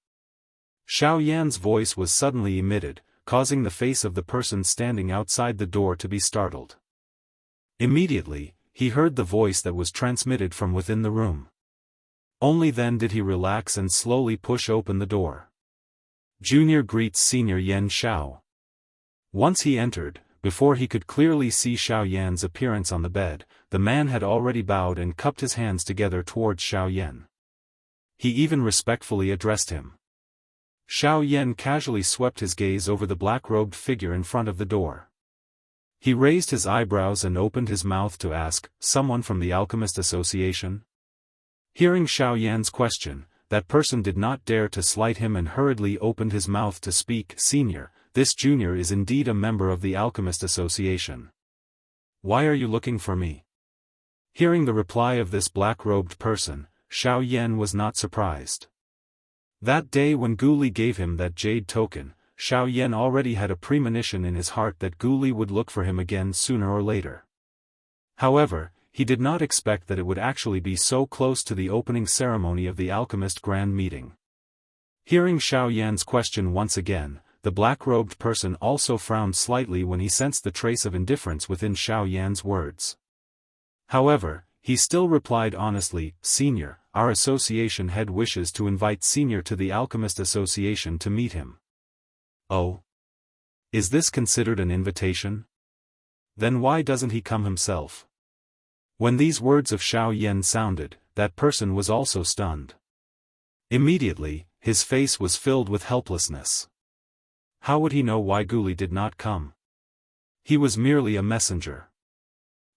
Xiao Yan's voice was suddenly emitted, causing the face of the person standing outside the door to be startled. Immediately, he heard the voice that was transmitted from within the room. Only then did he relax and slowly push open the door. "Junior greets Senior Yan Xiao." Once he entered, before he could clearly see Xiao Yan's appearance on the bed, the man had already bowed and cupped his hands together towards Xiao Yan. He even respectfully addressed him. Xiao Yan casually swept his gaze over the black-robed figure in front of the door. He raised his eyebrows and opened his mouth to ask, "Someone from the Alchemist Association?" Hearing Xiao Yan's question, that person did not dare to slight him and hurriedly opened his mouth to speak. "Senior, this junior is indeed a member of the Alchemist Association. Why are you looking for me?" Hearing the reply of this black-robed person, Xiao Yan was not surprised. That day when Guli gave him that jade token, Xiao Yan already had a premonition in his heart that Guli would look for him again sooner or later. However, he did not expect that it would actually be so close to the opening ceremony of the Alchemist Grand Meeting. Hearing Xiao Yan's question once again, the black-robed person also frowned slightly when he sensed the trace of indifference within Xiao Yan's words. However, he still replied honestly, "Senior, our association head wishes to invite Senior to the Alchemist Association to meet him." "Oh? Is this considered an invitation? Then why doesn't he come himself?" When these words of Xiao Yan sounded, that person was also stunned. Immediately, his face was filled with helplessness. How would he know why Guli did not come? He was merely a messenger.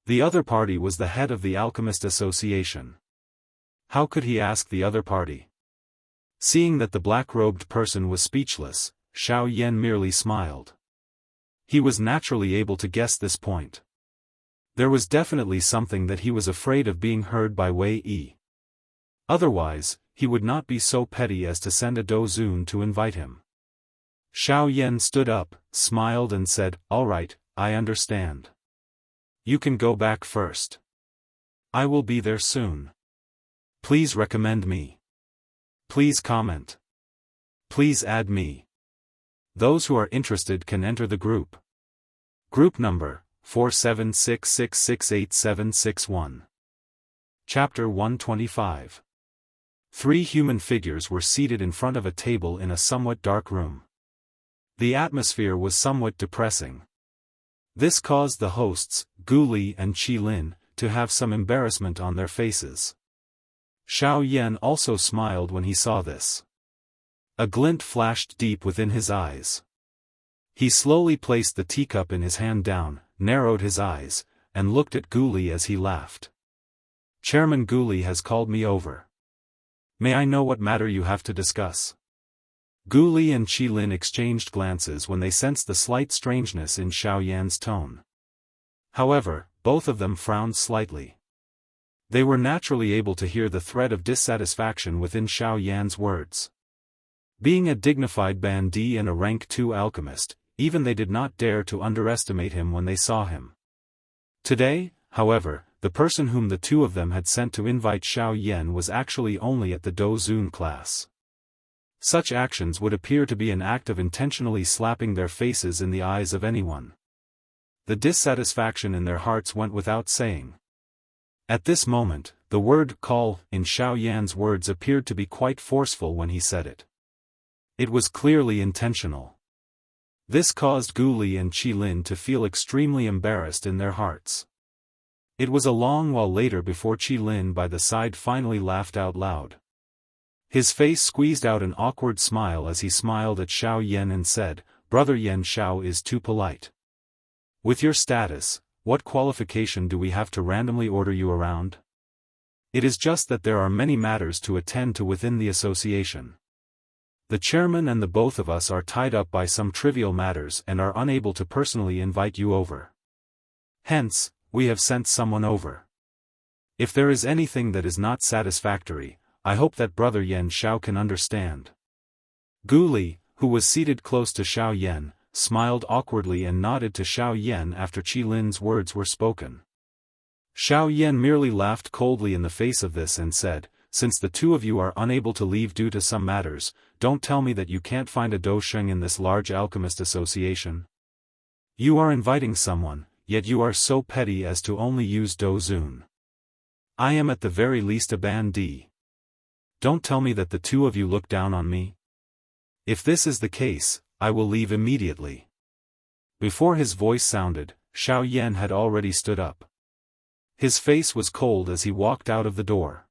The other party was the head of the Alchemist Association. How could he ask the other party? Seeing that the black-robed person was speechless, Xiao Yan merely smiled. He was naturally able to guess this point. There was definitely something that he was afraid of being heard by Wei Yi. Otherwise, he would not be so petty as to send a Dozun to invite him. Xiao Yan stood up, smiled and said, "All right, I understand. You can go back first. I will be there soon. Please recommend me. Please comment. Please add me. Those who are interested can enter the group. Group number 4766686761. Chapter 125. 3 human figures were seated in front of a table in a somewhat dark room. The atmosphere was somewhat depressing. This caused the hosts, Guli and Qilin, to have some embarrassment on their faces. Xiao Yan also smiled when he saw this. A glint flashed deep within his eyes. He slowly placed the teacup in his hand down, narrowed his eyes, and looked at Guli as he laughed. "Chairman Guli has called me over. May I know what matter you have to discuss?" Guli and Qilin exchanged glances when they sensed the slight strangeness in Xiao Yan's tone. However, both of them frowned slightly. They were naturally able to hear the thread of dissatisfaction within Xiao Yan's words. Being a dignified bandit and a rank 2 alchemist, even they did not dare to underestimate him when they saw him. Today, however, the person whom the two of them had sent to invite Xiao Yan was actually only at the Dozun class. Such actions would appear to be an act of intentionally slapping their faces in the eyes of anyone. The dissatisfaction in their hearts went without saying. At this moment, the word call in Xiao Yan's words appeared to be quite forceful when he said it. It was clearly intentional. This caused Gu Li and Qi Lin to feel extremely embarrassed in their hearts. It was a long while later before Qi Lin by the side finally laughed out loud. His face squeezed out an awkward smile as he smiled at Xiao Yan and said, "Brother Yan Xiao is too polite. With your status, what qualification do we have to randomly order you around? It is just that there are many matters to attend to within the association. The chairman and the both of us are tied up by some trivial matters and are unable to personally invite you over. Hence, we have sent someone over. If there is anything that is not satisfactory, I hope that Brother Yan Xiao can understand." Gu Li, who was seated close to Xiao Yan, smiled awkwardly and nodded to Xiao Yan after Qi Lin's words were spoken. Xiao Yan merely laughed coldly in the face of this and said, "Since the two of you are unable to leave due to some matters, don't tell me that you can't find a Dosheng in this large alchemist association. You are inviting someone, yet you are so petty as to only use Dozun. I am at the very least a bandit. Don't tell me that the two of you look down on me. If this is the case, I will leave immediately." Before his voice sounded, Xiao Yan had already stood up. His face was cold as he walked out of the door.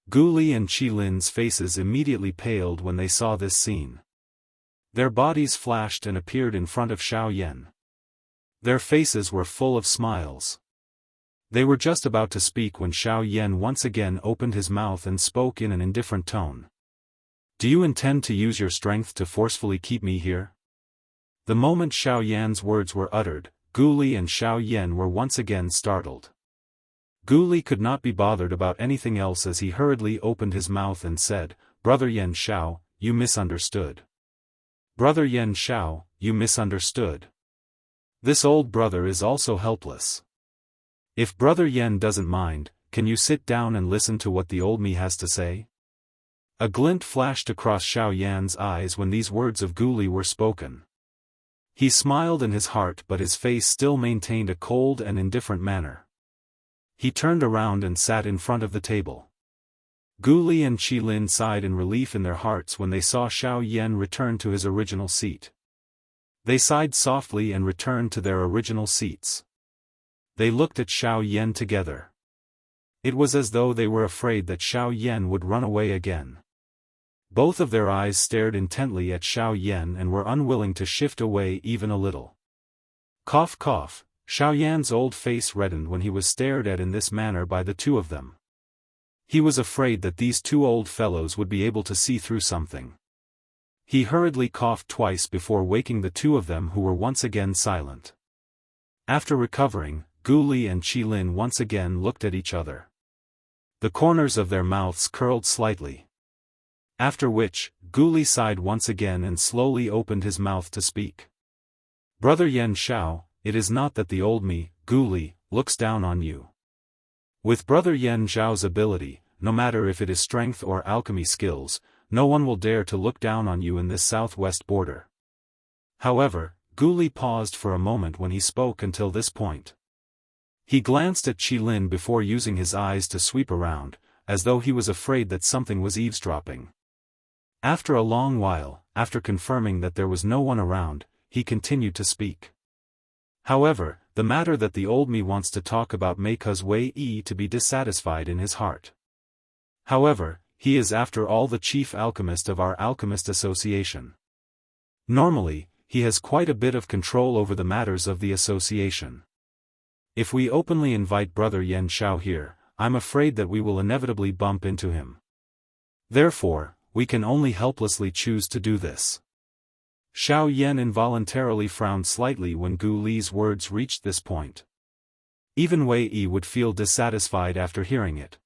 Gu Li and Qi Lin's faces immediately paled when they saw this scene. Their bodies flashed and appeared in front of Xiao Yan. Their faces were full of smiles. They were just about to speak when Xiao Yan once again opened his mouth and spoke in an indifferent tone. "Do you intend to use your strength to forcefully keep me here?" The moment Xiao Yan's words were uttered, Gu Li and Xiao Yan were once again startled. Gu Li could not be bothered about anything else as he hurriedly opened his mouth and said, "Brother Yan Xiao, you misunderstood. Brother Yan Xiao, you misunderstood. This old brother is also helpless. If Brother Yan doesn't mind, can you sit down and listen to what the old me has to say?" A glint flashed across Xiao Yan's eyes when these words of Gu Li were spoken. He smiled in his heart but his face still maintained a cold and indifferent manner. He turned around and sat in front of the table. Gu Li and Qi Lin sighed in relief in their hearts when they saw Xiao Yan return to his original seat. They sighed softly and returned to their original seats. They looked at Xiao Yan together. It was as though they were afraid that Xiao Yan would run away again. Both of their eyes stared intently at Xiao Yan and were unwilling to shift away even a little. Cough cough, Xiao Yan's old face reddened when he was stared at in this manner by the two of them. He was afraid that these two old fellows would be able to see through something. He hurriedly coughed twice before waking the two of them who were once again silent. After recovering, Gu Li and Qi Lin once again looked at each other. The corners of their mouths curled slightly. After which, Gu Li sighed once again and slowly opened his mouth to speak. "Brother Yan Xiao, it is not that the old me, Gu Li, looks down on you. With Brother Yan Xiao's ability, no matter if it is strength or alchemy skills, no one will dare to look down on you in this southwest border." However, Gu Li paused for a moment when he spoke until this point. He glanced at Qi Lin before using his eyes to sweep around, as though he was afraid that something was eavesdropping. After a long while, after confirming that there was no one around, he continued to speak. "However, the matter that the old me wants to talk about may cause Wei Yi to be dissatisfied in his heart. However, he is after all the chief alchemist of our alchemist association. Normally, he has quite a bit of control over the matters of the association. If we openly invite Brother Yan Xiao here, I'm afraid that we will inevitably bump into him. Therefore, we can only helplessly choose to do this." Xiao Yan involuntarily frowned slightly when Gu Li's words reached this point. Even Wei Yi would feel dissatisfied after hearing it.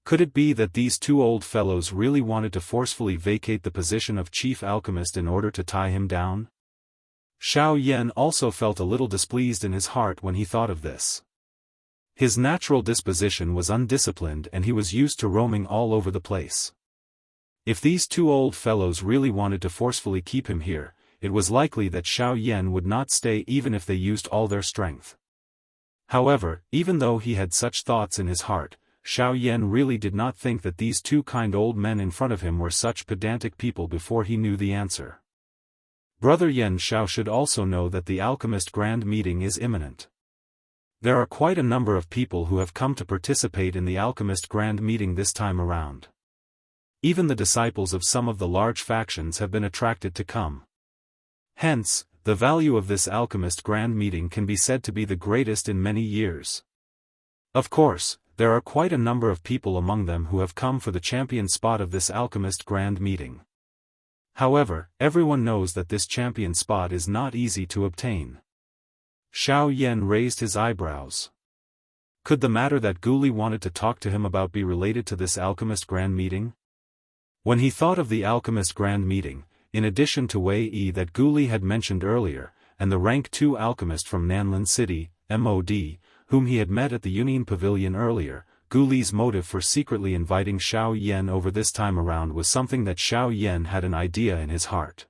Could it be that these two old fellows really wanted to forcefully vacate the position of chief alchemist in order to tie him down? Xiao Yan also felt a little displeased in his heart when he thought of this. His natural disposition was undisciplined and he was used to roaming all over the place. If these two old fellows really wanted to forcefully keep him here, it was likely that Xiao Yan would not stay even if they used all their strength. However, even though he had such thoughts in his heart, Xiao Yan really did not think that these two kind old men in front of him were such pedantic people before he knew the answer. Brother Yan Xiao should also know that the alchemist grand meeting is imminent. There are quite a number of people who have come to participate in the alchemist grand meeting this time around. Even the disciples of some of the large factions have been attracted to come. Hence, the value of this alchemist grand meeting can be said to be the greatest in many years. Of course, there are quite a number of people among them who have come for the champion spot of this alchemist grand meeting. However, everyone knows that this champion spot is not easy to obtain. Xiao Yan raised his eyebrows. Could the matter that Gu Li wanted to talk to him about be related to this alchemist grand meeting? When he thought of the alchemist grand meeting, in addition to Wei Yi that Gu Li had mentioned earlier, and the rank 2 alchemist from Nanlin City, MOD, whom he had met at the Union Pavilion earlier, Gu Li's motive for secretly inviting Xiao Yan over this time around was something that Xiao Yan had an idea in his heart.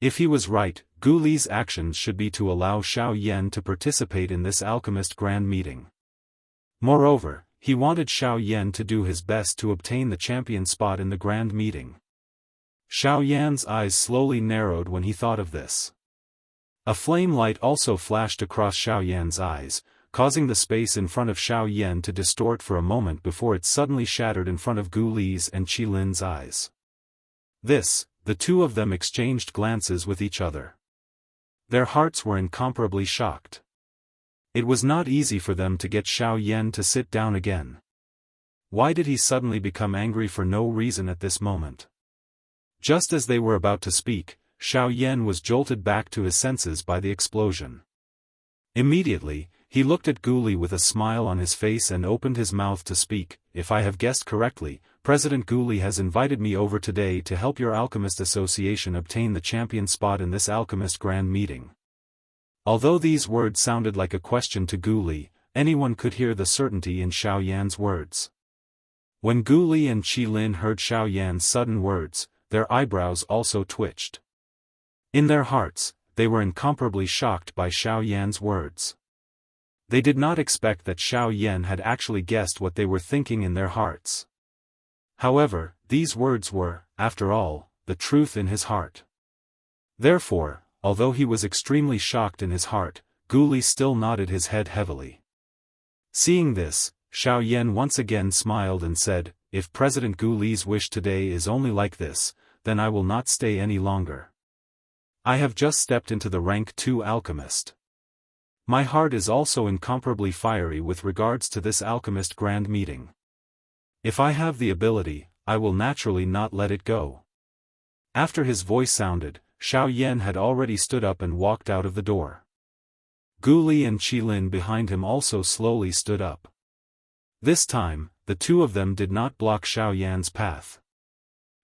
If he was right, Gu Li's actions should be to allow Xiao Yan to participate in this alchemist grand meeting. Moreover, he wanted Xiao Yan to do his best to obtain the champion spot in the grand meeting. Xiao Yan's eyes slowly narrowed when he thought of this. A flame light also flashed across Xiao Yan's eyes, causing the space in front of Xiao Yan to distort for a moment before it suddenly shattered in front of Gu Li's and Qi Lin's eyes. The two of them exchanged glances with each other. Their hearts were incomparably shocked. It was not easy for them to get Xiao Yan to sit down again. Why did he suddenly become angry for no reason at this moment? Just as they were about to speak, Xiao Yan was jolted back to his senses by the explosion. Immediately, he looked at Gu Li with a smile on his face and opened his mouth to speak. If I have guessed correctly, President Gu Li has invited me over today to help your Alchemist Association obtain the champion spot in this Alchemist Grand Meeting. Although these words sounded like a question to Gu Li, anyone could hear the certainty in Xiao Yan's words. When Gu Li and Qi Lin heard Xiao Yan's sudden words, their eyebrows also twitched. In their hearts, they were incomparably shocked by Xiao Yan's words. They did not expect that Xiao Yan had actually guessed what they were thinking in their hearts. However, these words were, after all, the truth in his heart. Therefore, although he was extremely shocked in his heart, Gu Li still nodded his head heavily. Seeing this, Xiao Yan once again smiled and said, if President Gu Li's wish today is only like this, then I will not stay any longer. I have just stepped into the rank 2 alchemist. My heart is also incomparably fiery with regards to this alchemist grand meeting. If I have the ability, I will naturally not let it go. After his voice sounded, Xiao Yan had already stood up and walked out of the door. Gu Li and Qi Lin behind him also slowly stood up. This time, the two of them did not block Xiao Yan's path.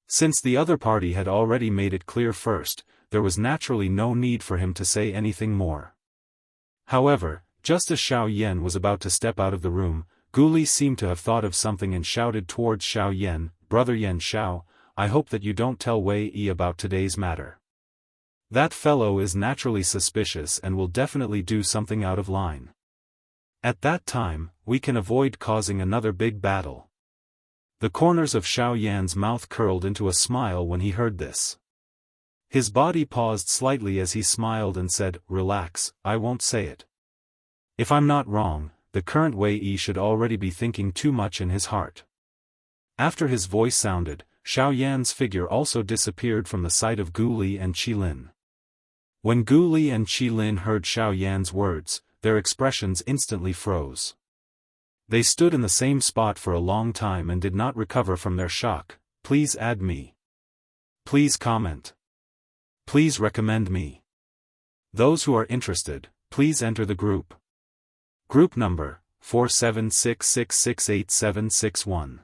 Since the other party had already made it clear first, there was naturally no need for him to say anything more. However, just as Xiao Yan was about to step out of the room, Gu Li seemed to have thought of something and shouted towards Xiao Yan, Brother Yan Xiao, I hope that you don't tell Wei Yi about today's matter. That fellow is naturally suspicious and will definitely do something out of line. At that time, we can avoid causing another big battle. The corners of Xiao Yan's mouth curled into a smile when he heard this. His body paused slightly as he smiled and said, relax, I won't say it. If I'm not wrong, the current Wei Yi should already be thinking too much in his heart. After his voice sounded, Xiao Yan's figure also disappeared from the sight of Gu Li and Qi Lin. When Gu Li and Qi Lin heard Xiao Yan's words, their expressions instantly froze. They stood in the same spot for a long time and did not recover from their shock. Please add me. Please comment. Please recommend me. Those who are interested, please enter the group. Group number, 4766687761.